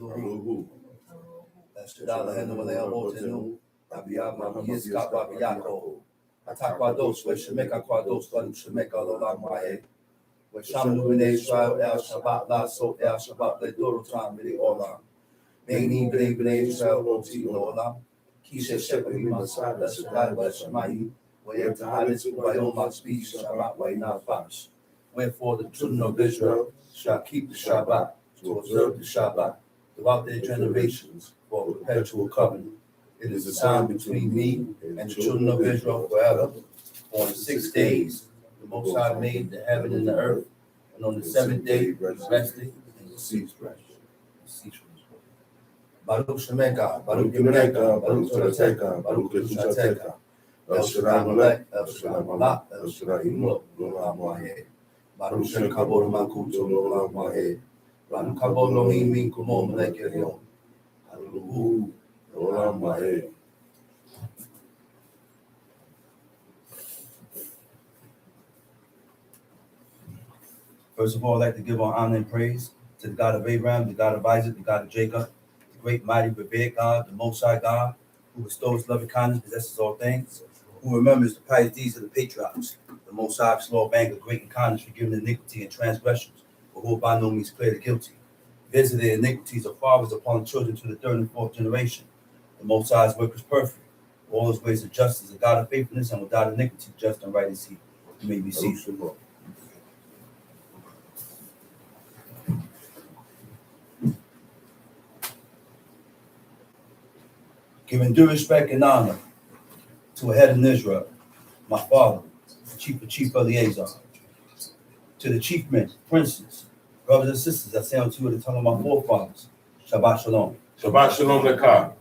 Aluhu. Estradala Henwalea Otenu. Abiyama Yiska Babiyako. Atakwados, where Shemeka Kwados, Badu Shemeka Lolamae. Where Shamune Israel El Shabbat, Lasso El Shabbat, Ledoro Tam, Midi Olam. Nani Bene Israel, Oti Olam. Kisha Shepherd, Masada, Sadai, Shemai. Where Tahalis, Wyoma speech, Shabbat, Wayna Fash. Wherefore the children of Israel shall keep the Shabbat, to observe the Shabbat throughout their generations for a perpetual covenant. It is a sign between me and the children of Israel forever. For on 6 days the Most High made the heaven and the earth, and on the 7th day he rested and received rest. Baruch Shemeka, Baruch Yemeneka, Baruch Torateka, Baruch Kushateka, El Shaddai Molech, El Shaddai Malach, El Shaddai Imlo, Lolam Wahe, Baruch Shem Kabod Makuto, Lolam Wahe, Baruch Kabod Lohim Min Kumo Melech Elion, Hallelujah, Lolam Wahe. First of all, I'd like to give our honor and praise to the God of Abraham, the God of Isaac, the God of Jacob, the great, mighty, revered God, the Most High God, who bestows loving kindness, possesses all things, who remembers the pious deeds of the patriarchs, the Most High, slow of anger, great in kindness, forgiving iniquity and transgressions, but who by no means clear the guilty. Visit the iniquities of fathers upon children to the 3rd and 4th generation. The Most High's work is perfect. All his ways of justice, a God of faithfulness, and without iniquity, just and right is he. You may be seated. Giving due respect and honor to a head in Israel, my father, the chief Eleazar, to the chief men, princes, brothers and sisters, I say unto you at the tongue of my forefathers, Shabbat Shalom. Shabbat Shalom Lekah.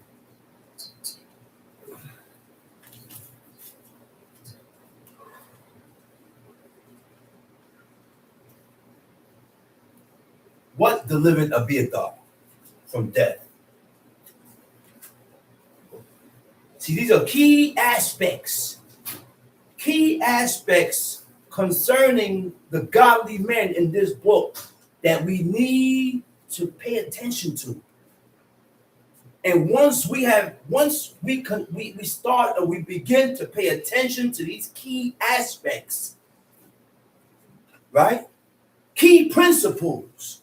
What delivered Abiathar from death? See, these are key aspects concerning the godly men in this book that we need to pay attention to. And once we start or we begin to pay attention to these key aspects, right? Key principles.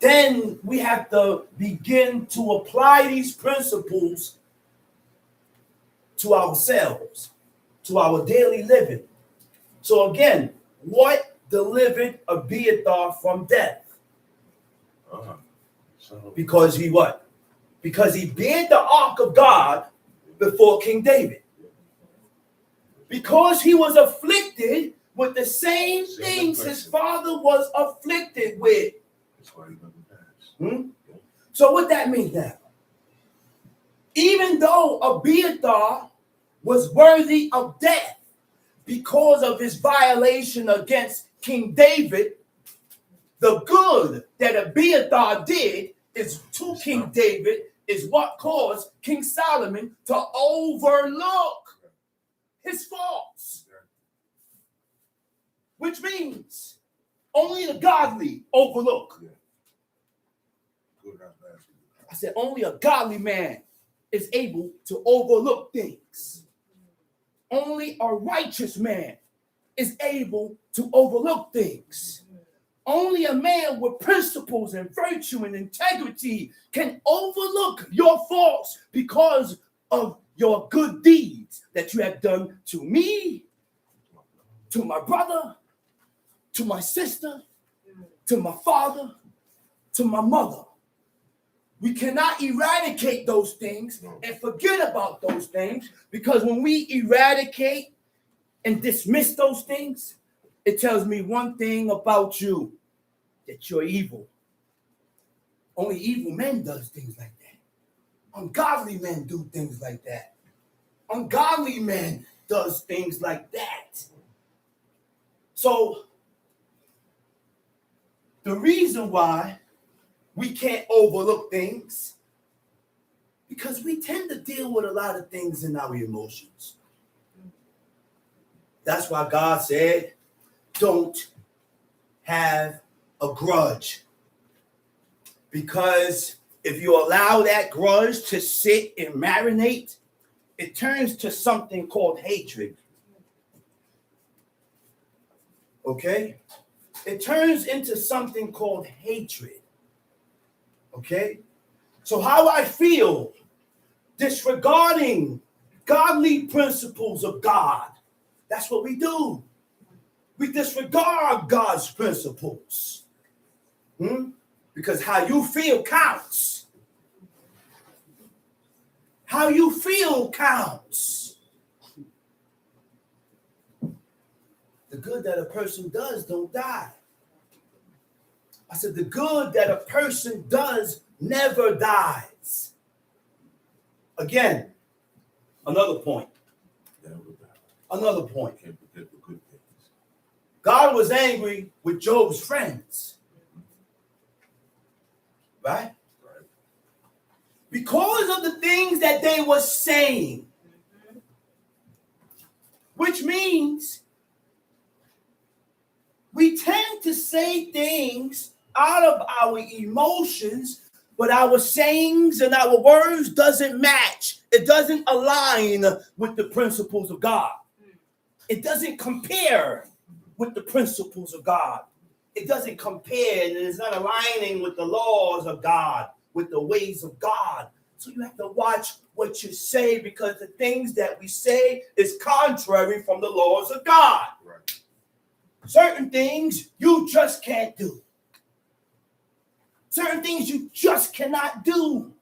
Then we have to begin to apply these principles to ourselves, to our daily living. So again, what delivered Abiathar from death? Because he what? Because he bared the ark of God before King David. Because he was afflicted with the same things his father was afflicted with. So what that means now? Even though Abiathar was worthy of death because of his violation against King David, the good that Abiathar did is to King David is what caused King Solomon to overlook his faults. Which means only the godly overlook. I said only a godly man is able to overlook things. Only a righteous man is able to overlook things. Only a man with principles and virtue and integrity can overlook your faults because of your good deeds that you have done to me, to my brother, to my sister, to my father, to my mother. We cannot eradicate those things and forget about those things, because when we eradicate and dismiss those things, it tells me one thing about you, that you're evil. Only evil men does things like that. Ungodly men do things like that. Ungodly men does things like that. So the reason why we can't overlook things, because we tend to deal with a lot of things in our emotions. That's why God said, don't have a grudge. Because if you allow that grudge to sit and marinate, it turns to something called hatred. Okay? It turns into something called hatred. Okay? So how I feel disregarding godly principles of God, that's what we do. We disregard God's principles. Because how you feel counts. How you feel counts. The good that a person does don't die. I said the good that a person does never dies. Again, another point. Another point. God was angry with Job's friends. Right? Because of the things that they were saying. Which means we tend to say things out of our emotions, but our sayings and our words doesn't match. It doesn't align with the principles of God. It doesn't compare with the principles of God. It doesn't compare, and it's not aligning with the laws of God, with the ways of God. So you have to watch what you say, because the things that we say is contrary from the laws of God. Right. Certain things you just can't do. Certain things you just cannot do.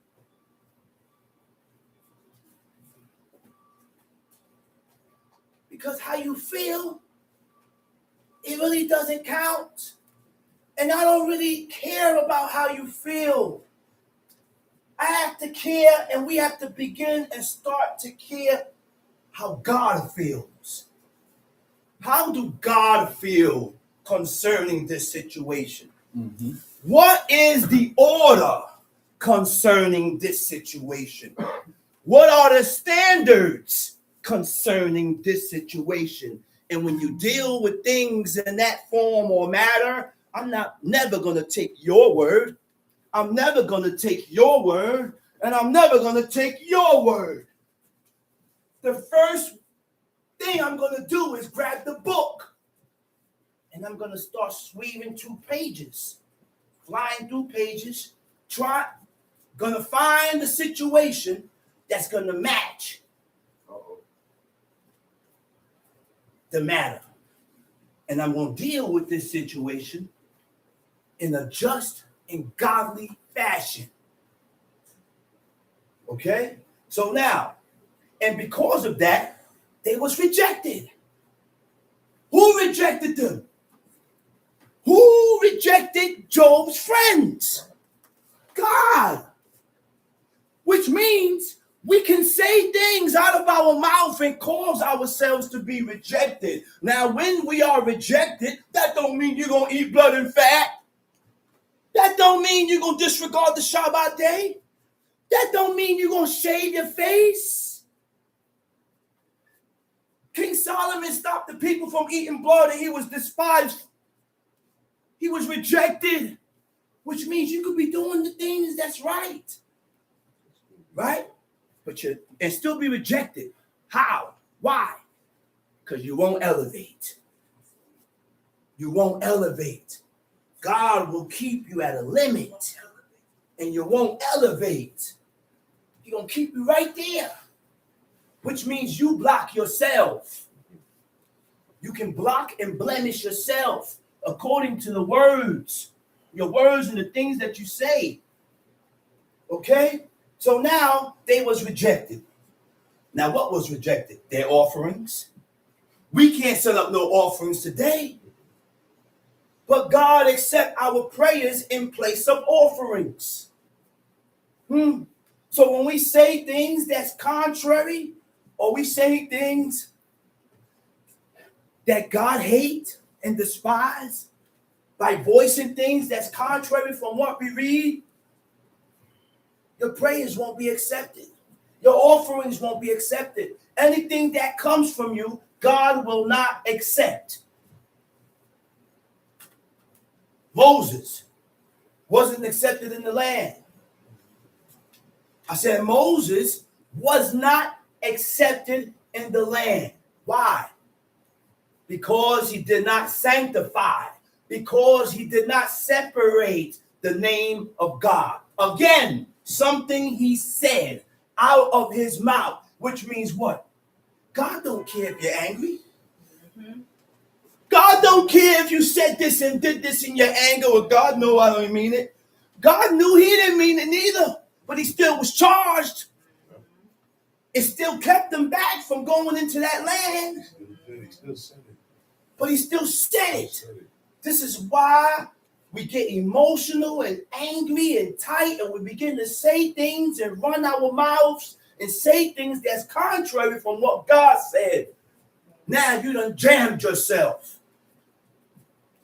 Because how you feel, it really doesn't count. And I don't really care about how you feel. I have to care, and we have to begin and start to care how God feels. How do God feel concerning this situation? Mm-hmm. What is the order concerning this situation? What are the standards concerning this situation? And when you deal with things in that form or matter, I'm never going to take your word. I'm never going to take your word. And I'm never going to take your word. The first thing I'm going to do is grab the book. And I'm going to start sweeping through pages. Flying through pages. Going to find the situation that's going to match the matter. And I'm going to deal with this situation in a just and godly fashion. Okay? So now, and because of that, they was rejected. Who rejected them? Who rejected Job's friends? God. Which means we can say things out of our mouth and cause ourselves to be rejected. Now, when we are rejected, that don't mean you're going to eat blood and fat. That don't mean you're going to disregard the Shabbat day. That don't mean you're going to shave your face. King Solomon stopped the people from eating blood, and he was despised. He was rejected, which means you could be doing the things that's right. Right? And still be rejected. How? Why? Because you won't elevate. You won't elevate. God will keep you at a limit, and you won't elevate. He's going to keep you right there, which means you block yourself. You can block and blemish yourself according to the words, your words and the things that you say. Okay? So now they was rejected. Now what was rejected? Their offerings. We can't set up no offerings today. But God accepts our prayers in place of offerings. So when we say things that's contrary, or we say things that God hates and despises, by voicing things that's contrary from what we read, your prayers won't be accepted. Your offerings won't be accepted. Anything that comes from you, God will not accept. Moses wasn't accepted in the land. I said Moses was not accepted in the land. Why? Because he did not sanctify, because he did not separate the name of God. Again, something he said out of his mouth, which means what? God don't care if you're angry. God don't care if you said this and did this in your anger, or God know I don't mean it. God knew he didn't mean it neither, but he still was charged. It still kept him back from going into that land. But he still said it. This is why we get emotional and angry and tight, and we begin to say things and run our mouths and say things that's contrary from what God said. Now you done jammed yourself.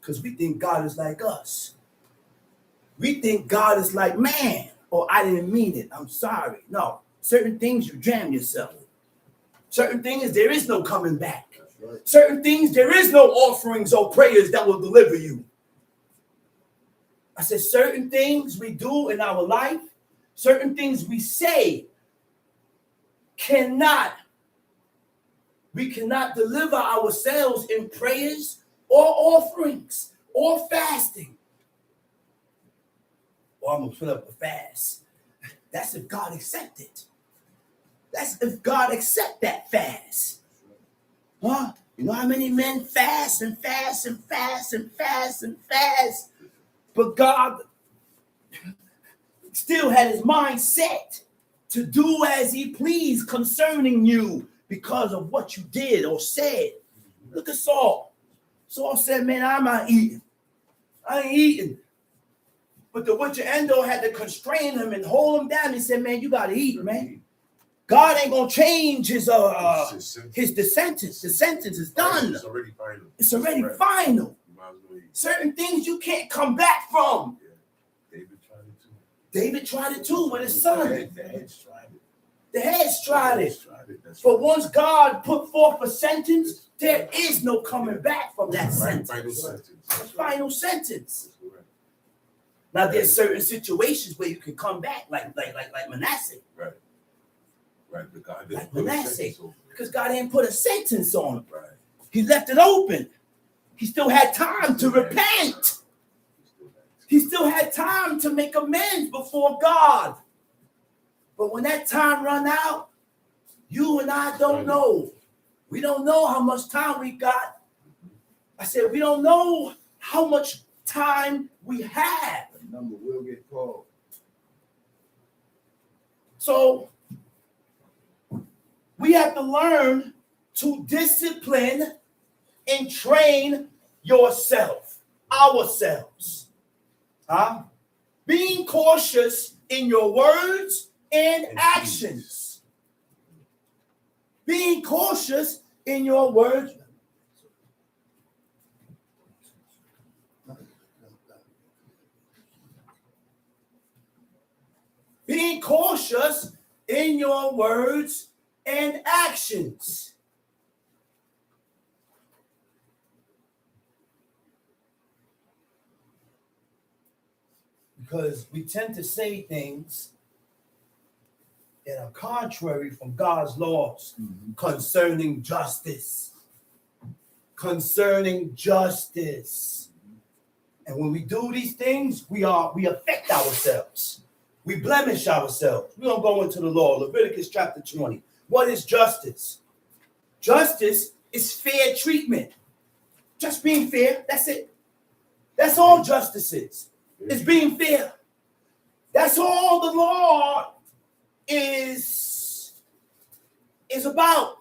Because we think God is like us. We think God is like man. Or I didn't mean it. I'm sorry. No. Certain things you jam yourself. Certain things there is no coming back. Right. Certain things there is no offerings or prayers that will deliver you. I said certain things we do in our life, certain things we say we cannot deliver ourselves in prayers or offerings or fasting. Or I'm going to put up a fast. That's if God accepts it. That's if God accept that fast. Huh? You know how many men fast and fast and fast and fast and fast, but God still had his mind set to do as he pleased concerning you because of what you did or said. Look at Saul. Saul said, man, I'm not eating. I ain't eating. But the witcher Endor had to constrain him and hold him down. He said, man, you got to eat, man. God ain't going to change his sentence. The sentence is done. It's already final. It's already final. Certain things you can't come back from. Yeah. David tried it too with his son. The heads tried it. But once God put forth a sentence, there is no coming back from that sentence. Final sentence. Now there's certain situations where you can come back, like Manasseh. Right. But God didn't put Manasseh, because God didn't put a sentence on him. Right. He left it open. He still had time to repent. He still had time to make amends before God. But when that time run out, you and I don't know. We don't know how much time we got. I said, we don't know how much time we have. The number will get called. So we have to learn to discipline and train ourselves. Being cautious in your words and actions. Being cautious in your words. Being cautious in your words and actions. Because we tend to say things that are contrary from God's laws concerning justice. Concerning justice. And when we do these things, we affect ourselves. We blemish ourselves. We're going to go into the law. Leviticus chapter 20. What is justice? Justice is fair treatment. Just being fair. That's it. That's all justice is. It's being fair. That's all the law is about.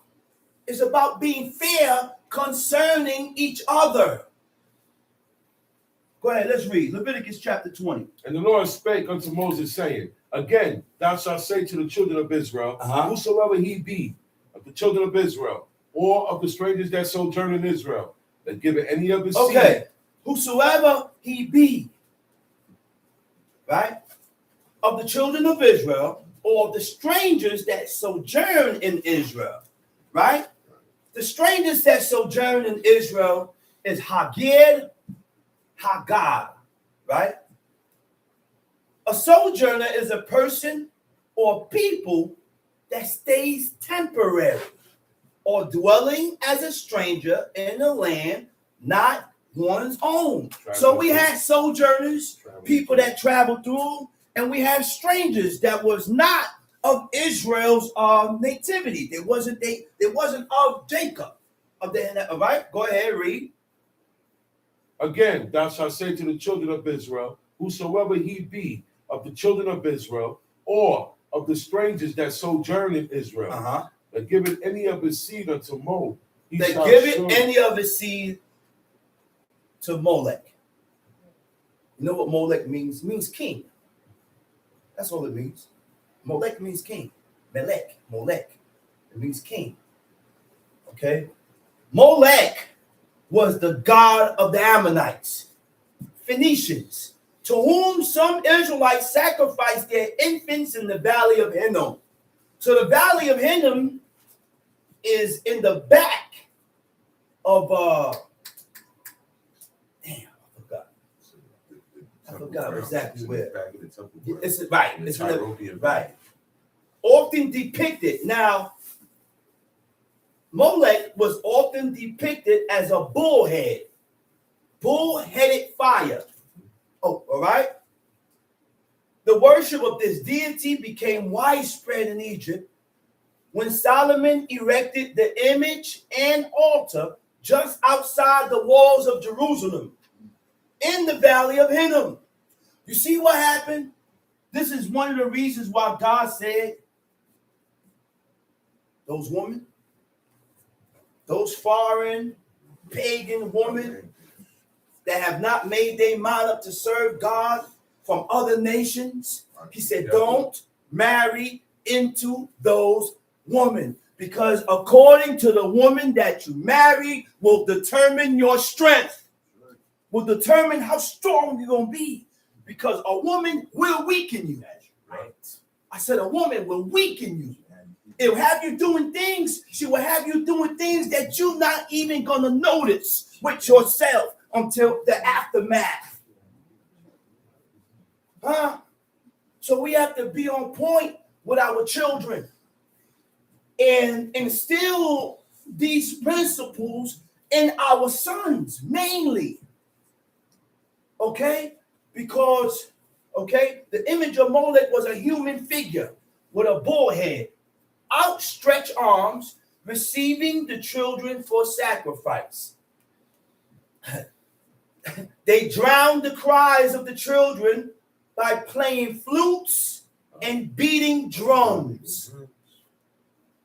It's about being fair concerning each other. Go ahead, let's read. Leviticus chapter 20. And the Lord spake unto Moses, saying, Again, thou shalt say to the children of Israel, whosoever he be, of the children of Israel, or of the strangers that sojourn in Israel, that giveth any of his seed. Whosoever he be, right, of the children of Israel, or of the strangers that sojourn in Israel, right? The strangers that sojourn in Israel is Hagir, Hagar. right? A sojourner is a person or people that stays temporary or dwelling as a stranger in a land not one's own. So we had sojourners, people that traveled through, and we have strangers that was not of Israel's nativity. They wasn't of Jacob. All right, go ahead, read. Again, thou shalt say to the children of Israel, whosoever he be of the children of Israel, or of the strangers that sojourn in Israel, that giveth any of his seed unto Molech, that giveth any of his seed to Molech. You know what Molech means? It means king. That's all it means. Molech means king. Molech. It means king. Okay? Molech was the god of the Ammonites, Phoenicians, to whom some Israelites sacrificed their infants in the valley of Hinnom. So the valley of Hinnom is in the back of I forgot exactly where. It's right. It's right. Often depicted. Now, Molech was often depicted as a bullheaded fire. Oh, all right. The worship of this deity became widespread in Egypt when Solomon erected the image and altar just outside the walls of Jerusalem in the valley of Hinnom. You see what happened? This is one of the reasons why God said, those women, those foreign pagan women that have not made their mind up to serve God from other nations, he said, don't marry into those women, because according to the woman that you marry will determine your strength, will determine how strong you're going to be, because a woman will weaken you. Right. I said a woman will weaken you. It will have you doing things. She will have you doing things that you're not even going to notice with yourself until the aftermath. So we have to be on point with our children and instill these principles in our sons mainly. Okay? Because, the image of Molech was a human figure with a bull head, outstretched arms, receiving the children for sacrifice. They drowned the cries of the children by playing flutes and beating drums.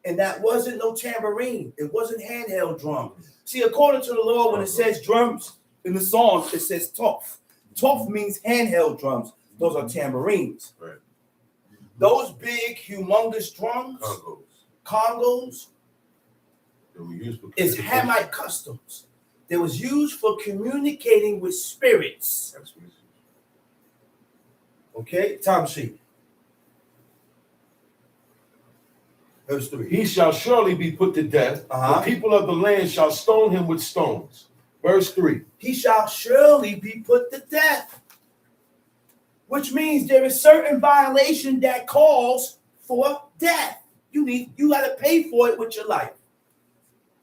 And that wasn't no tambourine. It wasn't handheld drum. See, according to the Lord, when it says drums in the Psalms, it says toph. Toph means handheld drums. Those are tambourines. Right. Those big, humongous drums, congos, is Hamite customs. They was used for communicating with spirits. Okay, time sheet. Verse 3. He shall surely be put to death. The people of the land shall stone him with stones. Verse 3. He shall surely be put to death. Which means there is certain violation that calls for death. You got to pay for it with your life.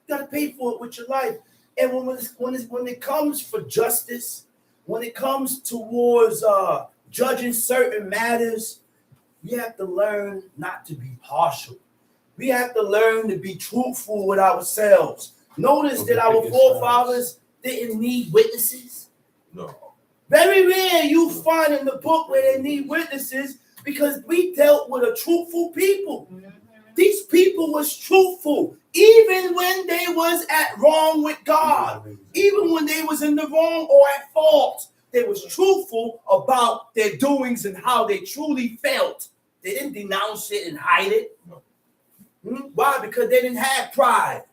You got to pay for it with your life. And when it comes for justice, when it comes towards judging certain matters, we have to learn not to be partial. We have to learn to be truthful with ourselves. Notice that our forefathers didn't need witnesses. No. Very rare you find in the book where they need witnesses, because we dealt with a truthful people. Mm-hmm. These people was truthful, even when they was at wrong with God, even when they was in the wrong or at fault. They was truthful about their doings and how they truly felt. They didn't denounce it and hide it. No. Why? Because they didn't have pride.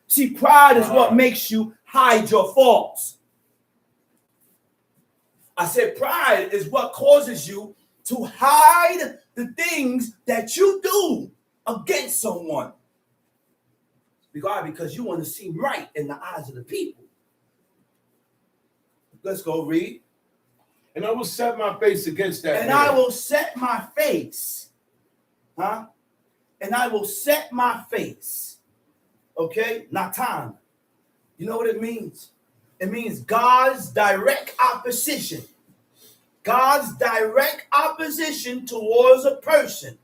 See, pride is what makes you hide your faults. I said pride is what causes you to hide the things that you do against someone. Why? Because you want to seem right in the eyes of the people. Let's go read. And I will set my face against that And man. I will set my face. Huh? And I will set my face. Okay? Natan. You know what it means? It means God's direct opposition. God's direct opposition towards a person.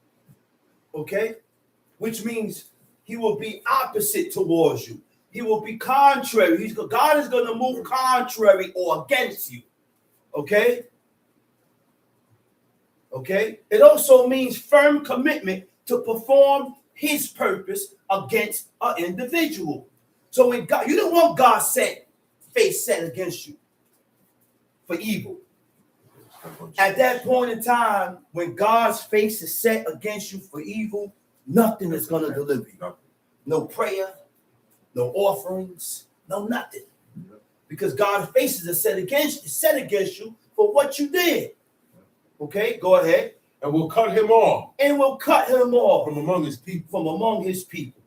Okay? Which means he will be opposite towards you. He will be contrary. God is going to move contrary or against you. Okay? Okay? It also means firm commitment to perform his purpose against an individual. So when God, you don't want God's face set against you for evil. At that point in time, when God's face is set against you for evil, nothing is going to deliver you. No prayer, no offerings, no nothing. Because God's face is set against you for what you did. Okay, go ahead. And will cut him off. And will cut him off. From among his people. From among his people.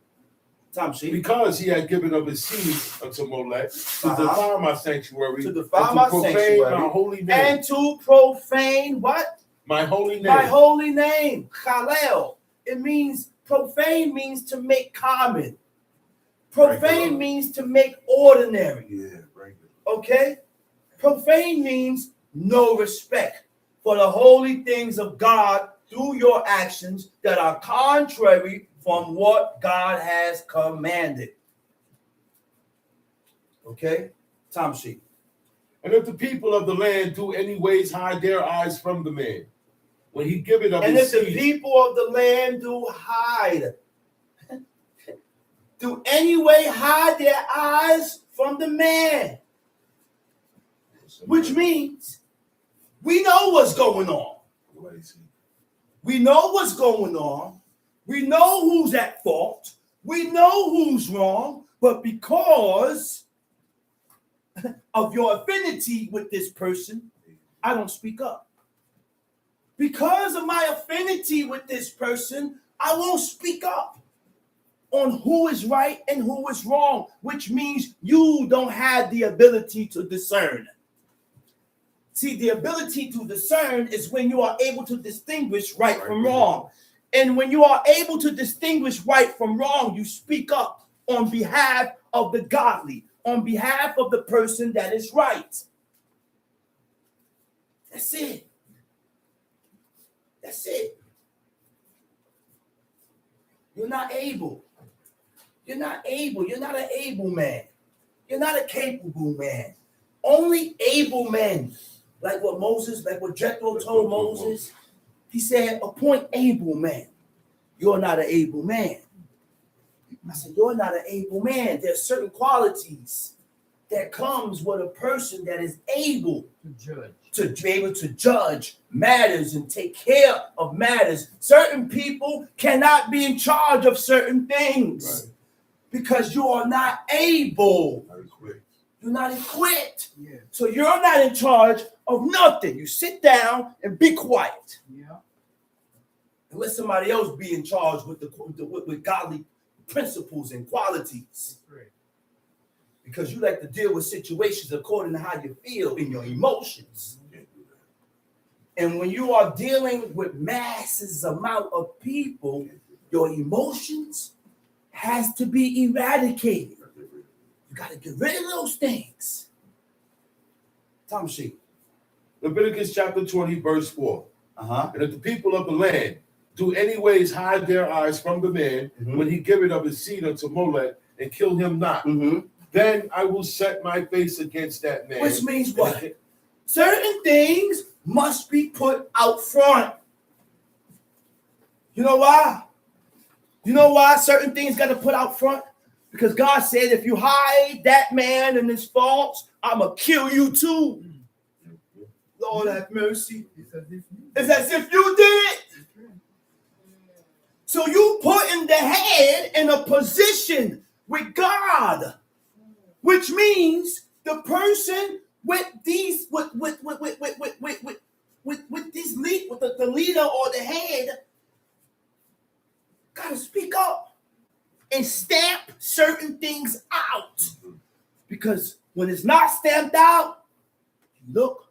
Tom, see? Because he had given of his seed unto Molech to defile my sanctuary. To defile my sanctuary. My holy name. And to profane what? My holy name. My holy name. Chalel. It means, profane means to make common. Profane means to make ordinary. Yeah, right. Okay? Profane means no respect for the holy things of God through your actions that are contrary from what God has commanded. Okay? Tom sheet. And if the people of the land do any ways hide their eyes from the man, when he giveth of his seed. And if the people of the land do hide, do any way hide their eyes from the man, which means we know what's going on. We know what's going on. We know who's at fault. We know who's wrong. But because of your affinity with this person, I don't speak up. Because of my affinity with this person, I won't speak up on who is right and who is wrong, which means you don't have the ability to discern. See, the ability to discern is when you are able to distinguish right from wrong. And when you are able to distinguish right from wrong, you speak up on behalf of the godly, on behalf of the person that is right. That's it. That's it. You're not able. You're not able. You're not an able man. You're not a capable man. Only able men. Like what Jethro told Moses. He said, appoint able men. You're not an able man. I said, you're not an able man. There's certain qualities that comes with a person that is able to be able to judge matters and take care of matters. Certain people cannot be in charge of certain things because you are not able. You're not equipped. Yeah. So you're not in charge of nothing. You sit down and be quiet. Yeah. And let somebody else be in charge with with godly principles and qualities. Right. Because you like to deal with situations according to how you feel in your emotions. And when you are dealing with masses amount of people, your emotions has to be eradicated. You got to get rid of those things. Tom sheet. Leviticus chapter 20, verse 4. And if the people of the land do any ways hide their eyes from the man when he giveth of his seed unto Molech and kill him not, then I will set my face against that man. Which means what? Certain things must be put out front. You know why? You know why certain things got to put out front? Because God said, if you hide that man and his faults, I'm going to kill you too. Lord have mercy. It's as if you did it. So you putting the head in a position with God, which means the person with these the leader or the head gotta speak up and stamp certain things out. Because when it's not stamped out, look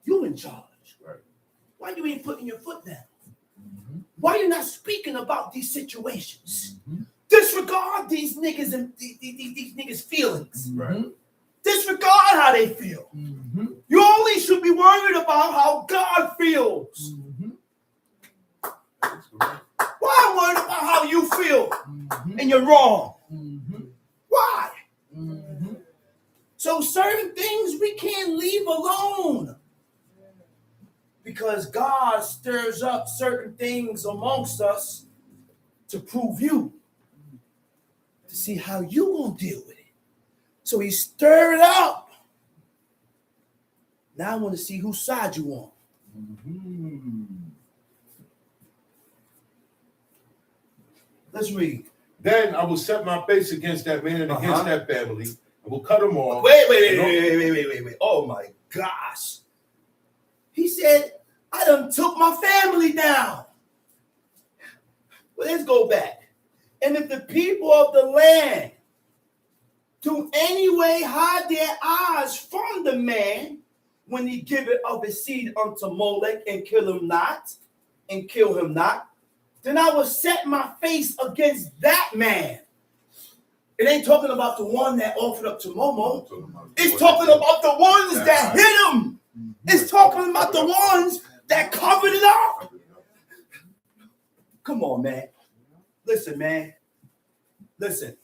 You in charge. Right. Why you ain't putting your foot down? Why you not speaking about these situations? Disregard these niggas and these niggas' feelings. Right. Disregard how they feel. You only should be worried about how God feels. Why I'm worried about how you feel and you're wrong? Why? So certain things we can't leave alone because God stirs up certain things amongst us to prove you, to see how you gonna deal with it. So he stirred it up. Now I want to see whose side you on. Let's read. Then I will set my face against that man and against that family, and will cut them off. Wait. Oh my gosh. He said, I done took my family down. Well, let's go back. And if the people of the land do any way hide their eyes from the man when he giveth of his seed unto Molech and kill him not, then I will set my face against that man. It ain't talking about the one that offered up to Momo. It's talking about the ones that hit him. It's talking about the ones that covered it up. Come on, man. Listen, man. Listen.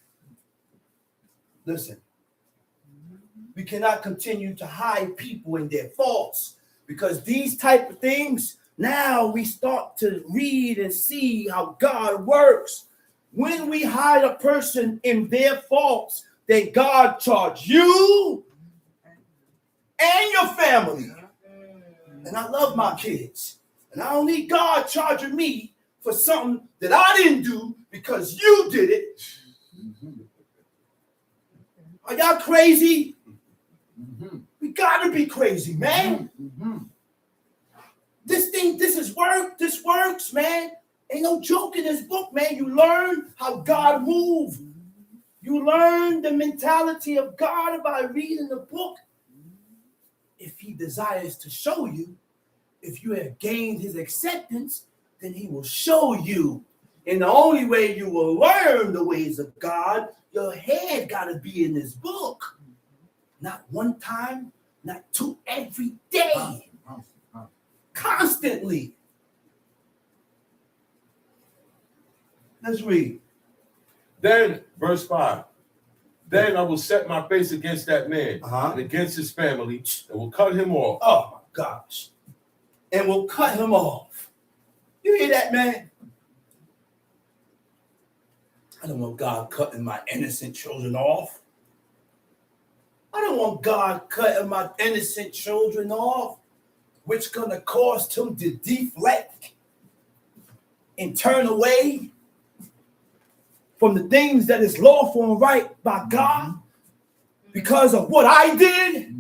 We cannot continue to hide people in their faults because these type of things, now we start to read and see how God works. When we hide a person in their faults, then God charge you and your family. And I love my kids. And I don't need God charging me for something that I didn't do because you did it. Are y'all crazy? We gotta be crazy, man. This is work. This works, man. Ain't no joke in this book, man. You learn how God moves. You learn the mentality of God by reading the book. If he desires to show you, if you have gained his acceptance, then he will show you. And the only way you will learn the ways of God, your head got to be in this book. Not one time, not two, every day. Constantly. Let's read. Then, verse 5. Then I will set my face against that man and against his family and will cut him off. Oh, my gosh. And we'll cut him off. You hear that, man? I don't want God cutting my innocent children off. I don't want God cutting my innocent children off, which going to cause them to deflect and turn away from the things that is lawful and right by God because of what I did.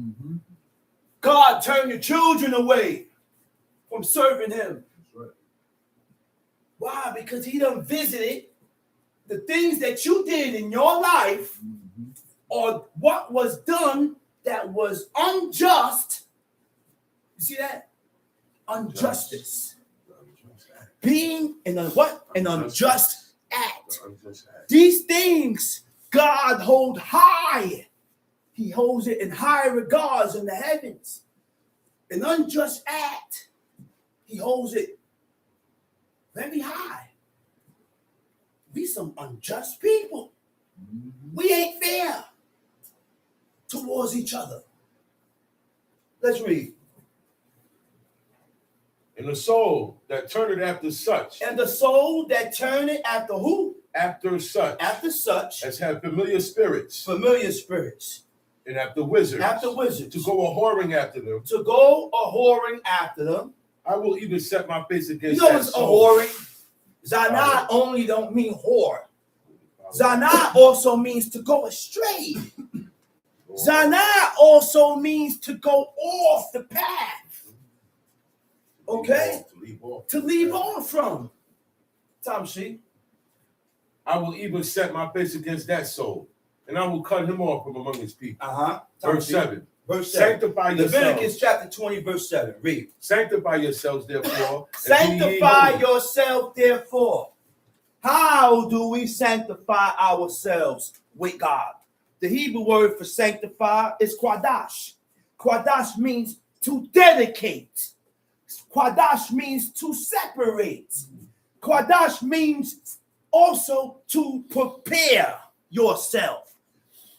God turned your children away from serving him. Right. Why? Because he done visited the things that you did in your life or what was done that was unjust. You see that? Injustice. Being an unjust act. These things God hold high. He holds it in high regards in the heavens. An unjust act, he holds it very high. We some unjust people. We ain't fair towards each other. Let's read. And the soul that turneth after such. And the soul that turneth after who? After such. After such. As have familiar spirits. Familiar spirits. And after wizards. After wizards. To go a-whoring after them. To go a-whoring after them. I will even set my face against that soul. A-whoring. Zanah only don't mean whore. Zanah also means to go astray. Zanah also means to go off the path. Okay? To leave off from. Tamshi. I will even set my face against that soul, and I will cut him off from among his people. Verse 7. verse 7. Sanctify Leviticus yourselves. chapter 20, verse 7. Read. Sanctify yourselves, therefore. and be ye Sanctify holy. yourself, therefore. How do we sanctify ourselves with God? The Hebrew word for sanctify is quadash. Quadash means to dedicate. Quadash means to separate. Quadash means also to prepare yourself.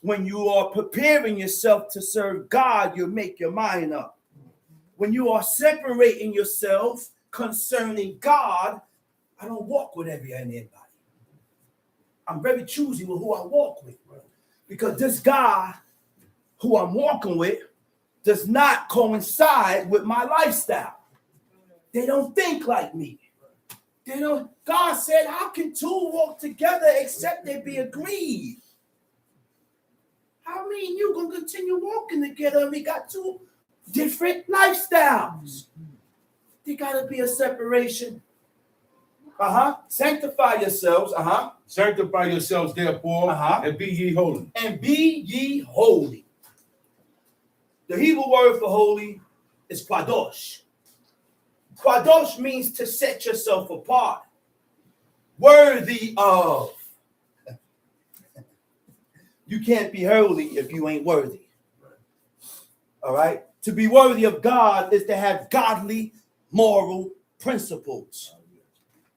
When you are preparing yourself to serve God, you make your mind up. When you are separating yourself concerning God, I don't walk with anybody. I'm very choosy with who I walk with. Because this guy who I'm walking with does not coincide with my lifestyle. They don't think like me. They don't. God said, how can two walk together except they be agreed? How me and you gonna continue walking together and we got two different lifestyles? There gotta be a separation. Sanctify yourselves. Sanctify yourselves, therefore, and be ye holy. And be ye holy. The Hebrew word for holy is kadosh. Kadosh means to set yourself apart, worthy of. You can't be holy if you ain't worthy. All right? To be worthy of God is to have godly moral principles.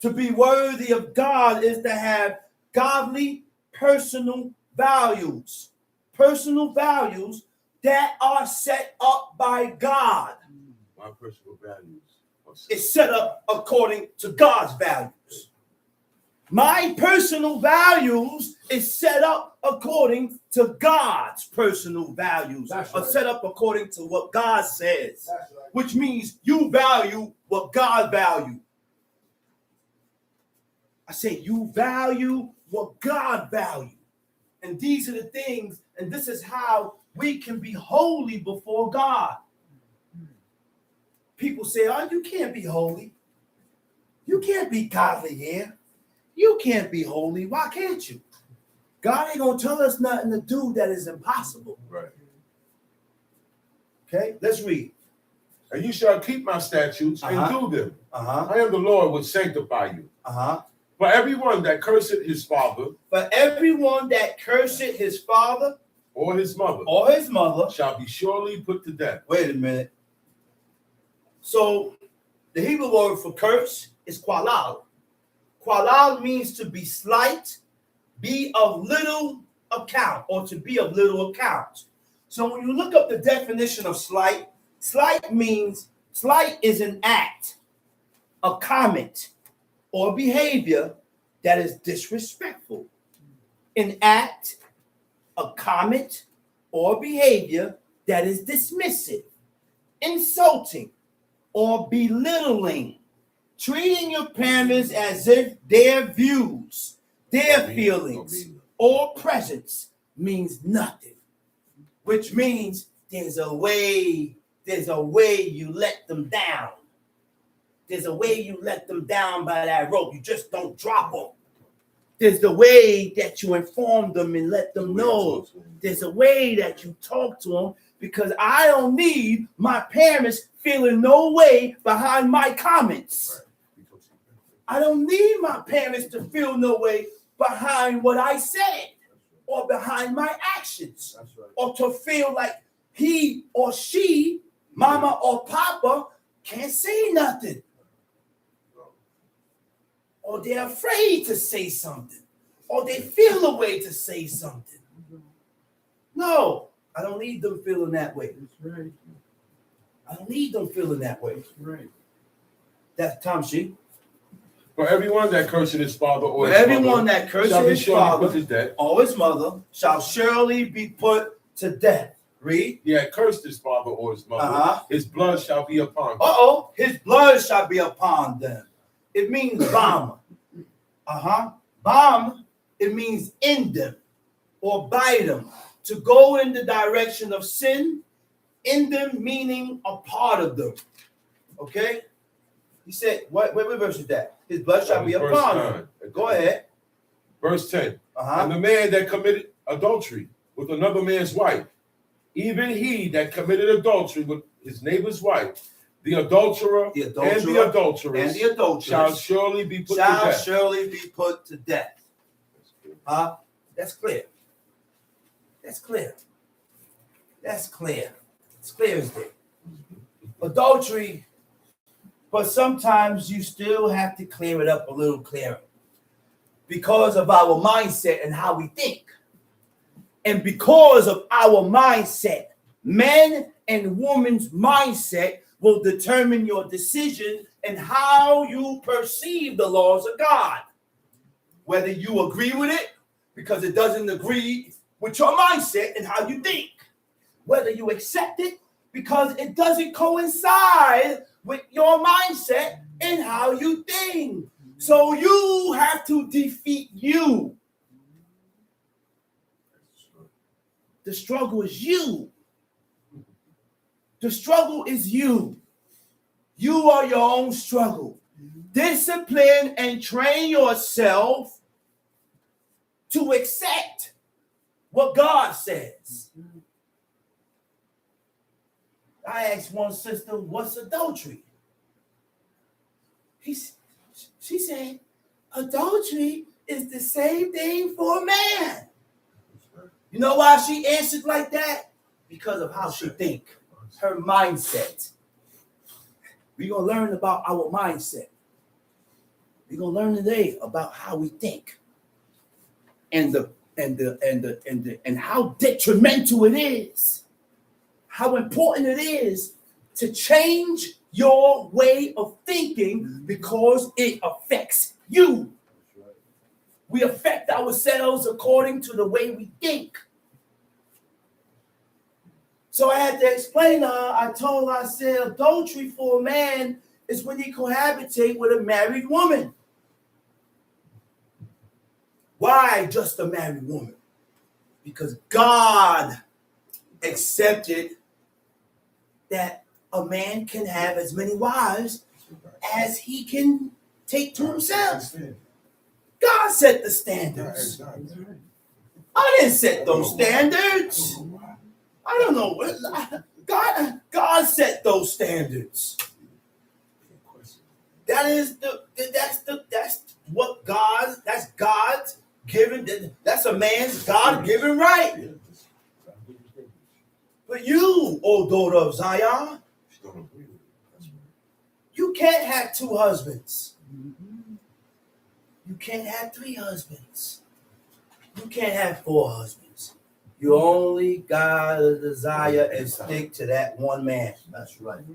To be worthy of God is to have godly personal values. Personal values that are set up by God. My personal values. It's set up according to God's values. My personal values is set up according to God's personal values. That's Are right. set up according to what God says. That's right. Which means you value what God values. I say you value what God values. And these are the things, and this is how we can be holy before God. People say, oh, you can't be holy. You can't be godly here. You can't be holy. Why can't you? God ain't going to tell us nothing to do that is impossible. Right. Okay, let's read. And you shall keep my statutes and do them. I am the Lord which sanctify you. For everyone that curseth his father, For everyone that curseth his father or his mother, shall be surely put to death. Wait a minute. So the Hebrew word for curse is qualal. Qualal means to be slight, be of little account, or to be of little account. So when you look up the definition of slight, slight means slight is an act, a comment, or behavior that is disrespectful. An act, a comment, or behavior that is dismissive, insulting, or belittling, treating your parents as if their views, their feelings, or presence means nothing. Which means there's a way you let them down. There's a way you let them down by that rope. You just don't drop them. There's the way that you inform them and let them know. There's a way that you talk to them, because I don't need my parents feeling no way behind my comments. I don't need my parents to feel no way behind what I said or behind my actions, or to feel like he or she, mama or papa, can't say nothing, or they're afraid to say something, or they feel a way to say something. No, I don't need them feeling that way. That's right. I don't need them feeling that way. That's right. That's Tom She. For everyone that curseth his father or For his everyone mother that curses shall be his surely father put to death. or his mother shall surely be put to death. Read. He had cursed his father or his mother. His blood shall be upon him. His blood shall be upon them. It means bomb. Bomb, it means in them or by them. To go in the direction of sin, in them meaning a part of them. Okay? He said, what verse is that? His blood shall be upon him. Go ahead. Verse 10. And the man that committed adultery with another man's wife, even he that committed adultery with his neighbor's wife, the adulterer, and the adulteress, shall surely be put to death. That's clear. That's clear. That's clear. It's clear as day. Adultery, but sometimes you still have to clear it up a little clearer because of our mindset and how we think. And because of our mindset, men and women's mindset will determine your decision and how you perceive the laws of God. Whether you agree with it because it doesn't agree with your mindset and how you think. Whether you accept it because it doesn't coincide with your mindset and how you think. So you have to defeat you. The struggle is you. The struggle is you. You are your own struggle. Discipline and train yourself to accept what God says. I asked one sister, what's adultery? She said, adultery is the same thing for a man. You know why she answered like that? Because of how she think, her mindset. We're going to learn about our mindset. We're going to learn today about how we think and how detrimental it is, how important it is to change your way of thinking because it affects you. We affect ourselves according to the way we think. So I had to explain to her. I told her, I said, adultery for a man is when he cohabitate with a married woman. Why just a married woman? Because God accepted that a man can have as many wives as he can take to himself. God set the standards. I didn't set those standards. I don't know what God set those standards. That's God's given. That's a man's God-given right. But you, O daughter of Zion, you can't have 2 husbands. You can't have 3 husbands. You can't have 4 husbands. You only gotta desire and stick to that one man. That's right.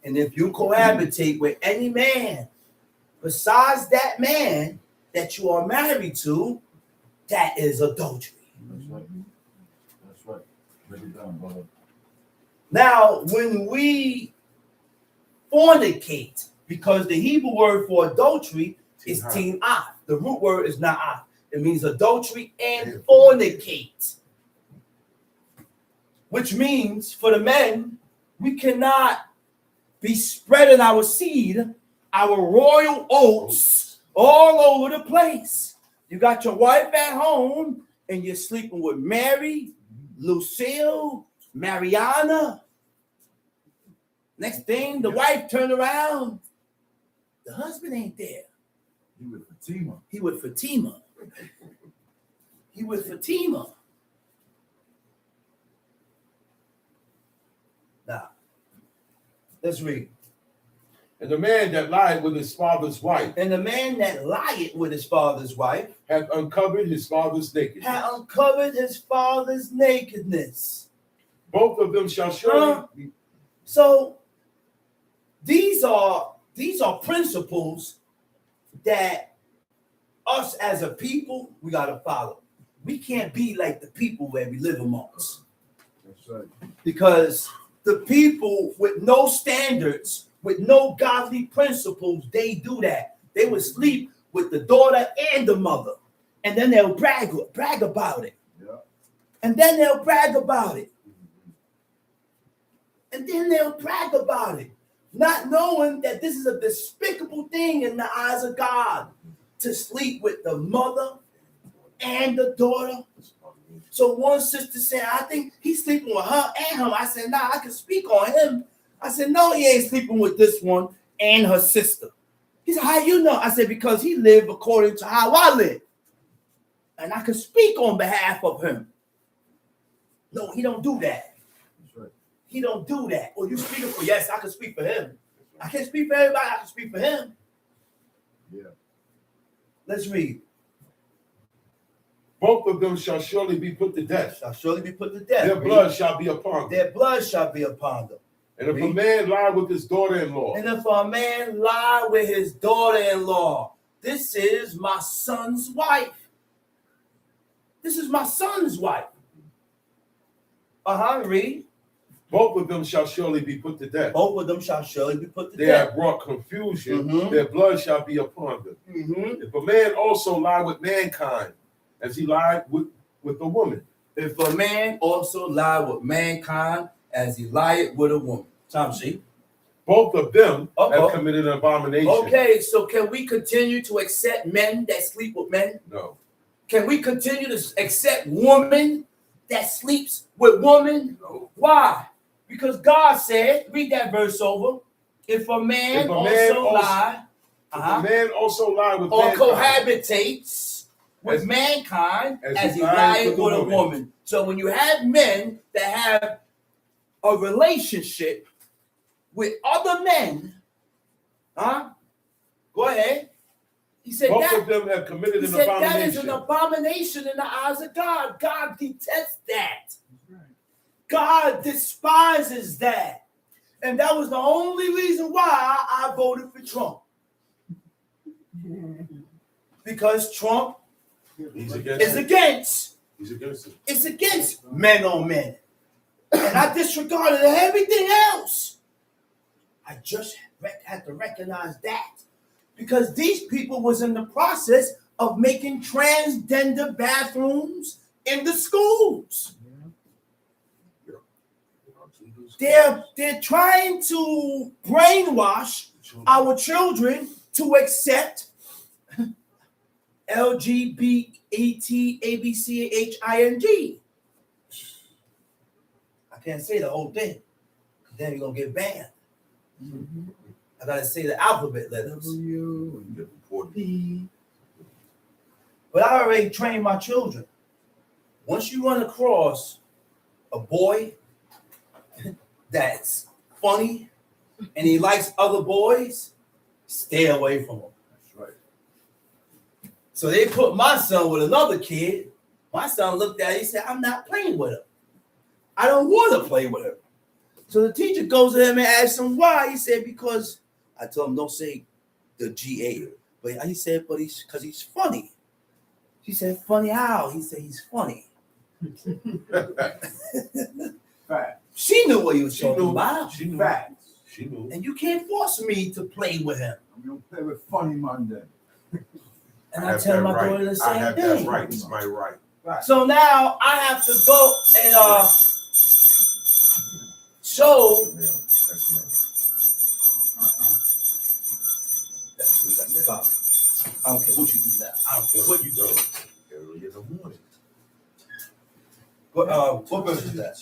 And if you cohabitate with any man besides that man that you are married to, that is adultery. That's right. That's right. Break it down, brother. Now, when we fornicate, because the Hebrew word for adultery is tin'ah. The root word is na'ah. It means adultery and fornicate. Which means for the men, we cannot be spreading our seed, our royal oats, all over the place. You got your wife at home and you're sleeping with Mary, Lucille, Mariana. Next thing, the wife turned around. The husband ain't there. He with Fatima. He with Fatima. He with Fatima. Now, let's read. And the man that lied with his father's wife. And the man that lied with his father's wife. Hath uncovered his father's nakedness. Hath uncovered his father's nakedness. Both of them shall surely be. So these are principles that us as a people, we got to follow. We can't be like the people where we live amongst. That's right. Because the people with no standards, with no godly principles, they do that. They would sleep with the daughter and the mother. And then they'll brag about it. Yeah. And then they'll brag about it. And then they'll brag about it. Not knowing that this is a despicable thing in the eyes of God. To sleep with the mother and the daughter. So one sister said, I think he's sleeping with her and him. I said, nah, I can speak on him. I said, no, he ain't sleeping with this one and her sister. He said, how you know? I said, because he lived according to how I live. And I can speak on behalf of him. No, he don't do that. That's right. He don't do that. Well, you speaking for, yes, I can speak for him. I can't speak for everybody. I can speak for him. Yeah. Let's read. Both of them shall surely be put to death. Shall surely be put to death. Their blood shall be upon them. Their blood shall be upon them. And if a man lie with his daughter-in-law, And if a man lie with his daughter-in-law, this is my son's wife. This is my son's wife. Read. both of them shall surely be put to death. Both of them shall surely be put to They death. have brought confusion. Mhm. Their blood shall be upon them. If a man also lie with mankind, as he lied with a woman, If a man also lie with mankind as he lied with a woman. Tom, see? both of them Uh-oh. have committed an abomination. Okay, so can we continue to accept men that sleep with men? No. Can we continue to accept women that sleeps with women? No. Why? Because God said, read that verse over. If a man also lie, If a man also lie with or mankind, cohabitates with As- mankind as as he he lies lies with a with a woman. woman. So when you have men that have a relationship with other men, go ahead. He said both that. of them have committed He an said that is abomination. an abomination in the eyes of God. God detests that. That's right. God despises that. And that was the only reason why I voted for Trump. Because Trump He's against is it. against. He's against it. It's against men on men. And I disregarded everything else. I just had to recognize that. Because these people was in the process of making transgender bathrooms in the schools. They're trying to brainwash our children to accept LGBTABCHING. I can't say the whole thing. Then you're gonna get banned. I gotta say the alphabet letters. W and P. But I already trained my children. Once you run across a boy that's funny and he likes other boys, stay away from him. That's right. So they put my son with another kid. My son looked at it, he said, I'm not playing with him. I don't want to play with him. So the teacher goes to him and asks him why. He said, because I told him don't say the GA. But he said, but because he's funny. She said, funny how? He said, he's funny. Facts. She knew what he was She talking knew. about. She knew. Facts. She knew. And you can't force me to play with him. I'm gonna play with funny Monday. And I tell my daughter the same have thing. that right. It's my right. So now I have to go and show. I don't care what you do now. I don't care what you do. Early in the morning. What verse is that?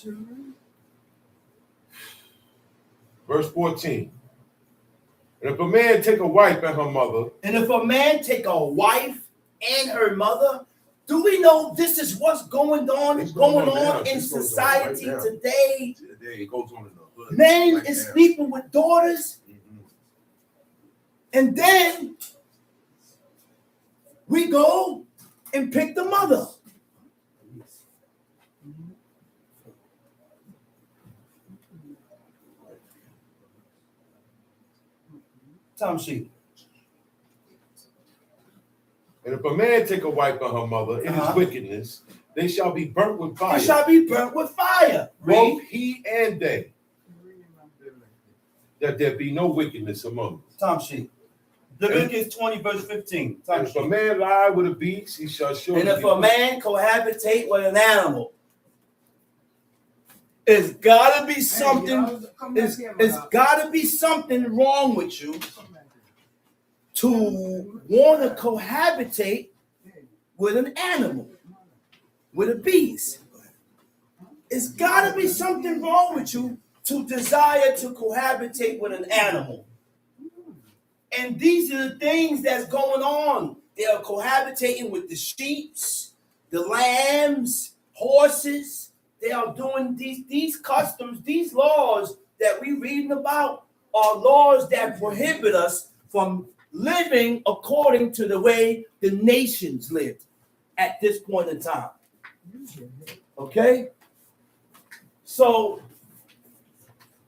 Verse 14. And if a man take a wife and her mother, And if a man take a wife and her mother, do we know this is what's going on It's going on now. in It's going on society right now. today? there it goes on in the hood. Men right is now. sleeping with daughters, Mhm. and then we go and pick the mother. Tom Sheep. And if a man take a wife and her mother, it is wickedness. They shall be burnt with fire. It shall be burnt with fire. Both Read. he and they, that there be no wickedness among them. Tom Sheep. Leviticus 20, verse 15. Tom And if a Sheep. man lie with a beast, he shall surely And if be a man cohabitate with an animal, it's gotta be something. It's gotta be something wrong with you to want to cohabitate with an animal. with a beast. It's got to be something wrong with you to desire to cohabitate with an animal. And these are the things that's going on. They are cohabitating with the sheep, the lambs, horses. They are doing these customs, these laws that we're reading about are laws that prohibit us from living according to the way the nations lived at this point in time. Okay? So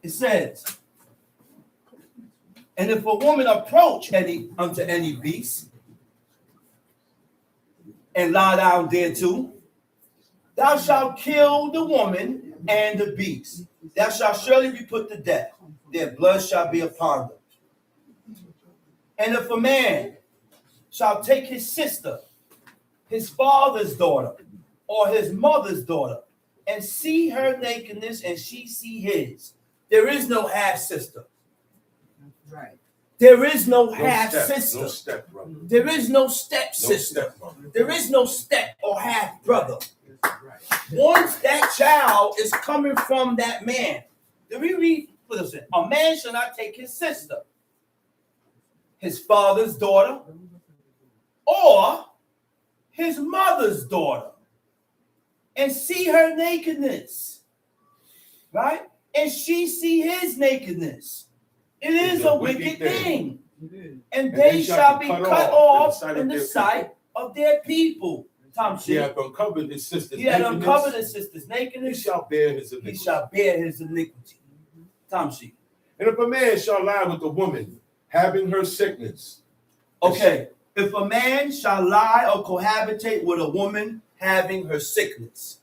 it says, and if a woman approach unto any beast and lie down thereto, thou shalt kill the woman and the beast. Thou shalt surely be put to death. Their blood shall be upon them. And if a man shall take his sister, his father's daughter, or his mother's daughter, and see her nakedness, and she see his, there is no half sister. Right. There is no half sister. No step brother. There is no step sister. There is no step or half brother. Once that child is coming from that man, let me read. Listen, a man shall not take his sister, his father's daughter, or his mother's daughter, and see her nakedness, right? And she see his nakedness. It is a wicked thing. And they shall be cut off in the sight of their people. He hath uncovered his sister's He had nakedness. uncovered his sister's nakedness. He shall bear his iniquity. He shall bear his iniquity. Tamshi. And if a man shall lie with a woman having her sickness. Okay. If a man shall lie or cohabitate with a woman having her sickness.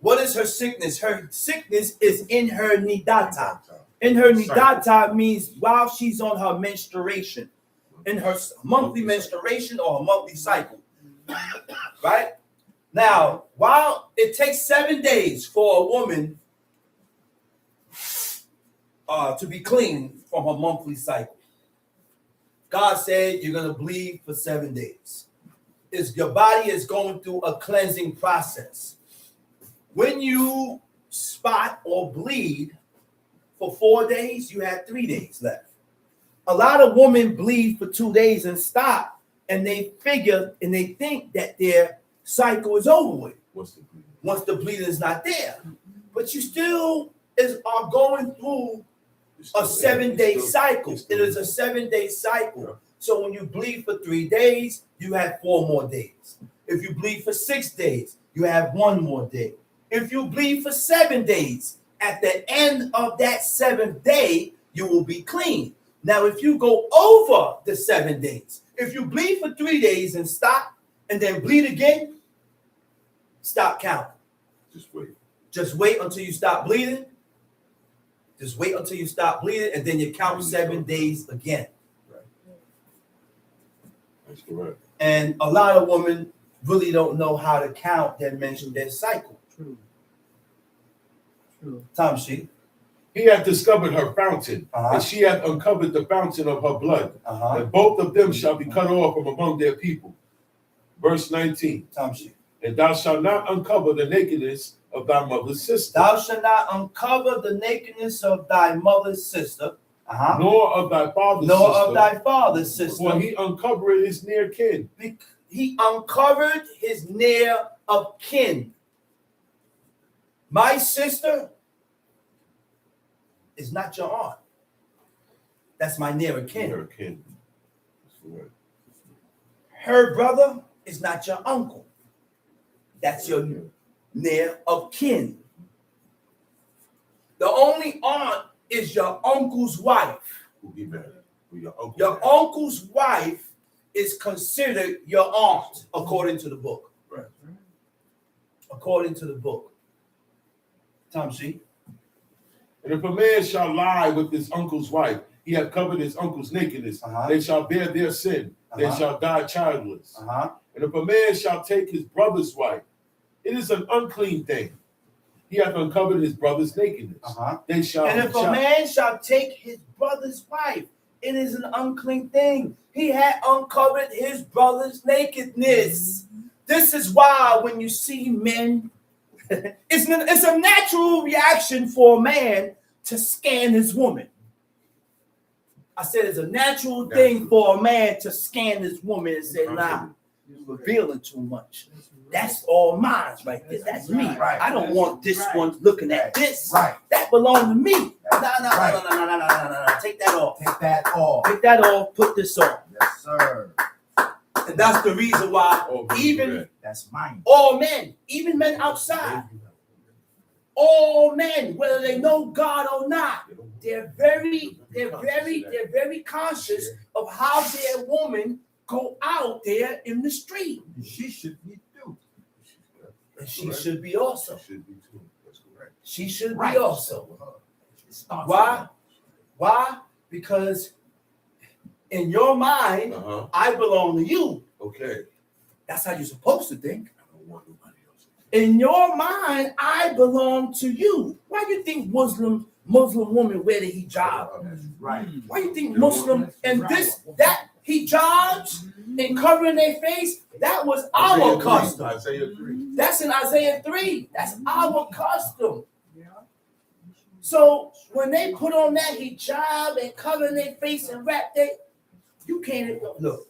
What is her sickness? Her sickness is in her nidata. In her nidata means while she's on her menstruation. In her monthly menstruation or her monthly cycle. Right? Now, while it takes 7 days for a woman to be clean from her monthly cycle. God said you're going to bleed for 7 days. Your body is going through a cleansing process. When you spot or bleed for 4 days, you have 3 days left. A lot of women bleed for 2 days and stop, and they figure and they think that their cycle is over with once the bleeding is not there. But you still are going through a 7-day cycle. It is a 7-day cycle. So when you bleed for 3 days, you have 4 more days. If you bleed for 6 days, you have 1 more day. If you bleed for 7 days, at the end of that 7th day, you will be clean. Now, if you go over the 7 days, if you bleed for 3 days and stop, and then bleed again, stop counting. Just wait. Just wait until you stop bleeding. Just wait until you stop bleeding, and then you count 7 days again. Right. That's correct. And a lot of women really don't know how to count their cycle. True. Tamshi. He hath discovered her fountain, and she hath uncovered the fountain of her blood. And both of them shall be cut off from among their people. Verse 19. Tamshi. And thou shalt not uncover the nakedness of thy mother's sister. Thou shalt not uncover the nakedness of thy mother's sister, nor of thy father's nor sister. of thy father's sister. For he uncovered his near kin. He uncovered his near of kin. My sister is not your aunt. That's my near of kin. Near kin. Her brother is not your uncle. That's your near of kin. The only aunt is your uncle's wife. Who he married? Who your uncle Your married. uncle's wife is considered your aunt, according to the book. Right. According to the book. Tamshi. And if a man shall lie with his uncle's wife, he hath covered his uncle's nakedness. They shall bear their sin. They shall die childless. And if a man shall take his brother's wife, it is an unclean thing. He hath uncovered his brother's nakedness. They shall. And if a man shall take his brother's wife, it is an unclean thing. He had uncovered his brother's nakedness. This is why when you see men, it's a natural reaction for a man to scan his woman. I said it's a natural thing for a man to scan his woman and say, nah, you're revealing too much. That's all mine right there. That's me. Right. I don't want this one looking at this. Right. That belongs to me. No. Take that off. Take that off. Take that off. Put this on. Yes, sir. And that's the reason why even That's mine. all men, even men outside, all men, whether they know God or not, they're very conscious of how their woman go out there in the street. She should be too. And she should be also. Should be too. That's correct. She should Right. be also. It starts Why? Why? Because in your mind, I belong to you. Okay. That's how you're supposed to think. I don't want nobody else. In your mind, I belong to you. Why do you think Muslim women wear the hijab? That's right. Why do you think Muslim and that hijabs and covering their face, that was our custom. Isaiah 3. That's in Isaiah 3. That's our custom. So when they put on that hijab and covering their face and wrap you can't even look.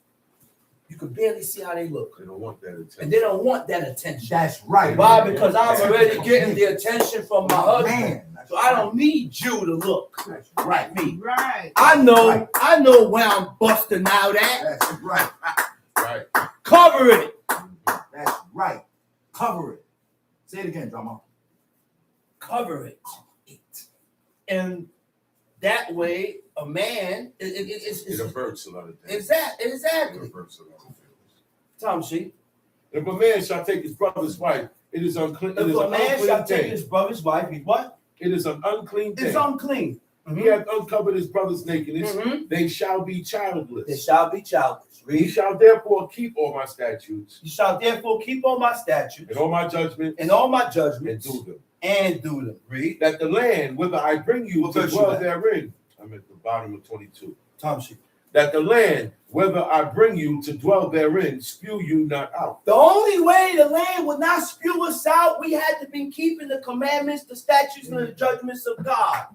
You can barely see how they look. They don't want that attention. And they don't want that attention. That's right. Why? Because I'm already getting the attention from my husband. Man. So I don't need you to look Right. me. Right. I know where I'm busting out at. That's right. Right. Cover it. That's right. Cover it. Say it again, drama. Cover it. And that way, a man It averts a lot of things. exactly. It averts a lot of things. Tom Sheep. If a man shall take his brother's wife, it is unclean. It If is a an man shall unclean take thing. his brother's wife, he's what? It is an unclean thing. It's unclean. He hath uncovered his brother's nakedness. Mhm. They shall be childless. They shall be childless. He shall therefore keep all my statutes You shall therefore keep all my statutes and all my judgments and all my and judgments do them. and do them. Read. That the land whither I bring you What to verse you dwell at? therein. I'm at the bottom of 22. Tom Sheep. That the land whither I bring you to dwell therein spew you not out. The only way the land would not spew us out, we had to be keeping the commandments, the statutes, and the judgments of God.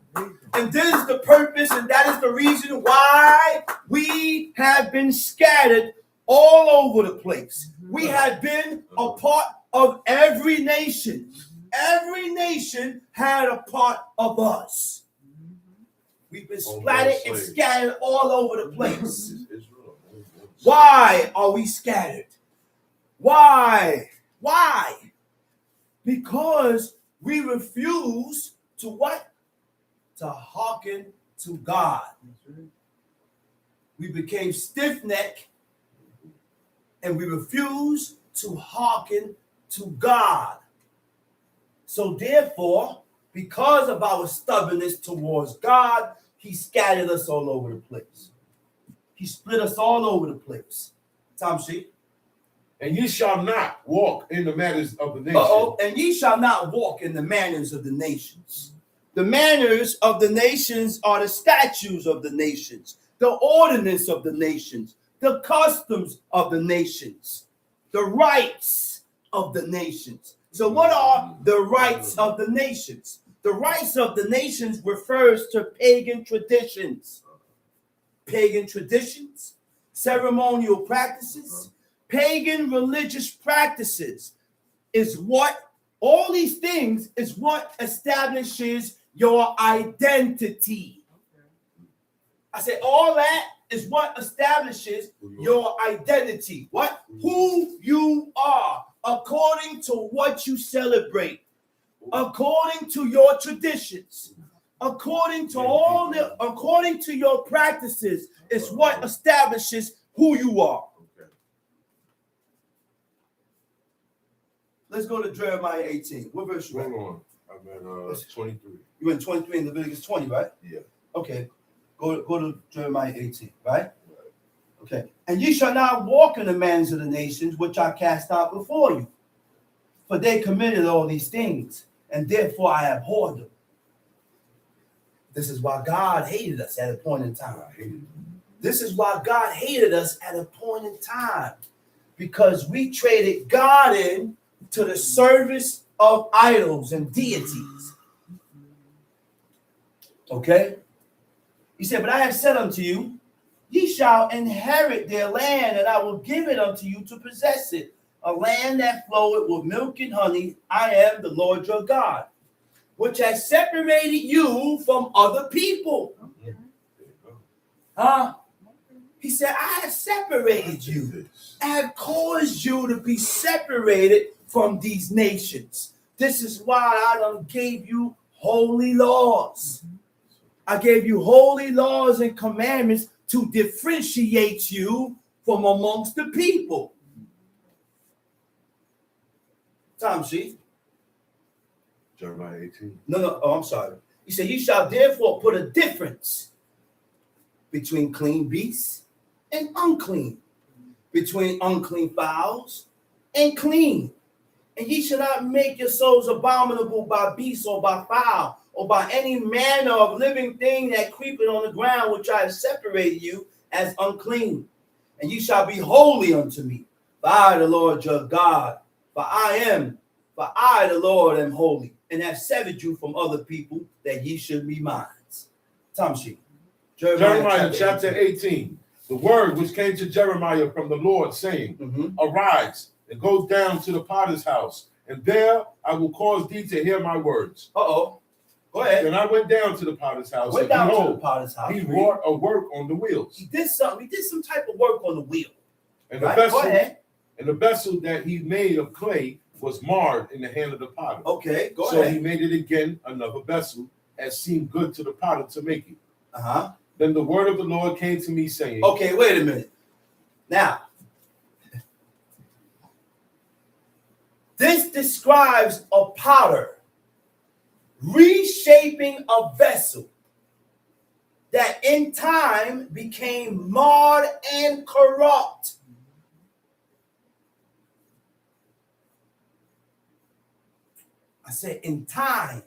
And this is the purpose, and that is the reason why we have been scattered all over the place. We have been a part of every nation. Every nation had a part of us. We've been splattered and scattered all over the place. Why are we scattered? Why? Why? Because we refuse to what? To hearken to God. We became stiff-necked and we refuse to hearken to God. So therefore, because of our stubbornness towards God, he scattered us all over the place. He split us all over the place. Tom Sheep. And ye shall not walk in the manners of the nation. And ye shall not walk in the manners of the nations. The manners of the nations are the statutes of the nations, the ordinance of the nations, the customs of the nations, the rights of the nations. So what are the rights of the nations? The rights of the nations refers to pagan traditions. Pagan traditions, ceremonial practices, pagan religious practices is what, all these things is what establishes your identity. I said all that is what establishes your identity. What? Who you are according to what you celebrate, according to your traditions, according to your practices is what establishes who you are. Okay. Let's go to Jeremiah 18. What verse you at? Hold on. I'm at 23. You in 23 in Leviticus 20, right? Yeah. Okay. Go to Jeremiah 18, right? Okay. And ye shall not walk in the manners of the nations which I cast out before you, for they committed all these things, and therefore I abhorred them. This is why God hated us at a point in time. This is why God hated us at a point in time. because we traded God in to the service of idols and deities. Okay? He said, but I have said unto you, ye shall inherit their land, and I will give it unto you to possess it, a land that floweth with milk and honey. I am the Lord your God, which has separated you from other people. Huh? He said, I have separated you. I have caused you to be separated from these nations. This is why I done gave you holy laws. I gave you holy laws and commandments to differentiate you from amongst the people. Time sheet. Jeremiah 18. No. Oh, I'm sorry. He said, you shall therefore put a difference between clean beasts and unclean, between unclean fowls and clean. And ye shall not make your souls abominable by beasts or by fowl or by any manner of living thing that creepeth on the ground, which I have separated you as unclean. And ye shall be holy unto me, for I, the Lord your God, for I, the Lord, am holy, and have severed you from other people, that ye should be mine. Tom sheet. Jeremiah chapter 18. The word which came to Jeremiah from the Lord, saying, Arise, and go down to the potter's house, and there I will cause thee to hear my words. Go ahead. And I went down to the potter's house, Went and down behold, to the potter's house. he wrought a work on the wheels. He did something. He did some type of work on the wheel. And Right? the vessel that he made of clay was marred in the hand of the potter. Okay, go so ahead. he made it again another vessel, as seemed good to the potter to make it. Then the word of the Lord came to me, saying, Okay, wait a minute. Now, this describes a potter reshaping a vessel that in time became marred and corrupt. I said in time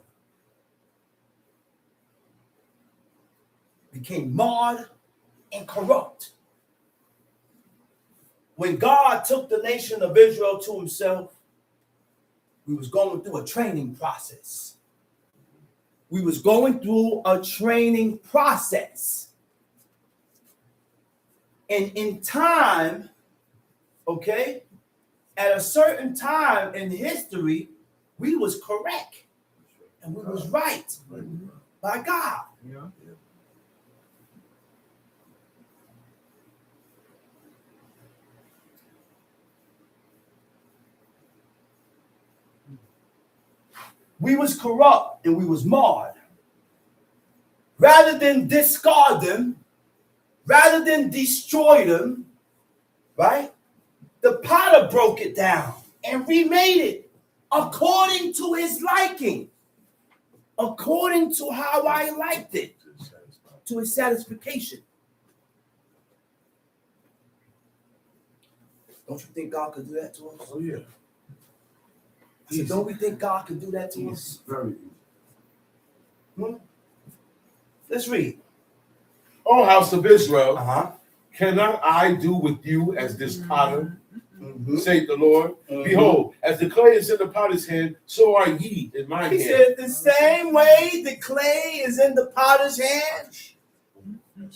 became marred and corrupt. When God took the nation of Israel to himself, we was going through a training process. We was going through a training process. And in time, okay, at a certain time in history, we was correct and we was right by God. Yeah. We was corrupt and we was marred. Rather than discard them, rather than destroy them, right? The potter broke it down and remade it according to his liking, according to how I liked it, to his satisfaction. Don't you think God could do that to us? Oh, yeah. I said, don't we think God could do that to us? Very easy. Let's read. O house of Israel, Uh-huh. cannot I do with you as this potter, Mm-hmm. saith the Lord? Behold, as the clay is in the potter's hand, so are ye in my He hand. said, the same way the clay is in the potter's hand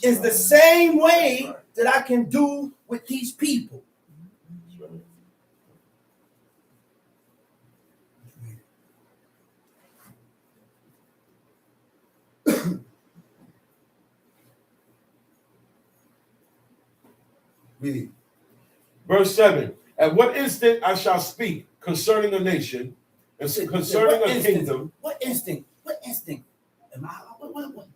is the same way that I can do with these people. Read. Verse 7. At what instant I shall speak concerning a nation and concerning a kingdom. What instinct? What instinct? Am I? What?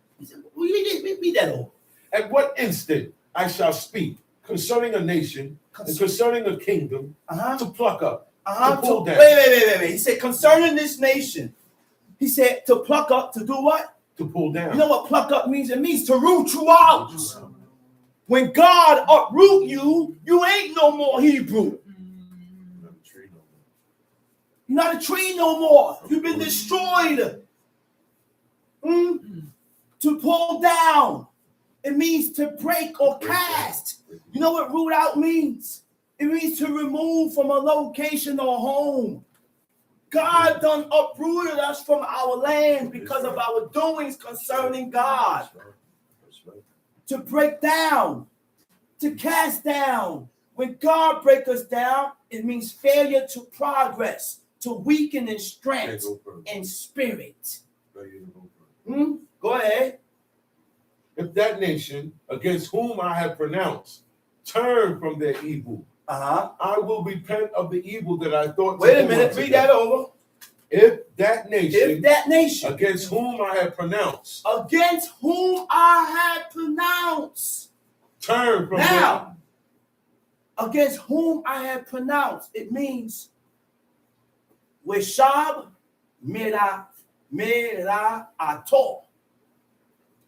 Read that over. At what instant I shall speak concerning a nation and concerning a kingdom to pluck up, to pull down. Wait. He said concerning this nation. He said to pluck up, to do what? To pull down. You know what pluck up means? It means to root you out. When God uproot you, you ain't no more Hebrew. You're not a tree no more. You've been destroyed. To pull down. It means to break or cast. You know what root out means? It means to remove from a location or home. God done uprooted us from our land because of our doings concerning God. That's right. To break down, to cast down. When God breaks us down, it means failure to progress, to weaken in strength and spirit. Go ahead. If that nation against whom I have pronounced turn from their evil, I will repent of the evil that I thought. Wait a minute, read that over. If that nation against whom I have pronounced, turn from now, against whom I have pronounced, it means Weshab Mera Ator.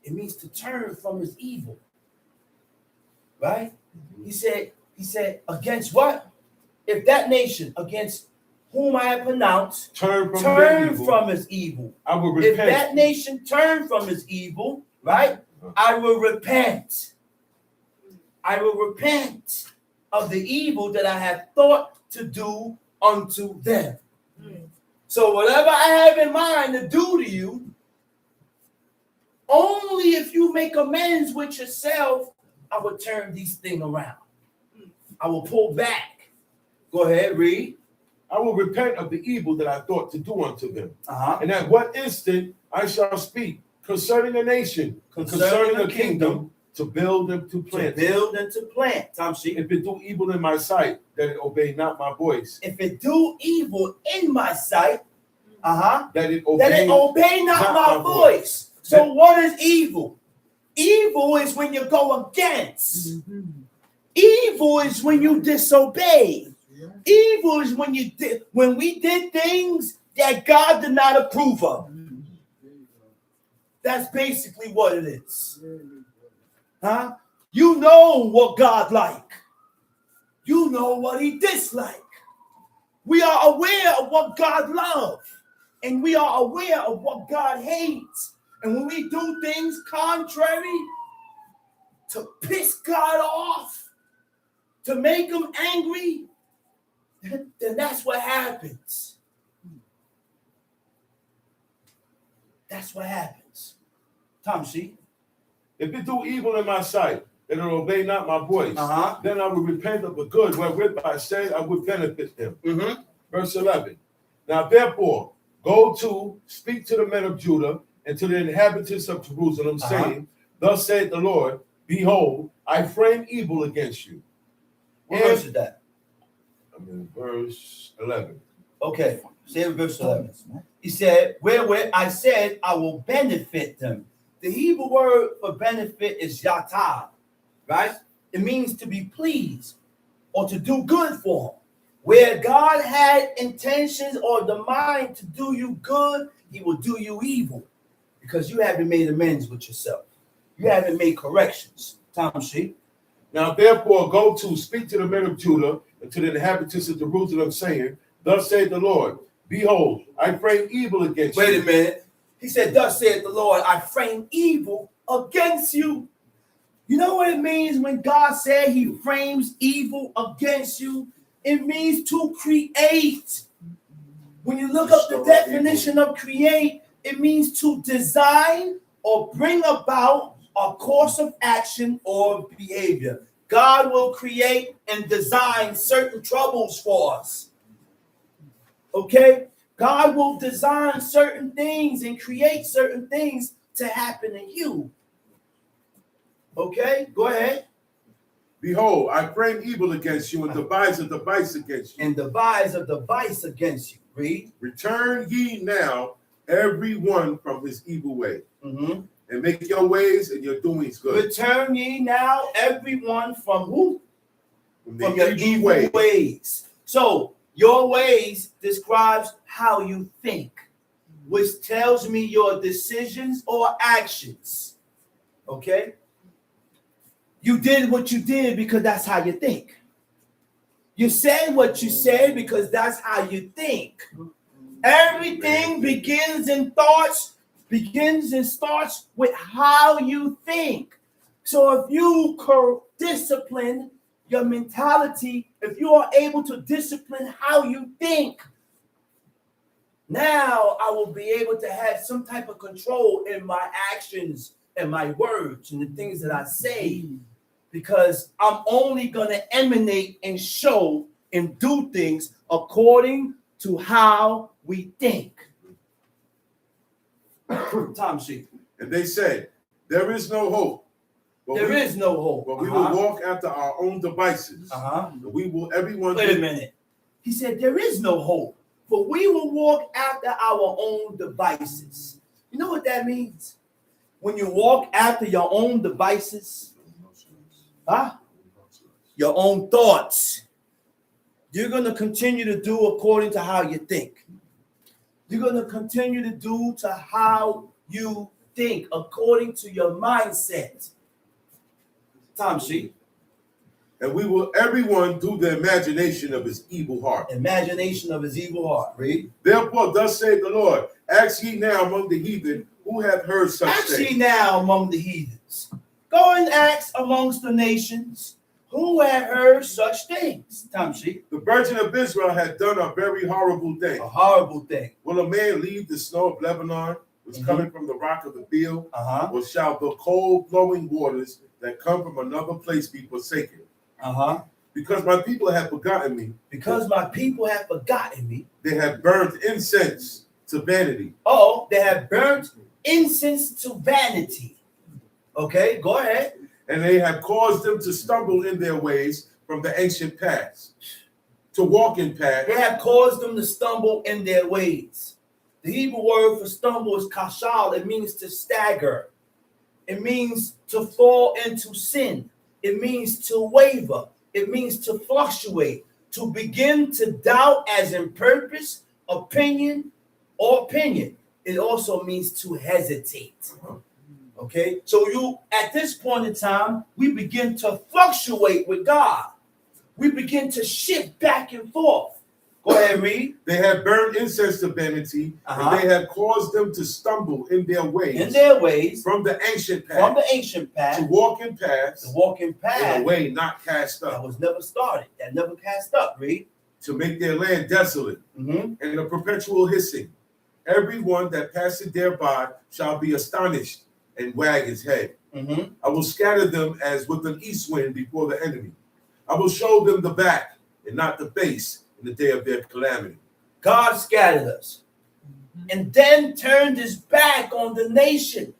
It means to turn from his evil. Right? He said, against what? If that nation against whom I have pronounced turn from his evil, I will repent. If that nation turn from his evil, right? I will repent. I will repent of the evil that I have thought to do unto them. So whatever I have in mind to do to you, only if you make amends with yourself, I will turn these things around. I will pull back. Go ahead, read. I will repent of the evil that I thought to do unto them. And at what instant I shall speak concerning a nation, concerning a kingdom, to build and to plant. To build and to plant. If it do evil in my sight, that it obey not my voice. If it do evil in my sight, that it obey not my voice. So what is evil? Evil is when you go against. Evil is when you disobey. Evil is when we did things that God did not approve of. That's basically what it is. You know what God like. You know what he dislike. We are aware of what God loves. And we are aware of what God hates. And when we do things contrary to piss God off, to make him angry, then that's what happens. That's what happens. Tom, see? If it do evil in my sight, that it obey not my voice, then I will repent of the good wherewith I said I would benefit them. Verse 11. Now therefore, go to, speak to the men of Judah and to the inhabitants of Jerusalem, saying, thus saith the Lord, behold, I frame evil against you. What verse is that? I'm in verse 11. Okay, say verse 11. He said, where I said I will benefit them. The Hebrew word for benefit is yatab, right? It means to be pleased or to do good for him. Where God had intentions or the mind to do you good, he will do you evil because you haven't made amends with yourself. You haven't made corrections. Tom, see? Now therefore go to, speak to the men of Judah and to the inhabitants of Jerusalem, saying, thus saith the Lord, behold, I frame evil against you. Wait a minute. He said, thus saith the Lord, I frame evil against you. You know what it means when God said he frames evil against you? It means to create. When you look up the definition of create, it means to design or bring about a course of action or behavior. God will create and design certain troubles for us. Okay? God will design certain things and create certain things to happen in you. Okay? Go ahead. Behold, I frame evil against you and devise a device against you. And devise a device against you. Read. Return ye now every one from his evil way. And make your ways and your doings good. Return ye now everyone from who? From your evil ways. So your ways describes how you think, which tells me your decisions or actions. Okay? You did what you did because that's how you think. You said what you said because that's how you think. Everything begins and starts with how you think. So if you discipline your mentality, if you are able to discipline how you think, now I will be able to have some type of control in my actions and my words and the things that I say, because I'm only going to emanate and show and do things according to how we think. Tom sheet. And they said, there is no hope. There is no hope. But we will walk after our own devices. We will, everyone. Wait a minute. He said, there is no hope, but we will walk after our own devices. You know what that means? When you walk after your own devices, your own thoughts, you're going to continue to do according to how you think. You're going to continue to do to how you think, according to your mindset. Tom sheet. And we will everyone do the imagination of his evil heart. Imagination of his evil heart. Read. Therefore, thus saith the Lord, ask ye now among the heathen who have heard such Ask things. ye now among the heathens. Go and ask amongst the nations who have heard such things. Tom sheet. The virgin of Israel had done a very horrible thing. A horrible thing. Will a man leave the snow of Lebanon, which cometh from the rock of the field? Or shall the cold flowing waters that come from another place be forsaken? Because my people have forgotten me. Because my people have forgotten me. They have burnt incense to vanity. Oh, they have burnt incense to vanity. Okay, go ahead. And they have caused them to stumble in their ways from the ancient paths, to walk in paths. They have caused them to stumble in their ways. The Hebrew word for stumble is kashal. It means to stagger. It means to fall into sin. It means to waver. It means to fluctuate, to begin to doubt as in purpose, opinion, or opinion. It also means to hesitate. Okay, so you, at this point in time, we begin to fluctuate with God. We begin to shift back and forth. Go ahead, read. They have burned incense to vanity, and they have caused them to stumble in their ways. In their ways. From the ancient path. From the ancient path. To walk in paths. To walk in paths. In a way not cast up. That was never started. That never cast up, read. To make their land desolate. And a perpetual hissing. Everyone that passeth thereby shall be astonished and wag his head. I will scatter them as with an east wind before the enemy. I will show them the back and not the face in the day of their calamity. God scattered us and then turned his back on the nation,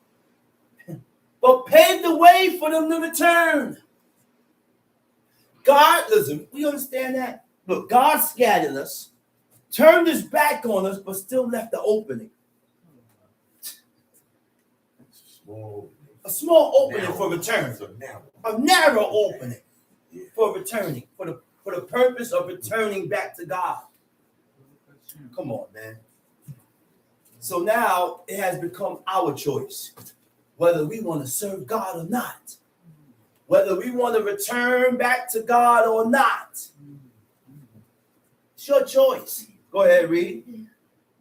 but paved the way for them to return. God, listen, we understand that. Look, God scattered us, turned his back on us, but still left the opening. A small opening for return. A narrow opening for returning, for the purpose of returning back to God. Come on, man. So now it has become our choice whether we want to serve God or not, whether we want to return back to God or not. It's your choice. Go ahead, read.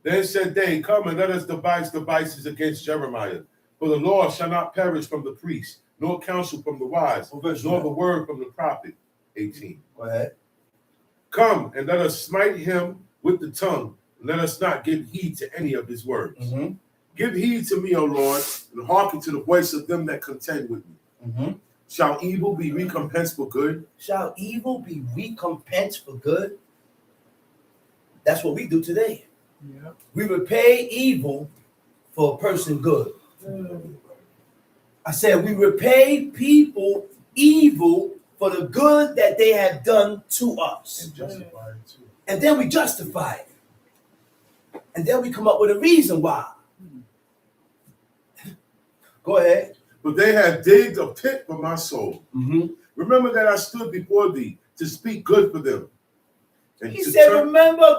Then said they, come and let us devise devices against Jeremiah. For the law shall not perish from the priest, nor counsel from the wise, nor the word from the prophet. 18. Go ahead. Come and let us smite him with the tongue, and let us not give heed to any of his words. Give heed to me, O Lord, and hearken to the voice of them that contend with me. Shall evil be recompensed for good? Shall evil be recompensed for good? That's what we do today. Yeah. We repay evil for a person good. I said we repay people evil for the good that they have done to us. And justify it too. And then we justify it. And then we come up with a reason why. Go ahead. But they have digged a pit for my soul. Remember that I stood before thee to speak good for them. And he said, remember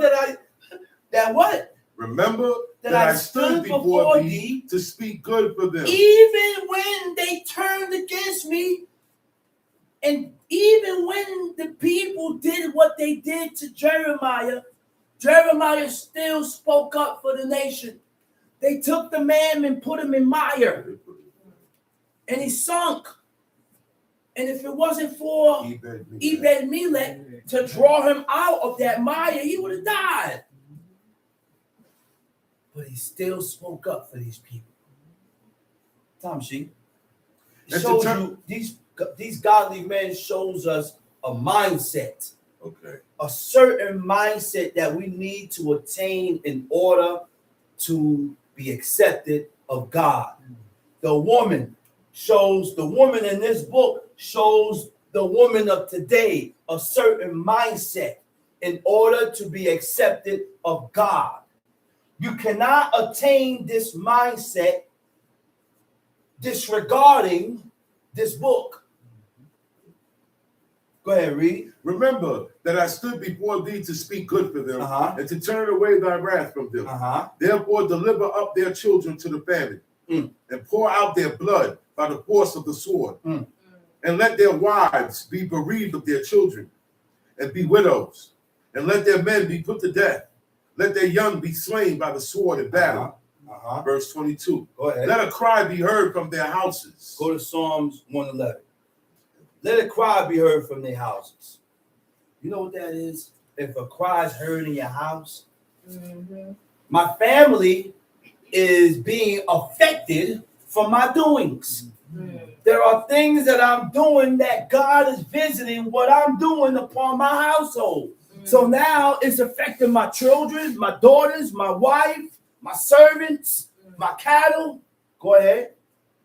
that what? Remember that I stood before thee to speak good for them. Even when they turned against me, and even when the people did what they did to Jeremiah, Jeremiah still spoke up for the nation. They took the man and put him in mire, and he sunk. And if it wasn't for Ebed Melech to draw him out of that mire, he would have died. But he still spoke up for these people. Tamshi, it shows you these godly men shows us a mindset. Okay. A certain mindset that we need to attain in order to be accepted of God. The woman in this book shows the woman of today a certain mindset in order to be accepted of God. You cannot attain this mindset disregarding this book. Go ahead, read. Remember that I stood before thee to speak good for them and to turn away thy wrath from them. Therefore deliver up their children to the famine and pour out their blood by the force of the sword. And let their wives be bereaved of their children and be widows. And let their men be put to death. Let their young be slain by the sword in battle. Verse 22. Go ahead. Let a cry be heard from their houses. Go to Psalms 111. Let a cry be heard from their houses. You know what that is? If a cry is heard in your house, my family is being affected from my doings. There are things that I'm doing that God is visiting what I'm doing upon my household. So now it's affecting my children, my daughters, my wife, my servants, my cattle. Go ahead.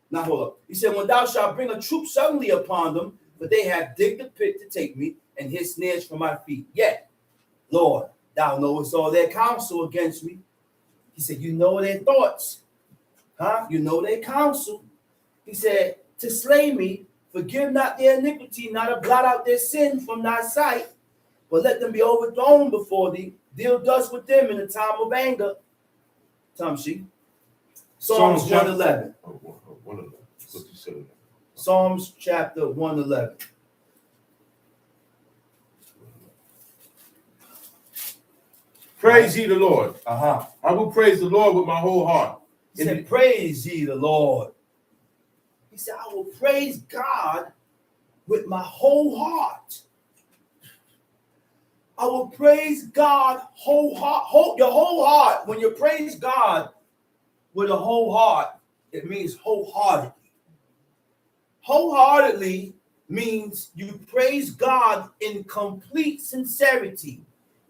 Now hold up. He said, when thou shalt bring a troop suddenly upon them, but they have digged a pit to take me and hid snares for my feet. Yet, Lord, thou knowest all their counsel against me. He said, you know their thoughts. You know their counsel. He said, to slay me, forgive not their iniquity, not to blot out their sin from thy sight, but let them be overthrown before thee. Deal thus with them in the time of anger. Tamshi. Psalms 111. 111. That's what you said. Psalms chapter 111. Praise ye the Lord. I will praise the Lord with my whole heart. He said, praise ye the Lord. He said, I will praise God with my whole heart. I will praise God your whole heart. When you praise God with a whole heart, it means wholeheartedly. Wholeheartedly means you praise God in complete sincerity,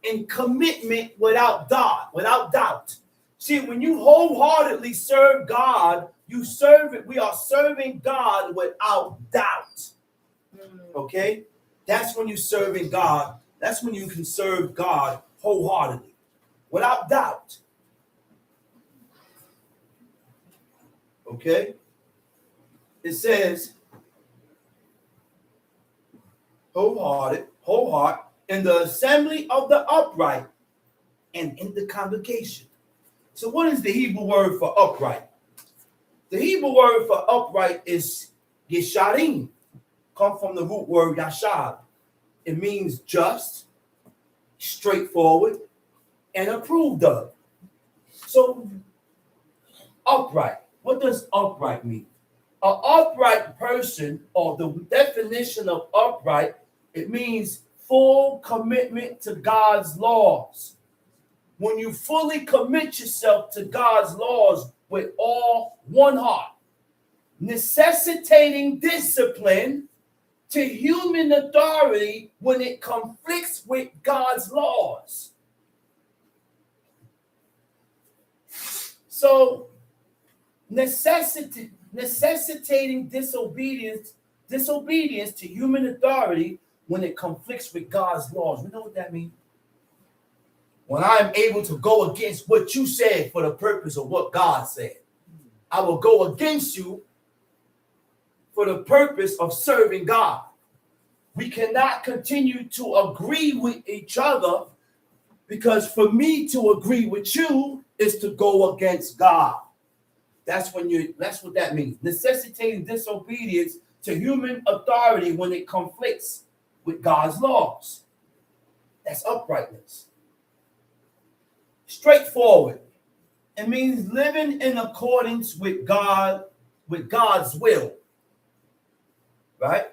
in commitment without doubt. See, when you wholeheartedly serve God, we are serving God without doubt. Okay? That's when you're serving God. That's when you can serve God wholeheartedly, without doubt. Okay? It says, whole heart, in the assembly of the upright and in the congregation. So what is the Hebrew word for upright? The Hebrew word for upright is yesharim, come from the root word yashar. It means just, straightforward, and approved of. So upright, what does upright mean? An upright person, or the definition of upright, it means full commitment to God's laws. When you fully commit yourself to God's laws with all one heart, necessitating discipline to human authority when it conflicts with God's laws. So, necessitating disobedience to human authority when it conflicts with God's laws. You know what that means? When I'm able to go against what you said for the purpose of what God said, I will go against you for the purpose of serving God. We cannot continue to agree with each other, because for me to agree with you is to go against God. That's what that means. Necessitating disobedience to human authority when it conflicts with God's laws. That's uprightness. Straightforward. It means living in accordance with God's will. Right?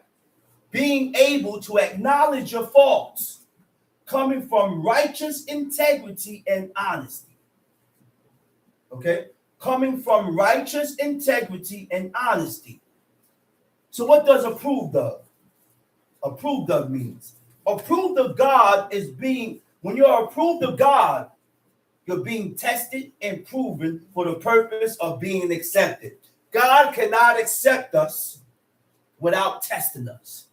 being able to acknowledge your faults, coming from righteous integrity and honesty. Okay? Coming from righteous integrity and honesty. So what does approved of? Approved of means. Approved of God is being, when you're approved of God, you're being tested and proven for the purpose of being accepted. God cannot accept us without testing us,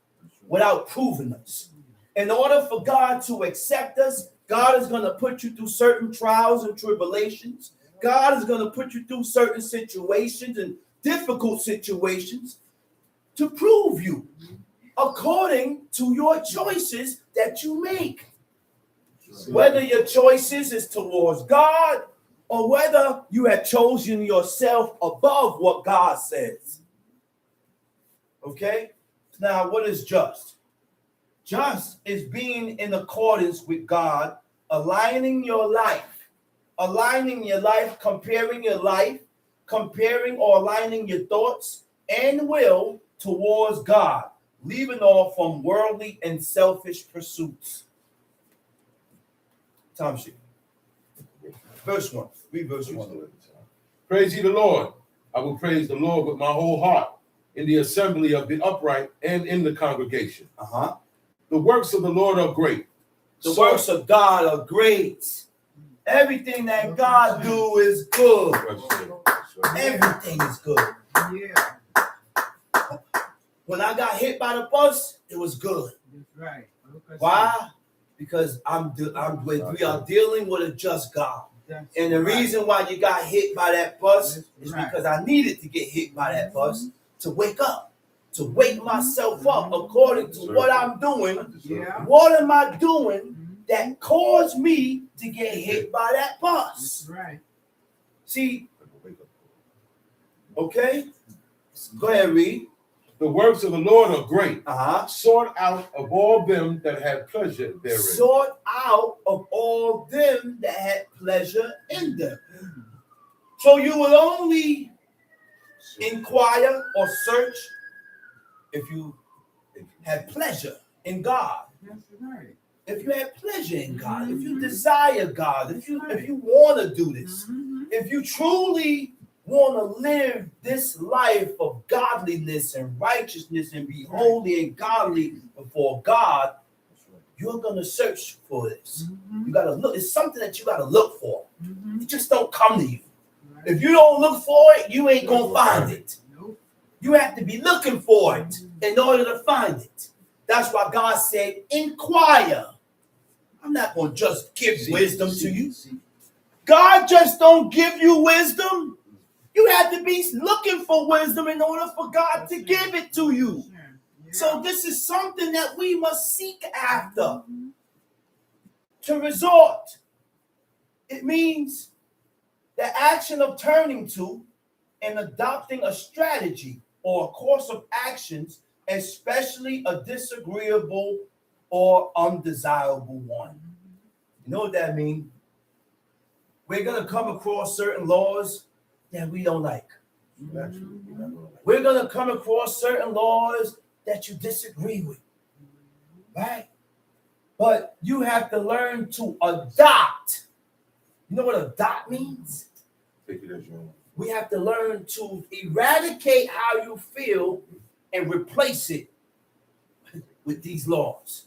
without proving us. In order for God to accept us, God is going to put you through certain trials and tribulations. God is going to put you through certain situations and difficult situations to prove you according to your choices that you make. Whether your choices is towards God or whether you have chosen yourself above what God says. Okay? Now, what is just? Just is being in accordance with God, aligning your life, comparing or aligning your thoughts and will towards God, leaving off from worldly and selfish pursuits. Time sheet. Verse 1. Read verse 1. Praise ye the Lord. I will praise the Lord with my whole heart in the assembly of the upright and in the congregation. The works of the Lord are great. The works of God are great. Everything that God do is good. Everything is good. Yeah. When I got hit by the bus, it was good. That's right. Why? Because we are dealing with a just God. And the reason why you got hit by that bus is because I needed to get hit by that bus to wake up, to wake myself up according to what I'm doing. Yeah. What am I doing that caused me to get hit by that bus? That's right. See, okay? Go ahead, read. The works of the Lord are great. Sought out of all them that had pleasure therein. Sought out of all them that had pleasure in them. So you will only inquire or search if you had pleasure in God. That's right. If you have pleasure in God, if you desire God, if you want to do this, if you truly want to live this life of godliness and righteousness and be holy and godly before God, you're going to search for this. You got to look. It's something that you got to look for. It just don't come to you. If you don't look for it, you ain't going to find it. You have to be looking for it in order to find it. That's why God said, inquire. I'm not going to just give wisdom to you. God just don't give you wisdom. You have to be looking for wisdom in order for God to give it to you. So this is something that we must seek after. To resort. It means the action of turning to and adopting a strategy or a course of actions, especially a disagreeable or undesirable one. You know what that means? We're going to come across certain laws that we don't like. We're going to come across certain laws that you disagree with. Right? But you have to learn to adopt. You know what adopt means? We have to learn to eradicate how you feel and replace it with these laws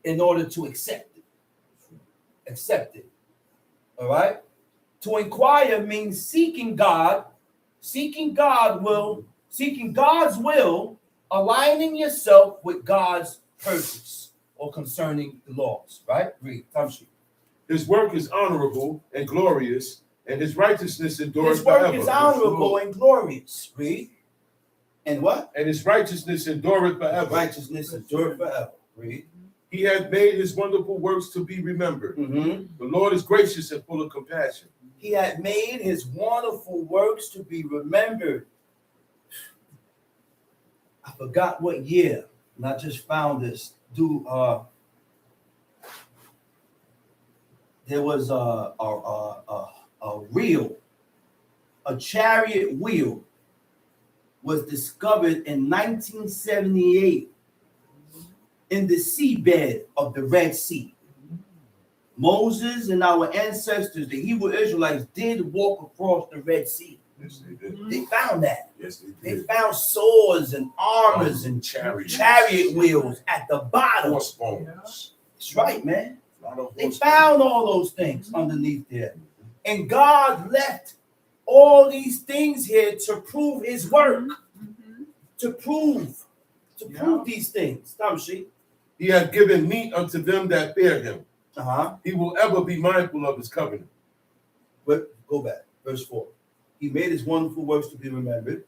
in order to accept it. Accept it. All right? To inquire means seeking God, seeking God's will, aligning yourself with God's purpose or concerning the laws. Right? Read. Time sheet. His work is honorable and glorious, and his righteousness endures His work forever. is honorable and glorious. Read. And what? And his righteousness endureth forever. Righteousness endureth forever. Read. He hath made his wonderful works to be remembered. The Lord is gracious and full of compassion. He had made his wonderful works to be remembered. I forgot what year, and I just found this. There was a wheel, a chariot wheel was discovered in 1978 in the seabed of the Red Sea. Moses and our ancestors, the Hebrew Israelites, did walk across the Red Sea. Yes, they did. They found that. Yes, they They did. found swords and armors and chariot wheels at the bottom. Horse bones. That's right, man. A lot of They horse found all those things underneath there. And God left all these things here to prove his work. To prove these things. Tamshi. He hath given meat unto them that fear him. Uh-huh. He will ever be mindful of his covenant. But go back. Verse 4. He made his wonderful works to be remembered.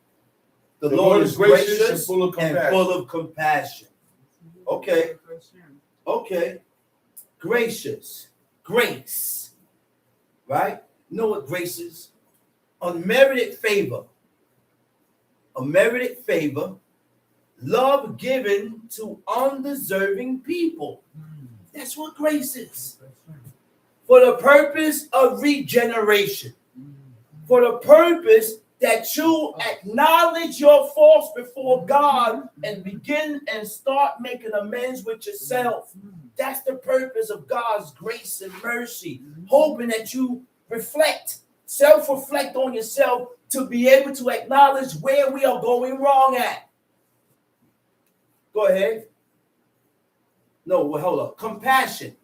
The The Lord is gracious and full of and compassion. full of compassion. Okay. Okay. Gracious. Grace. Right? You know what grace is? Unmerited favor. Unmerited favor. Love given to undeserving people. That's what grace is. For the purpose of regeneration. For the purpose that you acknowledge your faults before God and begin and start making amends with yourself. That's the purpose of God's grace and mercy. Hoping that you reflect, self-reflect on yourself to be able to acknowledge where we are going wrong at. Go ahead. No, well, hold up. Compassion.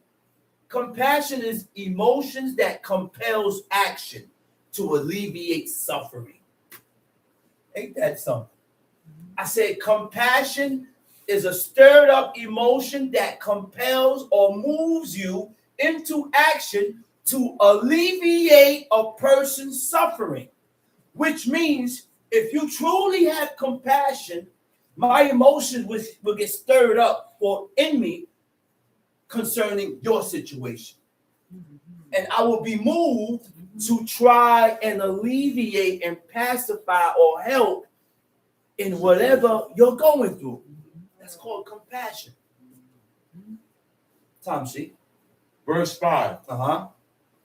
Compassion is emotions that compels action to alleviate suffering. Ain't that something? I said compassion is a stirred up emotion that compels or moves you into action to alleviate a person's suffering, which means if you truly have compassion, my emotions will get stirred up in me concerning your situation. And I will be moved to try and alleviate and pacify or help in whatever you're going through. That's called compassion. Tamshi. Verse 5. Uh-huh.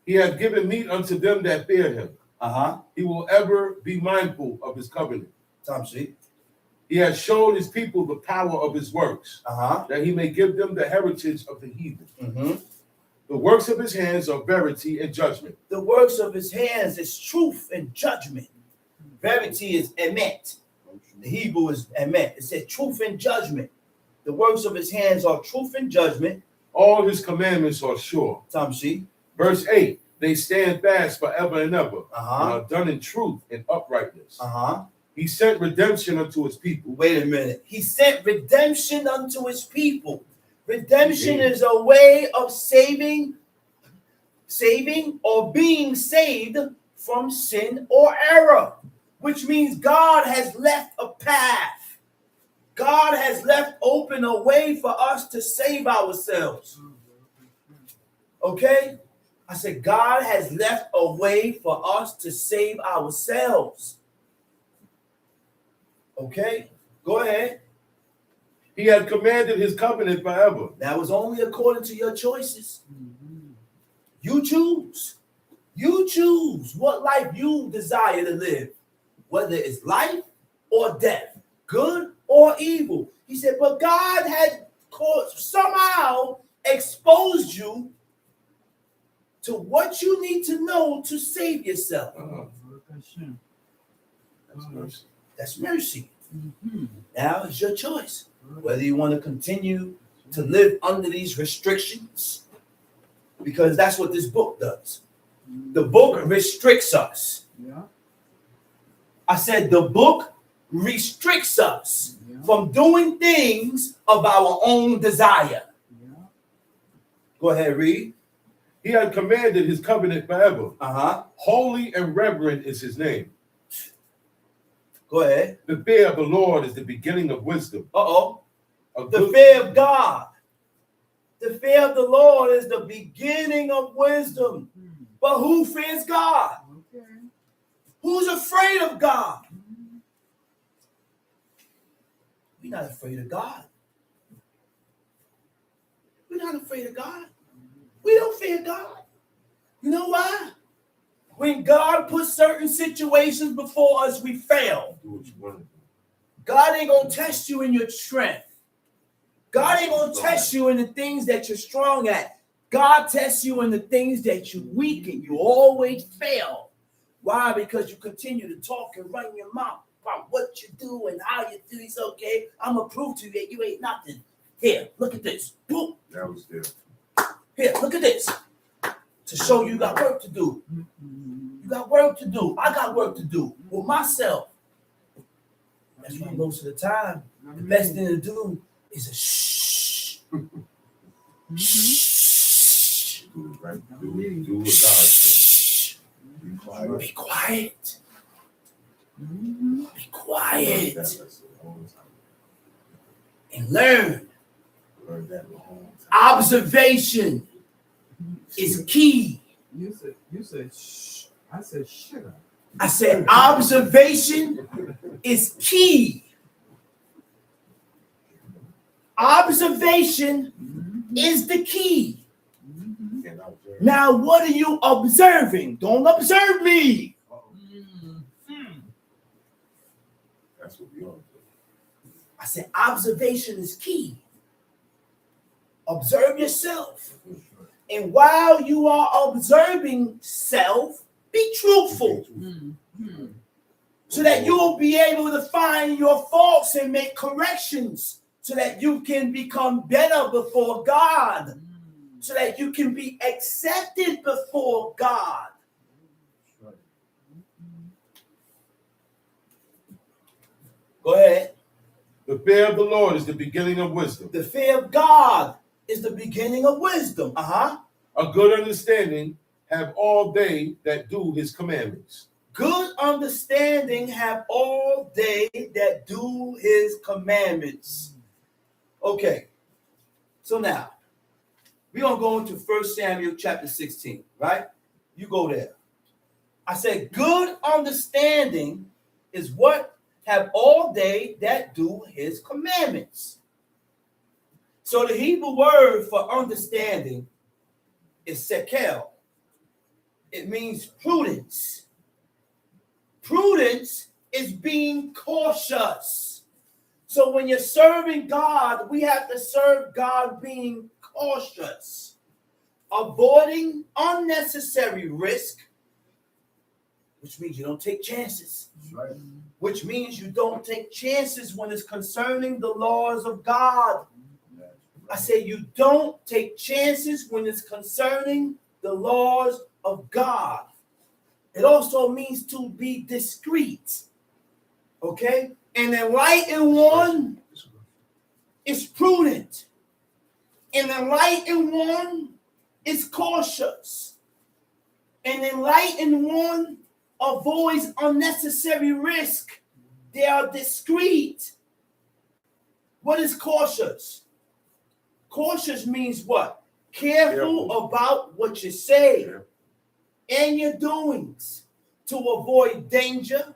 He hath given meat unto them that fear him. Uh-huh. He will ever be mindful of his covenant. Tamshi. He has shown his people the power of his works, Uh-huh. that he may give them the heritage of the heathen. Mm-hmm. The works of his hands are verity and judgment. The works of his hands is truth and judgment. Verity is emet. The Hebrew is emet. It says truth and judgment. The works of his hands are truth and judgment. All his commandments are sure. Tamshi. Verse 8. They stand fast forever and ever, and Uh-huh. are done in truth and uprightness. Uh-huh. He sent redemption unto his people. Wait a minute. He sent redemption unto his people. Redemption is a way of saving or being saved from sin or error, which means God has left a path. God has left open a way for us to save ourselves. Okay? I said, God has left a way for us to save ourselves. Okay? Go ahead. He had commanded his covenant forever. That was only according to your choices. You choose. You choose what life you desire to live, whether it's life or death, good or evil. He said, but God had somehow exposed you to what you need to know to save yourself. That's mercy. That's mercy. Now it's your choice whether you want to continue to live under these restrictions, because that's what this book does. The book restricts us. Yeah. I said the book restricts us from doing things of our own desire. Yeah. Go ahead, read. He had commanded his covenant forever. Uh-huh. Holy and reverent is his name. Go ahead. The fear of the Lord is the beginning of wisdom. Uh-oh. Of The good- fear of God. The fear of the Lord is the beginning of wisdom. But who fears God? Okay. Who's afraid of God? We're not afraid of God. We're not afraid of God. We don't fear God. You know why? When God puts certain situations before us, we fail. Do what you want to do. God ain't going to test you in your strength. God ain't gonna test you in the things that you're strong at. God tests you in the things that you're weak and you always fail. Why? Because you continue to talk and run your mouth about what you do and how you do. It's okay. I'm gonna prove to you that you ain't nothing. Here, look at this. Boop. That was there. Here, look at this. To show you got work to do. You got work to do. I got work to do with myself. That's why most of the time, the best thing to do is a shh. Shh. Do it right. Do what God says. Be quiet. Be quiet. Be quiet. And learn. Learn that the whole time. Observation is key. You said shh. I said shut up. I said observation is key. Observation is the key. Now, what are you observing? Don't observe me. That's what we all do. I said observation is key. Observe yourself. And while you are observing self, be truthful. So that you will be able to find your faults and make corrections. So that you can become better before God. So that you can be accepted before God. Go ahead. The fear of the Lord is the beginning of wisdom. The fear of God is the beginning of wisdom. A good understanding have all they that do his commandments. Good understanding have all they that do his commandments. Okay. So now, we're going to go into 1 Samuel chapter 16, right? You go there. I said good understanding is what have all they that do his commandments. So the Hebrew word for understanding is sekel. It means prudence. Prudence is being cautious. So when you're serving God, we have to serve God being cautious, avoiding unnecessary risk, which means you don't take chances. Right. Which means you don't take chances when it's concerning the laws of God. I say you don't take chances when it's concerning the laws of God. It also means to be discreet. Okay? And enlightened one is prudent. An enlightened one is cautious. An enlightened one avoids unnecessary risk. They are discreet. What is cautious? Cautious means what? Careful about what you say and your doings to avoid danger,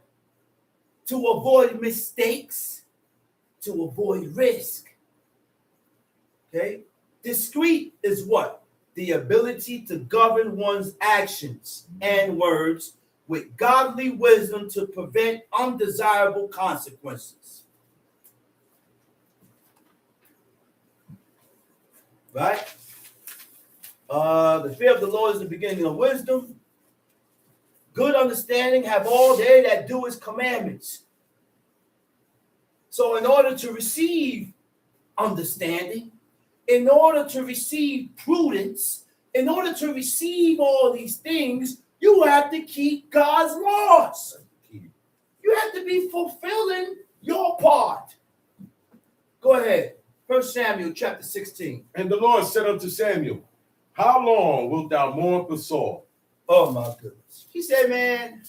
to avoid mistakes, to avoid risk. Okay? Discreet is what? The ability to govern one's actions and words with godly wisdom to prevent undesirable consequences. Right? The fear of the Lord is the beginning of wisdom. Good understanding have all they that do his commandments. So in order to receive understanding, in order to receive prudence, in order to receive all these things, you have to keep God's laws. You have to be fulfilling your part. Go ahead. 1 Samuel chapter 16. And the Lord said unto Samuel, how long wilt thou mourn for Saul? Oh my goodness. He said, man,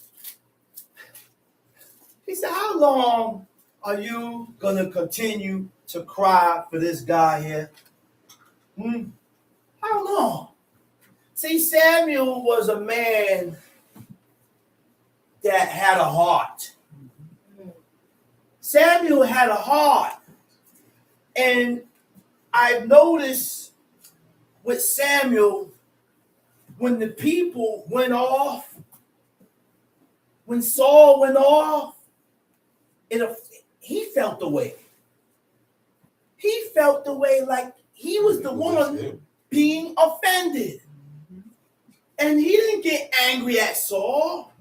he said, how long are you going to continue to cry for this guy here? How long? See, Samuel was a man that had a heart. Samuel had a heart. And I've noticed with Samuel, when the people went off, when Saul went off, he felt the way. he felt the way like he was the one being offended. And he didn't get angry at Saul.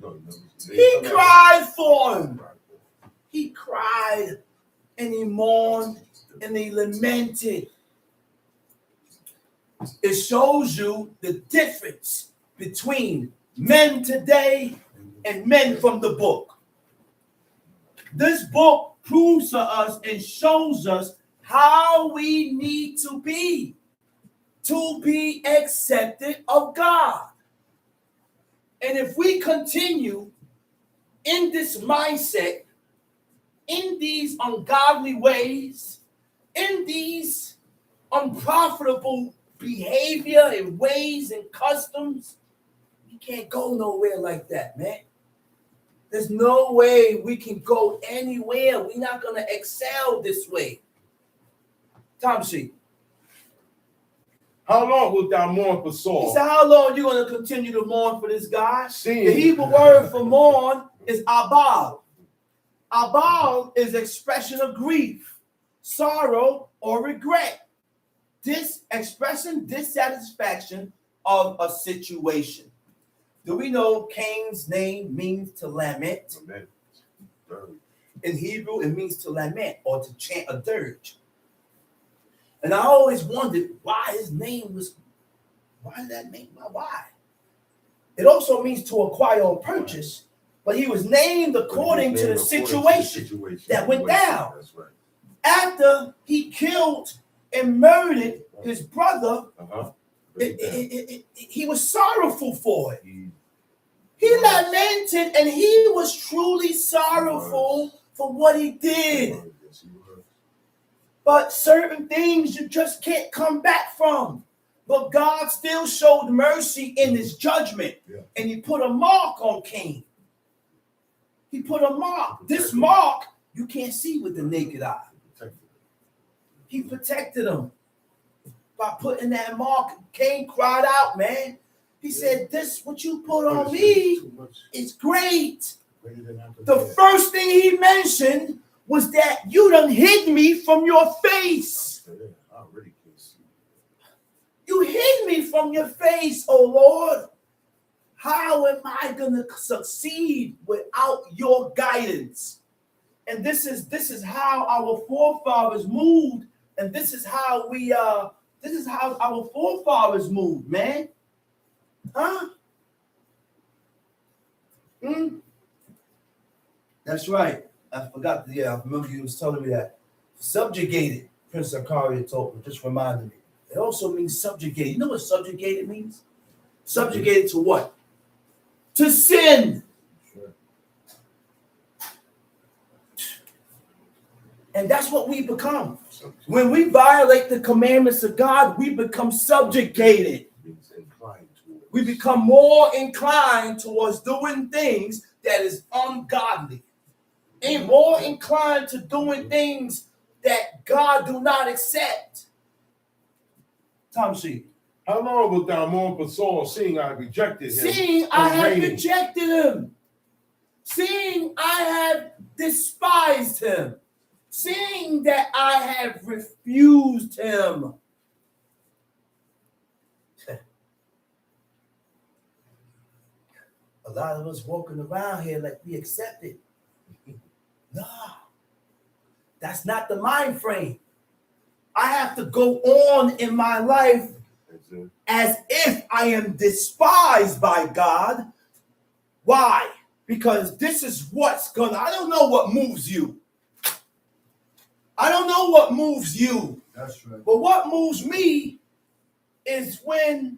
He cried for him. He cried and he mourned and he lamented. It shows you the difference between men today and men from the book. This book proves to us and shows us how we need to be accepted of God. And if we continue in this mindset, in these ungodly ways, in these unprofitable behavior and ways and customs, you can't go nowhere like that, man. There's no way we can go anywhere. We're not going to excel this way. Tom sheet. How long wilt thou mourn for Saul? He said, how long are you going to continue to mourn for this guy? Seeing. The Hebrew word for mourn is abal. Abal is expression of grief, sorrow, or regret. This expressing dissatisfaction of a situation. Do we know Cain's name means to lament? In Hebrew, it means to lament or to chant a dirge. And I always wondered why his name was, why did that name, why? It also means to acquire or purchase, but he was named according to the situation that went down. That's right. After he killed and murdered his brother, he was sorrowful for it. He lamented and he was truly sorrowful for what he did. But certain things you just can't come back from. But God still showed mercy in his judgment. And he put a mark on Cain. He put a mark. This mark you can't see with the naked eye. He protected him by putting that mark. Cain cried out, man. He said, this, what you put on me is great. The first thing he mentioned was that you done hid me from your face. You hid me from your face, oh Lord. How am I going to succeed without your guidance? And this is how our forefathers moved, and this is how our forefathers moved, man. Huh? That's right. I forgot. I remember you was telling me that. Subjugated, Prince Zakaria told me, just reminded me. It also means subjugated. You know what subjugated means? Subjugated to what? To sin. Sure. And that's what we become. When we violate the commandments of God, we become subjugated. We become more inclined towards doing things that is ungodly. And more inclined to doing things that God do not accept. Tom sheet. How long wilt thou mourn for Saul, seeing I have rejected him? Seeing I have rejected him. Seeing I have despised him. Seeing that I have refused him. A lot of us walking around here like we accept it. No, that's not the mind frame. I have to go on in my life as if I am despised by God. Why? Because this is what's gonna, I don't know what moves you. I don't know what moves you. That's right. But what moves me is when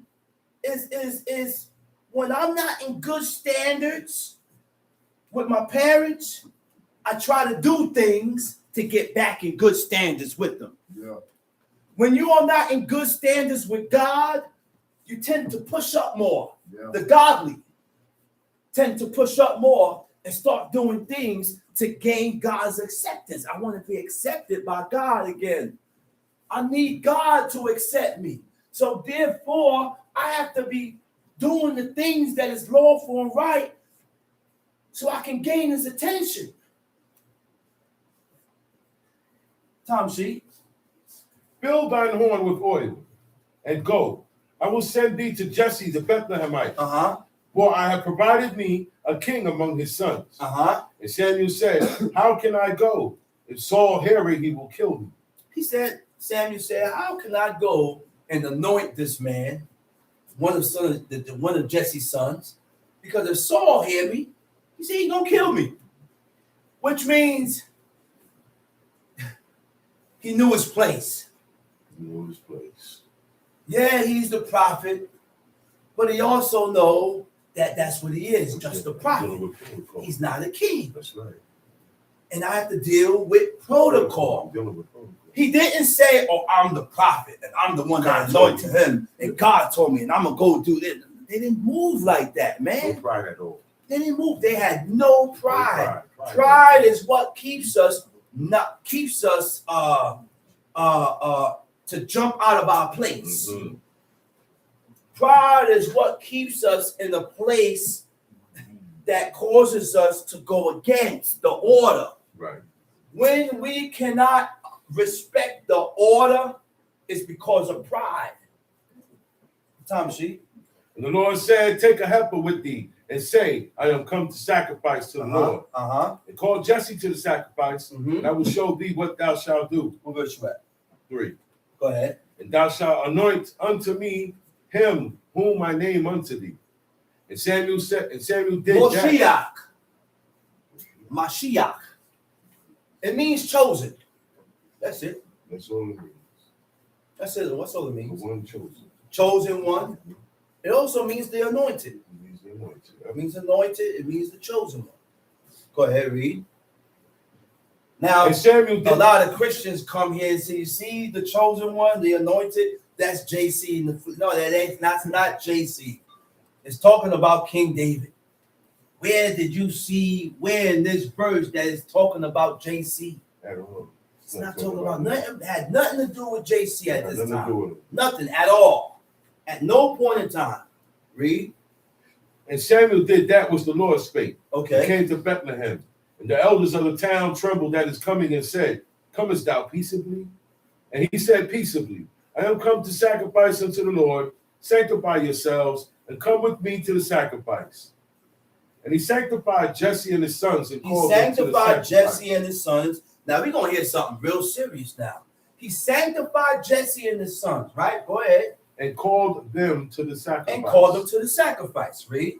when I'm not in good standards with my parents, I try to do things to get back in good standards with them. Yeah. When you are not in good standards with God, you tend to push up more. Yeah. The godly tend to push up more and start doing things to gain God's acceptance. I want to be accepted by God again. I need God to accept me. So therefore, I have to be doing the things that is lawful and right so I can gain his attention. Tom sheet. fill thine horn with oil, and go. I will send thee to Jesse the Bethlehemite, for I have provided me a king among his sons. And Samuel said, how can I go? If Saul hear it, he will kill me. Samuel said, how can I go and anoint this man, one of Jesse's sons? Because if Saul hear me, he said he's going to kill me. Which means he knew his place. He knew his place. Yeah, he's the prophet, but he also know that that's what he is, just a prophet. He's not a king. That's right. And I have to deal with protocol. He didn't say, oh, I'm the prophet, and I'm the one that anointed him, and God told me, and I'm going to go do this. They didn't move like that, man. No pride at all. They didn't move. They had no pride. Pride is what keeps us to jump out of our place. Pride is what keeps us in a place that causes us to go against the order. Right. When we cannot respect the order, it's because of pride. Tom Sheep. And the Lord said, take a heifer with thee, and say, I am come to sacrifice to the Lord. And call Jesse to the sacrifice, and I will show thee what thou shalt do. What verse you at? 3. Go ahead. And thou shalt anoint unto me him whom I name unto thee. And Samuel said, and Samuel did that. Mashiach. It means chosen. That's it. That's all it means. That's it. What's all it means? The one chosen. Chosen one. It also means the anointed. It means the anointed. It means anointed. It means the chosen one. Go ahead, read. Now, and Samuel did, a lot of Christians come here and say, you see the chosen one, the anointed, that's JC. No, that's not JC. It's talking about King David. Where did you see, where in this verse that is talking about JC? I don't know. It's not talking about nothing. It had nothing to do with JC at this time. Nothing at all. At no point in time. Read. And Samuel did that which the Lord spake. Okay. He came to Bethlehem. And the elders of the town trembled at his coming and said, comest thou peaceably? And he said peaceably, I am come to sacrifice unto the Lord. Sanctify yourselves and come with me to the sacrifice. And he sanctified Jesse and his sons. And he sanctified Jesse and his sons. Now we're going to hear something real serious now. He sanctified Jesse and his sons, right? Go ahead. And called them to the sacrifice. And called them to the sacrifice. Read.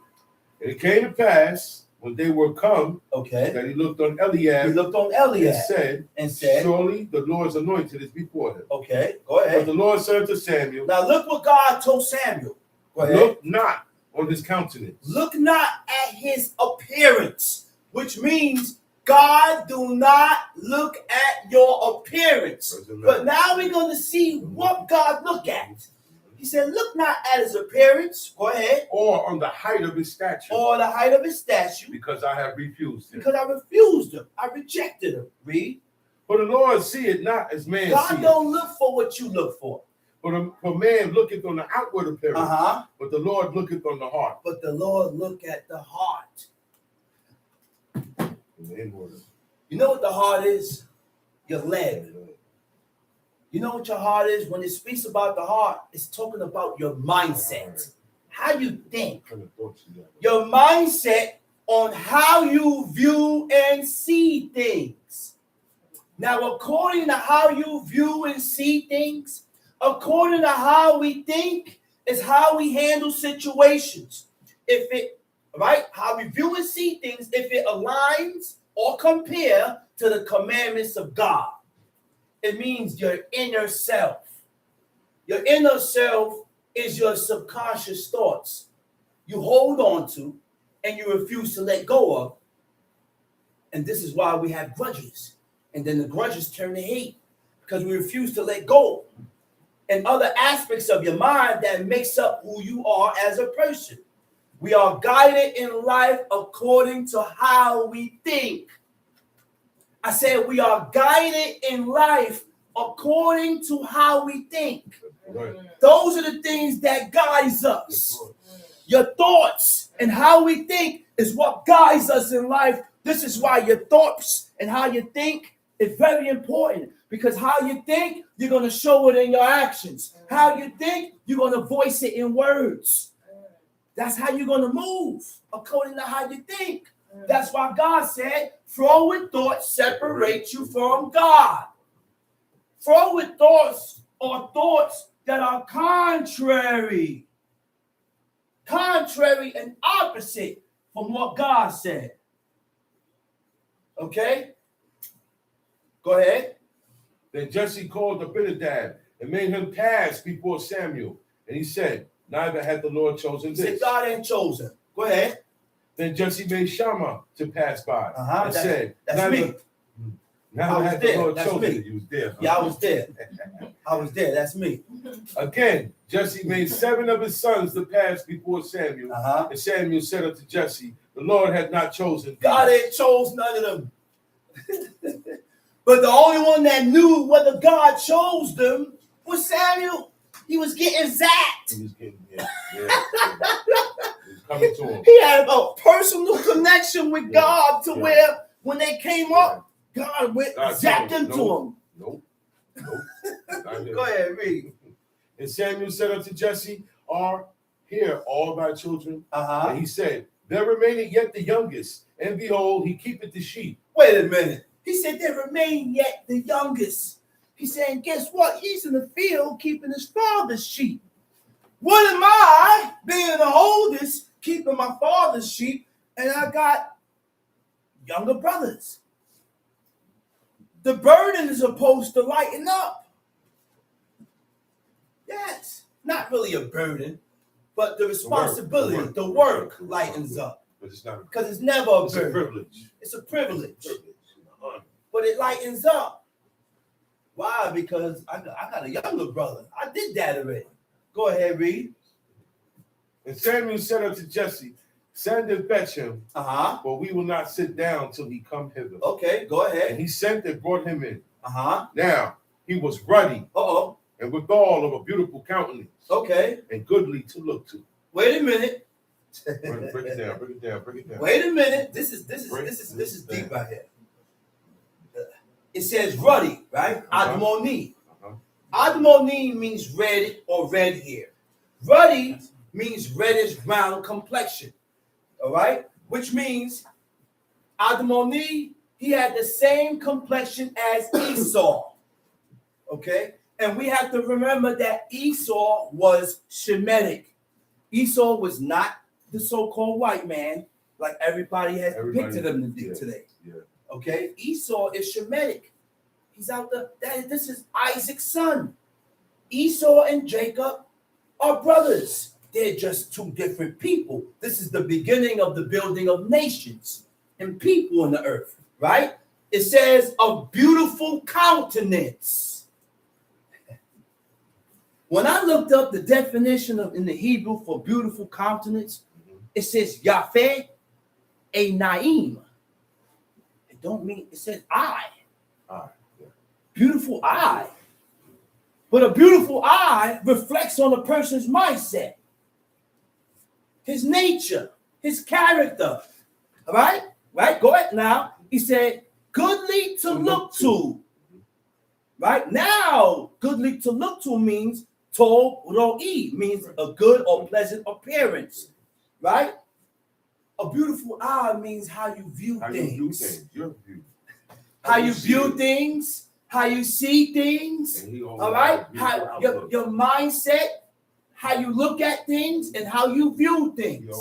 And it came to pass when they were come, okay, that he looked on Eliab. He looked on Eliab and said, surely the Lord's anointed is before him. Okay, go ahead. But the Lord said to Samuel. Now look what God told Samuel. Go ahead. Look not on his countenance. Look not at his appearance, which means God do not look at your appearance. But now we're going to see what God look at. He said, look not at his appearance. Go ahead. Or on the height of his stature. Or the height of his stature. Because I have refused him. Because I refused him. I rejected him. Read. For the Lord seeth not as man God seeth. don't look for what you look for. For man looketh on the outward appearance. But the Lord looketh on the heart. But the Lord look at the heart. You know what the heart is? Your leg. You know what your heart is? When it speaks about the heart, it's talking about your mindset. How you think. Your mindset on how you view and see things. Now, according to how you view and see things, according to how we think, is how we handle situations. If it, right, how we view and see things, if it aligns or compare to the commandments of God. It means your inner self. Your inner self is your subconscious thoughts you hold on to and you refuse to let go of. And this is why we have grudges. And then the grudges turn to hate because we refuse to let go. And other aspects of your mind that makes up who you are as a person. We are guided in life according to how we think. I said we are guided in life according to how we think. Right. Those are the things that guides us. Your thoughts and how we think is what guides us in life. This is why your thoughts and how you think It's very important because how you think, you're going to show it in your actions. How you think, you're going to voice it in words. That's how you're going to move according to how you think. That's why God said, froward thoughts separate you from God. Froward thoughts are thoughts that are contrary and opposite from what God said. Okay? Go ahead. Then Jesse called Abinadab and made him pass before Samuel. And he said, neither had the Lord chosen He said, this. God ain't chosen. Go ahead. Then Jesse made Shammah to pass by and That's said, me. neither had the there. Lord That's chosen. me. You was there. Huh? Yeah, I was there. I was there. That's me. Again, Jesse made 7 of his sons to pass before Samuel. And Samuel said unto Jesse, the Lord had not chosen thee. God ain't chose none of them. But the only one that knew whether God chose them was Samuel. He was getting zapped. He was getting, yeah. He was coming to him. He had a personal connection with God to where when they came up, God zapped into him. Nope. Go ahead, read. And Samuel said unto Jesse, are here all thy children? And he said, there remaineth yet the youngest, and behold, he keepeth the sheep. Wait a minute. He said, there remain yet the youngest. He said, and guess what? He's in the field keeping his father's sheep. What am I, being the oldest, keeping my father's sheep, and I got younger brothers? The burden is supposed to lighten up. Yes, not really a burden, but the responsibility, the work lightens up. But it's not because it's never a it's burden. a privilege. It's a privilege. Honor. But it lightens up. Why? Because I got a younger brother. I did that already. Go ahead, read. And Samuel said unto Jesse, send and fetch him, for we will not sit down till he come hither. Okay, go ahead. And he sent and brought him in. Uh-huh. Now he was ruddy, Uh-oh. and withal of a beautiful countenance, Okay. and goodly to look to. Wait a minute. Break it down. Wait a minute. This is deep right here. It says ruddy, right? Admoni. Admoni means red or red hair. Ruddy means reddish brown complexion. All right? Which means Admoni, he had the same complexion as Esau. Okay? And we have to remember that Esau was Shemitic. Esau was not the so-called white man like everybody has depicted him today. Yeah. Okay? Esau is Shemitic. He's out there. This is Isaac's son. Esau and Jacob are brothers. They're just two different people. This is the beginning of the building of nations and people in the earth, right? It says a beautiful countenance. When I looked up the definition of in the Hebrew for beautiful countenance, it says Yafeh a Naim. It don't mean, it says eye. Beautiful eye. But a beautiful eye reflects on a person's mindset, his nature, his character. All right? Right? Go ahead now. He said, goodly to look to. Right? Now, goodly to look to means tov ro'i, means a good or pleasant appearance. Right? A beautiful eye means how you view things. How you view things. How you see things, all right? How your mindset, how you look at things, and how you view things.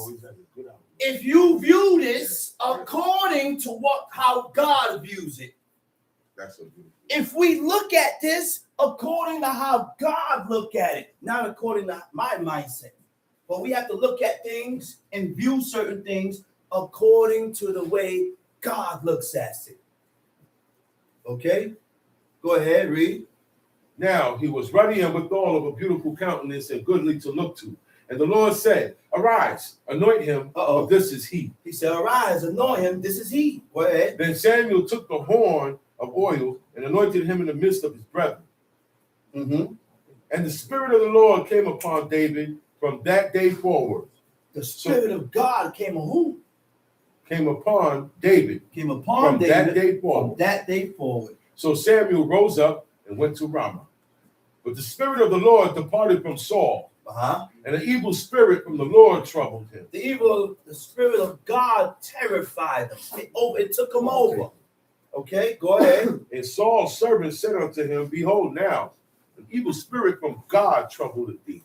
If you view this according to how God views it, if we look at this according to how God look at it, not according to my mindset, but we have to look at things and view certain things according to the way God looks at it. Okay? Go ahead, read. Now he was ruddy and withal of a beautiful countenance and goodly to look to. And the Lord said, arise, anoint him, for this is he. He said, arise, anoint him, this is he. Go ahead. Then Samuel took the horn of oil and anointed him in the midst of his brethren. And the Spirit of the Lord came upon David from that day forward. The Spirit of God came on who? Came upon David. Came upon from David that day forward. from that day forward. So Samuel rose up and went to Ramah. But the Spirit of the Lord departed from Saul, and an evil spirit from the Lord troubled him. The Spirit of God terrified him. It took him over. Okay, go ahead. And Saul's servant said unto him, Behold, now an evil spirit from God troubleth thee.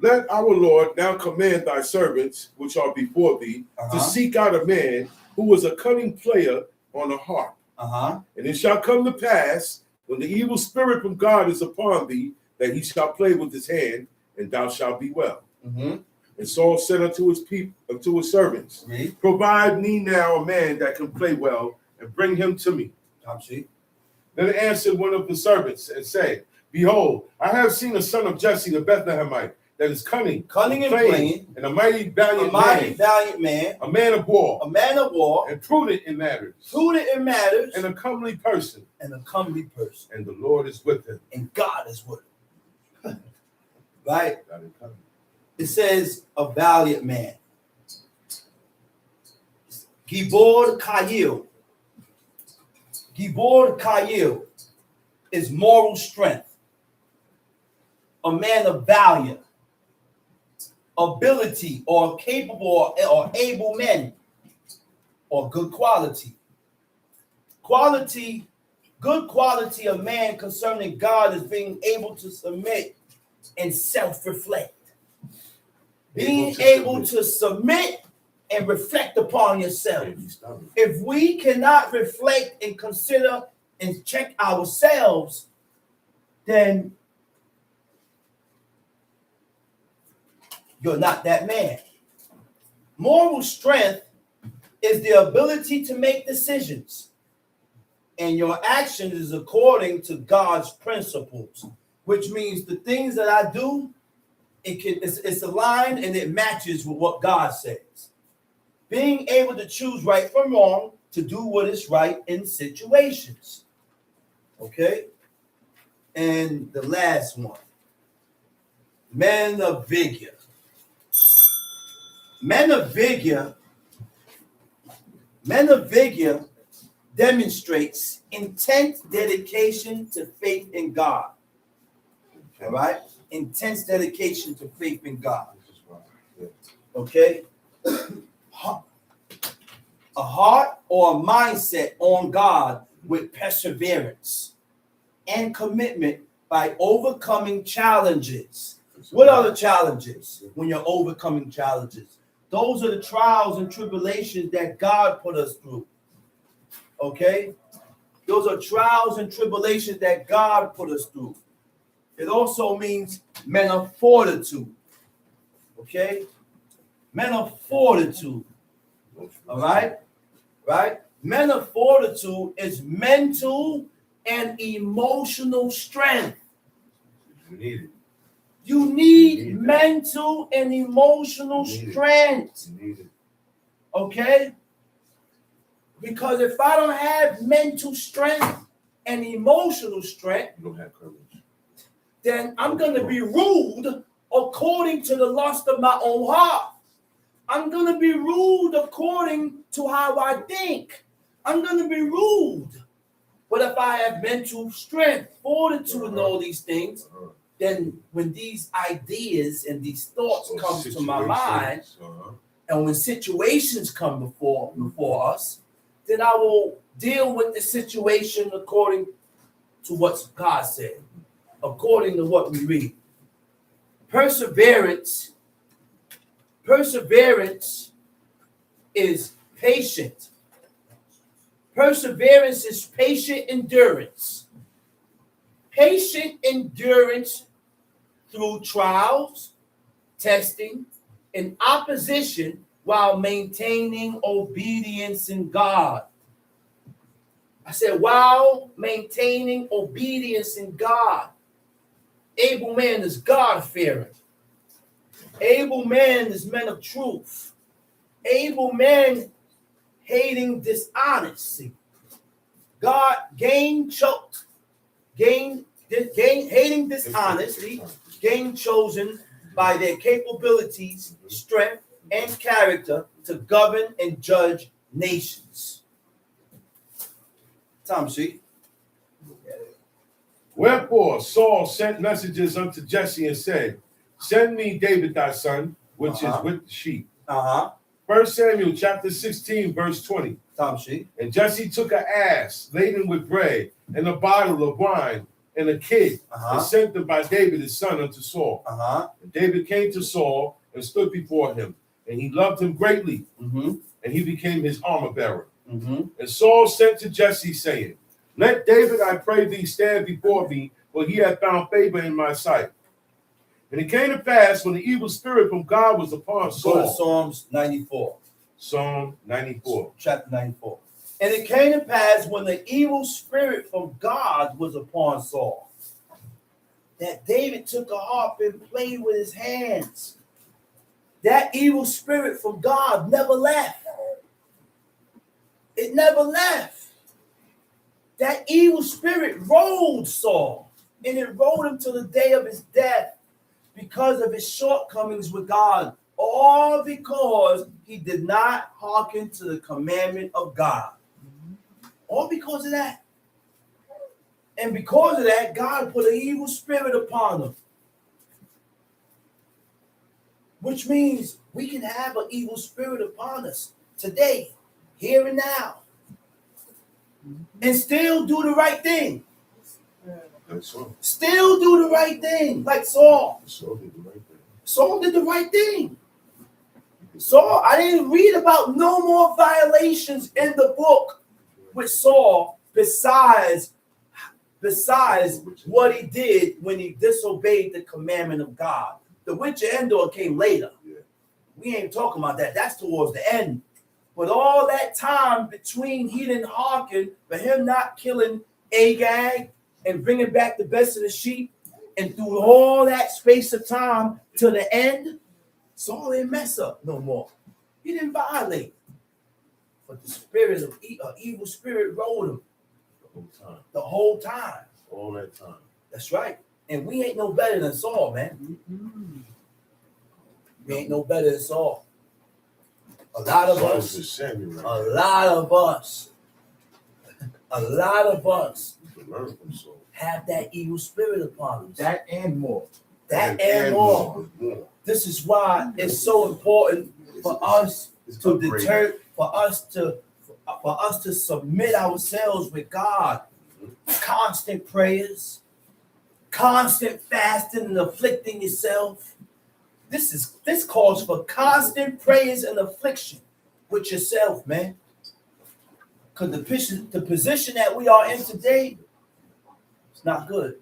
Let our Lord now command thy servants, which are before thee, to seek out a man who is a cunning player on a harp. And it shall come to pass, when the evil spirit from God is upon thee, that he shall play with his hand, and thou shalt be well. And Saul said unto his people, unto his servants, Provide me now a man that can play well, and bring him to me. Then answered one of the servants and said, Behold, I have seen a son of Jesse the Bethlehemite, that is cunning and playing, and a mighty valiant man, a man of war, and prudent in matters, and a comely person, and the Lord is with him, and God is with him. Right? It says a valiant man. Gibor Kayil. Gibor Kayil is moral strength. A man of value, ability, or capable or able men, or good quality. Good quality of man concerning God is being able to submit and self-reflect. Being able to submit and reflect upon yourself. If we cannot reflect and consider and check ourselves, then you're not that man. Moral strength is the ability to make decisions, and your action is according to God's principles, which means the things that I do, it's aligned and it matches with what God says. Being able to choose right from wrong, to do what is right in situations. Okay? And the last one, men of vigor. Men of vigor demonstrates intense dedication to faith in God. All right? Intense dedication to faith in God. Okay? A heart or a mindset on God with perseverance and commitment by overcoming challenges. What are the challenges when you're overcoming challenges? Those are the trials and tribulations that God put us through. Okay? Those are trials and tribulations that God put us through. It also means men of fortitude. Okay? Men of fortitude. All right? Right? Men of fortitude is mental and emotional strength. You need it. You need mental and emotional strength. You need it. Okay? Because if I don't have mental strength and emotional strength, You don't have courage. then I'm going to be ruled according to the lust of my own heart. I'm going to be ruled according to how I think. I'm going to be ruled. But if I have mental strength, fortitude, and all these things, then when these ideas and these thoughts come to my mind, and when situations come before us, then I will deal with the situation according to what God said, according to what we read. Perseverance is patient. Perseverance is patient endurance. Patient endurance through trials, testing, and opposition while maintaining obedience in God. I said, while maintaining obedience in God. Able man is God-fearing. Able man is men of truth. Able man hating dishonesty. God hating dishonesty, gain chosen by their capabilities, strength, and character to govern and judge nations. Tom, see? Wherefore Saul sent messages unto Jesse and said, send me David thy son, which is with the sheep. 1 Samuel chapter 16, verse 20. Tom, see? And Jesse took an ass laden with bread and a bottle of wine and a kid and sent them by David his son unto Saul. And David came to Saul and stood before him, and he loved him greatly, and he became his armor bearer. And Saul sent to Jesse, saying, let David, I pray thee, stand before me, for he hath found favor in my sight. And it came to pass when the evil spirit from God was upon Saul. Go to Psalms 94. Psalm 94. Chapter 94. And it came to pass when the evil spirit from God was upon Saul, that David took a harp and played with his hands. That evil spirit from God never left. It never left. That evil spirit ruled Saul, and it ruled him to the day of his death because of his shortcomings with God, all because he did not hearken to the commandment of God. All because of that. And because of that, God put an evil spirit upon him. Which means we can have an evil spirit upon us today, here and now, and still do the right thing. Still do the right thing, like Saul. Saul did the right thing. Saul did the right thing. Saul, I didn't read about no more violations in the book with Saul besides what he did when he disobeyed the commandment of God. The Witcher Endor came later. Yeah. We ain't talking about that. That's towards the end. But all that time between he didn't hearken, for him not killing Agag and bringing back the best of the sheep, and through all that space of time to the end, Saul didn't mess up no more. He didn't violate. But the spirit of evil spirit rode him the whole time. All that time. That's right. And we ain't no better than Saul, man. We ain't no better than Saul. A lot of us have that evil spirit upon us. That and more. That and more. This is why it's so important for us to deter, for us to submit ourselves with God. Constant prayers, constant fasting and afflicting yourself. This calls for constant prayers and affliction with yourself, man. Because the position that we are in today, it's not good.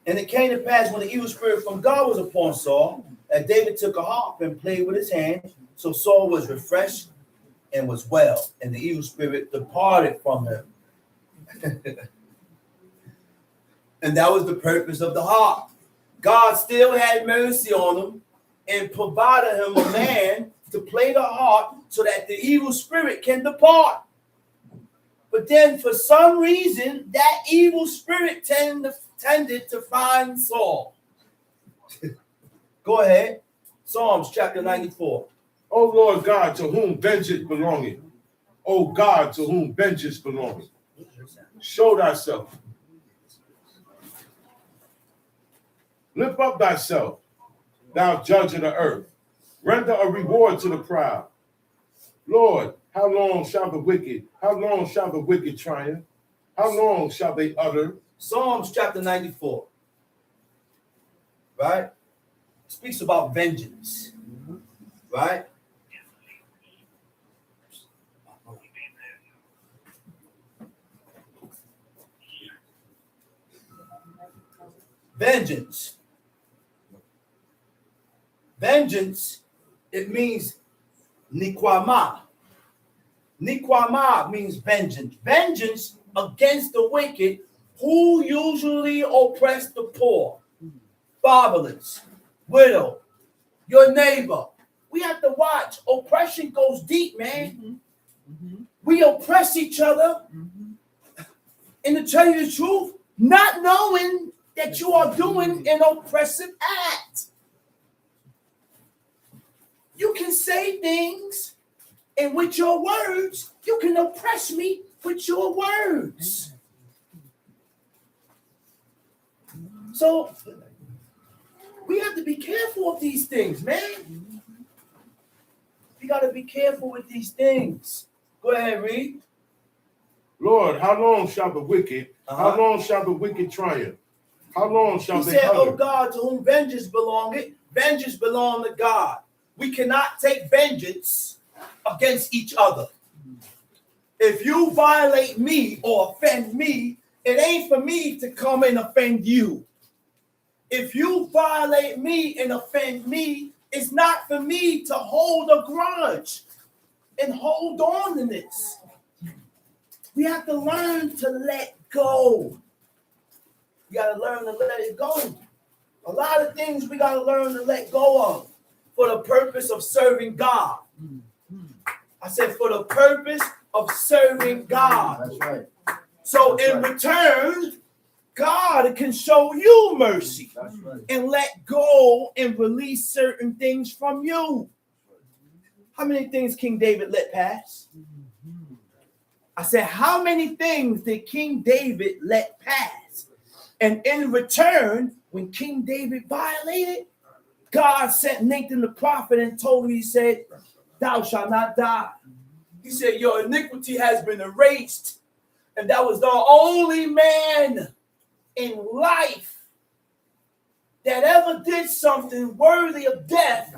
And it came to pass when the evil spirit from God was upon Saul, that David took a harp and played with his hands. So Saul was refreshed and was well, and the evil spirit departed from him. And that was the purpose of the harp. God still had mercy on him and provided him a man to play the harp so that the evil spirit can depart. But then for some reason, that evil spirit tended to find Saul. Go ahead. Psalms chapter 94. O Lord God, to whom vengeance belongeth. O God, to whom vengeance belongeth. Show thyself. Lift up thyself, thou judge of the earth. Render a reward to the proud. Lord, how long shall the wicked triumph? How long shall they utter? Psalms chapter 94. Right? It speaks about vengeance. Right? Vengeance. Vengeance, it means nikwama. Nikwama means vengeance. Vengeance against the wicked who usually oppress the poor, fatherless, widow, your neighbor. We have to watch. Oppression goes deep, man. We oppress each other. And to tell you the truth, not knowing that you are doing an oppressive act. You can say things, and with your words, you can oppress me with your words. So we have to be careful of these things, man. We got to be careful with these things. Go ahead, read. Lord, how long shall the wicked, how long shall the wicked triumph? How long shall He they said, hunger? oh God, to whom vengeance belongeth, vengeance belong to God. We cannot take vengeance against each other. If you violate me or offend me, it ain't for me to come and offend you. If you violate me and offend me, it's not for me to hold a grudge and hold on to this. We have to learn to let go. You got to learn to let it go. A lot of things we got to learn to let go of for the purpose of serving God. I said for the purpose of serving God. That's right. So in return, God can show you mercy That's right. and let go and release certain things from you. How many things King David let pass? I said, how many things did King David let pass? And in return, when King David violated, God sent Nathan the prophet and told him, he said, thou shalt not die. He said, your iniquity has been erased. And that was the only man in life that ever did something worthy of death,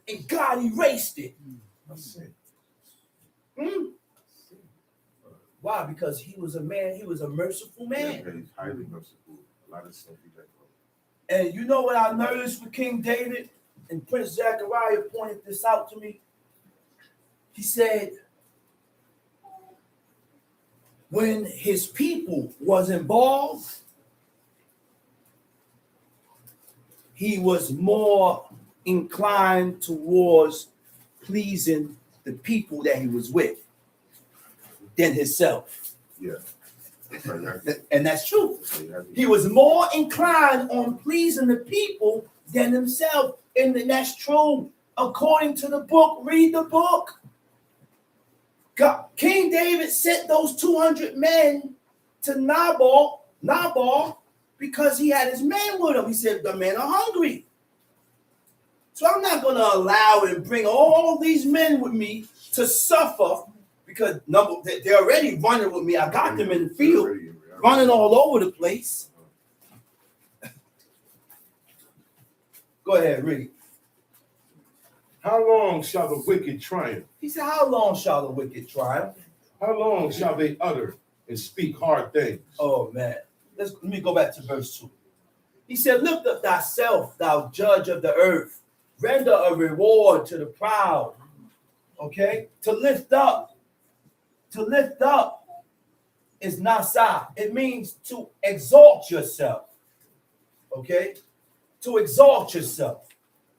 and God erased it. Why? Because he was a man, he was a merciful man. Yeah, he's highly merciful. A lot of stuff he let go. And you know what I noticed with King David? And Prince Zechariah pointed this out to me. He said, when his people was involved, he was more inclined towards pleasing the people that he was with than himself. Yeah. And that's true. He was more inclined on pleasing the people than himself. And that's true. According to the book, read the book. God, King David sent those 200 men to Nabal because he had his men with him. He said, the men are hungry. So I'm not going to allow and bring all these men with me to suffer because they're already running with me. I got them in the field, running all over the place. Go ahead, read. How long shall the wicked triumph? He said, how long shall the wicked triumph? How long shall they utter and speak hard things? Oh, man. Let me go back to verse 2. He said, lift up thyself, thou judge of the earth. Render a reward to the proud. Okay? To lift up is nasa. It means to exalt yourself. Okay? To exalt yourself.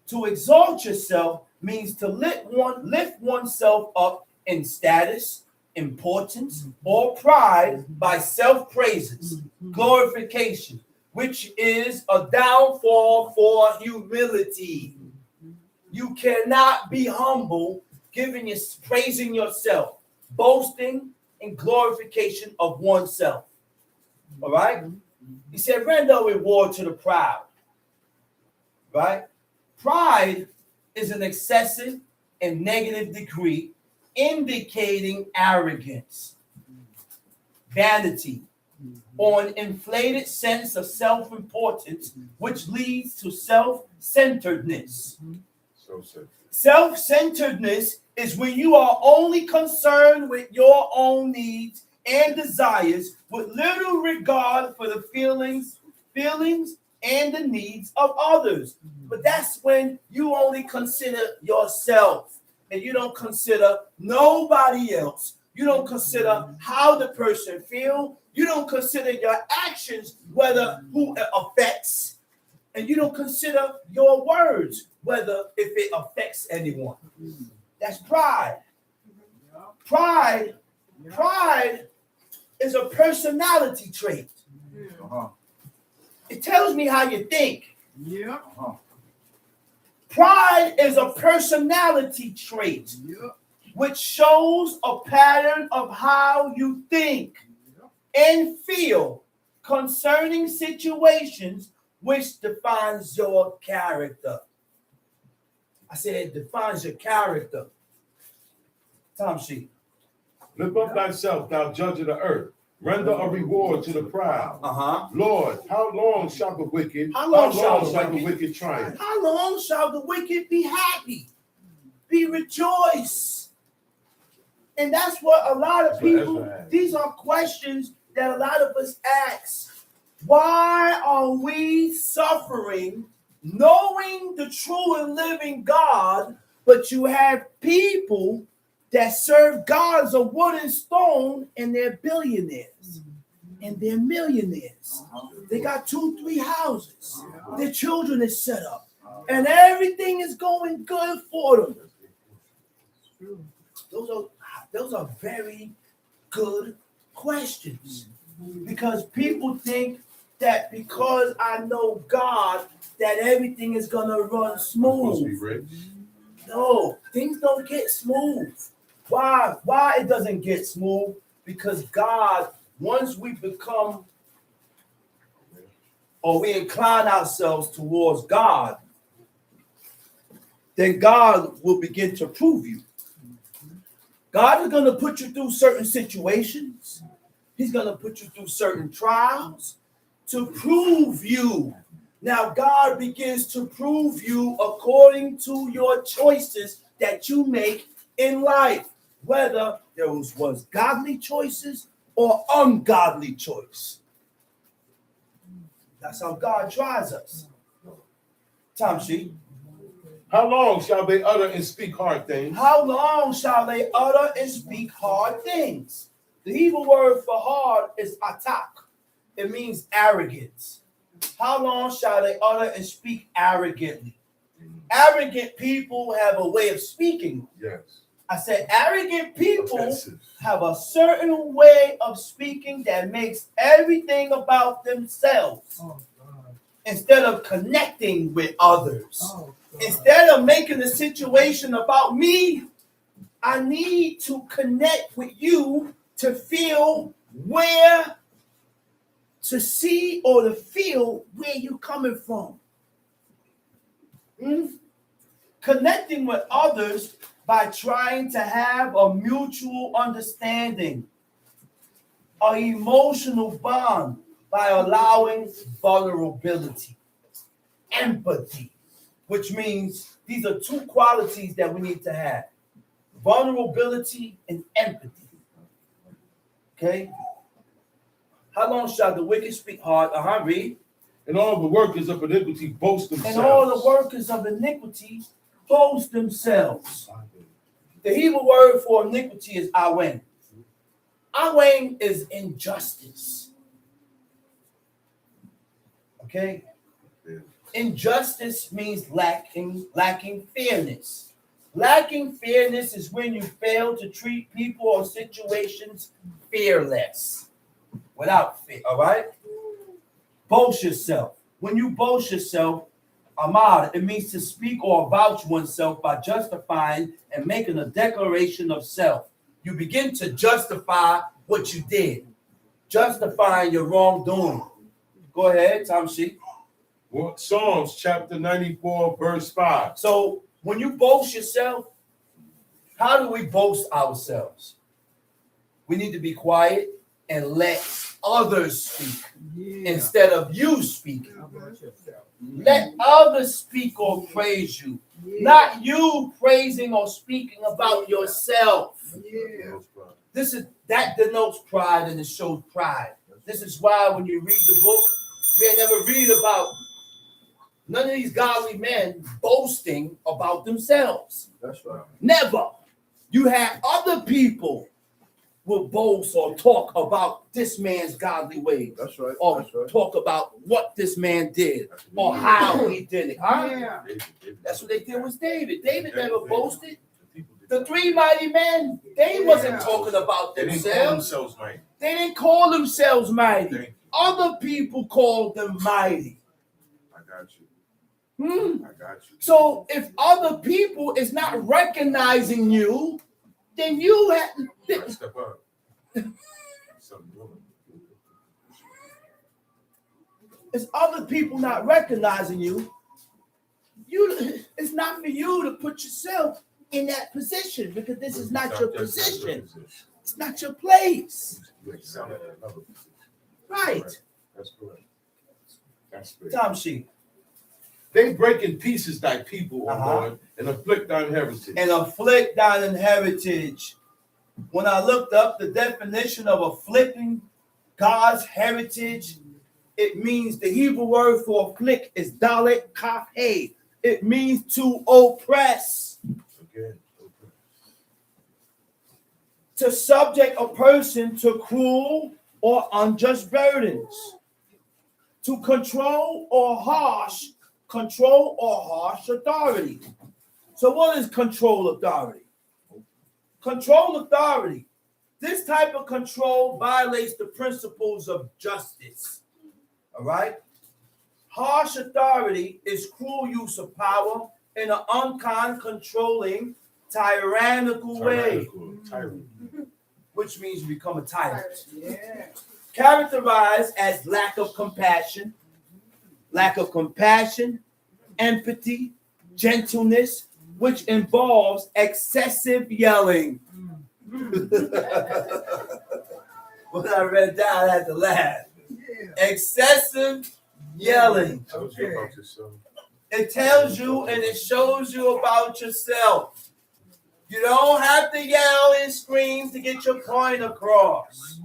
To exalt yourself means to lift oneself up in status, importance, or pride by self-praises, glorification, which is a downfall for humility. You cannot be humble, praising yourself, boasting and glorification of oneself. All right? He said, render a reward to the proud. Right? Pride is an excessive and negative degree indicating arrogance, vanity, or an inflated sense of self-importance, which leads to self-centeredness. Self-centeredness is when you are only concerned with your own needs and desires with little regard for the feelings and the needs of others. But that's when you only consider yourself and you don't consider nobody else. You don't consider how the person feels. You don't consider your actions, who it affects. And you don't consider your words, if it affects anyone. That's pride. Pride is a personality trait. It tells me how you think. Pride is a personality trait. which shows a pattern of how you think and feel concerning situations, which defines your character. I said it defines your character. Tom Sheep. Lift up thyself, thou judge of the earth. Render a reward to the proud. Lord, how long shall the wicked? How long shall the wicked triumph? How long shall the wicked be happy? Be rejoiced. And that's what a lot of people, these are questions that a lot of us ask. Why are we suffering knowing the true and living God, but you have people that serve gods of wood and stone and they're billionaires and they're millionaires. They got 2-3 houses. Their children is set up and everything is going good for them. Those are very good questions, because people think that because I know God that everything is gonna run smooth. No, things don't get smooth. Why? Why it doesn't get smooth? Because God, once we become or we incline ourselves towards God, then God will begin to prove you. God is going to put you through certain situations. He's going to put you through certain trials to prove you. Now, God begins to prove you according to your choices that you make in life, whether those was godly choices or ungodly choice. That's how God tries us. Tom Sheep. How long shall they utter and speak hard things? How long shall they utter and speak hard things? The Hebrew word for hard is atak. It means arrogance. How long shall they utter and speak arrogantly? Arrogant people have a way of speaking. Yes. I said arrogant people have a certain way of speaking that makes everything about themselves instead of connecting with others. Instead of making the situation about me, I need to connect with you to feel where, to see or to feel where you're coming from. Connecting with others by trying to have a mutual understanding, an emotional bond by allowing vulnerability, empathy, which means these are two qualities that we need to have: vulnerability and empathy. Okay? How long shall the wicked speak hard? Read. And all the workers of iniquity boast themselves. And all the workers of iniquity boast themselves. The Hebrew word for iniquity is awen. Awen is injustice. Okay? Injustice means lacking fairness. Lacking fairness is when you fail to treat people or situations fearless, without fear. All right? Boast yourself. When you boast yourself, Ahmad, it means to speak or vouch oneself by justifying and making a declaration of self. You begin to justify what you did, justifying your wrongdoing. Go ahead, Tom Sheep. Psalms chapter 94, verse 5. So when you boast yourself, how do we boast ourselves? We need to be quiet and let others speak instead of you speaking. Let others speak or praise you, not you praising or speaking about yourself. That denotes pride and it shows pride. This is why when you read the book, you never read about none of these godly men boasting about themselves. That's right. Never. You have other people will boast or talk about this man's godly ways. That's right. Or That's right. talk about what this man did or how he did it. Huh? Yeah. That's what they did with David. David never boasted. The three mighty men, they wasn't talking about themselves. They didn't call themselves mighty. Other people called them mighty. I got you. I got you. So if other people is not recognizing you, then you have Gotta step up. Something wrong. it's other people not recognizing you. It's not for you to put yourself in that position because this is not your position. It's not your place. You excel at another position. Right. That's correct. That's great. Tom sheet. They break in pieces thy people, O Uh-huh. Lord, and afflict thine heritage. And afflict thine heritage. When I looked up the definition of afflicting God's heritage, it means the Hebrew word for afflict is dalet kaf hey. It means to oppress, Again, okay. to subject a person to cruel or unjust burdens, to control or harsh authority. So what is control authority? Control authority. This type of control violates the principles of justice. All right? Harsh authority is cruel use of power in an unkind, controlling, tyrannical way, Tyrant. which means you become a tyrant. Yeah. Characterized as lack of compassion, empathy, gentleness, which involves excessive yelling. When I read that, I had to laugh. Yeah. Excessive yelling. Tells you about yourself. It tells you and it shows you about yourself. You don't have to yell and scream to get your point across.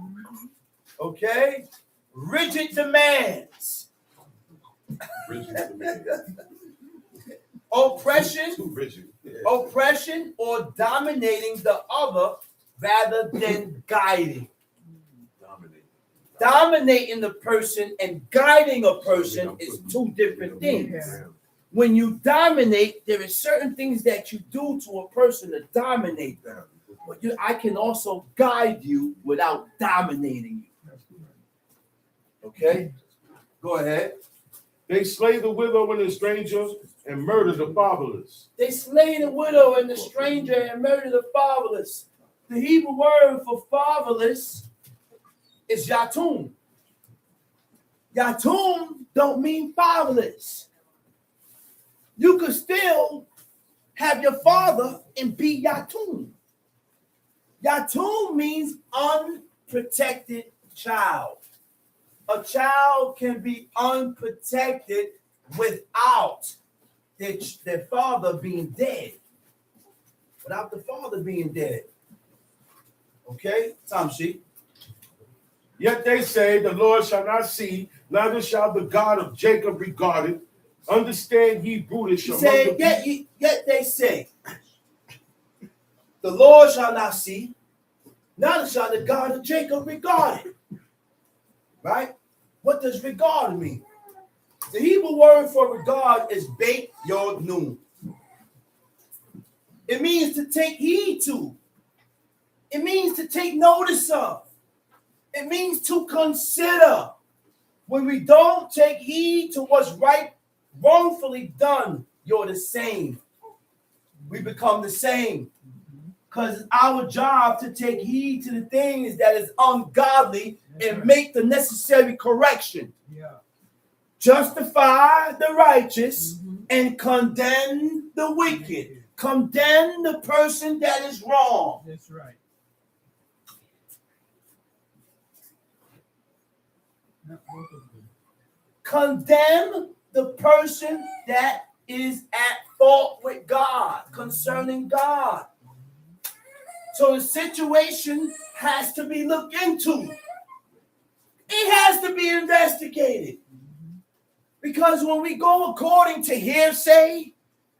Okay? Rigid demands. Rigid to me. Oppression, Too rigid. Yeah. oppression or dominating the other rather than guiding. Dominate. Dominating the person and guiding a person is two different things. Yeah. When you dominate, there are certain things that you do to a person to dominate them. But I can also guide you without dominating you. Okay? Go ahead. They slay the widow and the stranger and murder the fatherless. They slay the widow and the stranger and murder the fatherless. The Hebrew word for fatherless is yatum. Yatum don't mean fatherless. You could still have your father and be yatum. Yatum means unprotected child. A child can be unprotected without their father being dead. Without the father being dead. Okay? Tom sheet. Yet they say, the Lord shall not see, neither shall the God of Jacob regard it. Understand ye brutish He among said, the yet they say, the Lord shall not see, neither shall the God of Jacob regard it. Right? What does regard mean? The Hebrew word for regard is beit yod nun. It means to take heed to. It means to take notice of. It means to consider. When we don't take heed to what's wrongfully done, you're the same. We become the same. Because it's our job to take heed to the things that is ungodly and make the necessary correction. Yeah. Justify the righteous and condemn the wicked. Condemn the person that is wrong. That's right. Not both of them. Condemn the person that is at fault with God, concerning God. So the situation has to be looked into. It has to be investigated. Because when we go according to hearsay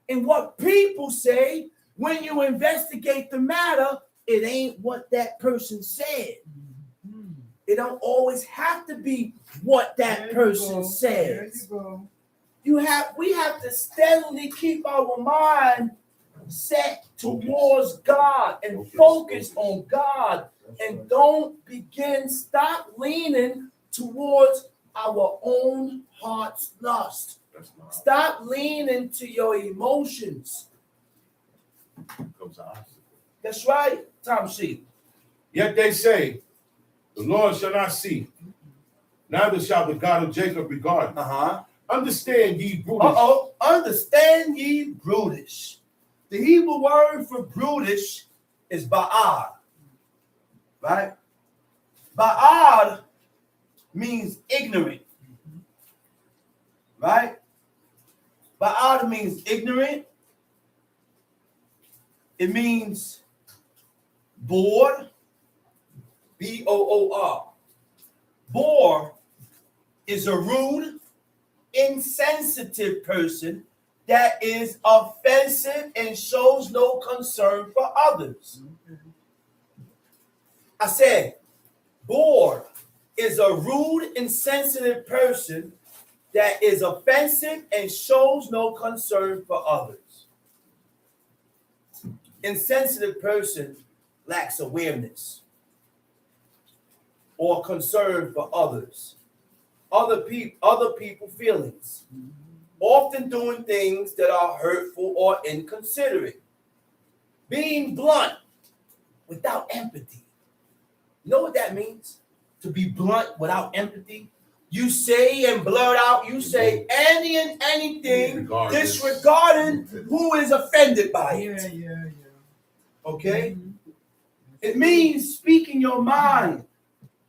and what people say, when you investigate the matter, it ain't what that person said. It don't always have to be what that person says. We have to steadily keep our mind set towards God and focus on God, and stop leaning towards our own heart's lust. Stop leaning to your emotions. Comes an obstacle. That's right. Tom sheep. Yet they say, the Lord shall not see, neither shall the God of Jacob regard him. Understand ye brutish. Understand ye brutish. The Hebrew word for brutish is ba'ad. Right? Ba'ad means ignorant. Right? Ba'ad means ignorant. It means bored. B-O-O-R. Bore is a rude, insensitive person that is offensive and shows no concern for others. I said, bored is a rude, insensitive person that is offensive and shows no concern for others. Insensitive person lacks awareness or concern for others, other people feelings, often doing things that are hurtful or inconsiderate, being blunt without empathy. You know what that means? To be blunt without empathy. You say and blurt out, you say any and anything disregarding who is offended by it. Yeah. Okay? It means speaking your mind.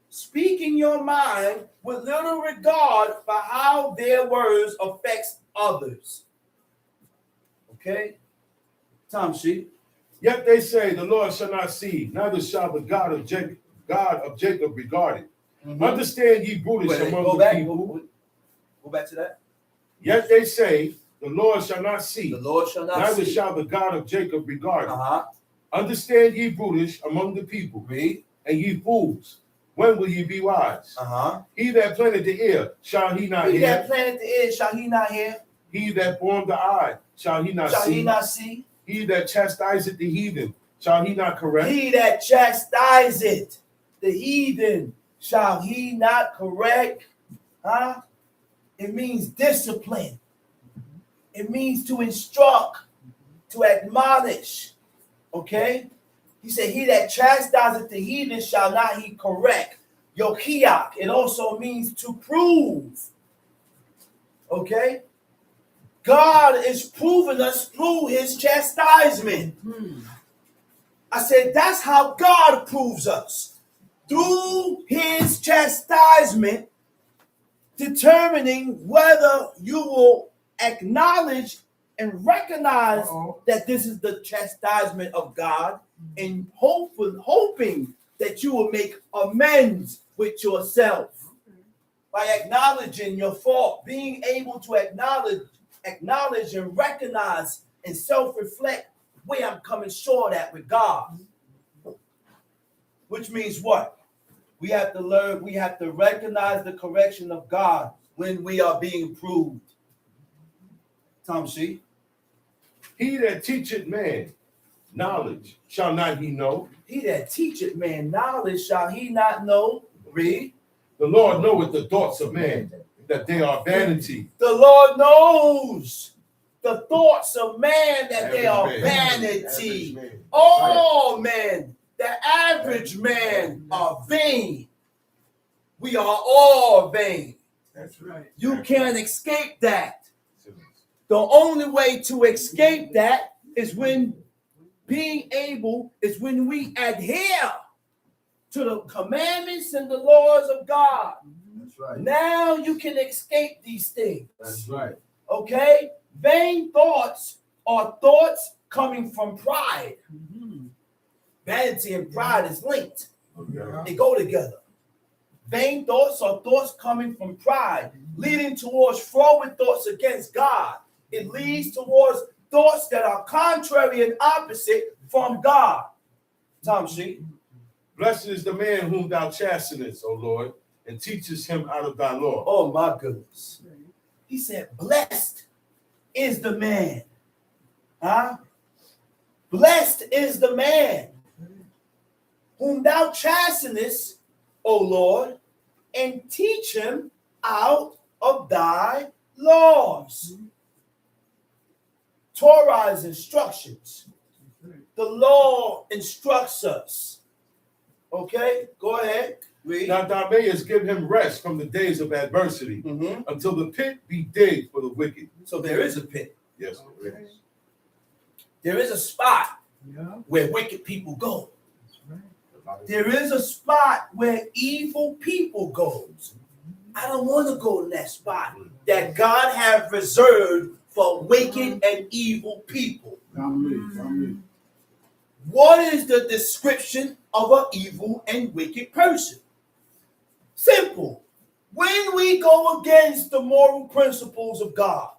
Speaking your mind with little regard for how their words affects others. Okay? Tom sheep. Yet they say, the Lord shall not see, neither shall the God of Jacob regard it. Understand ye brutish among the people. Go back to that. Yet they say, the Lord shall not see, The Lord shall not neither see. shall the God of Jacob regard it. Understand ye brutish among the people. Read. And ye fools, when will ye be wise? He that planted the ear, shall he not hear? He that planted the ear, shall he not hear? He that formed the eye, shall he not see? Shall he not see? He that chastiseth the heathen, shall he not correct? He that chastiseth the heathen, shall he not correct? It means discipline. It means to instruct, to admonish. Okay? He said, he that chastiseth the heathen shall not he correct. Yokiak, it also means to prove. Okay? God is proving us through his chastisement. I said, that's how God proves us. Through his chastisement, determining whether you will acknowledge and recognize that this is the chastisement of God, and hoping that you will make amends with yourself by acknowledging your fault, being able to acknowledge and recognize and self-reflect where I'm coming short at with God. Which means what? We have to learn, we have to recognize the correction of God when we are being proved. Tom C. He that teacheth man knowledge, shall not he know? He that teacheth man knowledge, shall he not know? Read. The Lord knoweth the thoughts of man, that they are vanity. The Lord knows the thoughts of man, that they are vanity. All men, the average man, are vain. We are all vain. That's right. You can't escape that. The only way to escape that is when we adhere to the commandments and the laws of God. That's right. Now you can escape these things. That's right. Okay? Vain thoughts are thoughts coming from pride. Vanity and pride is linked. They go together. Vain thoughts are thoughts coming from pride, leading towards forward thoughts against God. It leads towards thoughts that are contrary and opposite from God. Tom C. Blessed is the man whom thou chastenest, O Lord, and teachest him out of thy law. Oh my goodness. He said, blessed is the man. Blessed is the man whom thou chastenest, O Lord, and teach him out of thy laws. Torah's instructions the law instructs us. Okay, go ahead. Read. Now thou mayest give him rest from the days of adversity, until the pit be digged for the wicked. So there is a pit. Yes, there is. There is a spot Yeah, where wicked people go. that's right. There is a spot where evil people go. I don't want to go in that spot that God have reserved for wicked and evil people. What is the description of an evil and wicked person? Simple. When we go against the moral principles of God,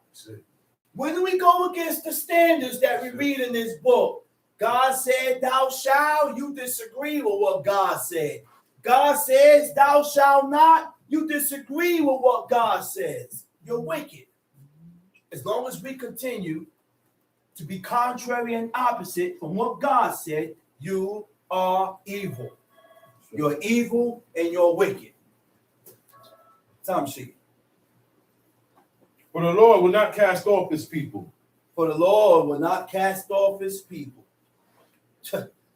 when we go against the standards that we read in this book, God said, thou shalt, you disagree with what God said. God says, thou shalt not, you disagree with what God says. You're wicked. As long as we continue to be contrary and opposite from what God said, you are evil. You're evil and you're wicked. Tom sheet. For the Lord will not cast off his people. For the Lord will not cast off his people.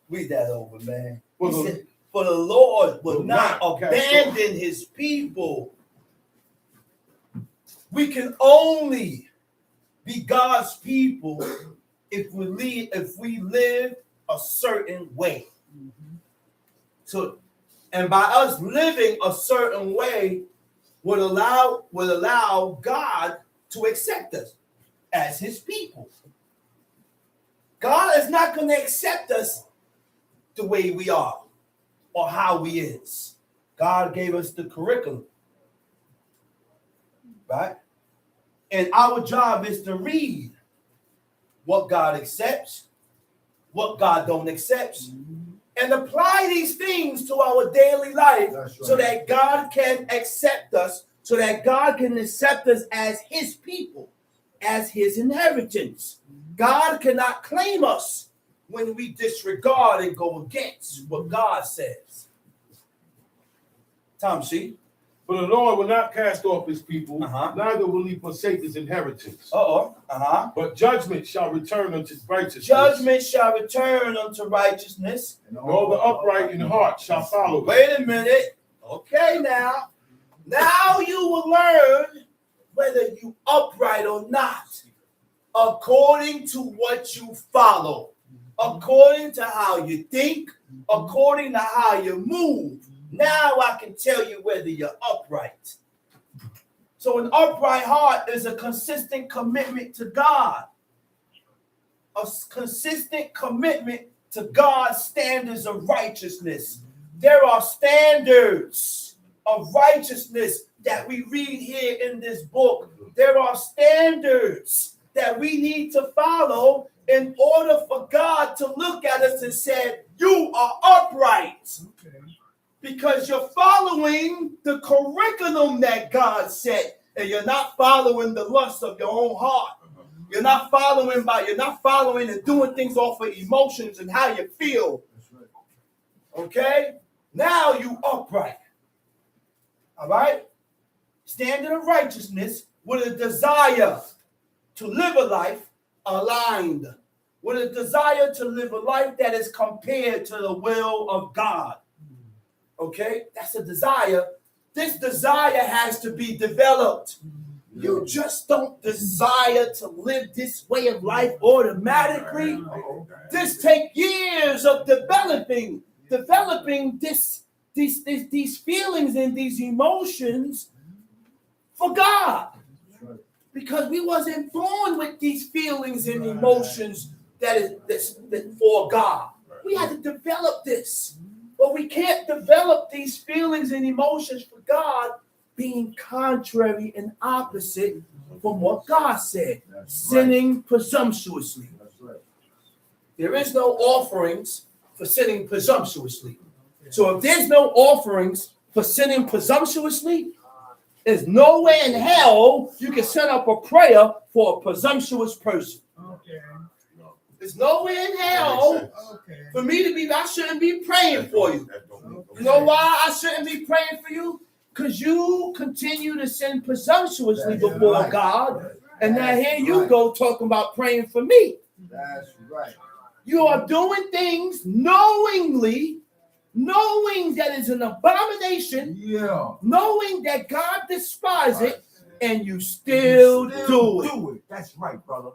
Read that over, man. For He the- said, for the Lord will will not not cast abandon his people. We can only be God's people if we live a certain way. So, and by us living a certain way would allow God to accept us as his people. God is not going to accept us the way we are or how we is. God gave us the curriculum, right? And our job is to read what God accepts, what God don't accept, and apply these things to our daily life so that God can accept us, so that God can accept us as his people, as his inheritance. God cannot claim us when we disregard and go against what God says. Tom, see? For the Lord will not cast off his people, neither will he forsake his inheritance. But judgment shall return unto righteousness. Judgment shall return unto righteousness. And all the upright in heart shall follow. Wait a minute. Okay, now. Now you will learn whether you upright or not, according to what you follow, according to how you think, according to how you move. Now I can tell you whether you're upright. So an upright heart is a consistent commitment to God. A consistent commitment to God's standards of righteousness. There are standards of righteousness that we read here in this book. There are standards that we need to follow in order for God to look at us and say, you are upright. Okay. Because you're following the curriculum that God set, and you're not following the lust of your own heart. You're not following and doing things off of emotions and how you feel. Okay? Now you upright. All right? Standard of righteousness with a desire to live a life aligned, with a desire to live a life that is compared to the will of God. Okay, that's a desire. This desire has to be developed. You just don't desire to live this way of life automatically. This takes years of developing these feelings and these emotions for God. Because we wasn't born with these feelings and emotions that for God. We had to develop this. But we can't develop these feelings and emotions for God being contrary and opposite from what God said. Sinning presumptuously. There is no offerings for sinning presumptuously. So if there's no offerings for sinning presumptuously, there's nowhere in hell you can set up a prayer for a presumptuous person. Okay. There's nowhere in hell for me to be, I shouldn't be praying for you. You know why I shouldn't be praying for you? Because you continue to sin presumptuously before God. And now here you go talking about praying for me. That's right. You are doing things knowingly, knowing that it's an abomination, Yeah. knowing that God despises it, and you still do it. That's right, brother.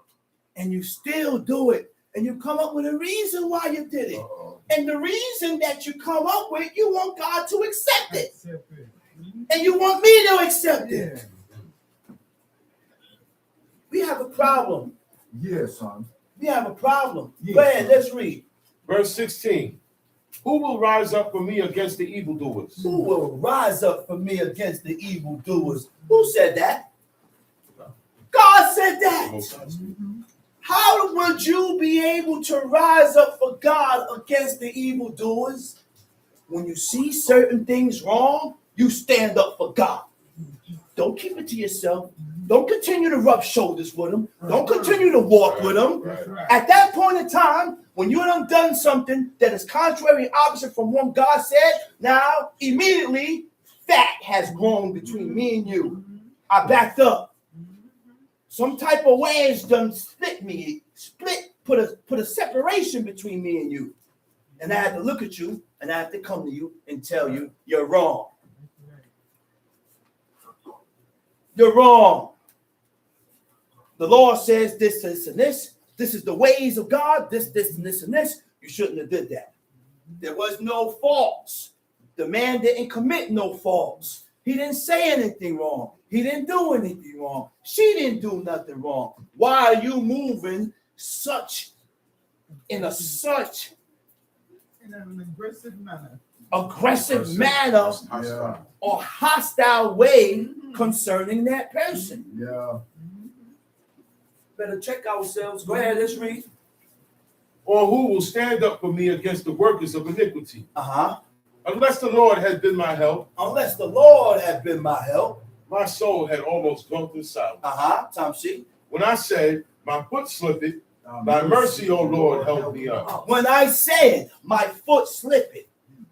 And you still do it. And you come up with a reason why you did it. And the reason that you come up with, you want God to accept it. And you want me to accept it. We have a problem. Yeah, son. We have a problem. Yeah, Go ahead, let's read. Verse 16. Who will rise up for me against the evildoers? Who will rise up for me against the evildoers? Who said that? God said that. How would you be able to rise up for God against the evildoers? When you see certain things wrong, you stand up for God. Don't keep it to yourself. Don't continue to rub shoulders with them. Don't continue to walk with them. At that point in time, when you have done something that is contrary and opposite from what God said, now immediately fat has grown between me and you. I backed up. Some type of wedge done put a separation between me and you. And I had to look at you and I had to come to you and tell you you're wrong. You're wrong. The law says this, this, and this. This is the ways of God. This, and this, and this. You shouldn't have did that. There was no faults. The man didn't commit no faults. He didn't say anything wrong. He didn't do anything wrong. She didn't do nothing wrong. Why are you moving in an aggressive manner or hostile way concerning that person? Yeah. Better check ourselves. Go ahead, let's read. Or who will stand up for me against the workers of iniquity? Uh-huh. Unless the Lord had been my help. Unless the Lord had been my help. My soul had almost gone to silence. Uh-huh. Tom C. When I said, my foot slipped, thy mercy, O Lord, help me up. When I said, my foot slipped,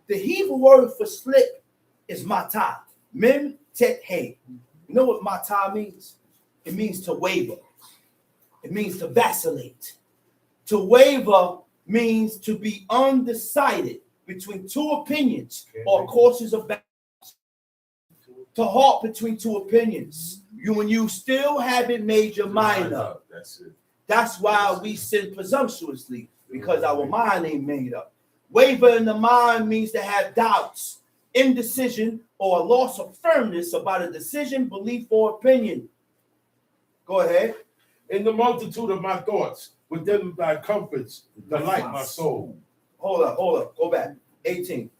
the Hebrew word for slip is matah. Mem tet he. You know what matah means? It means to waver. It means to vacillate. To waver means to be undecided between two opinions or courses of balance. To halt between two opinions. When you still haven't made your mind up. That's it. That's why we sin presumptuously, because our mind ain't made up. Waver in the mind means to have doubts, indecision, or a loss of firmness about a decision, belief, or opinion. Go ahead. In the multitude of my thoughts, within thy comforts, delight my soul. Hold up. Go back. 18.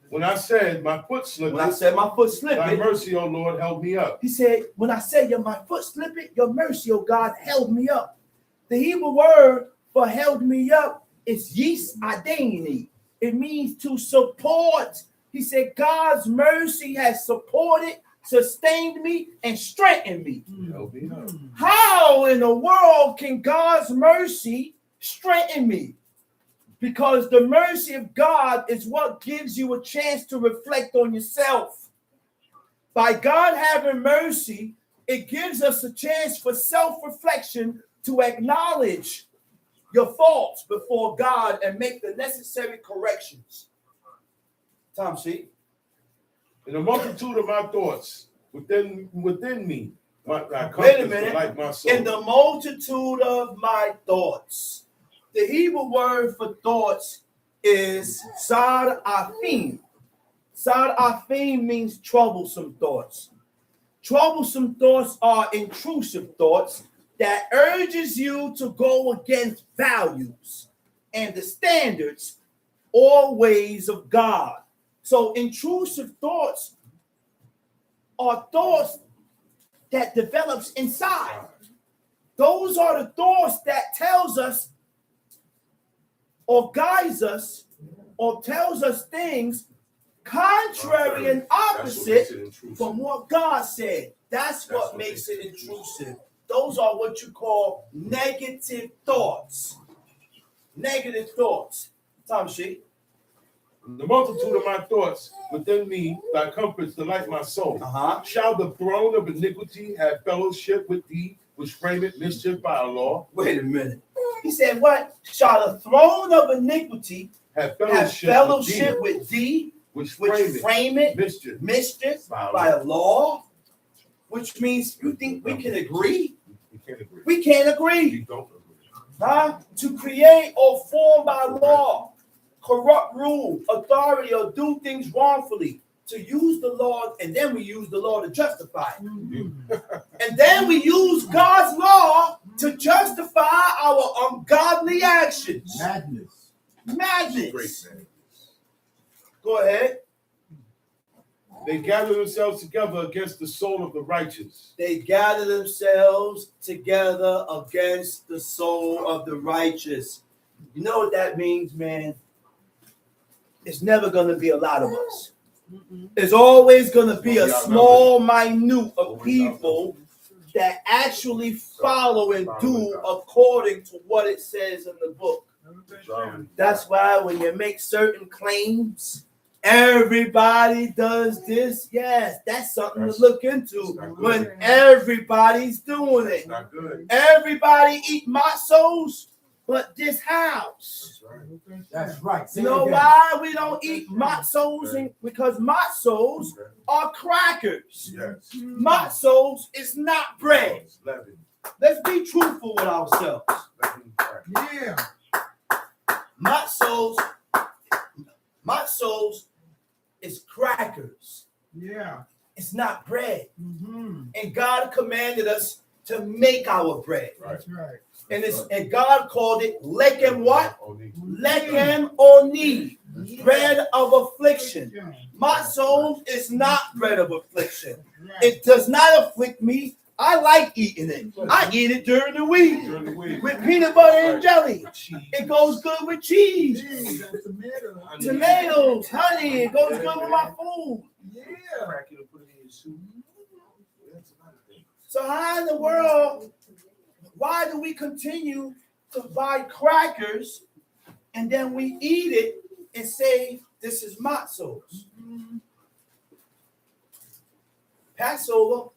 When I said my foot slipped, thy mercy, O Lord, held me up. He said, when I said my foot slipped, your mercy, O God, held me up. The Hebrew word for held me up is yis adeni. It means to support. He said, God's mercy has supported, sustained me, and strengthened me. Held me up. How in the world can God's mercy strengthen me? Because the mercy of God is what gives you a chance to reflect on yourself. By God having mercy, it gives us a chance for self-reflection to acknowledge your faults before God and make the necessary corrections. Tom C. In the multitude of my thoughts, within me, thy Wait a comforts minute. delight my soul. In the multitude of my thoughts. The Hebrew word for thoughts is sad-afim. Sad-afim means troublesome thoughts. Troublesome thoughts are intrusive thoughts that urges you to go against values and the standards or ways of God. So intrusive thoughts are thoughts that develops inside. Those are the thoughts that tells us or guides us or tells us things contrary and opposite from what God said. That's what makes it intrusive. Those are what you call negative thoughts. Negative thoughts. Tom Sheik. The multitude of my thoughts within me, thy comforts delight my soul. Shall the throne of iniquity have fellowship with thee, which frameth mischief by a law? Wait a minute. He said, what? Shall the throne of iniquity have have fellowship with thee, which frame it mischief by a law? Which means you think we can agree? We can't agree. We can't agree. We don't agree. Huh? To create or form by law, corrupt rule, authority, or do things wrongfully. To use the law, and then we use the law to justify it. And then we use God's law to justify our ungodly actions. Madness. Madness. Great man. Go ahead. They gather themselves together against the soul of the righteous. They gather themselves together against the soul of the righteous. You know what that means, man? It's never going to be a lot of us. There's always going to be a small minute of people that actually follow and do according to what it says in the book. That's why when you make certain claims, everybody does this. Yes, that's something to look into when everybody's doing it. Not good. Everybody eat matzos, but this house. That's right. You know why we don't eat matzos? Because matzos are crackers. Yes. Matzos is not bread. Leaven. Let's be truthful with ourselves. Yeah. Matzos is crackers. Yeah. It's not bread. Mm-hmm. And God commanded us to make our bread. That's right. And God called it lechem what? Only. Lechem oni, bread of affliction. Matzos is not bread of affliction. It does not afflict me. I like eating it. I eat it during the week During the week. with peanut butter and jelly. It goes good with cheese, tomatoes, honey. It goes good with my food. Yeah. So how in the world, why do we continue to buy crackers and then we eat it and say this is matzos? Passover,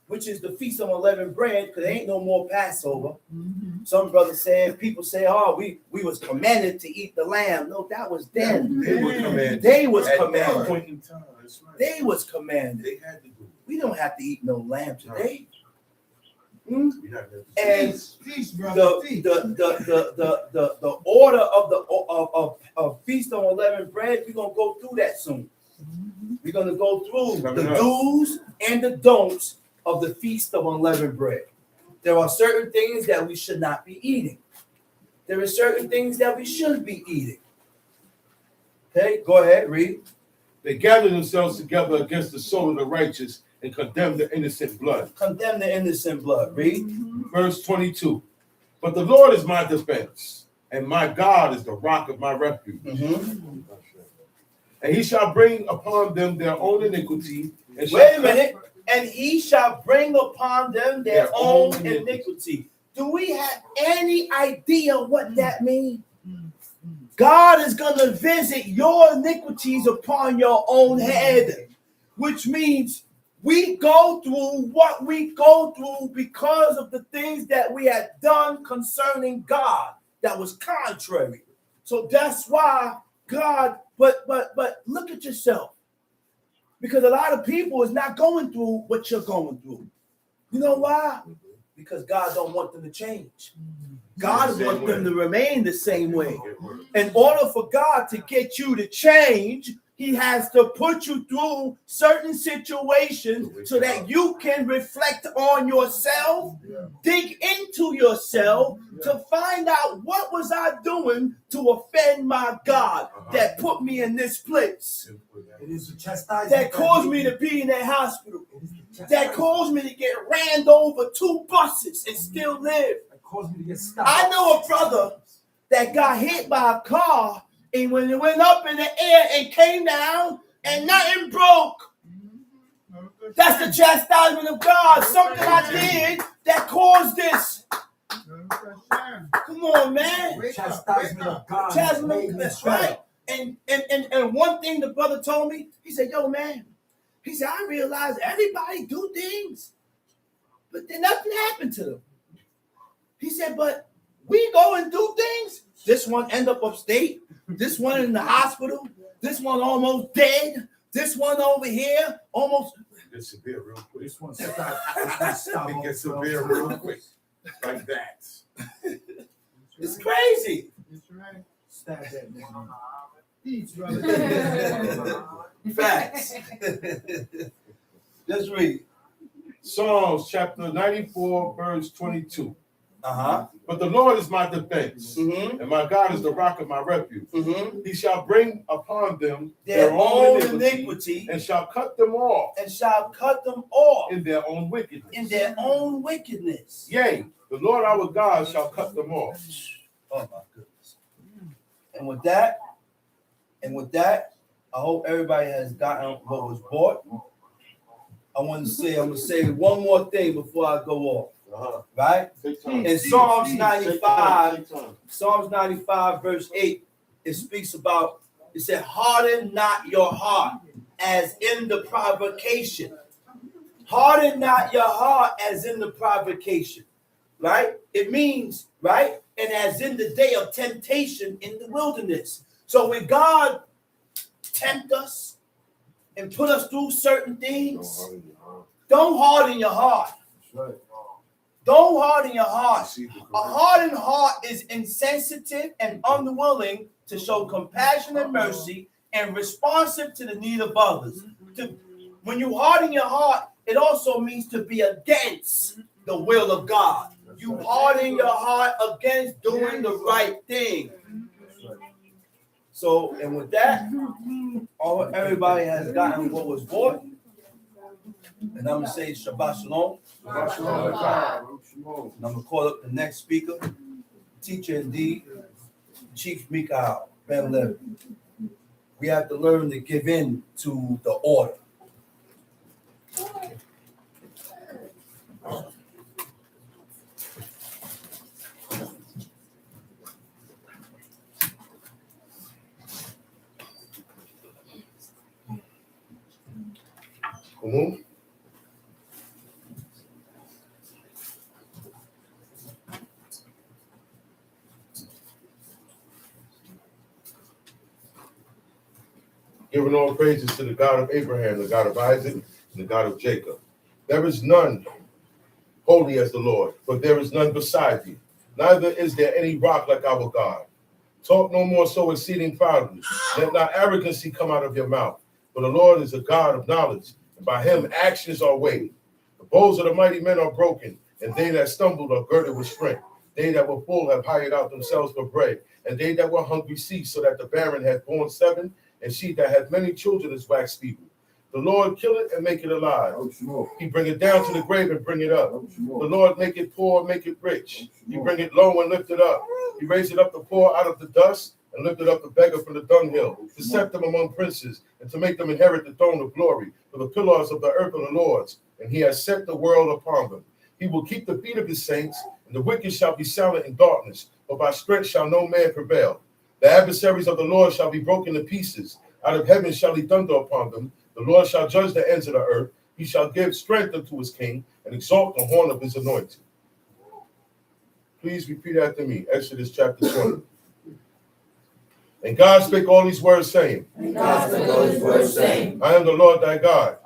which is the Feast of Unleavened Bread, because there ain't no more Passover. Some brothers say, people say, oh, we was commanded to eat the lamb. No, that was then. They were commanded. They was At that commanded. point in time, that's right. They was commanded. They had to do it. We don't have to eat no lamb today. We had to. And Peace, brother. the order of Feast of Unleavened Bread, we're gonna go through that soon. We're gonna go through the do's and the don'ts of the Feast of Unleavened Bread. There are certain things that we should not be eating. There are certain things that we should be eating. Okay, go ahead, read. They gathered themselves together against the soul of the righteous and condemned the innocent blood. Condemn the innocent blood. Read. Verse 22. But the Lord is my defense, and my God is the rock of my refuge. And he shall bring upon them their own iniquity. And Wait a minute. And he shall bring upon them their own iniquity. Do we have any idea what that means? God is going to visit your iniquities upon your own head, which means we go through what we go through because of the things that we had done concerning God that was contrary. So that's why God, but look at yourself. Because a lot of people is not going through what you're going through. You know why? Because God don't want them to change. God wants them to remain the same way. In order for God to get you to change, he has to put you through certain situations so that you can reflect on yourself, dig into yourself to find out what was I doing to offend my God that put me in this place, It is the chastisement that caused me to be in that hospital, that caused me to get ran over 2 buses and still live. That caused me to get stopped. I know a brother that got hit by a car, and when it went up in the air and came down and nothing broke, that's the chastisement of God. Something I did that caused this. Come on, man. Chastisement of God. Chastisement, that's right. And one thing the brother told me, he said, yo, man, he said, I realize everybody do things, but then nothing happened to them. He said, but We go and do things. This one end up upstate. This one in the hospital. This one almost dead. This one over here almost. It gets severe real quick. This one stop. It gets severe real quick. Like that. It's crazy. That's right. Stab that man. Each brother. Facts. Let's read. Psalms chapter 94, verse 22. Uh-huh. But the Lord is my defense, Mm-hmm. and my God is the rock of my refuge. Mm-hmm. He shall bring upon them Their own iniquity, and shall cut them off and shall cut them off in their own wickedness. in their own wickedness. Yea, the Lord our God shall cut them off. Oh my goodness. And with that, I hope everybody has gotten what was bought. I'm gonna say one more thing before I go off. Right? In Psalms 95, Psalms 95, verse 8, it speaks about, it said, harden not your heart as in the provocation. Harden not your heart as in the provocation. Right? It means, right? And as in the day of temptation in the wilderness. So when God tempt us and put us through certain things, don't harden your heart. Right. Don't harden your heart. A hardened heart is insensitive and unwilling to show compassion and mercy and responsive to the need of others. When you harden your heart, it also means to be against the will of God. You harden your heart against doing the right thing. So, and with that, everybody has gotten what was bought. And I'm going to say Shabbat Shalom. And I'm going to call up the next speaker, teacher indeed, Chief Mikael Ben Levy. We have to learn to give in to the order. Mm-hmm. Giving all praises to the God of Abraham, the God of Isaac, and the God of Jacob. There is none holy as the Lord, for there is none beside thee. Neither is there any rock like our God. Talk no more so exceeding proudly. Let not arrogancy come out of your mouth. For the Lord is a God of knowledge, and by him actions are weighed. The bows of the mighty men are broken, and they that stumbled are girded with strength. They that were full have hired out themselves for bread, and they that were hungry ceased, so that the barren hath borne 7, and she that hath many children is waxed feeble. The Lord kill it and make it alive. He bring it down to the grave and bring it up. The Lord make it poor, make it rich. He bring it low and lift it up. He raised it up the poor out of the dust and lifted up the beggar from the dunghill, to set them among princes and to make them inherit the throne of glory. For the pillars of the earth are the Lord's, and he has set the world upon them. He will keep the feet of his saints, and the wicked shall be silent in darkness, but by strength shall no man prevail. The adversaries of the Lord shall be broken to pieces. Out of heaven shall he thunder upon them. The Lord shall judge the ends of the earth. He shall give strength unto his king and exalt the horn of his anointing. Please repeat after me. Exodus chapter 20. And God spake all these words, saying, I am the Lord thy God,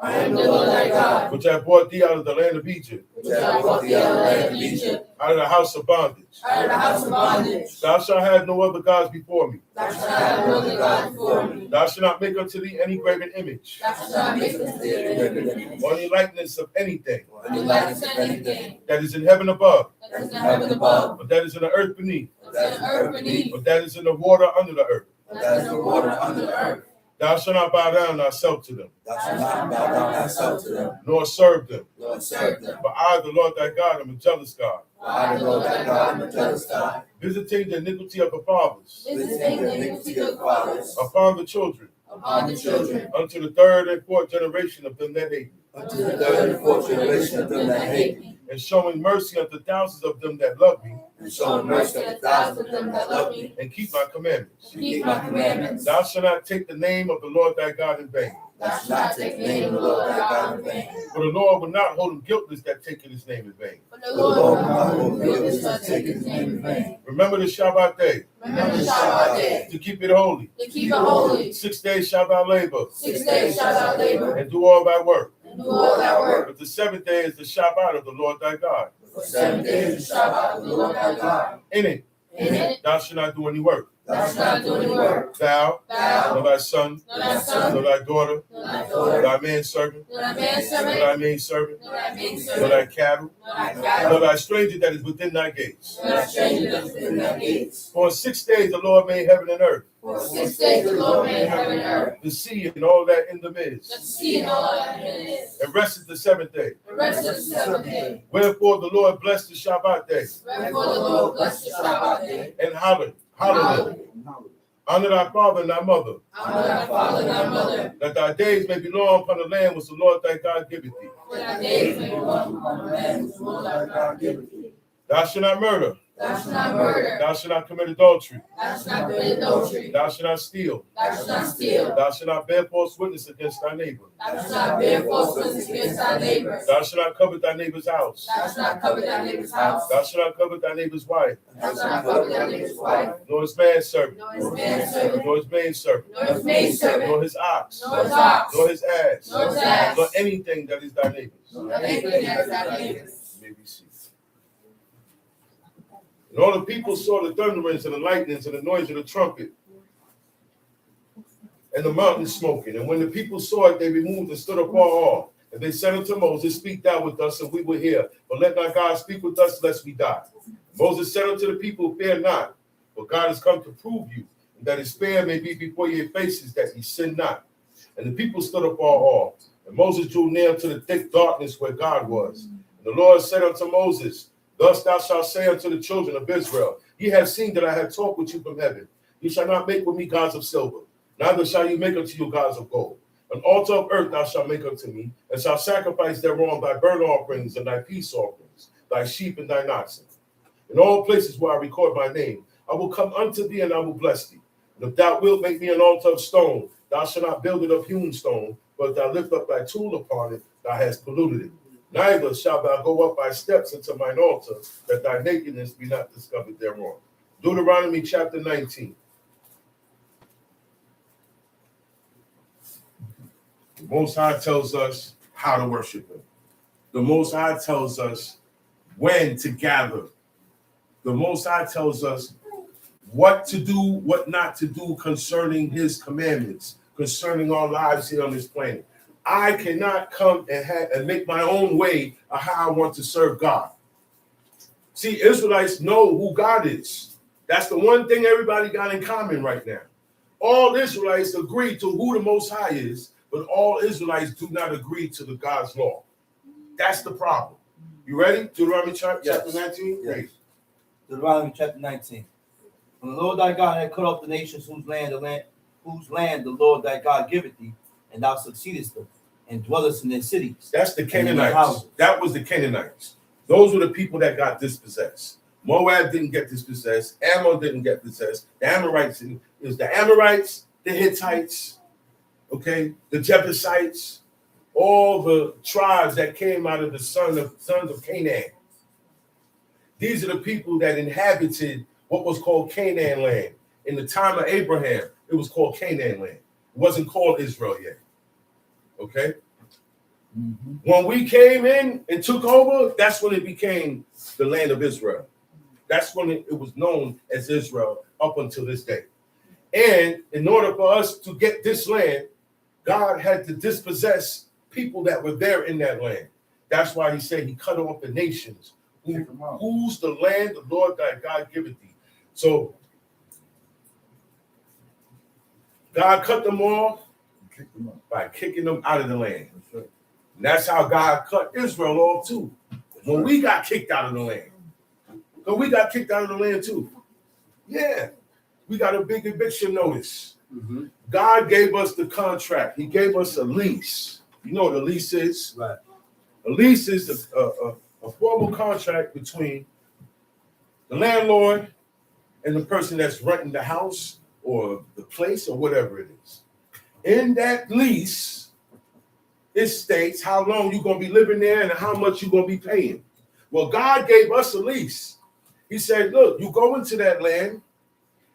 which which have brought thee out of the land of Egypt, have brought thee out of the land of Egypt, out of the house of bondage. out of the house of bondage. Thou shalt have no other gods before me. Thou shalt have no other God before me. Thou shalt not make unto thee any graven image, Thou shalt not make unto thee any image, or any likeness of anything any likeness of anything that is in heaven above, that is in heaven above, or that is in the earth beneath, that is in the earth beneath, or that is in the water under the earth. that is in the water under the earth. Thou shalt not bow down thyself to them, Thou shalt not bow down thyself to them, nor serve them. nor serve them. For I, the Lord thy God, am a jealous God, For I, the Lord thy God, am a jealous God, visiting the iniquity of the fathers visiting the iniquity of the fathers upon the children, upon the children, unto the 3rd and 4th generation of them that hate me, unto the 3rd and 4th generation of them that hate me, and showing mercy unto thousands of them that love me, and showing mercy unto thousands of them that love me, and keep my commandments. and keep my commandments. Thou shalt not take the name of the Lord thy God in vain, Thou shalt not take the name of the Lord thy God in vain, For the Lord will not hold him guiltless that taketh his name in vain. For the Lord will not hold guiltless that take his name in vain. Remember the Shabbat day. Remember the Shabbat day. To keep it holy. To keep it holy. 6 days shalt thou labor. 6 days shalt thou labor. And do all thy work. And do all thy work. But the 7th day is the Shabbat of the Lord thy God. For 7 days is the Shabbat of the Lord thy God. In it, thou shalt not do any work. Thou shalt not do any work. Thou, Thou, nor thy son, nor thy son, nor thy daughter, nor thy nor daughter, thy manservant, nor thy nor manservant, thy maidservant, nor thy nor maidservant, thy cattle, nor thy nor cattle, thy stranger that is within thy gates. nor thy stranger that is within thy gates. For in 6 days the Lord made heaven and earth, For 6 days the Lord made heaven and earth, the sea and all that in them the is, sea and all that in it is. and rested the 7th day. The rest of the 7th day. Wherefore the Lord blessed the Shabbat day, Wherefore the Lord blessed the Shabbat day. and hallowed it. Honor thy father and thy mother, Honor thy father and thy mother, that thy days may be long upon the land which the Lord thy God giveth thee. for thy days may be long upon the land which the Lord thy God giveth thee. Thou shalt not murder. Thou shalt not murder. Thou shalt not commit adultery. Thou shalt not commit adultery. Thou shalt not steal. Thou shalt not steal. Thou shalt not bear false witness against thy neighbor. Thou shalt not bear false witness against thy neighbor. Thou shalt not covet thy neighbor's house. Thou shalt not covet thy neighbor's house. Thou shalt not covet thy neighbor's wife, Thou shalt not covet thy neighbor's wife, nor his manservant, nor his manservant, nor his maidservant, nor his maidservant, nor his ox, nor his ox, nor his ass, nor his ass, nor anything that is thy neighbor's. nor anything that is thy neighbor's. May we see. And all the people saw the thunderings and the lightnings and the noise of the trumpet and the mountain smoking. And when the people saw it, they removed and stood afar off. And they said unto Moses, Speak thou with us, and we will hear. But let not God speak with us, lest we die. Moses said unto the people, Fear not, for God has come to prove you, and that his fear may be before your faces, that ye sin not. And the people stood afar off. And Moses drew near to the thick darkness where God was. And the Lord said unto Moses, Thus thou shalt say unto the children of Israel, Ye have seen that I have talked with you from heaven. Ye shall not make with me gods of silver, neither shall you make unto you gods of gold. An altar of earth thou shalt make unto me, and shalt sacrifice thereon thy burnt offerings and thy peace offerings, thy sheep and thine oxen. In all places where I record my name, I will come unto thee, and I will bless thee. And if thou wilt make me an altar of stone, thou shalt not build it of hewn stone, but if thou lift up thy tool upon it, thou hast polluted it. Neither shalt thou go up by steps into mine altar, that thy nakedness be not discovered thereon. Deuteronomy chapter 19. The Most High tells us how to worship him. The Most High tells us when to gather. The Most High tells us what to do, what not to do concerning his commandments, concerning our lives here on this planet. I cannot come and make my own way of how I want to serve God. See, Israelites know who God is. That's the one thing everybody got in common right now. All Israelites agree to who the Most High is, but all Israelites do not agree to the God's law. That's the problem. You ready? Deuteronomy chapter 19? Yes. Read. Deuteronomy chapter 19. When the Lord thy God had cut off the nations whose land the Lord thy God giveth thee, and thou succeedest them, and dwellest in their cities. That's the Canaanites. That was the Canaanites. Those were the people that got dispossessed. Moab didn't get dispossessed. Ammon didn't get dispossessed. The Amorites, it was the Amorites, the Hittites, okay, the Jebusites, all the tribes that came out of the sons of Canaan. These are the people that inhabited what was called Canaan land. In the time of Abraham, it was called Canaan land. It wasn't called Israel yet. Okay? Mm-hmm. When we came in and took over, that's when it became the land of Israel. That's when it was known as Israel up until this day. And in order for us to get this land, God had to dispossess people that were there in that land. That's why he said he cut off the nations. Whose the land the Lord thy God giveth thee. So God cut them off by kicking them out of the land. And that's how God cut Israel off too. When we got kicked out of the land. So we got kicked out of the land too. Yeah. We got a big eviction notice. Mm-hmm. God gave us the contract. He gave us a lease. You know what a lease is? Right. A lease is a formal contract between the landlord and the person that's renting the house or the place or whatever it is. In that lease, it states how long you're going to be living there and how much you're going to be paying. Well, God gave us a lease. He said, look, you go into that land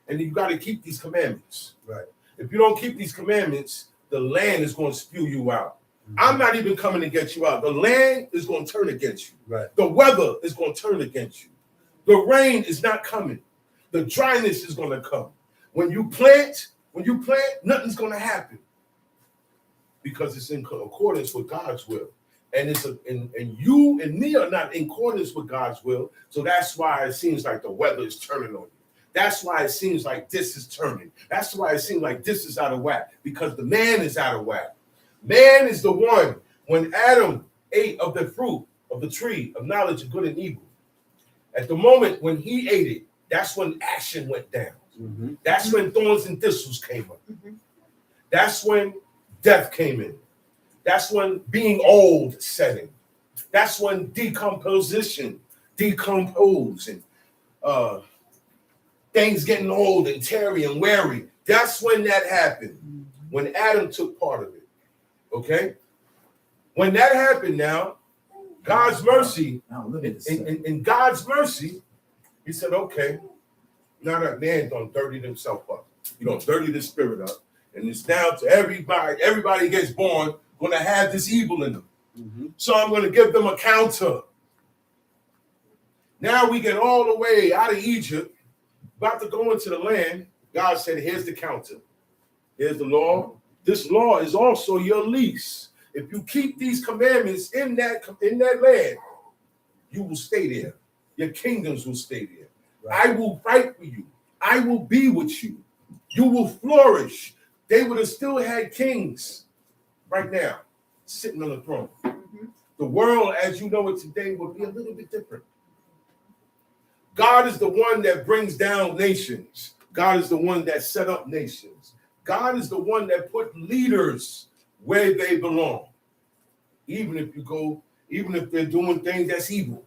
and you got to keep these commandments. Right. If you don't keep these commandments, the land is going to spew you out. I'm not even coming to get you out. The land is going to turn against you. Right. The weather is going to turn against you. The rain is not coming. The dryness is going to come. When you plant, nothing's going to happen because it's in accordance with God's will. And and you and me are not in accordance with God's will. So that's why it seems like the weather is turning on you. That's why it seems like this is turning. That's why it seems like this is out of whack, because the man is out of whack. Man is the one, when Adam ate of the fruit of the tree of knowledge of good and evil, at the moment when he ate it, that's when action went down. Mm-hmm. That's when thorns and thistles came up. Mm-hmm. That's when death came in. That's when being old set in. That's when decomposition, decomposing, things getting old and tarry and weary. That's when that happened, when Adam took part of it. Okay? When that happened now, God's mercy, in God's mercy, he said, okay, now that man done dirtied himself up. You don't dirty the spirit up. And it's now to everybody gets born, going to have this evil in them. Mm-hmm. So I'm going to give them a counter. Now we get all the way out of Egypt, about to go into the land. God said, here's the counter. Here's the law. This law is also your lease. If you keep these commandments in that land, you will stay there. Your kingdoms will stay there. Right. I will fight for you. I will be with you. You will flourish. They would have still had kings right now sitting on the throne. Mm-hmm. The world, as you know it today, would be a little bit different. God is the one that brings down nations. God is the one that set up nations. God is the one that put leaders where they belong. Even if they're doing things that's evil.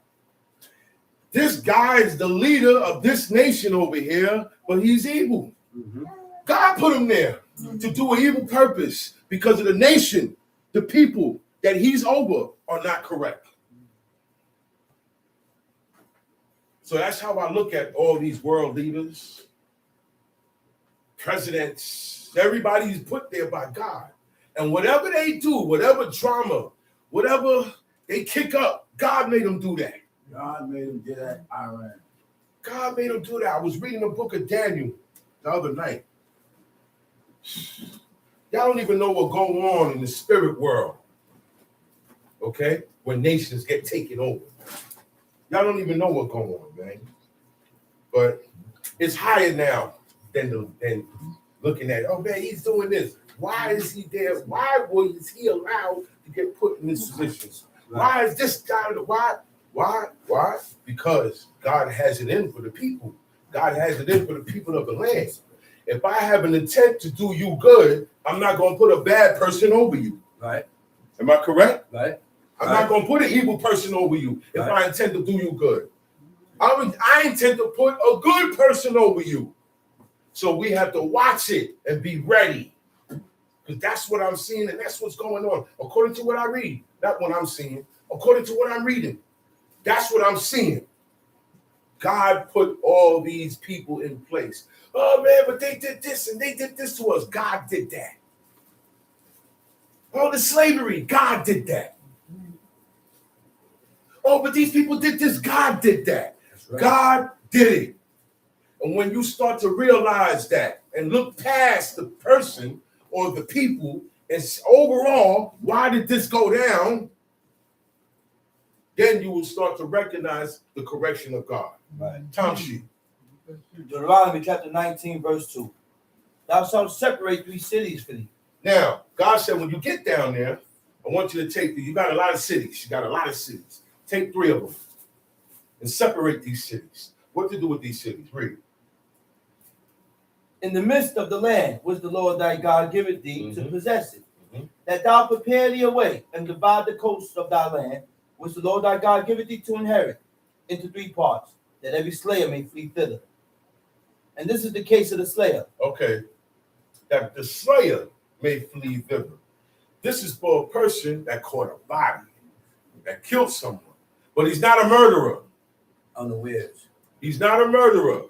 This guy is the leader of this nation over here, but he's evil. Mm-hmm. God put him there to do an evil purpose because of the nation, the people that he's over are not correct. So that's how I look at all these world leaders, presidents, everybody's put there by God. And whatever they do, whatever drama, whatever they kick up, God made them do that. God made them do that. Iran. God made them do that. I was reading the book of Daniel the other night. Y'all don't even know what goes on in the spirit world. Okay? When nations get taken over. Y'all don't even know what's going on, man. But it's higher now than looking at, oh man, he's doing this. Why is he there? Why was he allowed to get put in this position? Why is this guy? Why? Because God has it in for the people. God has it in for the people of the land. If I have an intent to do you good, I'm not going to put a bad person over you. Right. Am I correct? Right. I'm not going to put an evil person over you if I intend to do you good. I intend to put a good person over you. So we have to watch it and be ready. Because that's what I'm seeing and that's what's going on. According to what I read, not what I'm seeing. According to what I'm reading, that's what I'm seeing. God put all these people in place. Oh man, but they did this and they did this to us. God did that. Oh, the slavery, God did that. Oh, but these people did this. God did that. Right. God did it. And when you start to realize that and look past the person or the people and overall, why did this go down? Then you will start to recognize the correction of God. Right. Tom sheet. Deuteronomy chapter 19, verse 2. Thou shalt separate 3 cities for thee. Now, God said, when you get down there, I want you to take, you got a lot of cities. You got a lot of cities. Take 3 of them and separate these cities. What to do with these cities? Read. In the midst of the land which the Lord thy God giveth thee to possess it, that thou prepare thee a way and divide the coasts of thy land, which the Lord thy God giveth thee to inherit, into 3 parts, that every slayer may flee thither. And this is the case of the slayer. Okay. That the slayer may flee thither. This is for a person that caught a body, that killed someone. But he's not a murderer. Unawares. He's not a murderer.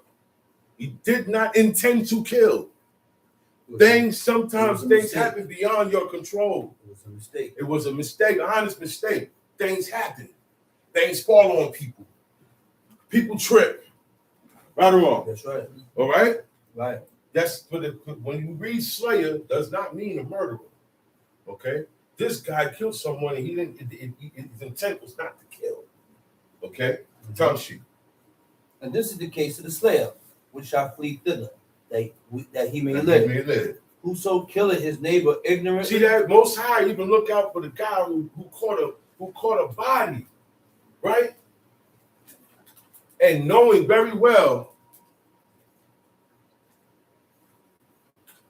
He did not intend to kill. Sometimes things happen beyond your control. It was a mistake. It was a mistake, an honest mistake. Things happen. Things fall on people. People trip. Right or wrong? That's right. All right? Right. That's when you read Slayer, does not mean a murderer. Okay? This guy killed someone and his intent was not to kill. Okay? Tongue sheet. And this is the case of the slayer, which shall flee thither, that he may live. Whoso killeth his neighbor ignorantly. See that? Most High even look out for the guy who caught a body, right? And knowing very well,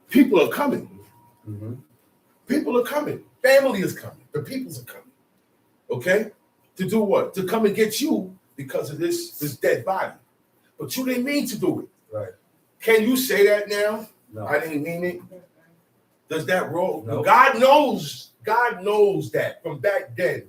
people are coming. Mm-hmm. People are coming. Family is coming. The peoples are coming. Okay? To do what? To come and get you because of this dead body. But you didn't mean to do it. Right. Can you say that now? No. I didn't mean it. Does that roll? No. God knows that from back then.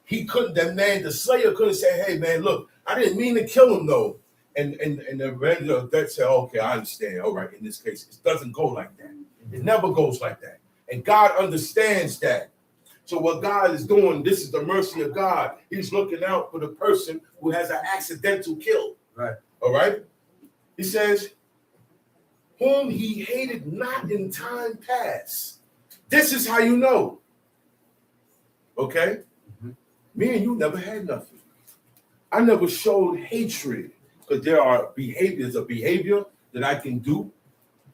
He couldn't, the slayer couldn't say, hey man, look, I didn't mean to kill him though. And the regular that said, okay, I understand. All right, in this case, it doesn't go like that. It never goes like that. And God understands that. So what God is doing, this is the mercy of God. He's looking out for the person who has an accidental kill. Right. All right. He says, whom he hated not in time past. This is how you know. Okay? Mm-hmm. Me and you never had nothing. I never showed hatred because there are behaviors of behavior that I can do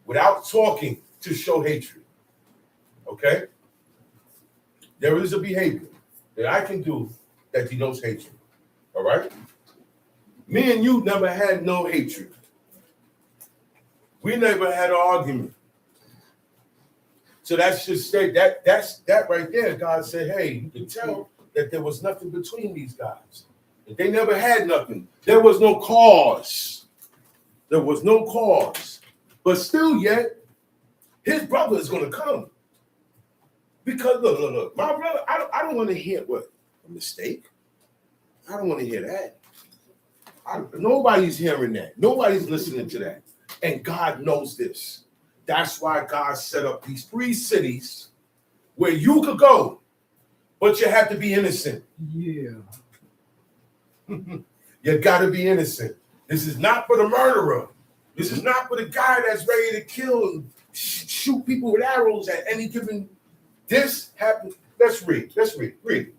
without talking to show hatred. Okay? There is a behavior that I can do that denotes hatred. All right? Me and you never had no hatred. We never had an argument. So that's just say that's right there. God said, hey, you can tell that there was nothing between these guys. They never had nothing. There was no cause. There was no cause. But still yet, his brother is going to come. Because look, my brother, I don't want to hear what? A mistake? I don't want to hear that. Nobody's hearing that. Nobody's listening to that. And God knows this. That's why God set up these 3 cities where you could go, but you have to be innocent. Yeah. You got to be innocent. This is not for the murderer. This is not for the guy that's ready to kill and shoot people with arrows at any given. This happened. Let's read. Read.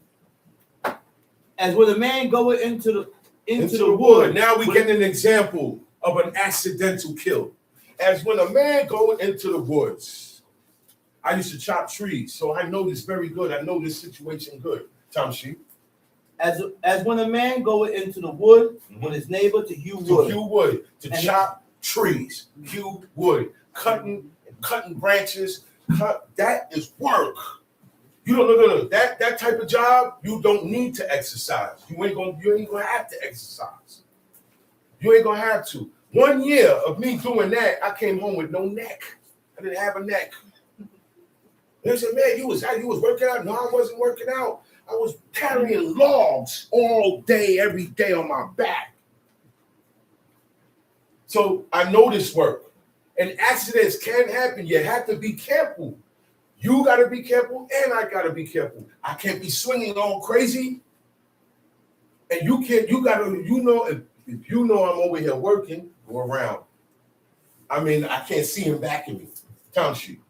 As when a man goeth into the wood. Now we get an example of an accidental kill. As when a man goeth into the woods. I used to chop trees, so I know this very good. I know this situation good. Tom Sheep. As when a man goeth into the wood with his neighbor to hew wood. To chop trees, hew wood, cutting branches. That is work. You don't look that type of job. You don't need to exercise. You ain't gonna have to exercise. You ain't gonna have to. 1 year of me doing that, I came home with no neck. I didn't have a neck. They said, man, you was working out. No, I wasn't working out. I was carrying logs all day, every day on my back. So I know this work. And accidents can happen. You have to be careful. You got to be careful, and I got to be careful. I can't be swinging all crazy. And if you know I'm over here working, go around. I mean, I can't see him backing me. Town sheet.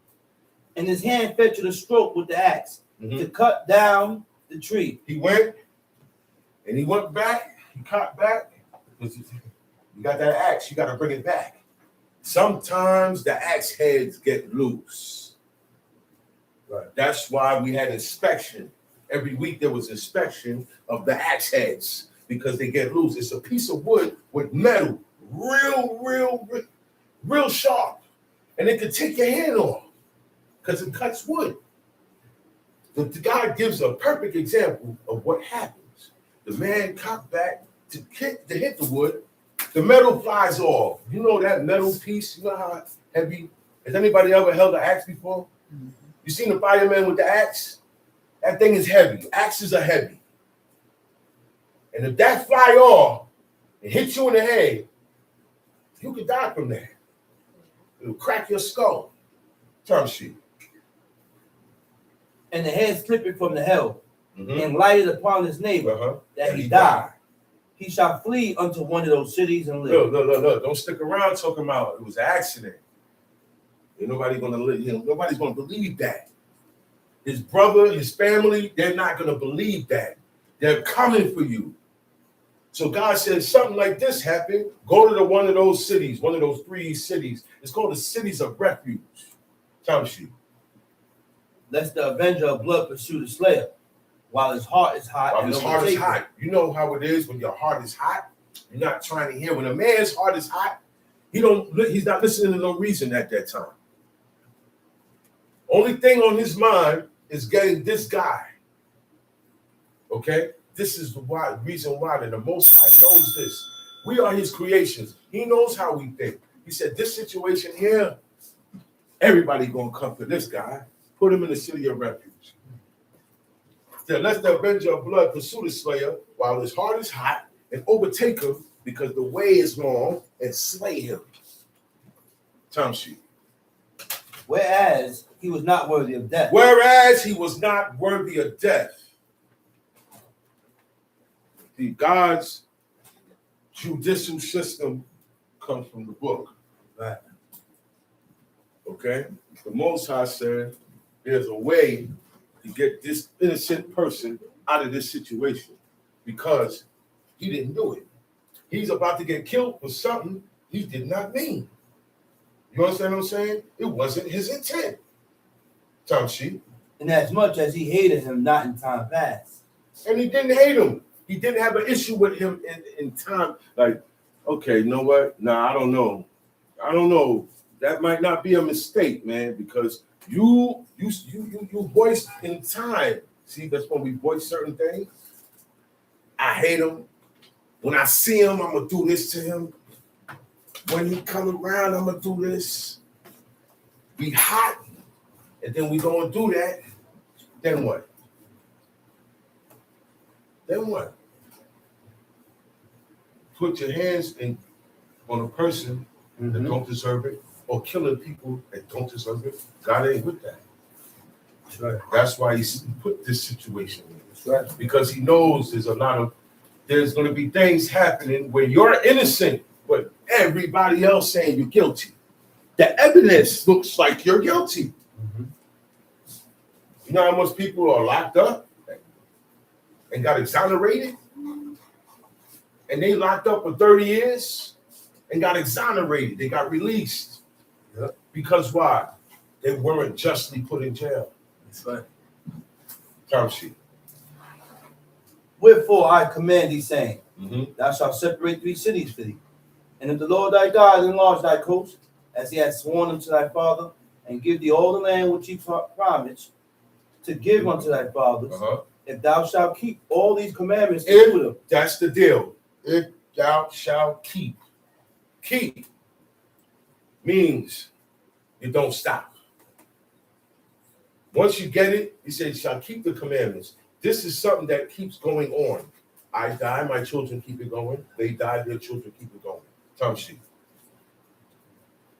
And his hand fetched a stroke with the axe to cut down the tree. He went back. He cut back. You got that axe. You got to bring it back. Sometimes the axe heads get loose. Right. That's why we had inspection. Every week there was inspection of the axe heads because they get loose. It's a piece of wood with metal, real sharp. And it could take your hand off because it cuts wood. The guy gives a perfect example of what happens. The man cocked back to hit the wood. The metal flies off. You know that metal piece? You know how heavy? Has anybody ever held an axe before? You seen the fireman with the axe? That thing is heavy. Axes are heavy. And if that fly off and hit you in the head, you could die from that. It'll crack your skull. Term sheet. And the head slipping from the helm, Mhm. and lighted upon his neighbor, Uh-huh. that And he he died. He shall flee unto one of those cities and live. Look. Don't stick around talking about it was an accident. Ain't nobody gonna live, nobody's gonna believe that. His brother, his family, they're not gonna believe that. They're coming for you. So God said something like this happened. Go to one of those cities, one of those 3 cities. It's called the cities of refuge. Time sheet. Lest the avenger of blood pursue the slayer, while his heart is hot. While and his heart is overtaken. hot. You know how it is when your heart is hot. You're not trying to hear. When a man's heart is hot, he's not listening to no reason at that time. Only thing on his mind is getting this guy. Okay? This is the reason why that the Most High knows this. We are his creations. He knows how we think. He said, this situation here, everybody gonna come for this guy. Put him in the city of refuge. Then let the avenger of blood pursue the slayer while his heart is hot and overtake him because the way is long and slay him. Time sheet. Whereas he was not worthy of death. Whereas he was not worthy of death. See, God's judicial system comes from the book. Right. Okay? The Most High said there's a way to get this innocent person out of this situation because he didn't do it. He's about to get killed for something he did not mean. You understand what I'm saying? It wasn't his intent. Tom sheet. And as much as he hated him not in time past. And he didn't hate him. He didn't have an issue with him in time. Like, okay, you know what? Nah, I don't know. That might not be a mistake, man, because you voiced in time. See, that's when we voice certain things. I hate him. When I see him, I'm gonna do this to him. When he come around, I'm gonna do this. Be hot, and then we gonna do that. Then what? Then what? Put your hands on a person that don't deserve it, or killing people that don't deserve it. God ain't with that. That's right. That's why he put this situation in. That's right. Because he knows there's going to be things happening where you're innocent, but everybody else saying you're guilty. The evidence looks like you're guilty. You know how much people are locked up and got exonerated? And they locked up for 30 years and got exonerated. They got released. Yep. Because why? They weren't justly put in jail. That's right. Term sheet. Wherefore I command thee, saying, Mm-hmm. Thou shalt separate 3 cities for thee. And if the Lord thy God enlarge thy coast, as he hath sworn unto thy father, and give thee all the land which he promised to give unto thy fathers, if thou shalt keep all these commandments to do them. That's the deal. If thou shalt keep. Keep means you don't stop. Once you get it, he said, shall keep the commandments. This is something that keeps going on. I die, my children keep it going. They die, their children keep it going. Tom sheet.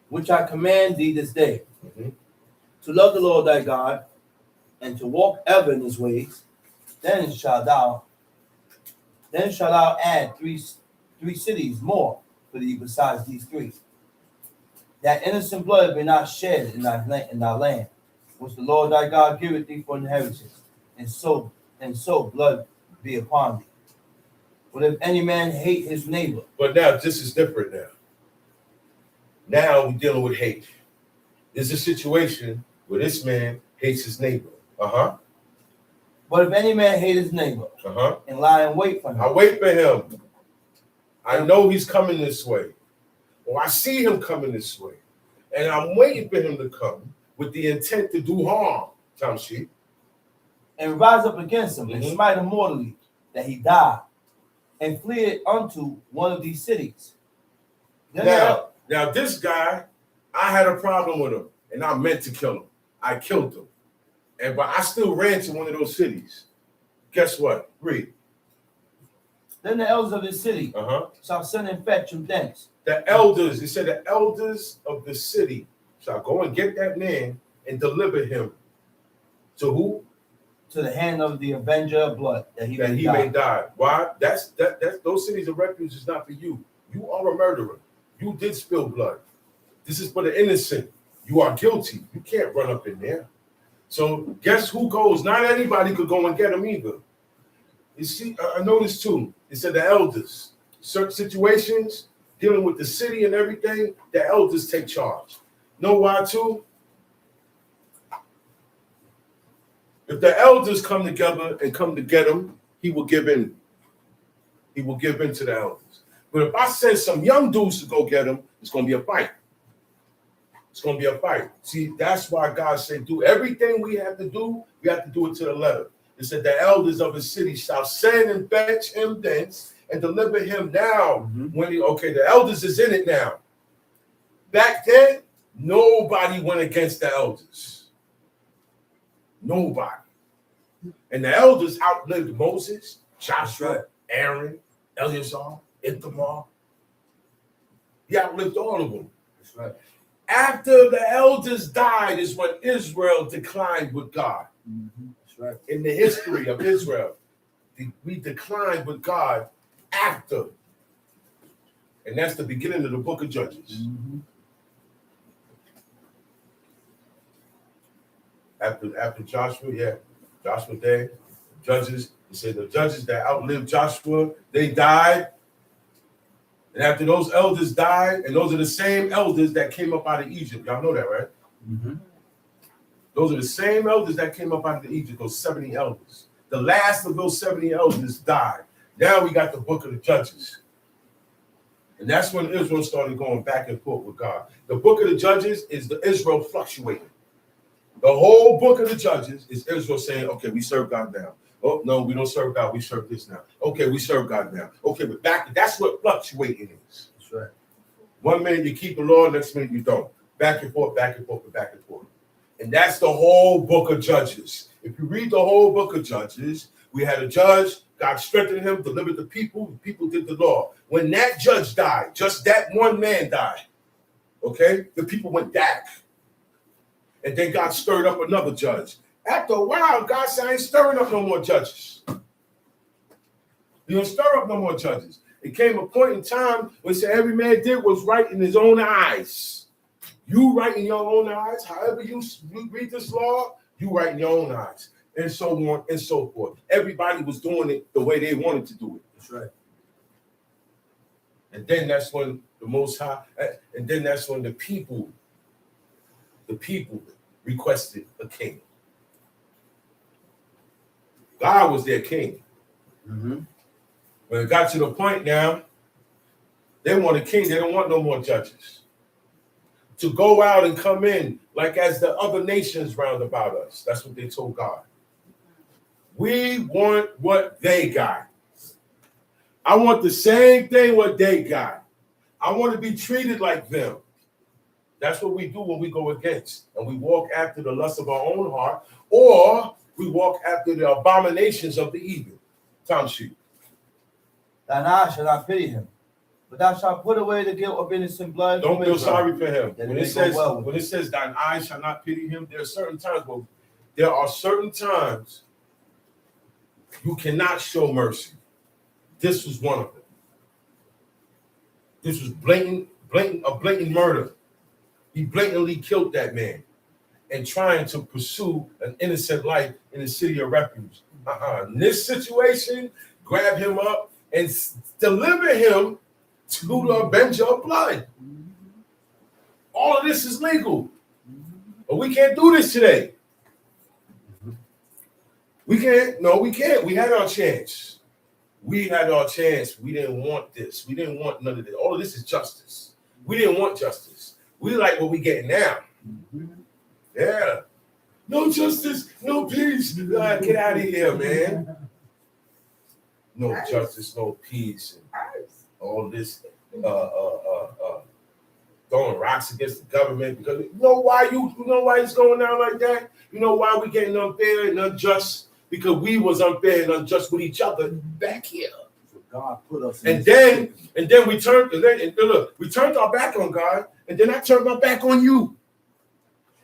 Which I command thee this day, Mm-hmm. to love the Lord thy God, and to walk ever in his ways. Then shalt thou add three cities more for thee besides these 3, that innocent blood be not shed in thy land, which the Lord thy God giveth thee for inheritance, and so blood be upon thee. But if any man hate his neighbor. But now this is different now. Now we're dealing with hate. There's a situation where this man hates his neighbor. But if any man hate his neighbor, and lie in wait for him. I wait for him. I know he's coming this way. Or I see him coming this way. And I'm waiting for him to come with the intent to do harm. Tom sheet. And rise up against him, and smite him mortally, that he die, and flee unto one of these cities. Now this guy, I had a problem with him, and I meant to kill him. I killed him. But I still ran to one of those cities. Guess what? Read. Then the elders of the city Uh-huh. shall send and fetch him thence. The elders, it said the elders of the city shall go and get that man and deliver him to who? To the hand of the avenger of blood, that he may May die. Why? That's those cities of refuge is not for you. You are a murderer. You did spill blood. This is for the innocent. You are guilty. You can't run up in there. So guess who goes? Not anybody could go and get him either. You see, I noticed too. It said the elders. Certain situations dealing with the city and everything, the elders take charge. Know why too? If the elders come together and come to get him, he will give in. He will give in to the elders. But if I send some young dudes to go get him, it's going to be a fight. It's going to be a fight. See, that's why God said, do everything we have to do it to the letter. It said, the elders of the city shall send and fetch him thence and deliver him now. When the elders is in it now. Back then, nobody went against the elders. Nobody. And the elders outlived Moses, Joshua, Aaron, Eleazar, Ithamar. He outlived all of them. That's right. After the elders died is when Israel declined with God. That's right. In the history of Israel, we declined with God after. And that's the beginning of the book of Judges. After Joshua, Joshua Day, Judges, he said the judges that outlived Joshua, they died. And after those elders died, and those are the same elders that came up out of Egypt. Y'all know that, right? Those are the same elders that came up out of Egypt, those 70 elders. The last of those 70 elders died. Now we got the book of the Judges. And that's when Israel started going back and forth with God. The book of the Judges is the Israel fluctuating. The whole book of the Judges is Israel saying, okay, we serve God now. Oh, no, we don't serve God. We serve this now. Okay, we serve God now. Okay, but that's what fluctuating is. That's right. 1 minute you keep the law, next minute you don't. Back and forth, back and forth, back and forth. And that's the whole book of Judges. If you read the whole book of Judges, we had a judge, God strengthened him, delivered the people did the law. When that judge died, just that one man died, okay, the people went back. And then God stirred up another judge. After a while, God said, I ain't stirring up no more judges. You don't stir up no more judges. It came a point in time when he said every man did was right in his own eyes. You right in your own eyes. However you read this law, you right in your own eyes. And so on and so forth. Everybody was doing it the way they wanted to do it. That's right. And then that's when the Most High, and then that's when the people requested a king. God was their king. When it got to the point now, they want a king. They don't want no more judges. To go out and come in like as the other nations round about us. That's what they told God. We want what they got. I want the same thing what they got. I want to be treated like them. That's what we do when we go against. And we walk after the lust of our own heart, or we walk after the abominations of the evil. Tom sheep. Thine eye shall not pity him, but thou shalt put away the guilt of innocent blood. Don't feel sorry for him. Then When it it says, go well with when it says thine eyes shall not pity him, there are certain times you cannot show mercy. This was one of them. This was a blatant murder. He blatantly killed that man and trying to pursue an innocent life in the city of refuge. In this situation, grab him up and deliver him to the avenger of blood. All of this is legal. But we can't do this today. We can't. No, we can't. We had our chance. We had our chance. We didn't want this. We didn't want none of this. All of this is justice. We didn't want justice. We like what we getting now. Yeah. No justice, no peace. Get out of here, man. No justice, no peace. And all this throwing rocks against the government because you know why it's going down like that? You know why we getting unfair and unjust? Because we was unfair and unjust with each other back here. So God put us And then we turned, we turned our back on God, and then I turned my back on you.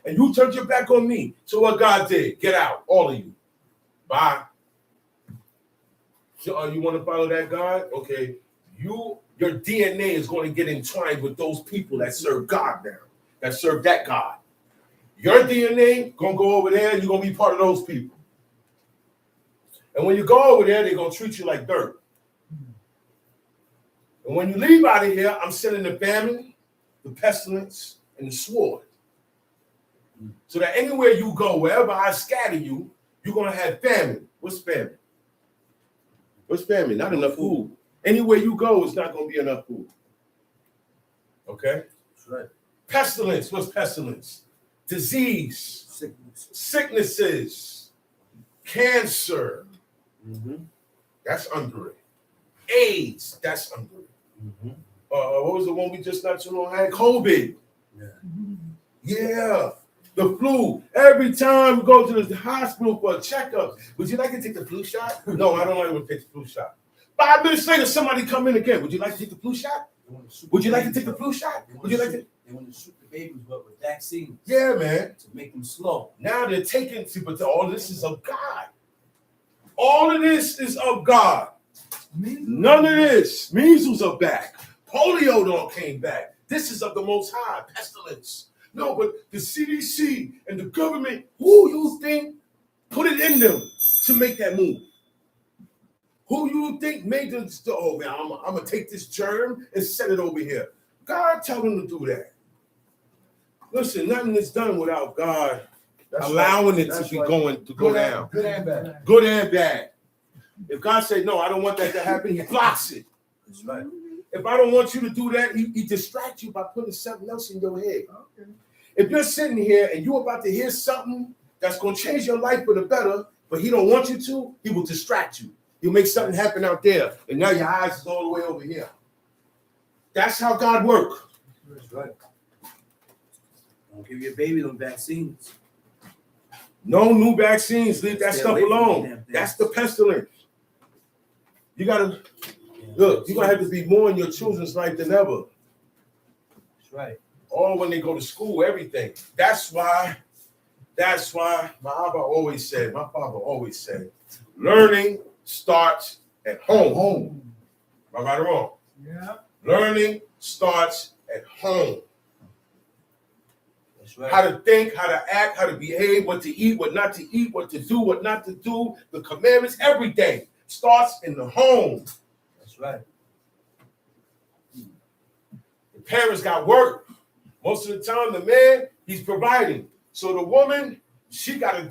And you turned your back on me. So what God did, get out, all of you. Bye. So, you want to follow that God? Okay. Your DNA is going to get entwined with those people that serve God now, that serve that God. Your DNA going to go over there, and you're going to be part of those people. And when you go over there, they're going to treat you like dirt. And when you leave out of here, I'm sending the famine, the pestilence, and the sword. So that anywhere you go, wherever I scatter you, you're going to have famine. What's famine? What's famine? Not enough food. Anywhere you go, it's not going to be enough food. Okay? That's right. Pestilence. What's pestilence? Disease. Sicknesses. Cancer. That's under it. AIDS. That's under it. What was the one we just not too long had? COVID. Yeah. The flu. Every time we go to the hospital for a checkup, would you like to take the flu shot? No, I don't like to take the flu shot. 5 minutes later, somebody come in again. Would you like to take the flu shot? Would you like to take the flu shot? Would you like to? They want to shoot the babies, but with vaccines. Yeah, man. To make them slow. Now they're taking, but all this is of God. All of this is of God. None of this. Measles are back. Polio don't came back. This is of the Most High. Pestilence. No, but the CDC and the government, who you think put it in them to make that move? Who you think made them, oh man, I'm going to take this germ and set it over here. God tell them to do that. Listen, nothing is done without God allowing it to be going to go down. Good and bad. Good and bad. If God say, no, I don't want that to happen, he blocks it. That's right. If I don't want you to do that, he distracts you by putting something else in your head. Okay. If you're sitting here and you're about to hear something that's going to change your life for the better, but he don't want you to, he will distract you. He'll make something happen out there, and now your eyes is all the way over here. That's how God works. That's right. Don't give your baby them vaccines. No new vaccines. Leave that stuff alone. That's the pestilence. You gotta look. You're gonna have to be more in your children's life than ever. That's right. All when they go to school, everything. That's why my Abba always said, my father always said, learning starts at home. Am I right or wrong? Yeah. Learning starts at home. That's right. How to think, how to act, how to behave, what to eat, what not to eat, what to do, what not to do, the commandments, everything starts in the home. That's right. The parents got work. Most of the time, the man, he's providing. So the woman, she gotta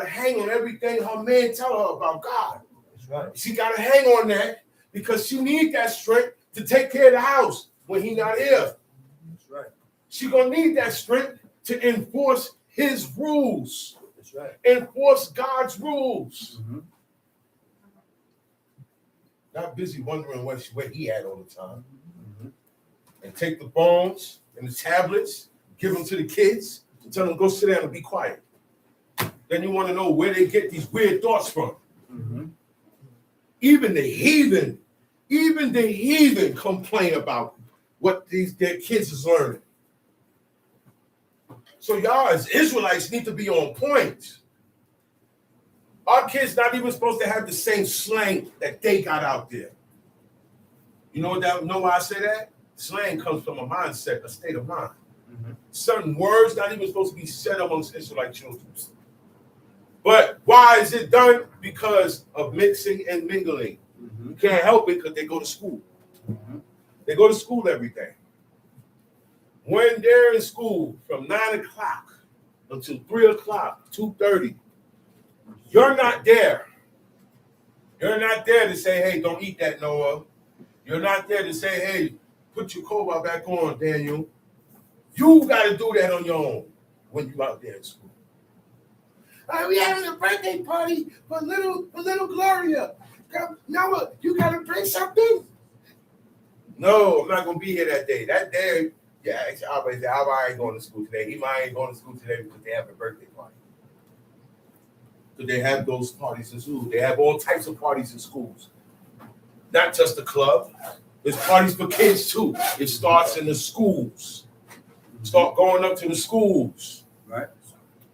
hang on everything her man tell her about God. That's right. She gotta hang on that because she needs that strength to take care of the house when he not here. That's right. She gonna need that strength to enforce his rules. That's right. Enforce God's rules. Mm-hmm. Not busy wondering where he at all the time. Mm-hmm. And take the phones and the tablets, give them to the kids, and tell them go sit down and be quiet. Then you want to know where they get these weird thoughts from. Mm-hmm. Even the heathen complain about what their kids is learning. So y'all as Israelites need to be on point. Our kids not even supposed to have the same slang that they got out there. You know why I say that? Slang comes from a mindset, a state of mind. Mm-hmm. Certain words not even supposed to be said amongst Israelite children. But why is it done? Because of mixing and mingling. Mm-hmm. You can't help it because they go to school. Mm-hmm. They go to school every day. When they're in school from 9 o'clock until 3 o'clock, 2:30, you're not there. You're not there to say, hey, don't eat that, Noah. You're not there to say, hey, put your coat back on, Daniel. You got to do that on your own when you're out there in school. We having a birthday party for little Gloria. Noah, you got to bring something? No, I'm not going to be here that day. That day, yeah, Abba ain't going to school today. He might ain't going to school today because they have a birthday party. So they have those parties in schools. They have all types of parties in schools. Not just the club. There's parties for kids too. It starts in the schools. Start going up to the schools. Right.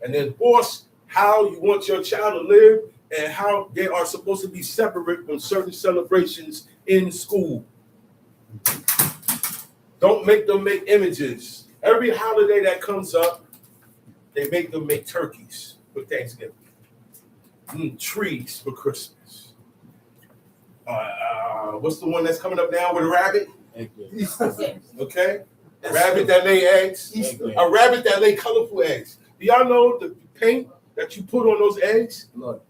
And then force how you want your child to live and how they are supposed to be separate from certain celebrations in school. Don't make them make images. Every holiday that comes up, they make them make turkeys for Thanksgiving. Trees for Christmas. What's the one that's coming up now with a rabbit? Okay? A rabbit that lay eggs. A rabbit that lay colorful eggs. Do y'all know the paint that you put on those eggs? Blood.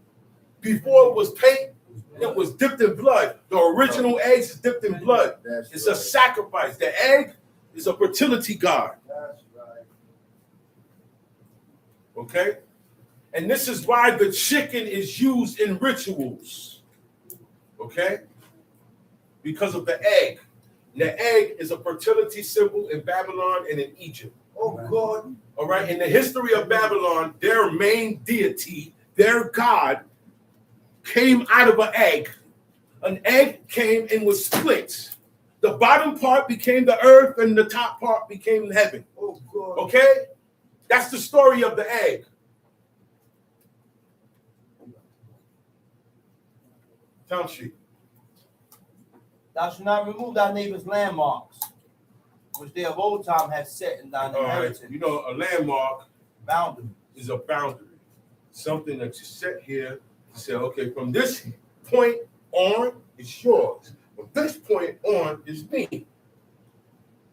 Before it was paint, it was dipped in blood. The original eggs is dipped in blood. It's a sacrifice. The egg is a fertility god. That's right. Okay? And this is why the chicken is used in rituals. Okay? Because of the egg. And the egg is a fertility symbol in Babylon and in Egypt. Oh, God. All right? In the history of Babylon, their main deity, their god, came out of an egg. An egg came and was split. The bottom part became the earth and the top part became heaven. Oh, God. Okay? That's the story of the egg. Township. Thou shalt not remove thy neighbor's landmarks, which they of old time have set in thine inheritance. You know, a landmark Boundary. is a boundary. Something that you set here, you say, okay, from this point on, it's yours. From this point on, is me.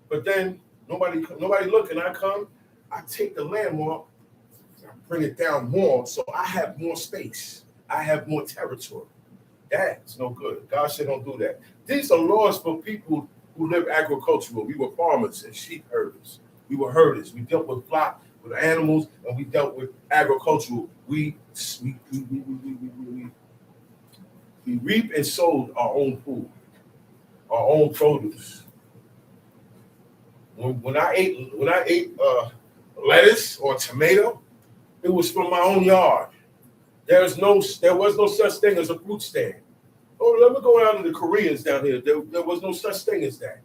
But then nobody look, and I come, I take the landmark, I bring it down more, so I have more space. I have more territory. That's no good. God said don't do that. These are laws for people who live agricultural. We were farmers and sheep herders. We were herders. We dealt with flock, with animals, and we dealt with agricultural. We reap and sold our own food, our own produce. When I ate lettuce or tomato, it was from my own yard. There was no such thing as a fruit stand. Oh, let me go down to the Koreans down here. There was no such thing as that.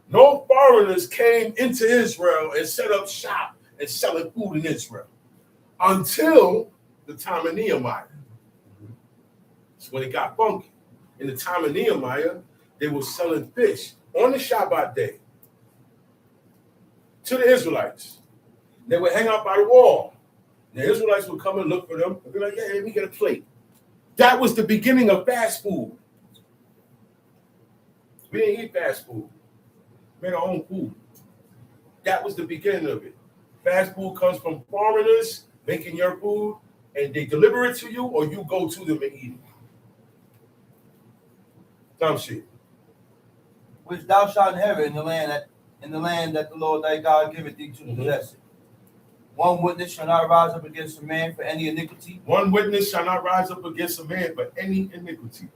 No foreigners came into Israel and set up shop and selling food in Israel until the time of Nehemiah. That's when it got funky. In the time of Nehemiah, they were selling fish on the Shabbat day to the Israelites. They would hang out by the wall. The Israelites would come and look for them and be like, hey, let me get a plate. That was the beginning of fast food. We didn't eat fast food. We made our own food. That was the beginning of it. Fast food comes from foreigners making your food, and they deliver it to you, or you go to them and eat it. Dumb shit. Which thou shalt inherit in the land that the Lord thy God giveth thee to possess it. One witness shall not rise up against a man for any iniquity. One witness shall not rise up against a man for any iniquity.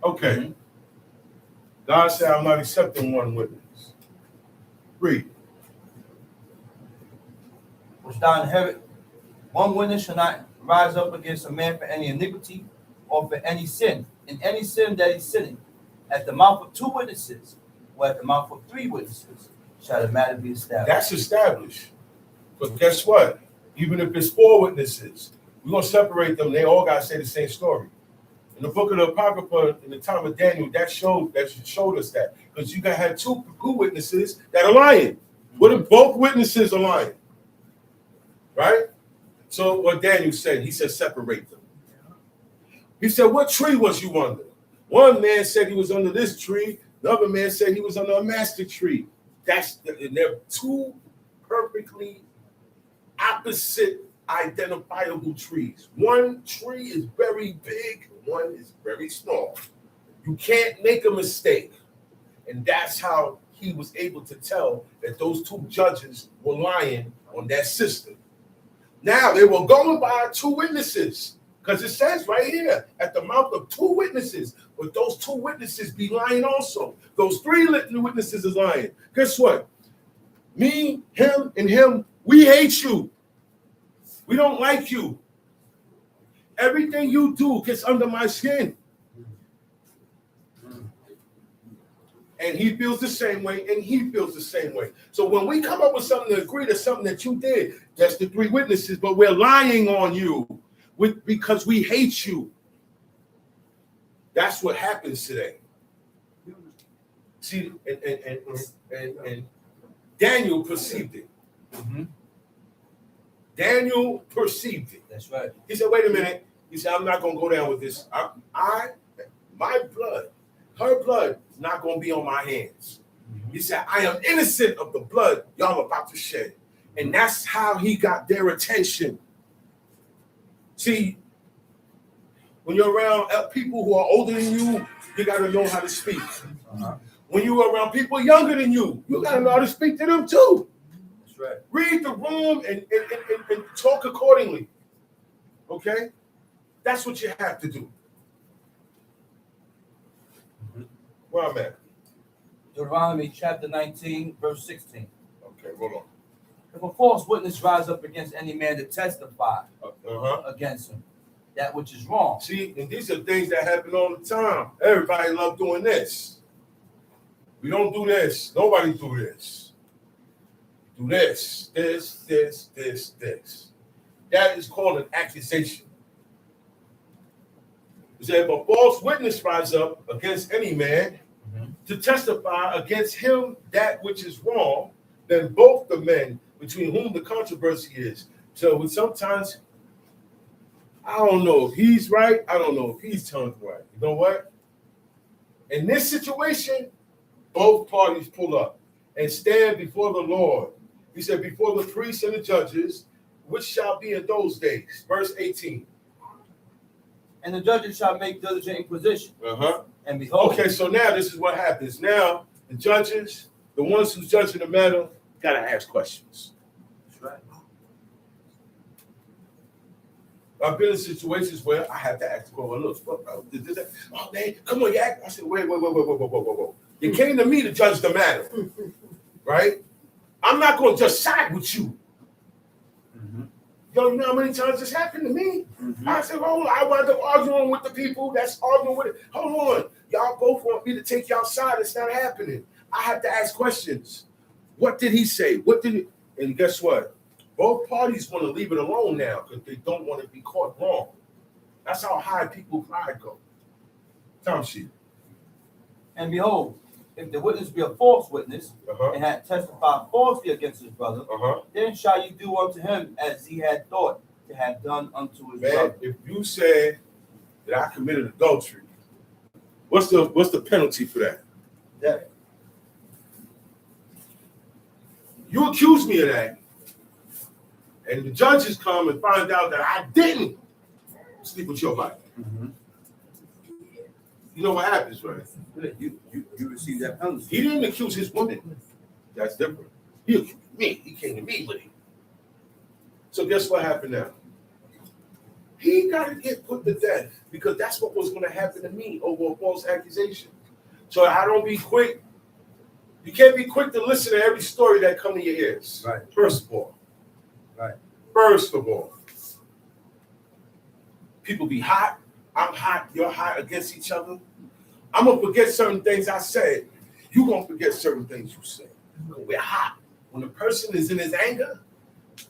Okay. God said, I'm not accepting one witness. Read. Which thou inherit. One witness shall not rise up against a man for any iniquity or for any sin. In any sin that he's sinning, at the mouth of two witnesses or at the mouth of three witnesses shall the matter be established. That's established. But guess what? Even if it's four witnesses, we're going to separate them. They all got to say the same story. In the book of the Apocrypha, in the time of Daniel, that showed us that. Because you got had two witnesses that are lying. What if both witnesses are lying? Right? So what Daniel said, he said, separate them. He said, what tree was you under? One man said he was under this tree. The other man said he was under a master tree. And they're two perfectly opposite identifiable trees. One tree is very big, one is very small. You can't make a mistake. And that's how he was able to tell that those two judges were lying on that system. Now they were going by two witnesses, because it says right here at the mouth of two witnesses, but those two witnesses be lying also. Those three witnesses is lying. Guess what? Me, him, and him, we hate you. We don't like you. Everything you do gets under my skin. And he feels the same way, and he feels the same way. So when we come up with something to agree to something that you did, that's the three witnesses, but we're lying on you because we hate you. That's what happens today. See, and Daniel perceived it. Mm-hmm. Daniel perceived it. That's right. He said, wait a minute. He said, I'm not going to go down with this. My blood, her blood, is not going to be on my hands. Mm-hmm. He said, I am innocent of the blood y'all are about to shed. And that's how he got their attention. See, when you're around people who are older than you, you got to know how to speak. Uh-huh. When you're around people younger than you, you got to know how to speak to them too. That's right. Read the room and talk accordingly. Okay? That's what you have to do. Mm-hmm. Where I'm at? Deuteronomy chapter 19, verse 16. Okay, hold on. If a false witness rise up against any man to testify against him, that which is wrong. See, and these are things that happen all the time. Everybody love doing this. We don't do this. Nobody do this. Do this. That is called an accusation. It said, if a false witness rise up against any man to testify against him that which is wrong, then both the men between whom the controversy is. So sometimes, I don't know if he's right. I don't know if he's telling the right. You know what? In this situation, both parties pull up and stand before the Lord. He said, before the priests and the judges, which shall be in those days. Verse 18. And the judges shall make diligent inquisition. Uh-huh. And behold. Okay, so now this is what happens. Now, the judges, the ones who's judging the matter, got to ask questions. That's right. I've been in situations where I have to ask the court, look, oh, man, come on, you act. I said, wait. You came to me to judge the matter, right? I'm not going to just side with you. Mm-hmm. Yo, you know how many times this happened to me? Mm-hmm. I said, hold on, I wound up arguing with the people that's arguing with it. Hold on, y'all both want me to take y'all side. It's not happening. I have to ask questions. What did he say? What did he? And guess what? Both parties want to leave it alone now because they don't want to be caught wrong. That's how high people's pride go. Time sheet. And behold, if the witness be a false witness and had testified falsely against his brother, then shall you do unto him as he had thought to have done unto his brother. If you say that I committed adultery, what's the penalty for that? Death. You accuse me of that, and the judges come and find out that I didn't sleep with your wife. Mm-hmm. You know what happens, right? You receive that penalty. He didn't accuse his woman. That's different. He accused me. He came to me with it. So guess what happened now? He got to get put to death because that's what was going to happen to me over a false accusation. So I don't be quick. You can't be quick to listen to every story that come to your ears. Right. First of all. Right. First of all. People be hot. I'm hot. You're hot against each other. I'm going to forget certain things I said. You're going to forget certain things you said. We're hot. When a person is in his anger,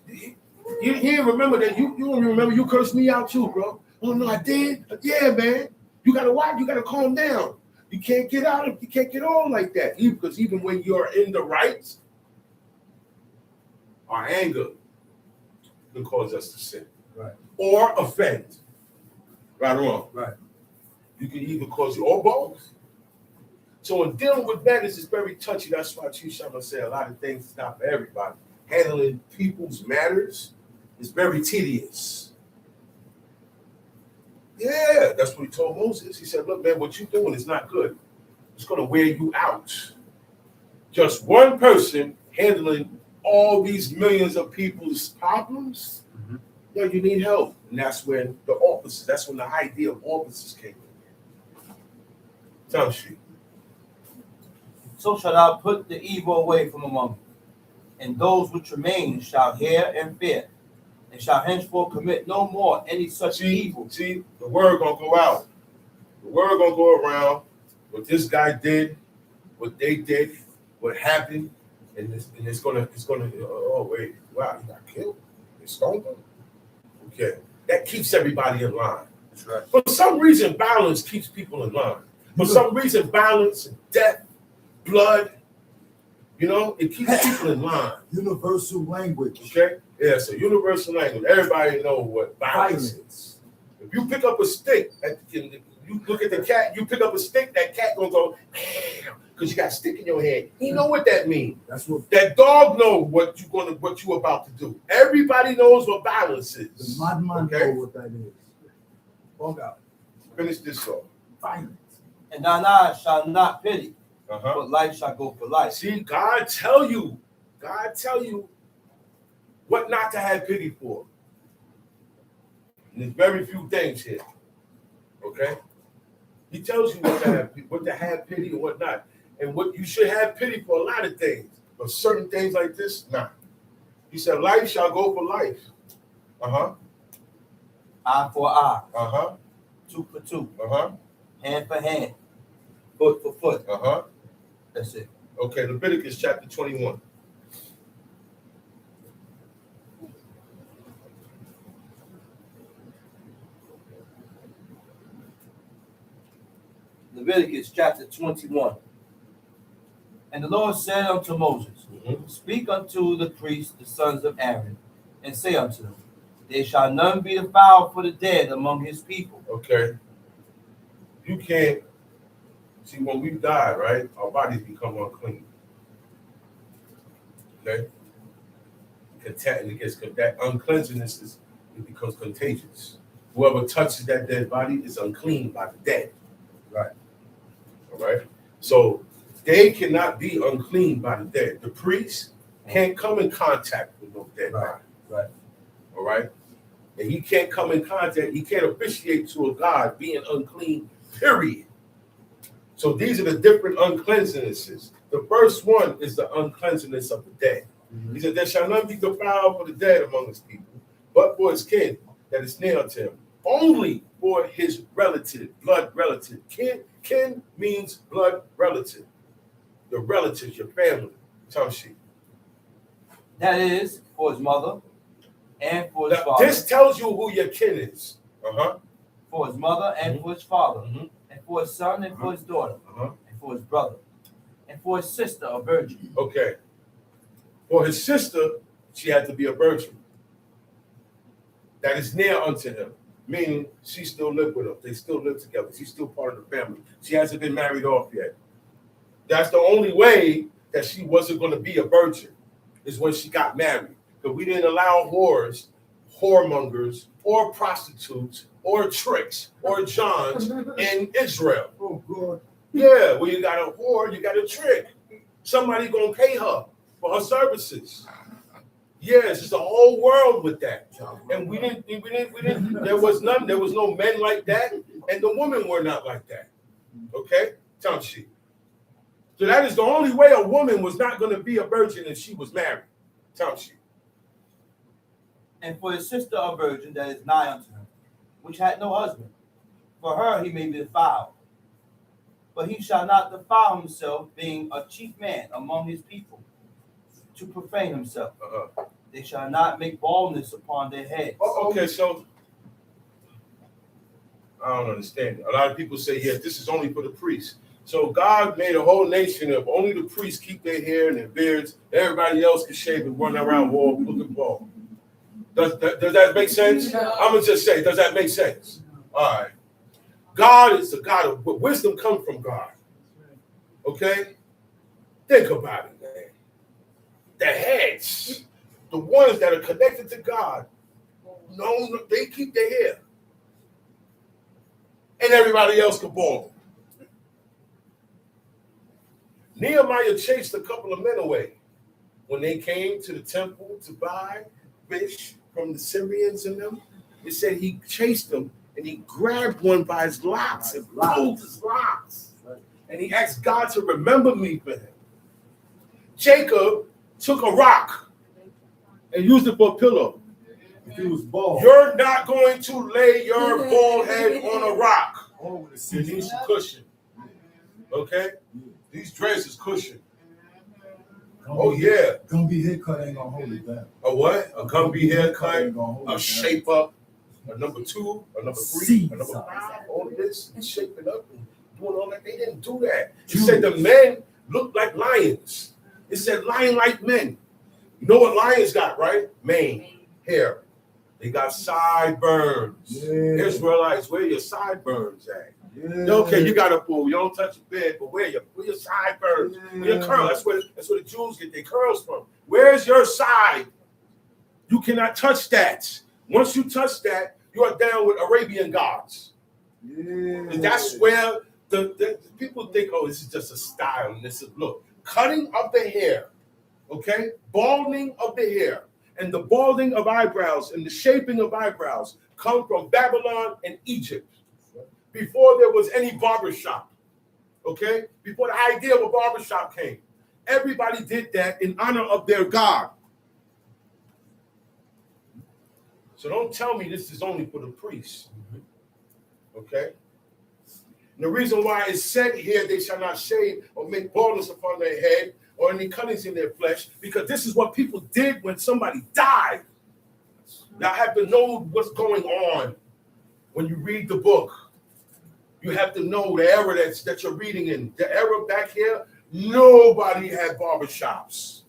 you remember that you don't remember you cursed me out too, bro. Oh, no, I did. Yeah, man. You got to watch. You got to calm down. You can't get out of, you can't get on like that. Because even when you're in the right, our anger can cause us to sin. Right. Or offend. Right or wrong? Right. You can either cause you or both. So in dealing with matters, it's very touchy. That's why Chief Shama said a lot of things is not for everybody. Handling people's matters is very tedious. Yeah, that's what he told Moses. He said, look, man, what you're doing is not good. It's going to wear you out. Just one person handling all these millions of people's problems, you need help. And that's when the offices, that's when the idea of offices came in. Time sheet. So shall thou put the evil away from among you, and those which remain shall hear and fear. and shall henceforth commit no more any such evil. See, the word gonna go out. The word gonna go around. What this guy did, what they did, what happened, and it's gonna. Oh wait, wow, he got killed. They stoned him. Okay, that keeps everybody in line. That's right. For some reason, violence keeps people in line. For some reason, violence, death, blood, it keeps people in line. Universal language. Okay? Yeah, so universal language. Everybody knows what violence is. If you pick up a stick, you look at the cat, you pick up a stick, that cat gonna go, because you got a stick in your hand. He know what that means. That's what That dog know what you about to do. Everybody knows what violence the is. madman Okay? know what that is. Bug out. Finish this off. Violence. And thine eyes shall not pity, Uh-huh. but life shall go for life. See, God tell you what not to have pity for. And there's very few things here. Okay? He tells you what to have pity and what not. And what you should have pity for a lot of things. But certain things like this, nah. He said, life shall go for life. Uh-huh. Eye for eye, Uh-huh. tooth for tooth, Uh-huh. hand for hand, foot for foot. Uh-huh. That's it. Okay, Leviticus chapter 21. Leviticus chapter 21. And the Lord said unto Moses, Speak unto the priests, the sons of Aaron, and say unto them, There shall none be defiled for the dead among his people. Okay. You can't see when we die, right? Our bodies become unclean. Okay? That uncleanness it becomes contagious. Whoever touches that dead body is unclean by the dead. Right. All right. So they cannot be unclean by the dead. The priest can't come in contact with no dead body. Right. All right. And he can't come in contact, he can't officiate to a God being unclean, period. So these are the different uncleannesses. The first one is the uncleanness of the dead. He said, There shall none be defiled for the dead among his people, but for his kin that is near unto him. Only for his relative, blood relative. Kin means blood relative. The relatives, your family. Tamshi. That is for his mother and for his father. This tells you who your kin is. Uh-huh. For his mother and for his father, Mhm. and for his son and for his daughter, Uh-huh. and for his brother, and for his sister, a virgin. Okay. For his sister, she had to be a virgin. That is near unto him. Meaning she still lived with him. They still live together. She's still part of the family. She hasn't been married off yet. That's the only way that she wasn't going to be a virgin, is when she got married. Because we didn't allow whores, whoremongers, or prostitutes, or tricks, or johns in Israel. Oh, God. Yeah, well, you got a whore, you got a trick. Somebody gonna pay her for her services. Yes, it's a whole world with that. And we didn't, there was no men like that, and the women were not like that. Okay? Tamshi. So that is the only way a woman was not gonna be a virgin if she was married. Tamshi. And for his sister, a virgin that is nigh unto him, which had no husband. For her he may be defiled. But he shall not defile himself, being a chief man among his people, to profane himself. They shall not make baldness upon their heads. Okay, so I don't understand. A lot of people say, yeah, this is only for the priests. So God made a whole nation of only the priests keep their hair and their beards. Everybody else can shave and run around wall looking bald. Does that make sense? I'm going to just say, does that make sense? All right. God is the God of wisdom comes from God. Okay? Think about it, man. The heads, the ones that are connected to God, no, they keep their hair. And everybody else can bald. Nehemiah chased a couple of men away when they came to the temple to buy fish from the Syrians and them. It said he chased them and he grabbed one by his locks and pulled his locks. And he asked God to remember me for him. Jacob took a rock and used it for a pillow. If he was bald, You're not going to lay your bald head on a rock. all with a You need some cushion. Okay? These dreads is cushion. Oh, yeah. Gumby haircut ain't gonna hold it down. A what? A Gumby haircut, Ain't gonna hold it a down. shape up, a number 2, a number 3, a number 5. All of this and shaping up and doing all that. They didn't do that. He said the men looked like lions. It said lion-like men. You know what lions got, right? Mane, hair. They got sideburns. Yeah. Israelites, where your sideburns at? Yeah. Okay, you got a pool. You don't touch your bed, but where your sideburns? Where your curls? That's where the Jews get their curls from. Where's your side? You cannot touch that. Once you touch that, you are down with Arabian gods. Yeah. And that's where the people think, oh, this is just a style and this is look. Cutting of the hair, okay? Balding of the hair and the balding of eyebrows and the shaping of eyebrows come from Babylon and Egypt. Before there was any barbershop, okay? Before the idea of a barbershop came, everybody did that in honor of their God. So don't tell me this is only for the priests, okay? And the reason why it's said here, they shall not shave or make baldness upon their head or any cuttings in their flesh, because this is what people did when somebody died. Now, I have to know what's going on when you read the book. You have to know the era that you're reading in. The era back here, nobody had barbershops.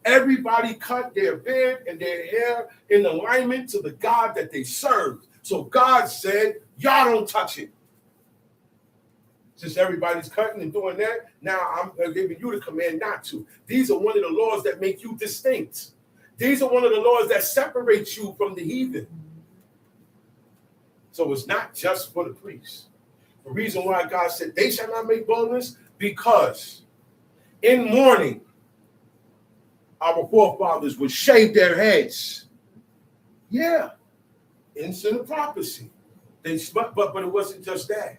Everybody cut their beard and their hair in alignment to the God that they served. So God said, y'all don't touch it. Since everybody's cutting and doing that, now I'm giving you the command not to. These are one of the laws that make you distinct. These are one of the laws that separate you from the heathen. So it's not just for the priests. The reason why God said they shall not make baldness, because in mourning, our forefathers would shave their heads. Yeah, instant of prophecy. But it wasn't just that.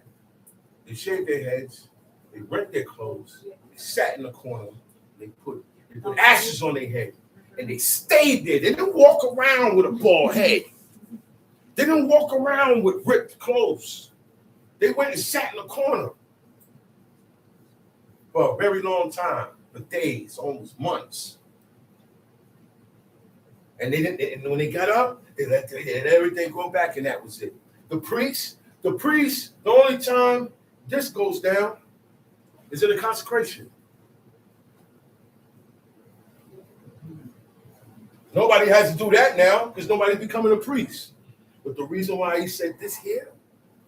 They shaved their heads, they rent their clothes, they sat in the corner, they put ashes on their head, and they stayed there. They didn't walk around with a bald head. They didn't walk around with ripped clothes. They went and sat in the corner for a very long time, for days, almost months. And they didn't. And when they got up, they let everything go back, and that was it. The priest, the only time this goes down is in the consecration. Nobody has to do that now because nobody's becoming a priest. But the reason why he said this here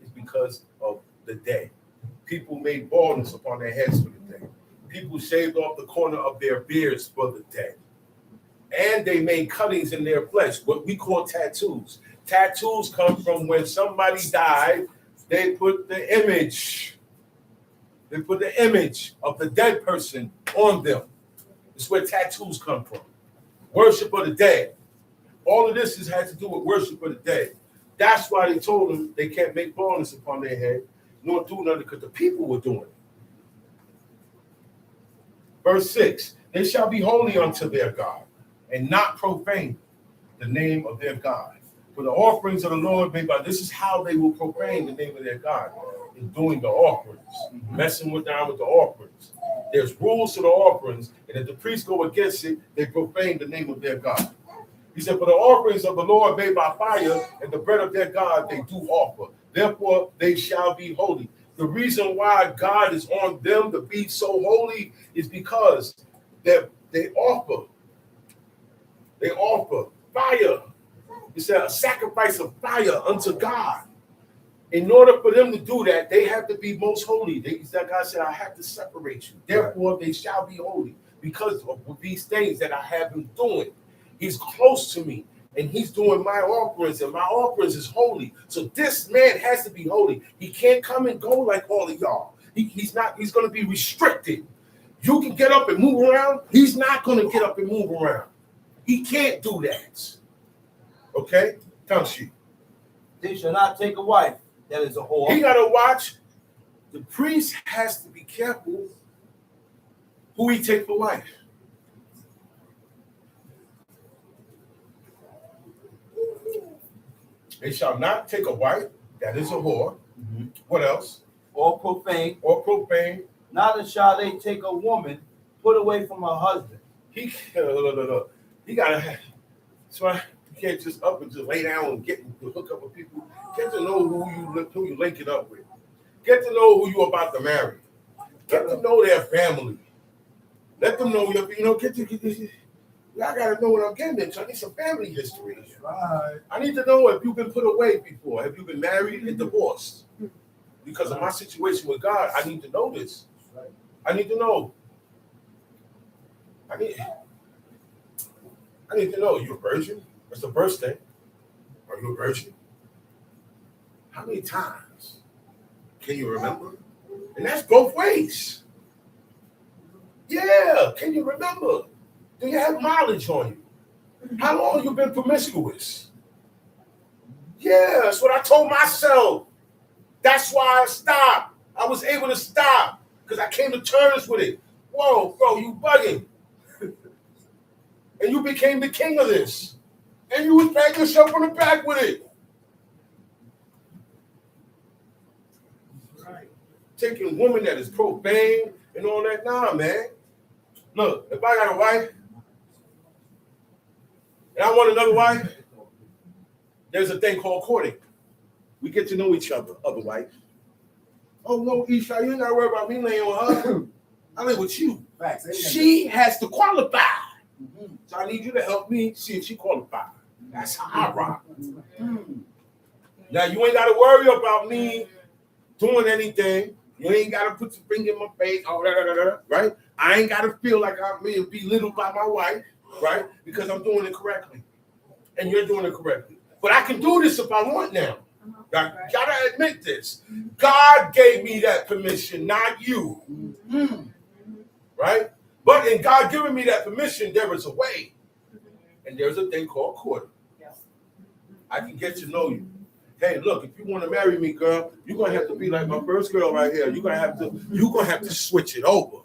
is because of the day. People made baldness upon their heads for the day. People shaved off the corner of their beards for the day. And they made cuttings in their flesh, what we call tattoos. Tattoos come from when somebody died, they put the image of the dead person on them. It's where tattoos come from. Worship of the dead. All of this has to do with worship of the dead. That's why they told them they can't make baldness upon their head, nor do nothing, because the people were doing it. Verse 6, they shall be holy unto their God, and not profane the name of their God. For the offerings of the Lord made by, this is how they will profane the name of their God, in doing the offerings, messing with the offerings. There's rules to the offerings, and if the priests go against it, they profane the name of their God. He said, for the offerings of the Lord made by fire and the bread of their God they do offer. Therefore, they shall be holy. The reason why God is on them to be so holy is because they offer fire. He said, a sacrifice of fire unto God. In order for them to do that, they have to be most holy. God said, I have to separate you. Therefore, they shall be holy because of these things that I have them doing. He's close to me, and he's doing my offerings, and my offerings is holy. So this man has to be holy. He can't come and go like all of y'all. He's going to be restricted. You can get up and move around. He's not going to get up and move around. He can't do that. Okay? Come, she. They shall not take a wife that is a whore. He got to watch. The priest has to be careful who he take for wife. They shall not take a wife that is a whore. What else? Or profane. Or profane. Neither shall they take a woman put away from her husband. He gotta have. So you can't just up and just lay down and hook up with people. Get to know who you linking up with. Get to know who you about to marry. Get to know their family. Let them know I gotta know what I'm getting into. I need some family history. Right. I need to know if you've been put away before. Have you been married and divorced? Because of my situation with God, I need to know this. I need to know. I need to know. Are you a virgin? It's a birthday. Are you a virgin? How many times can you remember? And that's both ways. Yeah, can you remember? Do you have mileage on you? How long you been promiscuous? Yeah, that's what I told myself. That's why I stopped. I was able to stop because I came to terms with it. Whoa, bro, you bugging. And you became the king of this. And you was patting yourself on the back with it. Right. Taking woman that is profane and all that. Nah, man. Look, if I got a wife and I want another wife, there's a thing called courting. We get to know each other, other wife. Oh, no, Isha, you ain't got to worry about me laying with her. I lay with you. Facts. She has to qualify. So I need you to help me see if she qualifies. That's how I rock. Now, you ain't got to worry about me doing anything. You ain't got to put your finger in my face, right? I ain't got to feel like I'm being belittled by my wife, right? Because I'm doing it correctly. And you're doing it correctly. But I can do this if I want now. I gotta admit this. God gave me that permission, not you. Right? But in God giving me that permission, there is a way. And there's a thing called courting. I can get to know you. Hey, look, if you want to marry me, girl, you're gonna have to be like my first girl right here. You're gonna have to switch it over.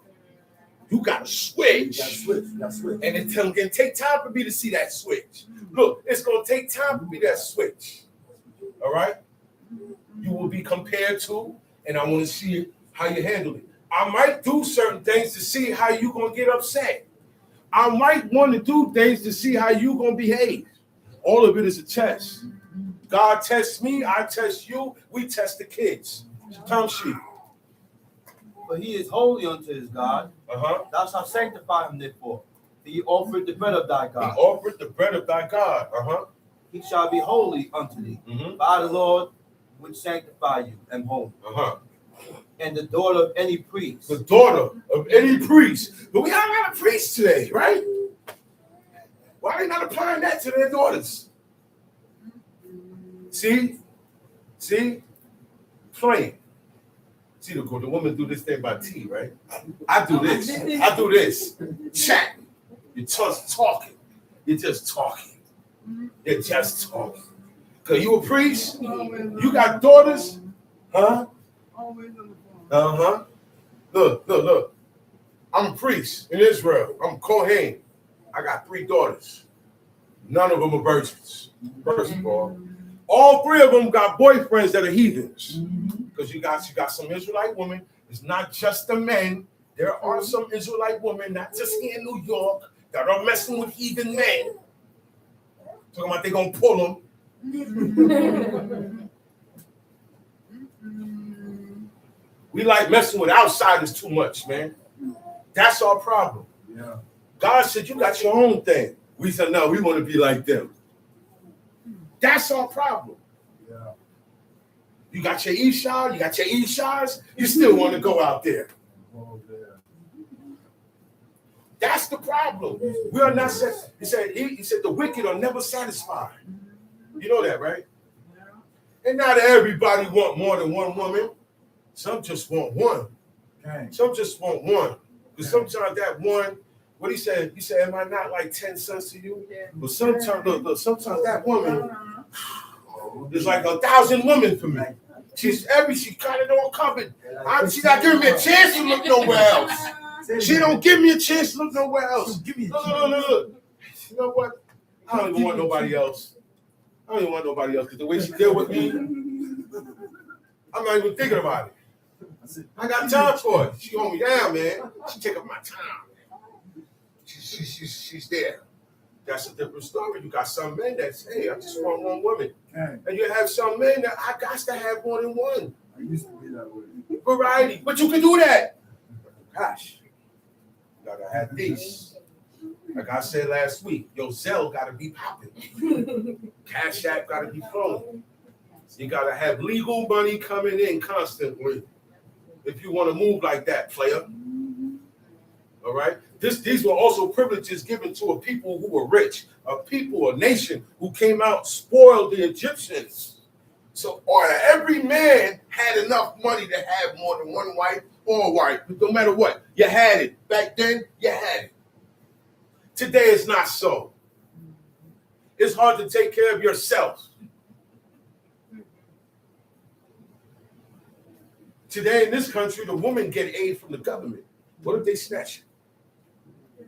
You gotta switch. You gotta switch. And it's gonna take time for me to see that switch. Look, it's gonna take time for me that switch. All right? You will be compared to, and I want to see how you handle it. I might do certain things to see how you're going to get upset. I might want to do things to see how you're going to behave. All of it is a test. God tests me, I test you, we test the kids. Term sheet. For he is holy unto his God. Thou shalt sanctify him therefore. He offered the bread of thy God. He offered the bread of thy God. He shall be holy unto thee. For I, the Lord, which sanctify you, am holy. And the daughter of any priest. The daughter of any priest. But we have a lot of priests today, right? Why are they not applying that to their daughters? See? Playing. See, the woman do this thing by tea, right? I do this. Chatting. You're just talking. You're just talking. Because you a priest? You got daughters? Huh? Look. I'm a priest in Israel. I'm Kohen. I got 3 daughters. None of them are virgins. First of all 3 of them got boyfriends that are heathens. Because you got some Israelite women. It's not just the men. There are some Israelite women, not just here in New York, that are messing with heathen men. Talking about they gonna pull them. We like messing with outsiders too much, man. That's our problem. Yeah. God said you got your own thing. We said no, we want to be like them. That's our problem. Yeah. You got your Isha, you got your Ishas, you still want to go out there. That's the problem. We are not set. He said the wicked are never satisfied. You know that, right? And not everybody want more than one woman. Some just want one. Some just want one. Because sometimes that one, what he said, am I not like 10 sons to you? But sometimes, look, sometimes that woman is like 1,000 women for me. She got it all covered. She's not giving me a chance to look nowhere else. She don't give me a chance to look nowhere else. Look. You know what? I don't even want nobody else. I don't even want nobody else because the way she deal with me, I'm not even thinking about it. I got time for it. She hold me down, man. She take up my time. She's there. That's a different story. You got some men that say, hey, I just want one woman. And you have some men that I got to have more than one. I used to be that way. Variety. But you can do that. Gosh, you gotta have these. Like I said last week, your Zelle gotta be popping. Cash App gotta be flowing. You gotta have legal money coming in constantly if you want to move like that, player. All right. These were also privileges given to a people who were rich, a people, a nation who came out, spoiled the Egyptians. So every man had enough money to have more than one wife or a wife. No matter what, you had it. Back then, you had it. Today, it's not so. It's hard to take care of yourself. Today, in this country, the women get aid from the government. What if they snatch it?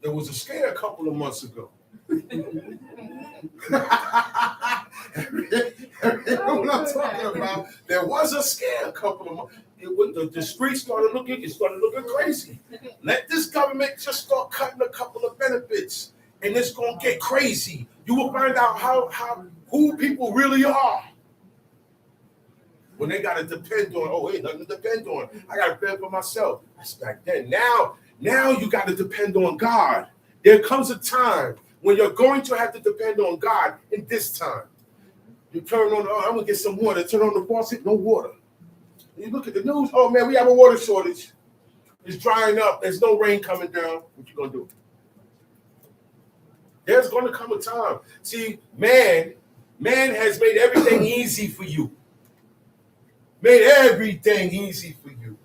There was a scare a couple of months ago. You know what I'm talking about? There was a scare a couple of months. The streets started looking crazy. Let this government just start cutting a couple of benefits, and it's gonna get crazy. You will find out who people really are. When they gotta depend on, ain't nothing to depend on. I gotta depend for myself. That's back then. Now you gotta depend on God. There comes a time when you're going to have to depend on God in this time. You turn on, I'm gonna get some water. Turn on the faucet, no water. You look at the news, oh man, we have a water shortage. It's drying up. There's no rain coming down. What you gonna do? There's gonna come a time. See, man has made everything easy for you. Made everything easy for you.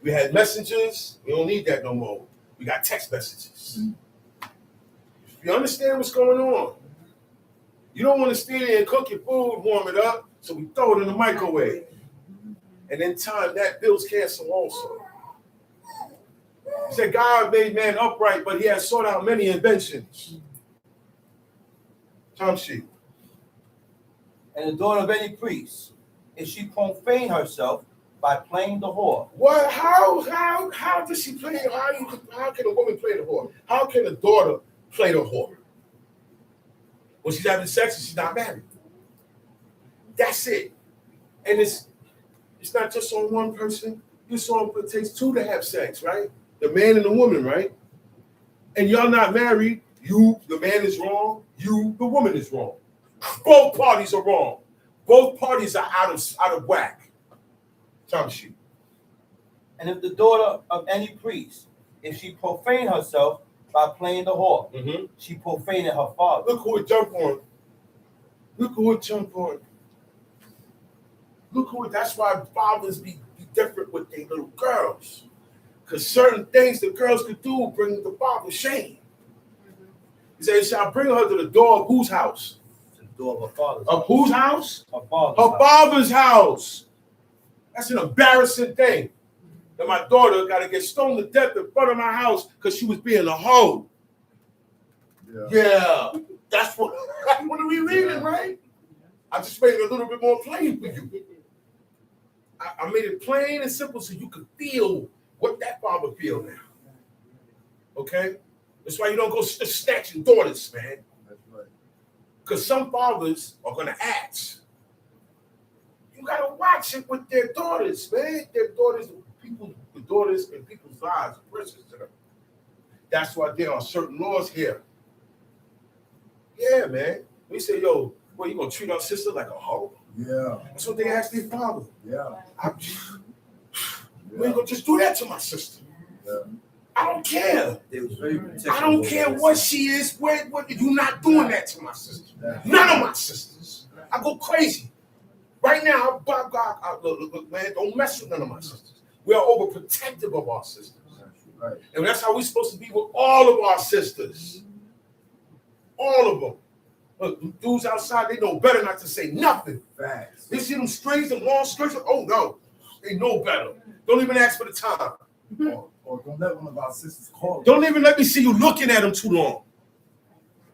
We had messengers. We don't need that no more. We got text messages. You understand what's going on? You don't want to stand there and cook your food, warm it up, so we throw it in the microwave. And in time, that builds cancer also. He said God made man upright, but he has sought out many inventions. Tom sheet. And the daughter of any priest, if she profane herself by playing the whore. What? How does she play? How can a woman play the whore? How can a daughter play the whore? When she's having sex and she's not married. That's it. And it's not just on one person. You saw it takes two to have sex, right? The man and the woman, right? And y'all not married. You, the man is wrong. You, the woman is wrong. Both parties are wrong. Both parties are out of whack. Tom sheet. And if the daughter of any priest, if she profane herself by playing the whore, she profaned her father. Look who it jump on. Look who it jump on. Look who. That's why fathers be different with their little girls, because certain things the girls could do bring the father shame. He said, "Shall bring her to the door of whose house? To the door of her father's. Of whose house? Her father's. Her father's house. That's an embarrassing thing. That my daughter got to get stoned to death in front of my house because she was being a hoe." Yeah, that's what we reading, right? I just made it a little bit more plain for you. I made it plain and simple so you could feel what that father feel now. Okay? That's why you don't go snatching daughters, man. That's right. Because some fathers are going to ask. You got to watch it with their daughters, man. Their daughters, the daughters in people's lives are precious to them. That's why there are certain laws here. Yeah, man. We say, yo, you going to treat our sister like a hoe? Yeah. That's what they asked their father. Yeah. We ain't going to just do that to my sister. Yeah. I don't care. They was very protective. I don't care what she is. What you're not doing that to my sister. None of my sisters. I go crazy. Right now, look, man, don't mess with none of my sisters. We are overprotective of our sisters. Right. And that's how we're supposed to be with all of our sisters. All of them. Look, dudes outside, they know better not to say nothing. Facts. They see them strings and long skirts. Oh, no. They know better. Don't even ask for the time. Or don't let one of our sisters call us. Don't even let me see you looking at them too long.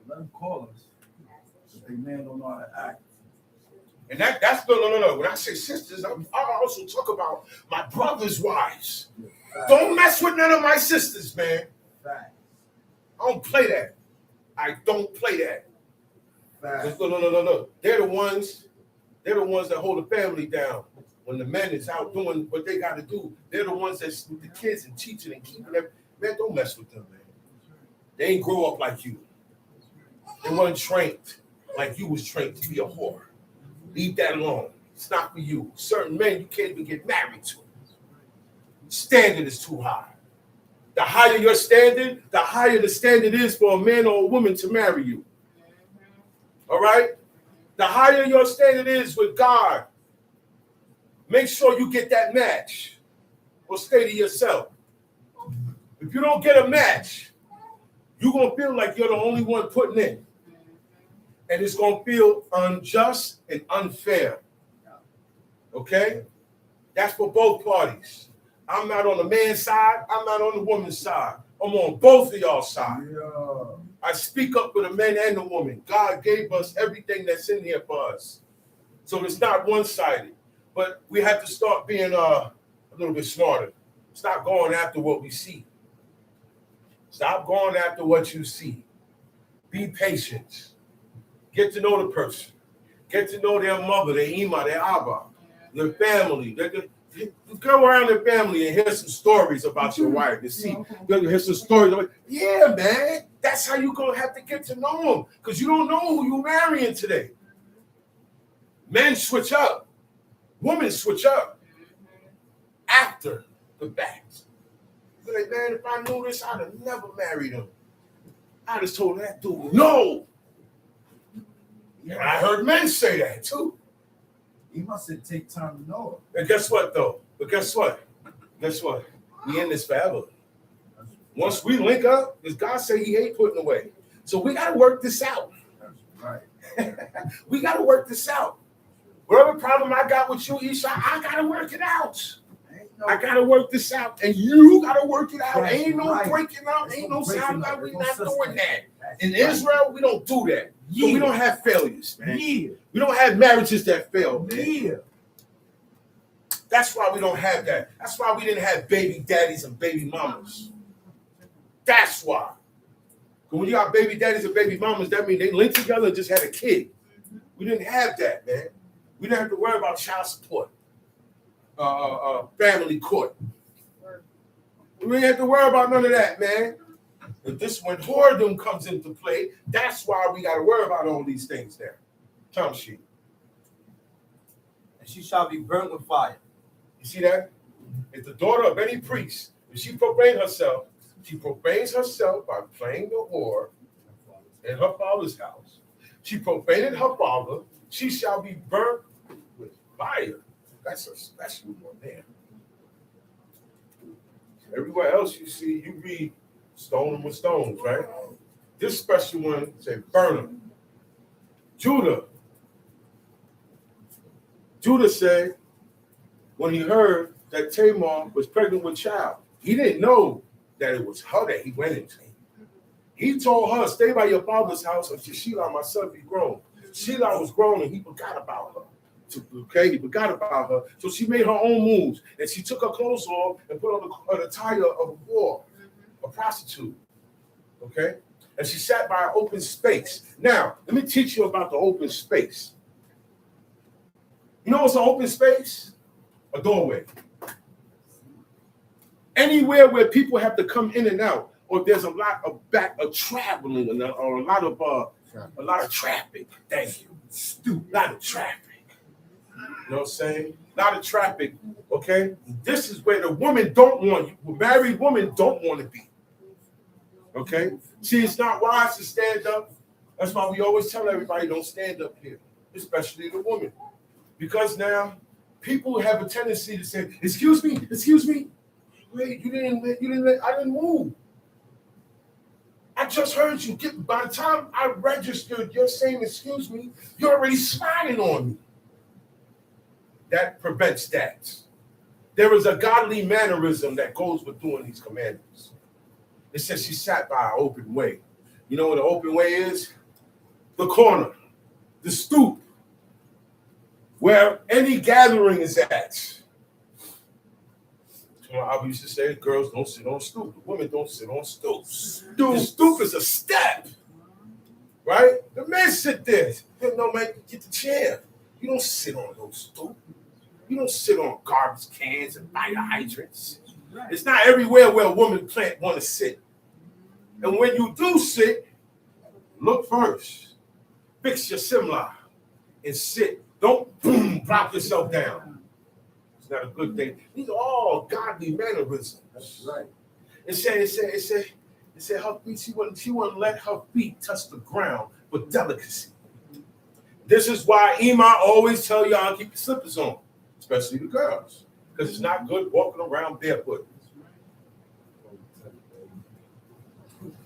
Let them call us. man don't know how to act. And that's no. When I say sisters, I also talk about my brother's wives. Don't mess with none of my sisters, man. Facts. I don't play that. I don't play that. Facts. No. They're the ones that hold the family down. When the men is out doing what they got to do, they're the ones that's with the kids and teaching and keeping them. Man, don't mess with them, man. They ain't grow up like you. They weren't trained like you was trained to be a whore. Leave that alone. It's not for you. Certain men you can't even get married to. Standard is too high. The higher your standard, the higher the standard is for a man or a woman to marry you. All right? The higher your standard is with God, make sure you get that match or stay to yourself. If you don't get a match, you're going to feel like you're the only one putting in. And it's going to feel unjust and unfair. Okay? That's for both parties. I'm not on the man's side. I'm not on the woman's side. I'm on both of y'all's side. Yeah. I speak up for the men and the women. God gave us everything that's in here for us. So it's not one-sided. But we have to start being a little bit smarter. Stop going after what we see. Stop going after what you see. Be patient. Get to know the person. Get to know their mother, their ima, their abba, their family. Go around their family and hear some stories about your wife. You see, hear some stories. Yeah, man, that's how you're going to have to get to know them because you don't know who you're marrying today. Men switch up. Women switch up after the fact. You're like, man, if I knew this, I'd have never married him. I just told that dude, no. Yeah, I heard men say that too. He must have take time to know it. And guess what, though? But guess what? We in this forever. Once we link up, because God said he ain't putting away. So we got to work this out. That's right. We got to work this out. Whatever problem I got with you, Isha, I got to work it out. I got to work this out. And you got to work it out. That's Ain't no right. breaking out. There's Ain't no no breaking sound up. out. We're There's not no doing such that. That's In right. Israel, we don't do that. So we don't have failures, man. Yeah. We don't have marriages that fail, man. Yeah. That's why we don't have that. That's why we didn't have baby daddies and baby mamas. That's why. When you got baby daddies and baby mamas, that means they linked together and just had a kid. We didn't have that, man. We didn't have to worry about child support, family court. We didn't have to worry about none of that, man. But this when whoredom comes into play, that's why we got to worry about all these things there. Come, she. And she shall be burnt with fire. You see that? If the daughter of any priest, if she profanes herself by playing the whore in her father's house. She profaned her father. She shall be burnt with fire. That's a special one there. Everywhere else you see, you read stone them with stones, right? This special one said burn them. Judah said, when he heard that Tamar was pregnant with child, he didn't know that it was her that he went into. He told her, stay by your father's house until Shelah, my son, be grown. Shelah was grown and he forgot about her. Okay, he forgot about her. So she made her own moves. And she took her clothes off and put on the attire of a whore, a prostitute. Okay? And she sat by an open space. Now, let me teach you about the open space. You know what's an open space? A doorway. Anywhere where people have to come in and out, or there's a lot of traveling or a lot of traffic. Thank you. Stupid. A lot of traffic. You know what I'm saying? A lot of traffic. Okay? This is where the women don't want you. Married women don't want to be. Okay? See, it's not wise to stand up. That's why we always tell everybody don't stand up here, especially the woman. Because now people have a tendency to say, excuse me. Wait, I didn't move. I just heard you. By the time I registered, you're saying, excuse me, you're already spying on me. That prevents that. There is a godly mannerism that goes with doing these commandments. It says she sat by an open way. You know what an open way is? The corner. the stoop, where any gathering is at. I used to say, girls don't sit on stoop. Women don't sit on stoops. The stoop is a step, right? The men sit there. No, man, get the chair. You don't sit on those stoop. You don't sit on garbage cans and fire hydrants. It's not everywhere where a woman plant want to sit. And when you do sit, look first. Fix your simla and sit. Don't boom, drop yourself down. It's not a good thing. These are all godly mannerisms. That's right. It said her feet, she wouldn't let her feet touch the ground with delicacy. This is why Ima always tell y'all keep your slippers on, especially the girls, because it's not good walking around barefoot.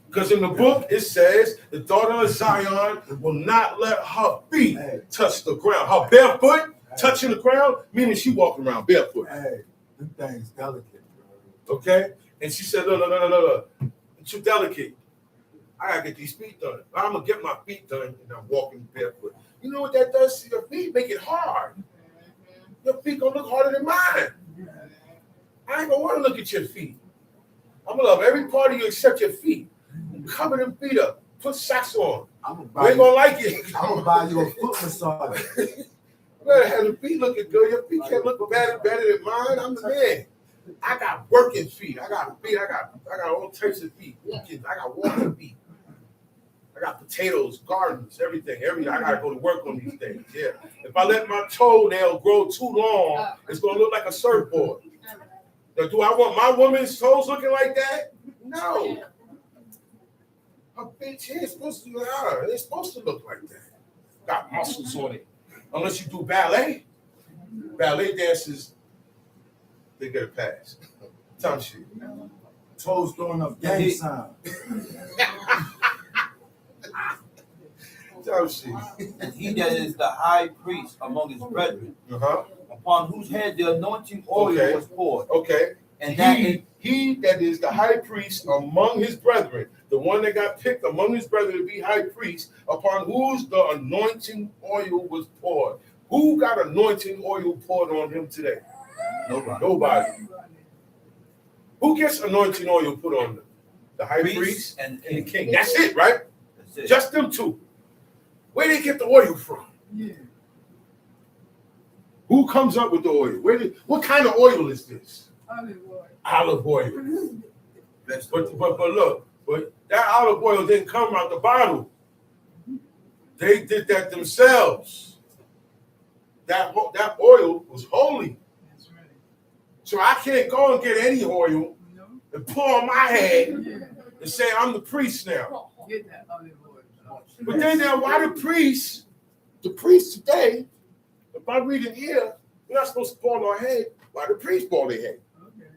Because in the book it says the daughter of Zion will not let her feet touch the ground. Her barefoot touching the ground, meaning she walking around barefoot. Hey, them things delicate, bro. Okay? And she said, no. It's too delicate. I gotta get these feet done. I'm gonna get my feet done and I'm walking barefoot. You know what that does to your feet? Make it hard. Your feet gonna look harder than mine. I ain't gonna wanna look at your feet. I'm gonna love every part of you except your feet. Cover them feet up. Put socks on. We ain't gonna like it. I'm gonna buy you a foot massage. You better have the feet looking good. Your feet can't look better than mine. I'm the man. I got working feet. I got all types of feet. I got walking feet. I got potatoes, gardens, everything. I gotta go to work on these things. Yeah. If I let my toenail grow too long, it's gonna look like a surfboard. Now, do I want my woman's toes looking like that? No. Her feet here is supposed to it's supposed to look like that. Got muscles on it. Unless you do ballet. Ballet dancers, they get a pass. Time shit. Toes throwing up gang sign. Time shit. And he that is the high priest among his brethren, upon whose head the anointing oil was poured. Okay. And he that is the high priest among his brethren, the one that got picked among his brethren to be high priest, upon whose the anointing oil was poured. Who got anointing oil poured on him today? Nobody. Who gets anointing oil put on them? The high priest and the king. That's it, right? That's it. Just them two. Where they get the oil from? Yeah. Who comes up with the oil? What kind of oil is this? Olive oil. But that olive oil didn't come out the bottle. They did that themselves. That oil was holy. That's right. So I can't go and get any oil and pour on my head and say I'm the priest now. Get that olive oil. But then now why the priest today, if I read it here, we're not supposed to bald our head. Why the priest bald their head? Okay.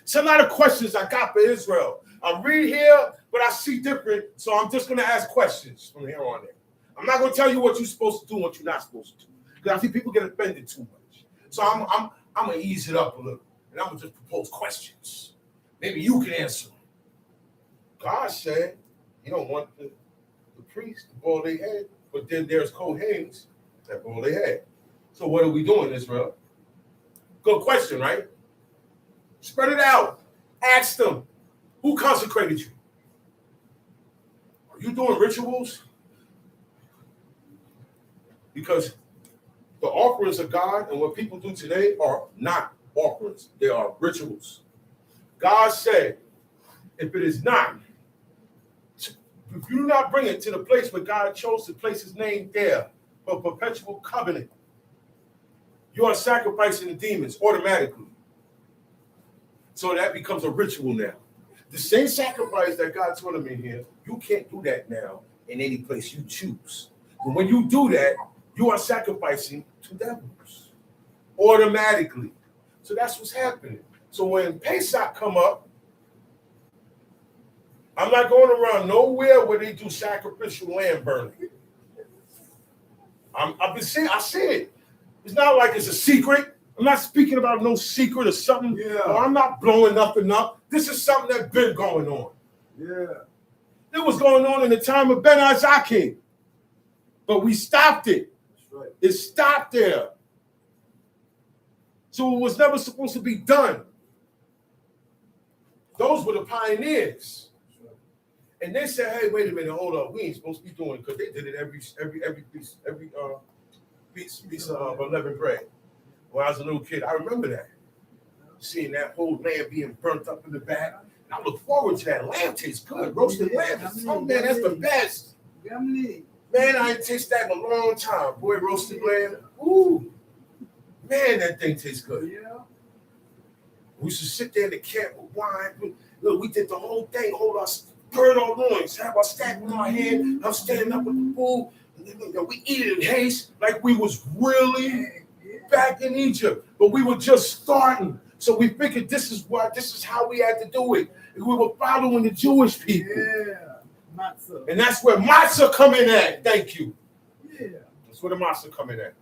Some of the questions I got for Israel. I read here, but I see different, so I'm just going to ask questions from here on in. I'm not going to tell you what you're supposed to do and what you're not supposed to do, because I think people get offended too much. So I'm going to ease it up a little, and I'm going to just propose questions. Maybe you can answer them. God said you don't want the priest to bald their head, but then there's Kohanes that bald their head. So what are we doing, Israel? Good question, right? Spread it out. Ask them, who consecrated you? Are you doing rituals? Because the offerings of God and what people do today are not offerings. They are rituals. God said, if it is not, if you do not bring it to the place where God chose to place his name there for perpetual covenant, you are sacrificing the demons automatically. So that becomes a ritual now. The same sacrifice that God told him in here, you can't do that now in any place you choose. But when you do that, you are sacrificing to devils automatically. So that's what's happening. So when Pesach come up, I'm not going around nowhere where they do sacrificial lamb burning. I've been saying, I see it. It's not like it's a secret. I'm not speaking about no secret or something. Yeah. Or I'm not blowing nothing up. This is something that's been going on. Yeah. It was going on in the time of Ben Azakin. But we stopped it. That's right. It stopped there. So it was never supposed to be done. Those were the pioneers. And they said, hey, wait a minute, hold up. We ain't supposed to be doing it, because they did it every piece of unleavened bread. When I was a little kid, I remember that. Seeing that whole lamb being burnt up in the back. And I look forward to that. Lamb tastes good. Roasted lamb. Oh, man, that's the best. Man, I ain't tasted that in a long time. Boy, roasted lamb. Ooh. Man, that thing tastes good. Yeah. We used to sit there in the camp with wine. Look, we did the whole thing. Hold us. Gird our loins, have our stack in our hand. I'm standing up with the food. And we eat it in haste like we was really back in Egypt. But we were just starting. So we figured this is how we had to do it. And we were following the Jewish people. Yeah. Matzah. And that's where matzah come in at. Thank you. Yeah. That's where the matzah come in at.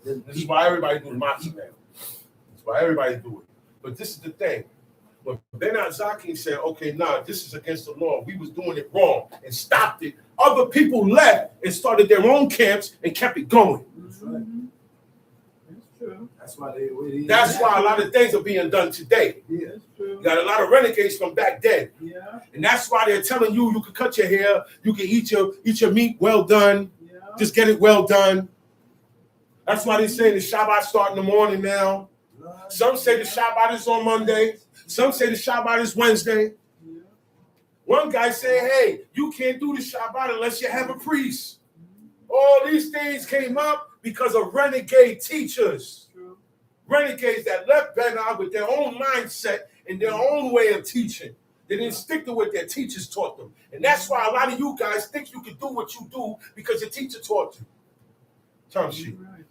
This is why everybody do the matzah now. That's why everybody do it. But this is the thing. When Ben Azaki said, okay, nah, this is against the law, we was doing it wrong and stopped it, other people left and started their own camps and kept it going. That's right. That's true. That's why they. That's why a lot of things are being done today. Yeah, that's true. You got a lot of renegades from back then. Yeah. And that's why they're telling you can cut your hair, you can eat your meat well done, Yeah. just get it well done. That's why they say the Shabbat start in the morning now. Some say the Shabbat is on Monday. Some say the Shabbat is Wednesday. Yeah. One guy said, hey, you can't do the Shabbat unless you have a priest. All these things came up because of renegade teachers. True. Renegades that left Benar with their own mindset and their own way of teaching. They didn't stick to what their teachers taught them. And that's why a lot of you guys think you can do what you do because your teacher taught you. Term sheet. Right.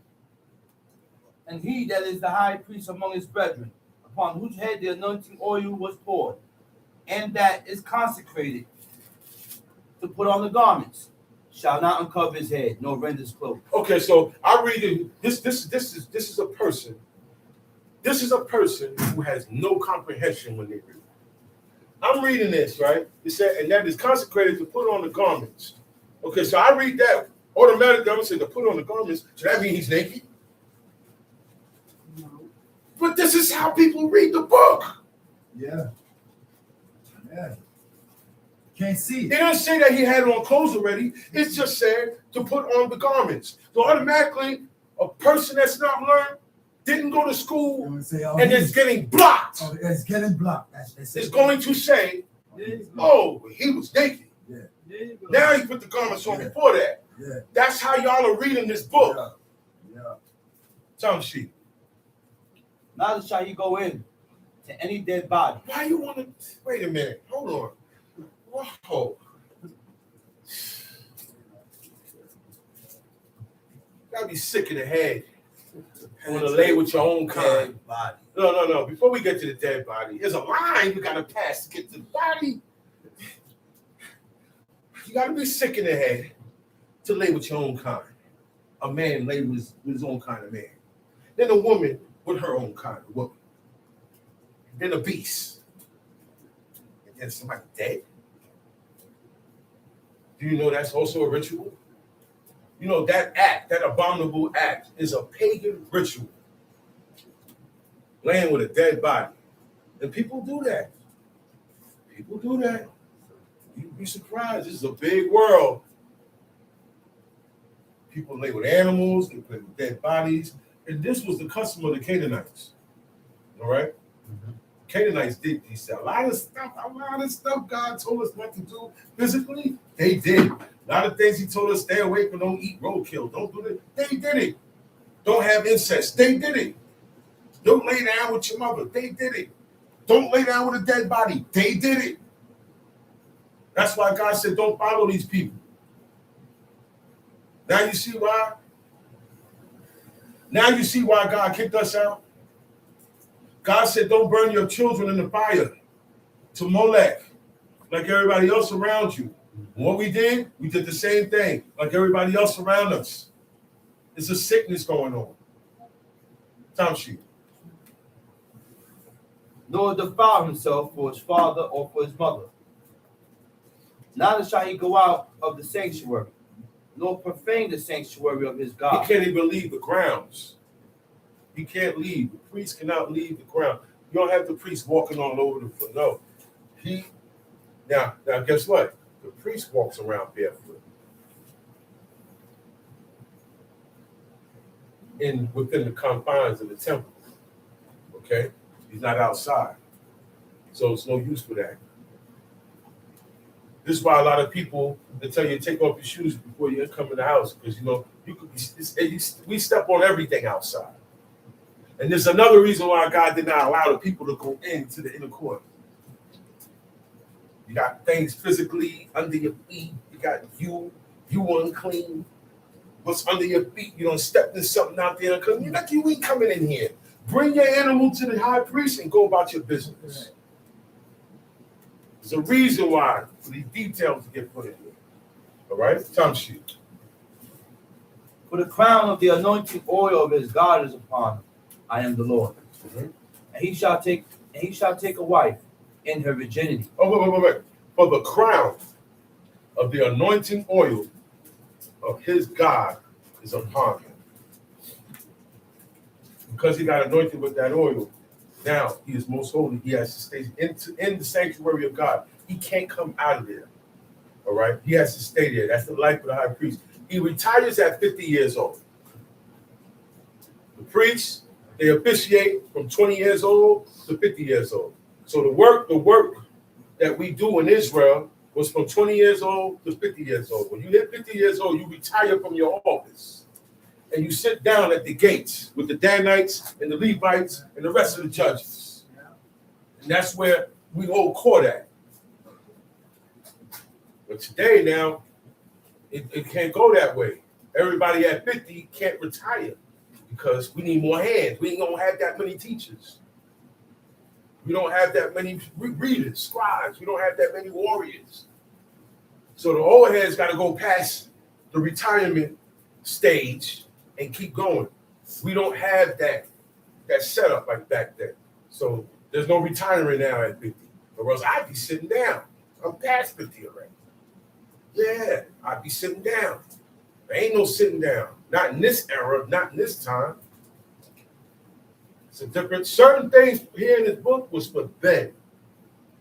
And he that is the high priest among his brethren, upon whose head the anointing oil was poured, and that is consecrated to put on the garments, shall not uncover his head, nor rend his clothes. Okay, so I read it. This is a person. This is a person who has no comprehension when they read. I'm reading this, right? It said, and that is consecrated to put on the garments. Okay, so I read that. Automatically, I'm going to say to put on the garments. So that means he's naked? No. But this is how people read the book. Yeah. Yeah. Can't see It it. doesn't say that he had on clothes already. It's just said to put on the garments. So automatically, a person that's not learned, didn't go to school, and is getting blocked. Oh, it's getting blocked. Is going to say, oh, he was naked. Yeah. There you go. Now he put the garments on before that. Yeah. That's how y'all are reading this book. Yeah. Tongue sheet. Neither shall he go in to any dead body. Why you want to? Wait a minute. Hold on. Whoa. Gotta be sick in the head. Want to lay with your own kind. Dead body. No. Before we get to the dead body, there's a line you gotta pass to get to the body. You gotta be sick in the head to lay with your own kind. A man lay with his own kind of man. Then a woman with her own kind of woman. Then a beast. And then somebody dead. Do you know that's also a ritual? You know that act, that abominable act, is a pagan ritual. Laying with a dead body. And people do that. People do that. You'd be surprised. This is a big world. People lay with animals, they play with dead bodies. And this was the custom of the Canaanites. All right? Mm-hmm. Canaanites did these. A lot of stuff God told us not to do physically, they did. A lot of things he told us, stay away from, don't eat roadkill, don't do it. They did it. Don't have incest. They did it. Don't lay down with your mother. They did it. Don't lay down with a dead body. They did it. That's why God said, don't follow these people. Now you see why? Now you see why God kicked us out? God said, don't burn your children in the fire to Molech, like everybody else around you. And what we did the same thing, like everybody else around us. There's a sickness going on. Time sheet. Nor defile himself for his father or for his mother. Neither shall he go out of the sanctuary, nor profane the sanctuary of his He God. can't even leave the grounds. He can't leave. The priest cannot leave the ground. You don't have the priest walking all over the foot. No. Now guess what? The priest walks around barefoot. Within the confines of the temple. Okay? He's not outside. So it's no use for that. This is why a lot of people, they tell you to take off your shoes before you come in the house, because you could be, we step on everything outside. And there's another reason why God did not allow the people to go into the inner court. You got things physically under your feet. You got you unclean. What's under your feet? You don't step in something out there. You ain't coming in here. Bring your animal to the high priest and go about your business. There's a reason why for these details to get put in here. All right? Time sheet. For the crown of the anointing oil of his God is upon him. I am the Lord. Mm-hmm. And he shall take a wife in her virginity. Oh, wait. For the crown of the anointing oil of his God is upon him. Because he got anointed with that oil, now he is most holy. He has to stay in the sanctuary of God. He can't come out of there. All right? He has to stay there. That's the life of the high priest. He retires at 50 years old. The priests, they officiate from 20 years old to 50 years old. So the work that we do in Israel was from 20 years old to 50 years old. When you hit 50 years old, you retire from your office. And you sit down at the gates with the Danites and the Levites and the rest of the judges. And that's where we hold court at. But today now, it can't go that way. Everybody at 50 can't retire because we need more hands. We ain't gonna have that many teachers. We don't have that many readers, scribes. We don't have that many warriors. So the old heads got to go past the retirement stage and keep going. We don't have that setup like back then. So there's no retiring now at 50. Or else I'd be sitting down. I'm past 50 already. Yeah, I'd be sitting down. There ain't no sitting down. Not in this era, not in this time. It's a different, certain things here in this book was for then.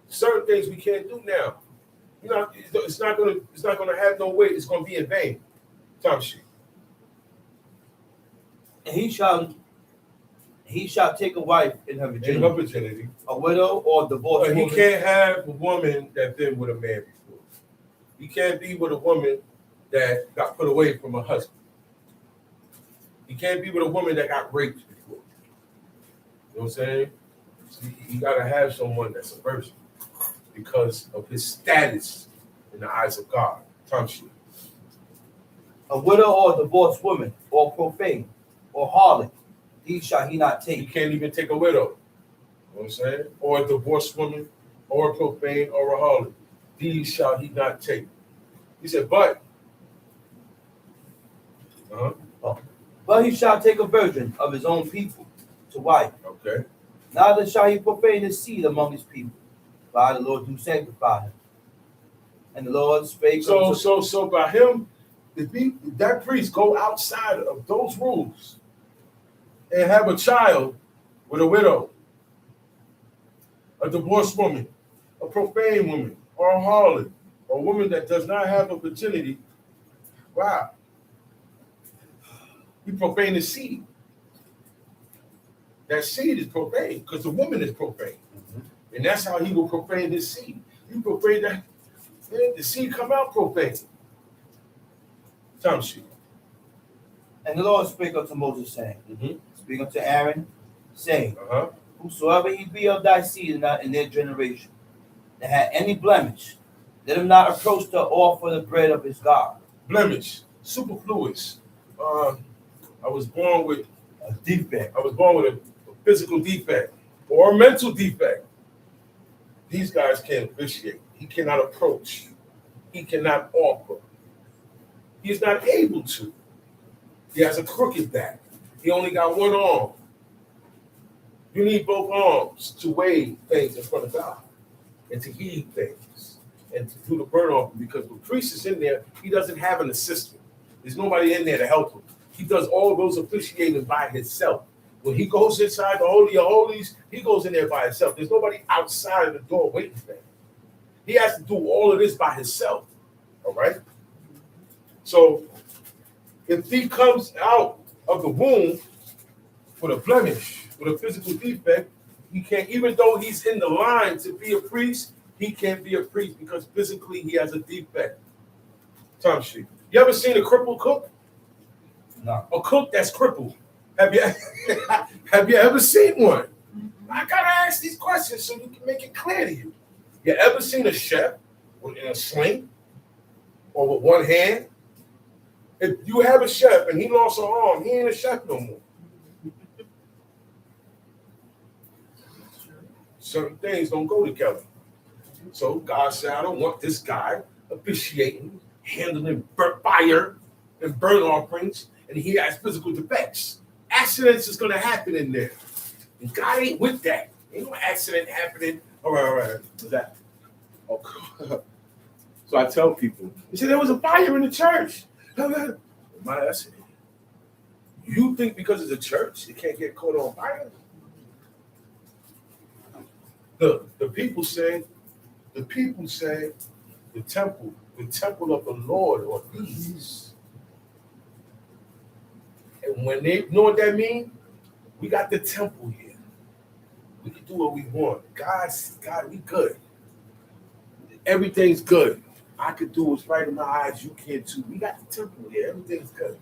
Certain things we can't do now. It's not gonna have no weight. It's gonna be in vain. Time sheet. And he shall take a wife in her virginity. A widow or divorced But woman. he can't have a woman that's been with a man before. He can't be with a woman that got put away from a husband. He can't be with a woman that got raped before. You know what I'm saying? So you gotta have someone that's a virgin because of his status in the eyes of God. Time sheet. A widow or divorced woman, or profane, or harlot, these shall he not take. He can't even take a widow. You know what I'm saying? Or a divorced woman, or a profane, or a harlot. These shall he not take. He said, but. But he shall take a virgin of his own people to wife. Okay. Neither shall he profane his seed among his people. For I, the Lord, do sanctify him. And the Lord spake. So by him, if that priest go outside of those rules and have a child with a widow, a divorced woman, a profane woman, or a harlot, or a woman that does not have a virginity, wow. He profaned his seed. That seed is profane because the woman is profane. Mm-hmm. And that's how he will profane his seed. You profane that, man, the seed come out profane. Time sheet. And the Lord spake unto Moses, saying, Speak unto Aaron, saying, Whosoever he be of thy seed in their generation, that had any blemish, let him not approach to offer the bread of his God. Blemish, superfluous. I was born with a defect. I was born with a physical defect or a mental defect. These guys can't officiate. He cannot approach. He cannot offer. He's not able to. He has a crooked back. He only got one arm. You need both arms to weigh things in front of God and to heed things and to do the burnt offering, because the priest is in there. He doesn't have an assistant. There's nobody in there to help him. He does all those officiating by himself. When he goes inside the Holy of Holies, he goes in there by himself. There's nobody outside of the door waiting for him. He has to do all of this by himself. All right? So, if he comes out of the womb with a blemish, with a physical defect, he can't, even though he's in the line to be a priest, he can't be a priest because physically he has a defect. Tom Sheep. You ever seen a crippled cook? No. A cook that's crippled. Have you ever seen one? I gotta ask these questions so you can make it clear to you. You ever seen a chef in a sling or with one hand? If you have a chef and he lost an arm, he ain't a chef no more. Certain things don't go together. So God said, I don't want this guy officiating, handling fire and burnt offerings, and he has physical defects. Accidents is going to happen in there. And God ain't with that. Ain't no accident happening. All right. What's that? Oh, so I tell people, they say there was a fire in the church. I said, you think because it's a church, it can't get caught on fire? The people say the temple of the Lord are these. And when they know what that means, we got the temple here. We can do what we want. God, we good. Everything's good. I could do what's right in my eyes. You can too. We got the temple here. Everything's good.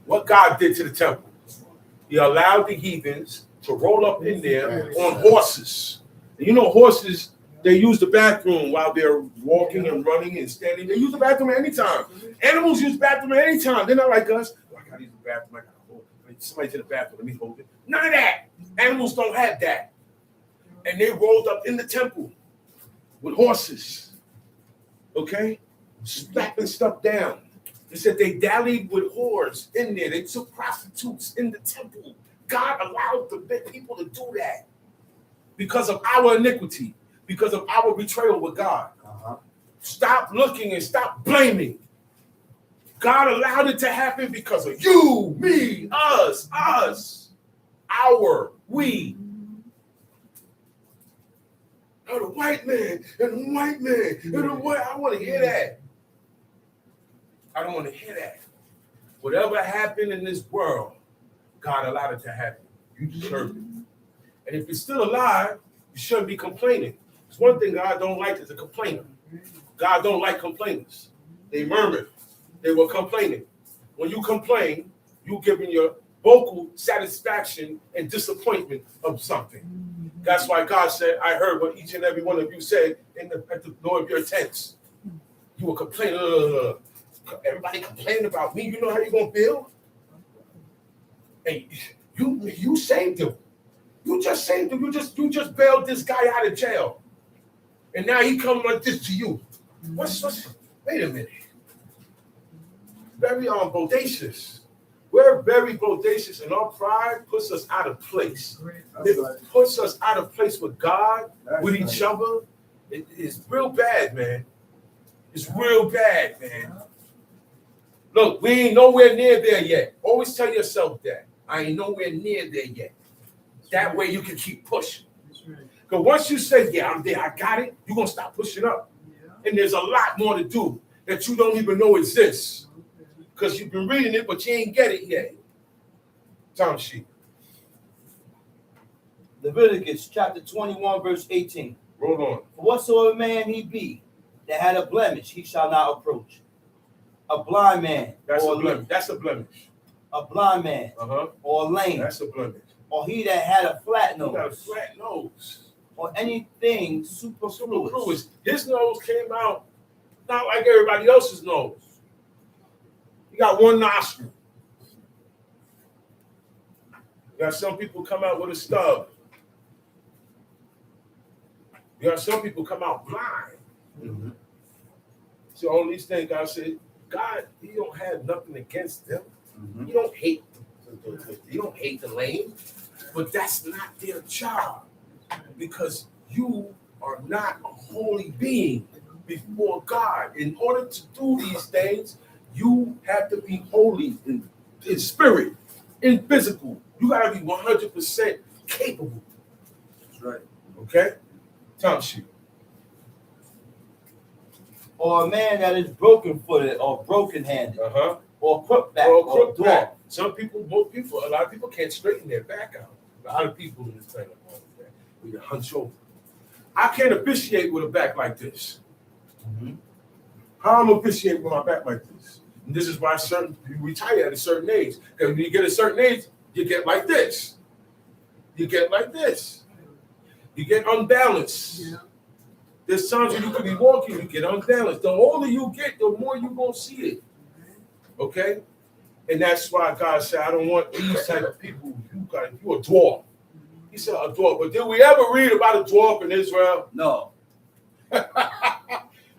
What God did to the temple, he allowed the heathens to roll up in there on horses. And you know, horses, they use the bathroom while they're walking and running and standing. They use the bathroom at any time. Animals use the bathroom at any time. They're not like us. Oh, I gotta use the bathroom. I gotta hold it. Somebody's in the bathroom. Let me hold it. None of that. Animals don't have that. And they rolled up in the temple with horses. Okay? Slapping stuff down. They said they dallied with whores in there. They took prostitutes in the temple. God allowed the people to do that because of our iniquity, because of our betrayal with God. Stop looking and stop blaming. God allowed it to happen because of you, me, us, we. Oh, the white man and the white man and the white. I want to hear that. I don't want to hear that. Whatever happened in this world, God allowed it to happen. You deserve it. And if you're still alive, you shouldn't be complaining. It's one thing God don't like is a complainer. God don't like complainers. They murmured. They were complaining. When you complain, you're giving your vocal satisfaction and disappointment of something. That's why God said, I heard what each and every one of you said at the door of your tents. You were complaining. Everybody complaining about me. You know how you're going to feel? And you saved him. You just saved him. You just bailed this guy out of jail. And now he coming like this to you. Wait a minute. Very bodacious. We're very bodacious, and our pride puts us out of place. It puts us out of place with God, with each other. It's real bad, man. It's real bad, man. Look, we ain't nowhere near there yet. Always tell yourself that. I ain't nowhere near there yet. That way you can keep pushing. Because once you say, yeah, I'm there, I got it, you're going to stop pushing up. And there's a lot more to do that you don't even know exists. Because you've been reading it, but you ain't get it yet. Tom Sheep. Leviticus chapter 21, verse 18. Roll on. For whatsoever man he be that had a blemish, he shall not approach. A blind man. That's or a blemish. That's a blemish. A blind man. Or lame. That's a blemish. Or he that had a flat nose. He got a flat nose. Or anything superfluous. His nose came out not like everybody else's nose. He got one nostril. You got some people come out with a stub. You got some people come out blind. So all these things, God said, God, he don't have nothing against them. You don't hate the lame, but that's not their job, because you are not a holy being before God. In order to do these things, You have to be holy in spirit, in physical. You gotta be 100% capable. That's right. Okay? Time sheet. Or a man that is broken-footed or broken-handed or crook-back or dwarf. Back. Some people, most people, a lot of people can't straighten their back out. A lot of people in this planet we can hunch over. I can't officiate with a back like this. How am I officiating with my back like this? And this is why certain you retire at a certain age. Because when you get a certain age, you get like this. You get like this. You get unbalanced. Yeah. There's times when you could be walking, you get unbalanced. The older you get, the more you're going to see it. Okay? And that's why God said, I don't want these type of people. You're a dwarf. He said a dwarf. But did we ever read about a dwarf in Israel? No.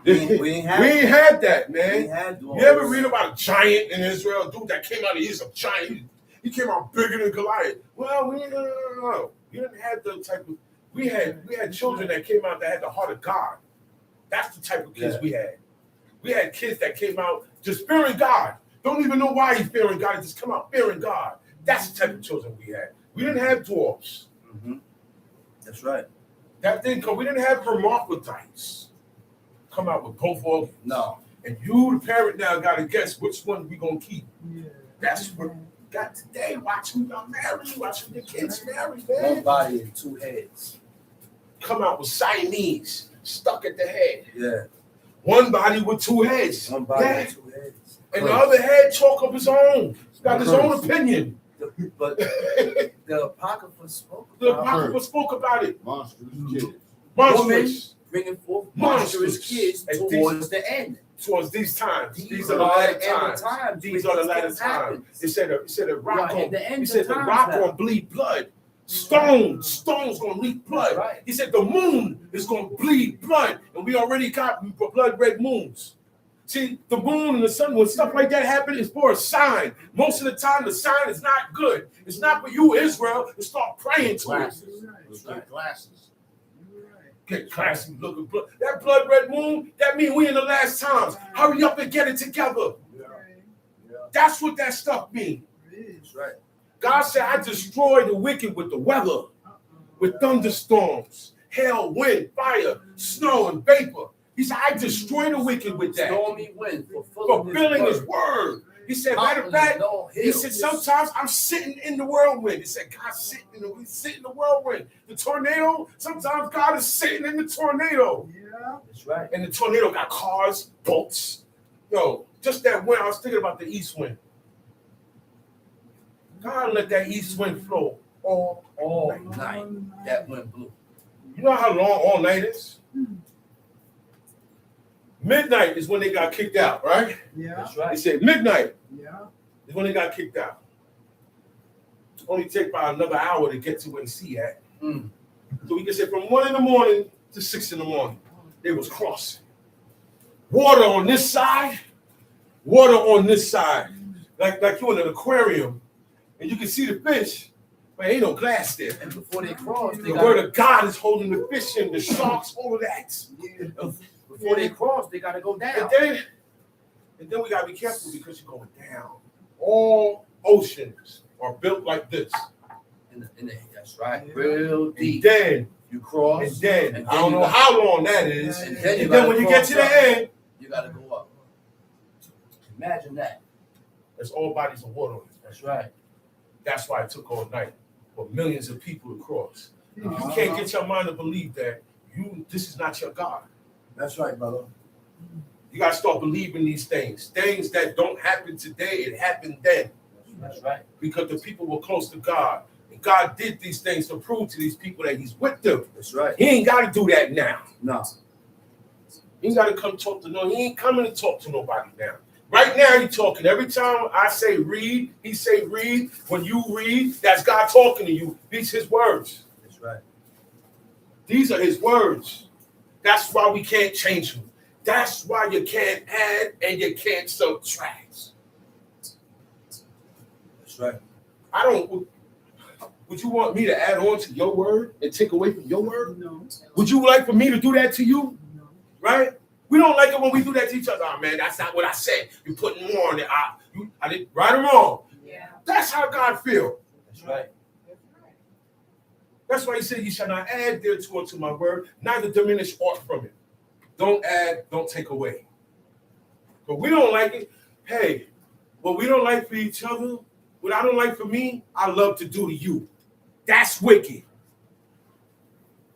we ain't had that, man. You ever read about a giant in Israel? A dude that came out, he's a giant. He came out bigger than Goliath. Well, no. You didn't have the type of. We had children that came out that had the heart of God. That's the type of kids we had. We had kids that came out just fearing God. Don't even know why he's fearing God. He just come out fearing God. That's the type of children we had. We didn't have dwarfs. That's right. That didn't come. We didn't have hermaphrodites come out with both organs. No. And you, the parent, now got to guess which one we gonna keep. Yeah. That's what we got today. Watch who y'all marry. Watch who the kids marry, man. One body and two heads. Come out with Siamese stuck at the head. Yeah. One body with two heads. One body with two heads. And the other head talk of his own. He's got his own opinion. But the Apocrypha spoke about it. Monstrous kids. Monstrous. Bringing forth monstrous kids towards the end. Towards these times. These are the latter times. These are the latter times. It said the rock gonna bleed blood. Stones gonna leak blood. Right. He said the moon is gonna bleed blood. And we already got blood red moons. See, the moon and the sun, when stuff like that happens, it's for a sign. Most of the time, the sign is not good. It's not for you, Israel, to start praying to it. Get glasses. Get glasses, look at blood. That blood red moon, that means we in the last times. Hurry up and get it together. Yeah. That's what that stuff means. Right. God said, I destroy the wicked with the weather, with thunderstorms, hail, wind, fire, snow, and vapor. He said, I destroy the wicked with that. Stormy wind, fulfilling his word. He said, matter of fact, he said, sometimes I'm sitting in the whirlwind. He said, God's sitting in the whirlwind. The tornado, sometimes God is sitting in the tornado. Yeah, that's right. And the tornado got cars, boats. Yo, just that wind, I was thinking about the east wind. God let that east wind flow all night. That wind blew. You know how long all night is? Midnight is when they got kicked out, right? Yeah. That's right. They said midnight is when they got kicked out. It only take about another hour to get to where the sea at. So we can say from 1 a.m. to 6 a.m, they was crossing. Water on this side, water on this side. Like you're in an aquarium and you can see the fish, but ain't no glass there. And before they cross, the word of God is holding the fish in, the sharks, all of that. Before they cross, they got to go down. And then we got to be careful because you're going down. All oceans are built like this. That's right. Real deep. And then you cross. And then I don't know how long that is. And then when you get to the end, you got to go up. Imagine that. There's all bodies of water on it. That's right. That's why it took all night for millions of people to cross. You can't get your mind to believe that this is not your God. That's right, brother. You got to start believing these things. Things that don't happen today, it happened then. That's right. Because the people were close to God. And God did these things to prove to these people that he's with them. That's right. He ain't got to do that now. No. He ain't got to come talk to He ain't coming to talk to nobody now. Right now, he's talking. Every time I say read, he say read. When you read, that's God talking to you. These his words. That's right. These are his words. That's why we can't change them. That's why you can't add and you can't subtract. That's right. Would you want me to add on to your word and take away from your word? No. Would you like for me to do that to you? No. Right? We don't like it when we do that to each other. Oh man, that's not what I said. You're putting more on it. I did right or wrong. Yeah. That's how God feels. That's right. That's why he said, "You shall not add thereto unto my word, neither diminish aught from it." Don't add, don't take away. But we don't like it. Hey, what we don't like for each other, what I don't like for me, I love to do to you. That's wicked.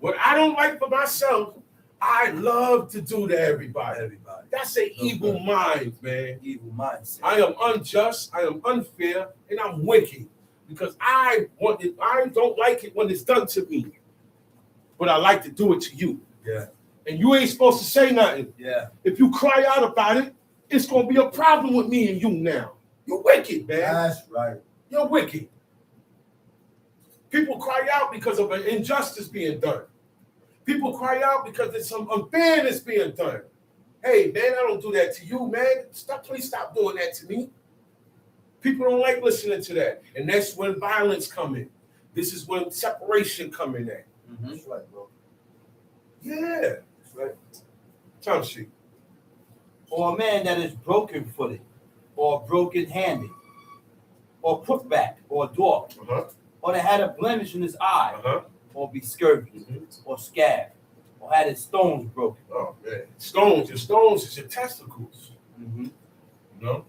What I don't like for myself, I love to do to everybody. That's an evil mind, man. Evil mindset. I am unjust, I am unfair, and I'm wicked. Because I don't like it when it's done to me. But I like to do it to you. Yeah. And you ain't supposed to say nothing. Yeah. If you cry out about it, it's gonna be a problem with me and you now. You're wicked, man. That's right. You're wicked. People cry out because of an injustice being done. People cry out because there's some unfairness being done. Hey, man, I don't do that to you, man. Please stop doing that to me. People don't like listening to that. And that's when violence come in. This is when separation come in at. Mm-hmm. That's right, bro. Yeah. That's right. Time sheet. Or a man that is broken-footed, or broken-handed, or crook-backed, or dwarf, or that had a blemish in his eye, or be scurvy, or scab, or had his stones broken. Oh, man. Stones is your testicles. Mm-hmm. You know?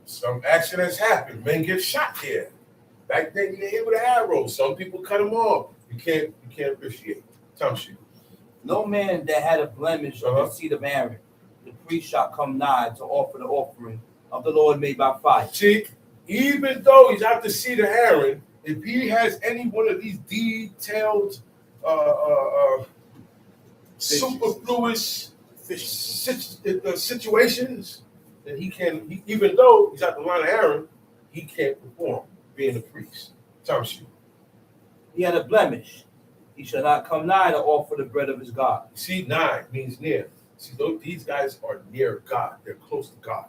Some accidents happen. Men get shot there. Back then, you get hit with an arrow. Some people cut them off. You can't appreciate. Time sheet. No man that had a blemish of the seed of Aaron, the priest shall come nigh to offer the offering of the Lord made by fire. See, even though he's out the seed of Aaron, if he has any one of these detailed, superfluous situations, then he can, even though he's out the line of Aaron, he can't perform being a priest. Time sheet. He had a blemish. He shall not come nigh to offer the bread of his God. See, nigh means near. See, these guys are near God. They're close to God.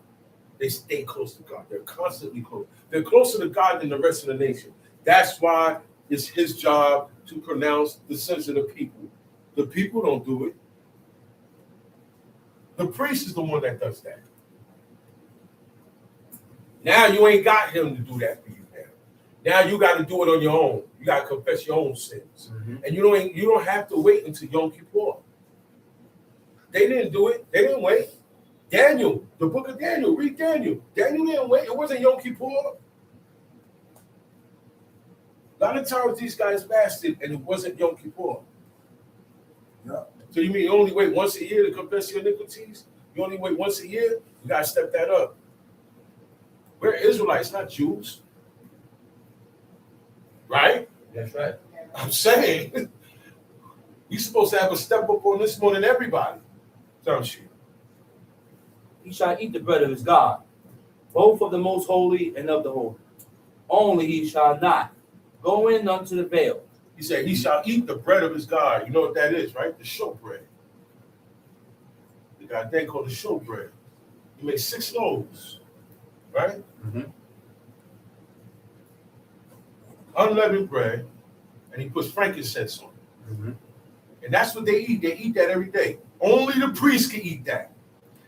They stay close to God. They're constantly close. They're closer to God than the rest of the nation. That's why it's his job to pronounce the sins of the people. The people don't do it. The priest is the one that does that. Now you ain't got him to do that for you now. Now you got to do it on your own. You got to confess your own sins. Mm-hmm. And you don't have to wait until Yom Kippur. They didn't do it. They didn't wait. Daniel, the book of Daniel, read Daniel. Daniel didn't wait. It wasn't Yom Kippur. A lot of times these guys fasted and it wasn't Yom Kippur. Yeah. So you mean you only wait once a year to confess your iniquities? You only wait once a year? You got to step that up. We're Israelites, not Jews. Right? That's right. I'm saying, we're supposed to have a step up on this more than everybody. Don't you? He shall eat the bread of his God, both of the most holy and of the holy. Only he shall not go in unto the veil. He said, he shall eat the bread of his God. You know what that is, right? The showbread. The God thing called the showbread. He made 6 loaves, right? Mm-hmm. Unleavened bread, and he puts frankincense on it. Mm-hmm. And that's what they eat. They eat that every day. Only the priest can eat that.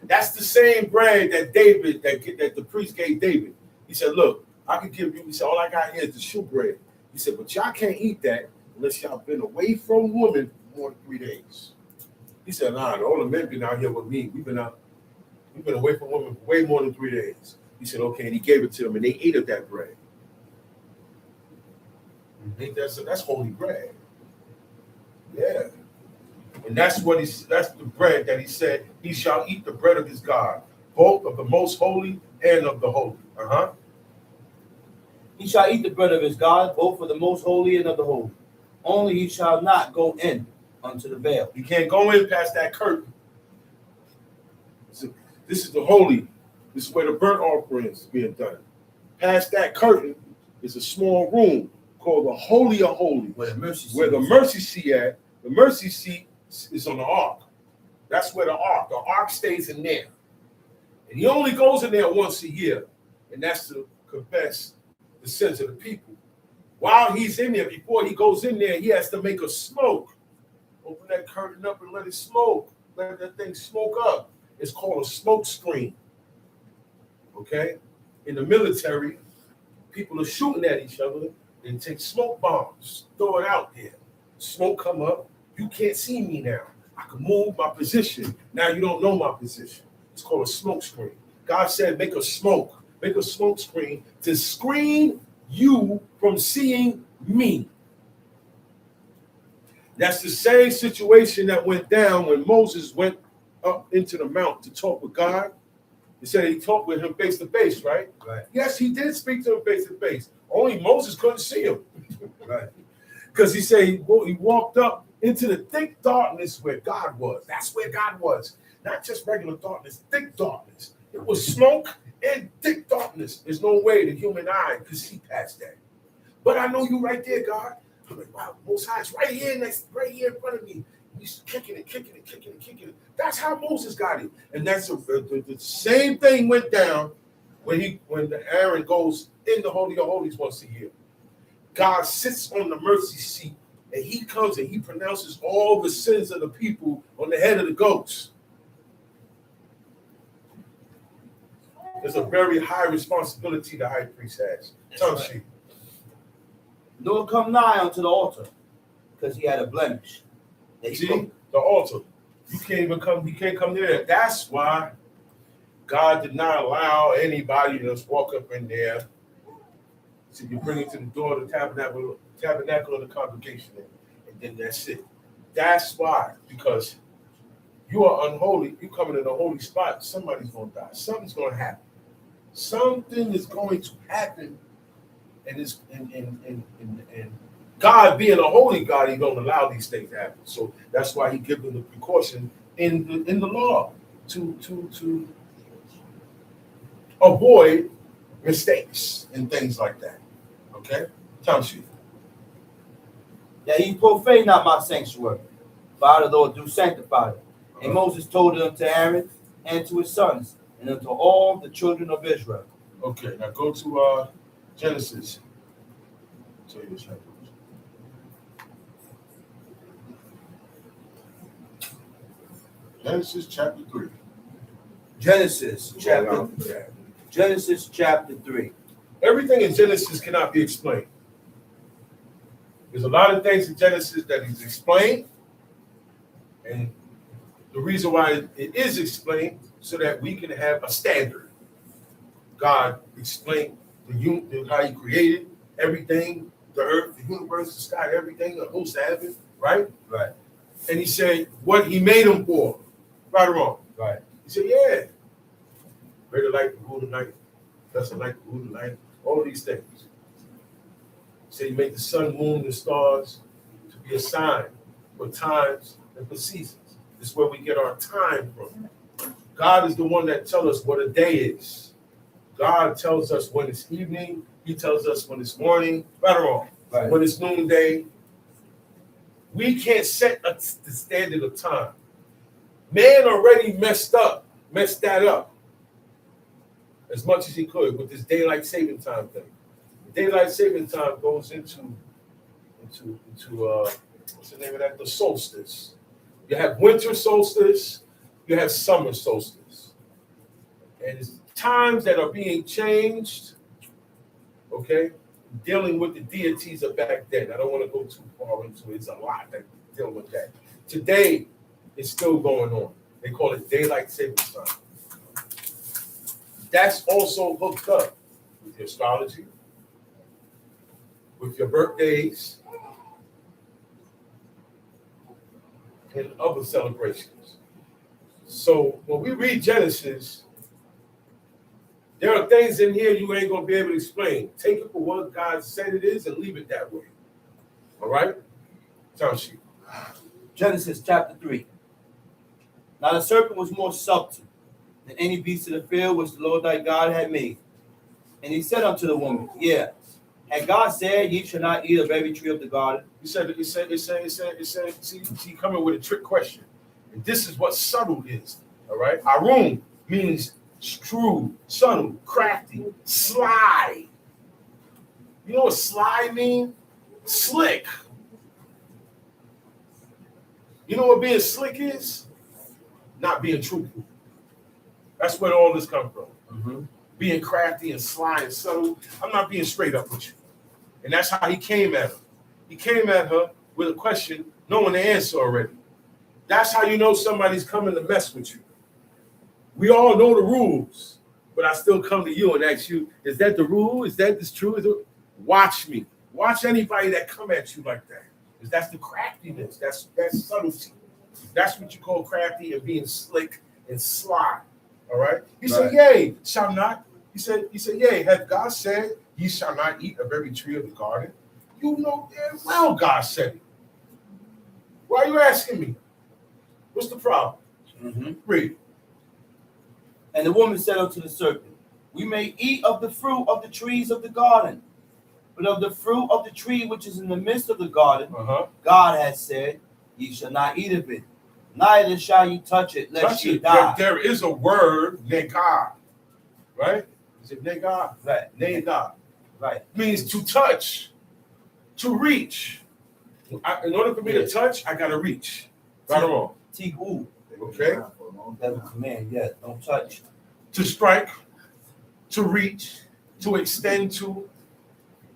That's the same bread that David, that the priest gave David. He said, look, I can give you, he said, all I got here is the showbread. He said, but y'all can't eat that unless y'all been away from women for more than 3 days. He said, nah, all the men been out here with me. We've been away from women for way more than 3 days. He said, okay, and he gave it to them, and they ate of that bread. That's holy bread. Yeah. And that's the bread that he said, he shall eat the bread of his God, both of the most holy and of the holy. He shall eat the bread of his God, both of the most holy and of the holy. Only he shall not go in unto the veil. You can't go in past that curtain. So this is the holy. This is where the burnt offering is being done. Past that curtain is a small room called the Holy of Holies, Where the mercy seat at. The mercy seat is on the ark. That's where the ark stays in there. And he only goes in there once a year, and that's to confess the sins of the people. While he's in there, before he goes in there, he has to make a smoke. Open that curtain up and let it smoke. let that thing smoke up. It's called a smoke screen. Okay? In the military, people are shooting at each other. They take smoke bombs, throw it out there. Smoke come up. You can't see me now. I can move my position. Now you don't know my position. It's called a smoke screen. God said, make a smoke screen to screen you from seeing me. That's the same situation that went down when Moses went up into the mount to talk with God. He said he talked with him face to face, right? Right. Yes, he did speak to him face to face. Only Moses couldn't see him. Right. Because he said he walked up into the thick darkness where God was. That's where God was. Not just regular darkness, thick darkness. It was smoke and thick darkness. There's no way the human eye could see past that. But I know you right there, God. I'm like, wow, Most High is right here in front of me. He's kicking it. That's how Moses got it. And that's the same thing went down when Aaron goes in the Holy of Holies once a year. God sits on the mercy seat and he comes and he pronounces all the sins of the people on the head of the goats. There's a very high responsibility the high priest has. Tongue sheet. Nor come nigh unto the altar, because he had a blemish. See, the altar. You can't even come, you can't come near that. That's why God did not allow anybody to just walk up in there. So you bring it to the door of the tabernacle of the congregation, and then that's it. That's why, because you are unholy, you coming in a holy spot, somebody's gonna die. Something's gonna happen. Something is going to happen, and it's and God being a holy God, he don't allow these things to happen. So that's why he gives them the precaution in the law to avoid mistakes and things like that. Okay? Time sheet. That he profane not my sanctuary, for I the Lord do sanctify it. And Moses told it unto Aaron and to his sons, and unto all the children of Israel. Okay, now go to Genesis. Tell you this. Genesis chapter 3. Genesis chapter 3. Everything in Genesis cannot be explained. There's a lot of things in Genesis that is explained, and the reason why it is explained so that we can have a standard. God explained how he created everything, the earth, the universe, the sky, everything, the host of heaven, right? Right. And he said what he made them for. Right or wrong? Right. He said, yeah. Greater light, the rule of night, lesser light, the rule of night, all these things. He said he made the sun, moon, and stars to be a sign for times and for seasons. This is where we get our time from. God is the one that tells us what a day is. God tells us when it's evening. He tells us when it's morning. Right or wrong? Right. When it's noonday. We can't set the standard of time. Man already messed that up as much as he could with this daylight saving time thing. Daylight saving time goes into what's the name of that? The solstice. You have winter solstice, you have summer solstice. And it's times that are being changed, okay, dealing with the deities of back then. I don't want to go too far into it. It's a lot that deal with that. Today, it's still going on. They call it daylight saving time. That's also hooked up with your astrology, with your birthdays, and other celebrations. So when we read Genesis, there are things in here you ain't going to be able to explain. Take it for what God said it is and leave it that way. All right? Time sheet. Genesis chapter 3. Now the serpent was more subtle than any beast of the field which the Lord thy God had made. And he said unto the woman, yeah, had God said, ye shall not eat of every tree of the garden? He said, see, coming with a trick question. And this is what subtle is. All right? Arum means shrewd, subtle, crafty, sly. You know what sly means? Slick. You know what being slick is? not being truthful. That's where all this comes from. Mm-hmm. Being crafty and sly and subtle. I'm not being straight up with you. And that's how he came at her. He came at her with a question, knowing the answer already. That's how you know somebody's coming to mess with you. We all know the rules, but I still come to you and ask you, is that the rule? Is that this true? Watch me. Watch anybody that come at you like that. Because that's the craftiness. That's subtlety. That's what you call crafty and being slick and sly. All right? He said, yea, shall not. He said, yea, hath God said, ye shall not eat of every tree of the garden? You know damn well God said it. Why are you asking me? What's the problem? Mm-hmm. Read. And the woman said unto the serpent, we may eat of the fruit of the trees of the garden, but of the fruit of the tree which is in the midst of the garden, God has said, ye shall not eat of it, neither shall ye touch it, lest ye die. There is a word, negah, right? Is it negah? Right. Negah. Right. Means to touch, to reach. In order for me to touch, I got to reach. Right or wrong? Tigu. Okay. That's a command, yes. Don't touch. To strike, to reach, to extend to.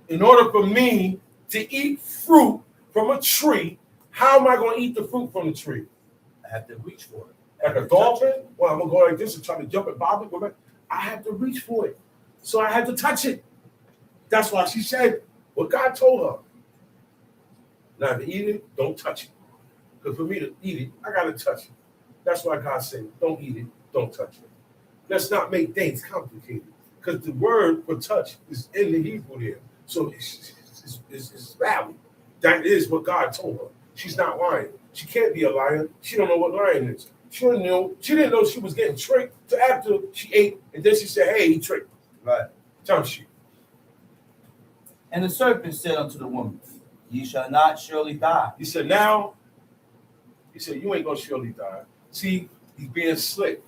In order for me to eat fruit from a tree, how am I going to eat the fruit from the tree? I have to reach for it. Like a dolphin? Well, I'm going to go like this and try to jump and bob it. I have to reach for it. So I had to touch it. That's why she said what God told her. Now to eat it, don't touch it. Because for me to eat it, I got to touch it. That's why God said, don't eat it, don't touch it. Let's not make things complicated. Because the word for touch is in the Hebrew there. So it's valid. That is what God told her. She's not lying. She can't be a liar. She don't know what lying is. She didn't know she was getting tricked after she ate, and then she said, hey, he tricked me. Right. Tell she. And the serpent said unto the woman, ye shall not surely die. He said, you ain't going to surely die. See, he's being slick.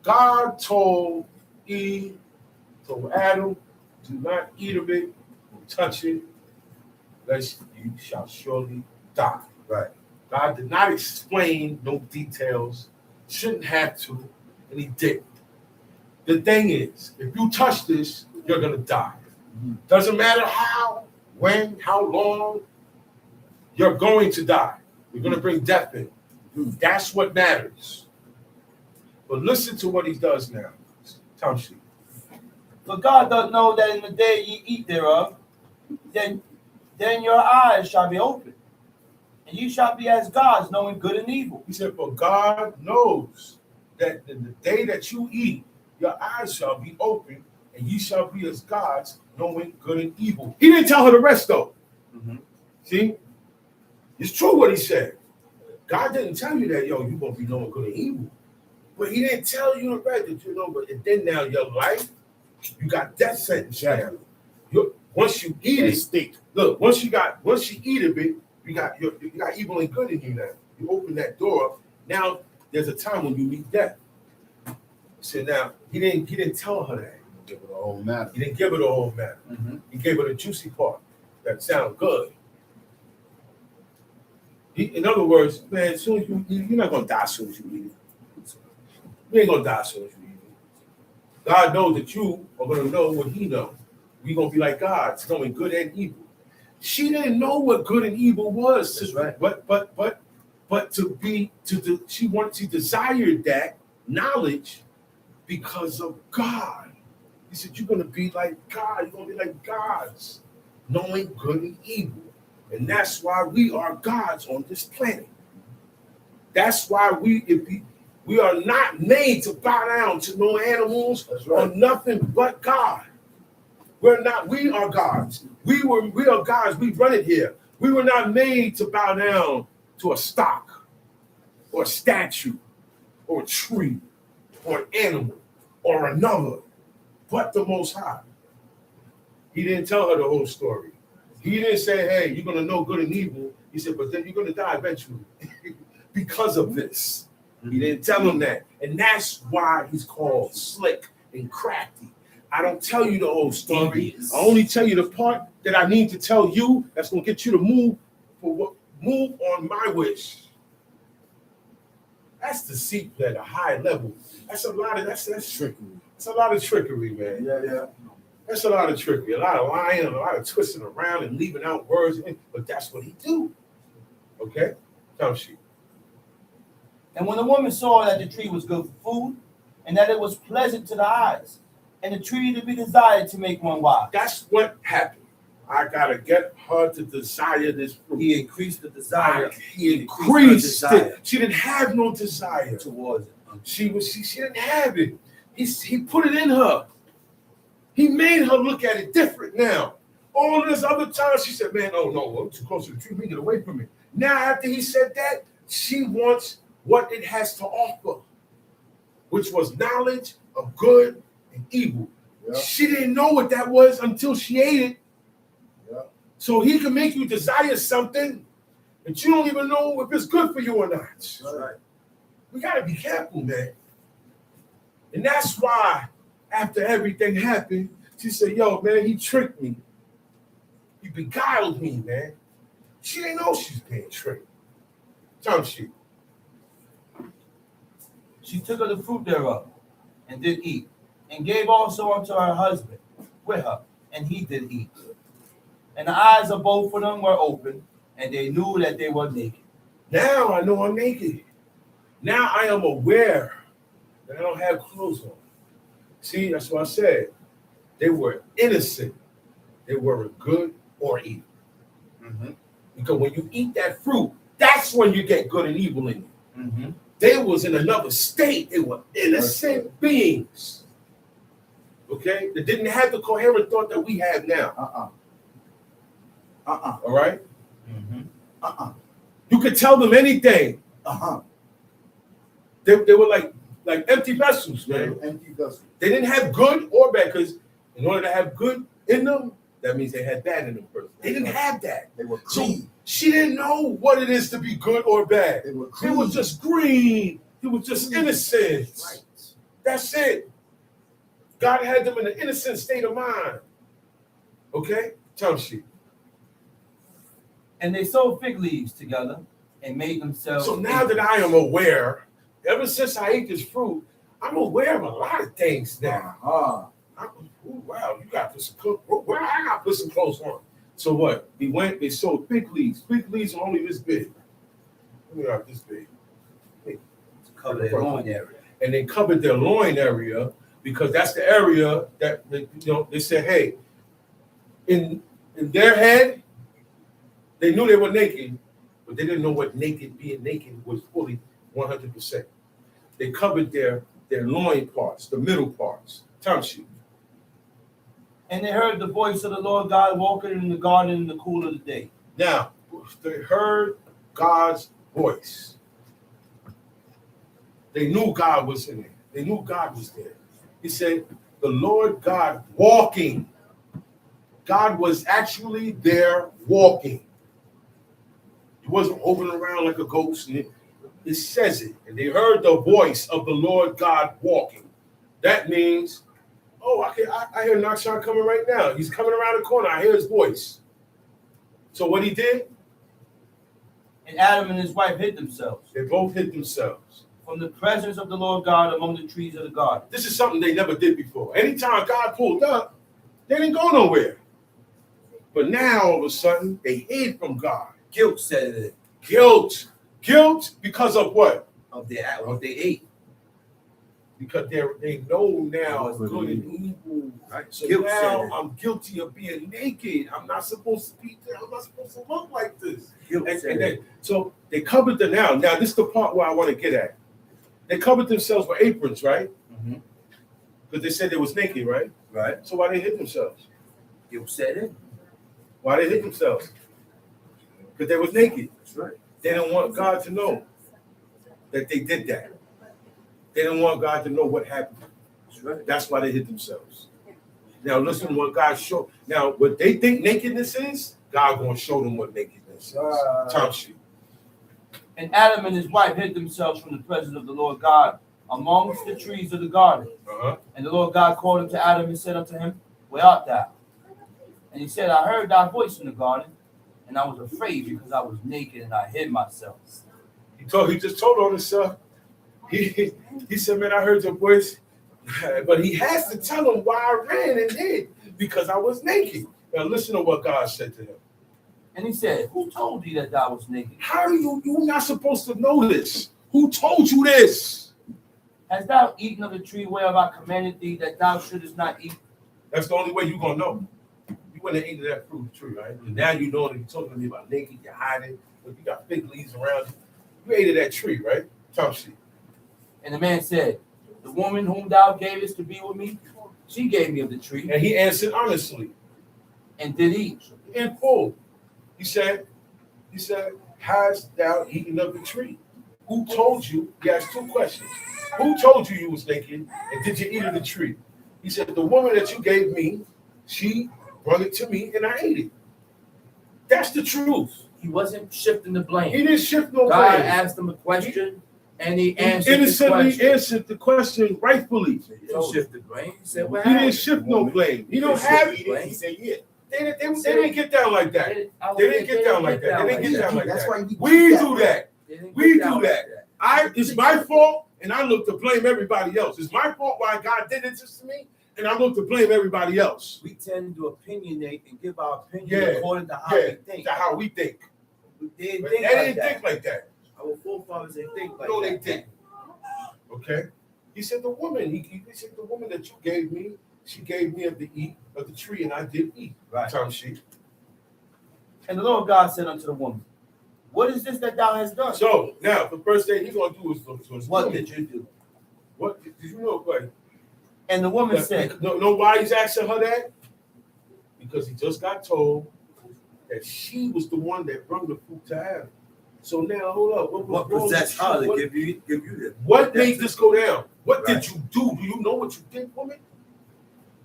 God told Eve, told Adam, do not eat of it, don't touch it, lest you shall surely die. Right. God did not explain no details, shouldn't have to, and he didn't. The thing is, if you touch this, you're going to die. Doesn't matter how, when, how long, you're going to die. You're going to bring death in. That's what matters. But listen to what he does now. Tamshi. For God doth know that in the day ye eat thereof, then your eyes shall be open, and you shall be as gods, knowing good and evil. He said, for God knows that in the day that you eat, your eyes shall be open, and ye shall be as gods, knowing good and evil. He didn't tell her the rest, though. Mm-hmm. See? It's true what he said. God didn't tell you that, you're going to be knowing good and evil. But he didn't tell you the rest that you know. But then now your life, you got death sentence now. Once you eat it, look, once you eat a bit, you got evil and good in you now. You open that door. Now there's a time when you meet death. So now he didn't tell her that. Give it the whole matter. He didn't give her the whole matter. Mm-hmm. He gave her the juicy part that sound good. In other words, man, as soon as you're not gonna die as soon as you eat it. You ain't gonna die as soon as you eat it. God knows that you are gonna know what he knows. We're gonna be like God, knowing good and evil. She didn't know what good and evil was. That's right. But she desired that knowledge because of God. He said, you're gonna be like God, you're gonna be like gods, knowing good and evil. And that's why we are gods on this planet. That's why we are not made to bow down to no animals or nothing but God. We are gods. We are gods. We run it here. We were not made to bow down to a stock or a statue or a tree or an animal or another, but the Most High. He didn't tell her the whole story. He didn't say, hey, you're going to know good and evil. He said, but then you're going to die eventually because of this. He didn't tell him that. And that's why he's called slick and crafty. I don't tell you the whole story. I only tell you the part that I need to tell you that's going to get you to move on my wish. That's deceit at a high level. That's a lot of that's trickery. It's a lot of trickery, man. Yeah. That's a lot of trickery, a lot of lying, a lot of twisting around and leaving out words. But that's what he do. Okay? Tell she. And when the woman saw that the tree was good for food, and that it was pleasant to the eyes, and the tree to be desired to make one wise. That's what happened. I gotta get her to desire this fruit. He increased the desire. He increased her desire. it. She didn't have no desire Towards it. She didn't have it. He put it in her. He made her look at it different now. All this other time, she said, man, oh no, I'm too close to the tree. Let me get away from it. Now, after he said that, she wants what it has to offer, which was knowledge of good and evil. Yeah. She didn't know what that was until she ate it. Yeah. So he can make you desire something that you don't even know if it's good for you or not. That's right. We got to be careful, man. And that's why after everything happened, she said, yo, man, he tricked me. He beguiled me, man. She didn't know she's being tricked. Don't she? She took of the fruit thereof, and did eat, and gave also unto her husband with her, and he did eat. And the eyes of both of them were open, and they knew that they were naked. Now I know I'm naked. Now I am aware that I don't have clothes on. See, that's what I said. They were innocent. They weren't good or evil. Mm-hmm. Because when you eat that fruit, that's when you get good and evil in you. Mm-hmm. They was in another state. They were innocent beings. Okay? They didn't have the coherent thought that we have now. All right? Mm-hmm. You could tell them anything. They were like empty vessels, man. Empty vessel. They didn't have good or bad, because in order to have good in them, that means they had bad in them first. They didn't have that. They were So clean. she didn't know what it is to be good or bad. They were They clean. were just green. They were just innocent. Right. That's it. God had them in an innocent state of mind. Okay? Tell she. And they sewed fig leaves together, and made themselves. So now that I am aware, ever since I ate this fruit, I'm aware of a lot of things now. Wow, you got to put some clothes. Well, I got to put some clothes on. So what? They sewed fig leaves. Fig leaves are only this big. Let me out this big. Cover their loin area. And they covered their loin area because that's the area that they said, hey, in their head, they knew they were naked, but they didn't know what being naked was fully 100%. They covered their loin parts, the middle parts. Tongue sheet. And they heard the voice of the Lord God walking in the garden in the cool of the day. Now, they heard God's voice. They knew God was in there. They knew God was there. He said, the Lord God walking. God was actually there walking. He wasn't hovering around like a ghost. And it says it. And they heard the voice of the Lord God walking. That means, oh, I hear Nachshon coming right now. He's coming around the corner. I hear his voice. So what he did? And Adam and his wife hid themselves They both hid themselves. from the presence of the Lord God among the trees of the garden. This is something they never did before. Anytime God pulled up, they didn't go nowhere. But now, all of a sudden, they hid from God. Guilt said it. Guilt. Guilt because of what? Of what they ate. Because they know now It was good and evil. evil. Right? So Guilt now said it. I'm guilty of being naked. I'm not supposed to be there. I'm not supposed to look like this. Guilt And said then, it. so they covered them now. Now, this is the part where I want to get at. They covered themselves with aprons, right? Mm-hmm. Because they said they was naked, right? Right? So why they hid themselves? Guilt said it. Why they hid themselves? Because they was naked. That's right. They didn't want God to know that they did that. They didn't want God to know what happened. That's right. That's why they hid themselves. Now listen to what God showed. Now what they think nakedness is, God gonna show them what nakedness is. Time sheet. And Adam and his wife hid themselves from the presence of the Lord God amongst the trees of the garden. And the Lord God called unto Adam and said unto him, where art thou? And he said, I heard thy voice in the garden, and I was afraid because I was naked and I hid myself. He just told on himself, He said, man, I heard your voice, but he has to tell him why I ran and hid, because I was naked. Now listen to what God said to him. And he said, who told thee that thou was naked? How do you're not supposed to know this? Who told you this? Hast thou eaten of the tree whereof I commanded thee that thou shouldest not eat? That's the only way you're going to know. You wouldn't have eaten that fruit tree, right? And now you know that you're talking to me about naked, you're hiding, but you got fig leaves around you. You ate of that tree, right? Tom sheep. And the man said, the woman whom thou gavest to be with me, she gave me of the tree. And he answered honestly. And did eat. In full. He said, hast thou eaten of the tree? Who told you? He asked two questions. Who told you was naked? And did you eat of the tree? He said, the woman that you gave me, she brought it to me and I ate it. That's the truth. He wasn't shifting the blame. He didn't shift no God blame. asked him a question, and he He answered the innocently question. answered the question rightfully. He didn't shift the blame. He said, "What He didn't happened?" shift no blame. He don't have it. He said, "Yeah." They didn't get down like that. They didn't get down like that. They didn't get down like That's why that. you We keep do that. We do that. It's my fault, and I look to blame everybody else. It's my fault why God did it to me, and I look to blame everybody else. We tend to opinionate and give our opinion Yeah, according to how we think. to how we think. They didn't But think they like didn't that. think like that. Our forefathers didn't think like No, that. they didn't. Okay. He said the woman. He said the woman that you gave me, she gave me of the eat of the tree, and I did eat. Right. Tom sheep. And the Lord God said unto the woman, what is this that thou hast done? So now the first thing he's gonna do is What did you do? What did you know? What? And the woman said, Know why he's asking her that? Because he just got told that she was the one that brought the fruit to Adam. So now, hold up. what possessed her to give you this? What made this go down? What Right. did you do? Do you know what you did, woman?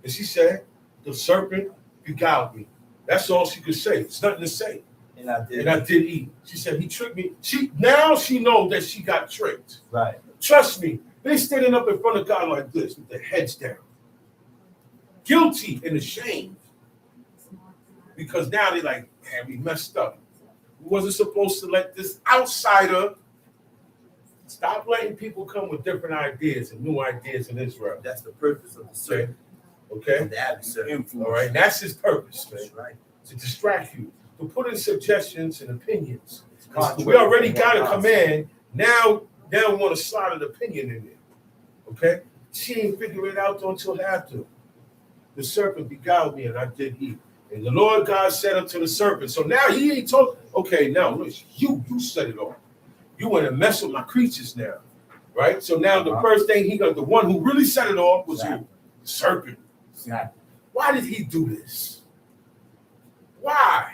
And she said, the serpent beguiled me. That's all she could say. It's nothing to say. And I did. And I did eat. She said, he tricked me. Now she knows that she got tricked. Right. Trust me, they standing up in front of God like this with their heads down. Guilty and ashamed. Because now they're like, man, we messed up. We wasn't supposed to let this outsider. Stop letting people come with different ideas and new ideas in Israel. That's the purpose of the serpent. Okay? The adversary. All right, and that's his purpose, man. That's right. To distract you, to put in suggestions and opinions. We already got a command. Now we want to slide an opinion in there. Okay? She ain't figure it out until after. The serpent beguiled me and I did eat. And the Lord God said unto the serpent. So now he ain't talking. Okay, now look, you set it off. You want to mess with my creatures now. Right? So now the first thing the one who really set it off was you. The serpent. Exactly. Why did he do this? Why?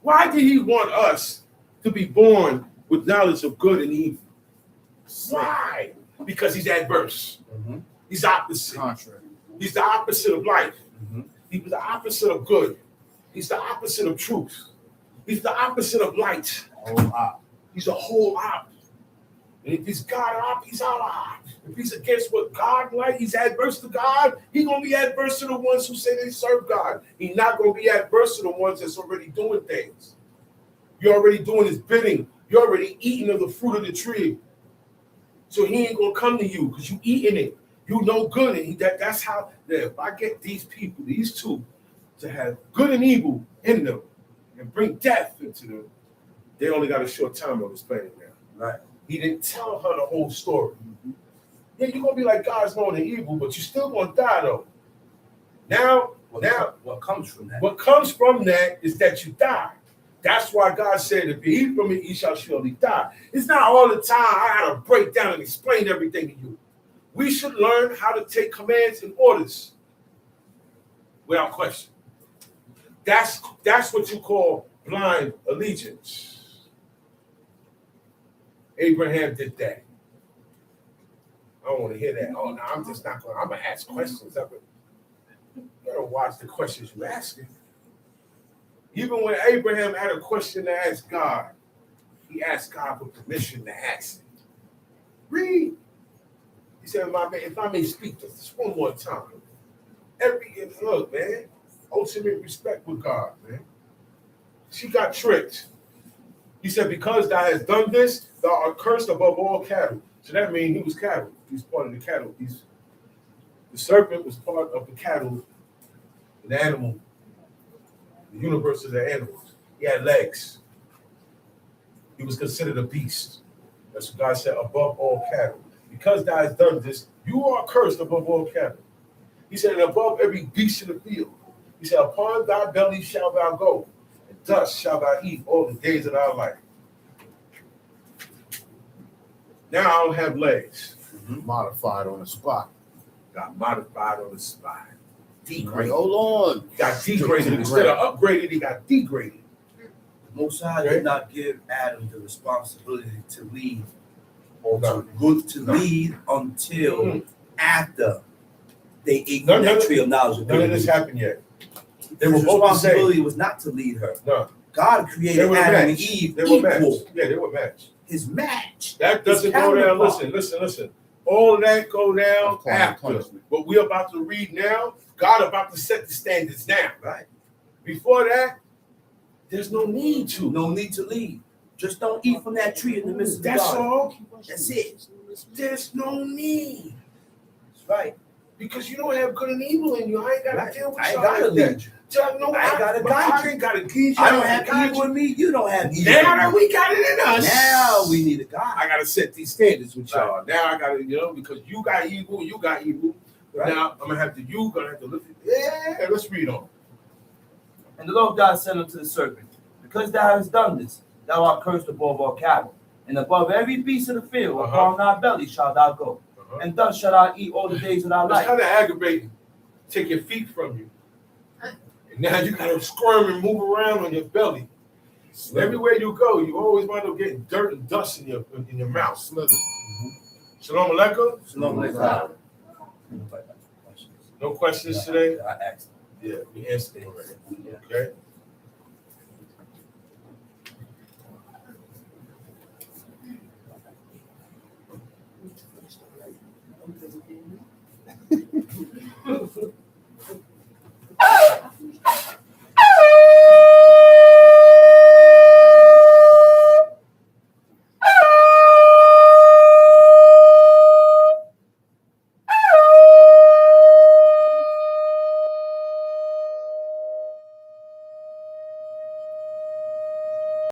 Why did he want us to be born with knowledge of good and evil? Why? Because he's adverse. Mm-hmm. He's opposite. Contrary. He's the opposite of life. Mm-hmm. He's the opposite of good. He's the opposite of truth. He's the opposite of light. He's a whole op. And if he's God op, he's our op. If he's against what God like, he's adverse to God. He's gonna be adverse to the ones who say they serve God. He's not gonna be adverse to the ones that's already doing things. You're already doing his bidding. You're already eating of the fruit of the tree. So he ain't gonna come to you because you eating it. You know good, and that's how. If I get these people, these two, to have good and evil in them, and bring death into them, they only got a short time on this planet now. Right. He didn't tell her the whole story. Yeah, you're gonna be like God's knowing the evil, but you're still gonna die though. Now, what comes from that? what comes from that is that you die. That's why God said, if you eat from it, you shall surely die. It's not all the time I gotta break down and explain everything to you. We should learn how to take commands and orders without question. That's what you call blind allegiance. Abraham did that. I don't want to hear that. Oh, no, I'm just not going to. I'm going to ask questions of it. You got to watch the questions you asking. Even when Abraham had a question to ask God, he asked God for permission to ask it. Read. He said, if I may speak just one more time. Look, man, ultimate respect with God, man. She got tricked. He said, because thou hast done this, thou art cursed above all cattle. So that means he was cattle. He's part of the cattle. The serpent was part of the cattle, the animal, the universe of the animals. He had legs. He was considered a beast. That's what God said, above all cattle. Because thou hast done this, you are cursed above all cattle. He said, and above every beast in the field. He said, upon thy belly shalt thou go, and dust shalt thou eat all the days of thy life. Now I don't have legs. Modified on the spot. Got modified on the spot. Degraded. Hold on. Got degraded. Instead of upgraded, he got degraded. Most High did not give Adam the responsibility to lead or to lead until after they ate from that tree of knowledge of good None of and this evil. happened yet. His responsibility was not to lead her. No. God They created were Adam and matched. Eve They were matched. equal. Yeah, they were matched. His match. That doesn't go down. Listen. All of that go down after. What we're about to read now, God about to set the standards down. Right. Before that, there's no need to. No need to lead. Just don't eat from that tree in the midst of the That's garden. all. That's it. There's no need. That's right. Because you don't have good and evil in you. I ain't got to deal with I ain't y'all gotta like that. lead you. No, I ain't gotta but guide I you. ain't got to teach you. I don't have evil in me. You don't have evil. Now in that me. we got it in us. Now we need a God. I gotta set these standards with y'all. Now I gotta, because you got evil, you got evil. Right. Now I'm gonna have to look at. Yeah, let's read on. And the Lord God said unto the serpent, because thou hast done this, thou art cursed above all cattle, and above every beast of the field, upon thy belly shalt thou go, and thus shalt thou eat all the days of thy It's life. kind of aggravating. Take your feet from you. And now you gotta squirm and move around on your belly. And everywhere you go, you always wind up getting dirt and dust in your mouth. Slither. Shalom Aleichem. Shalom Aleichem. No questions today? I asked. Yeah, we answered them already. Okay.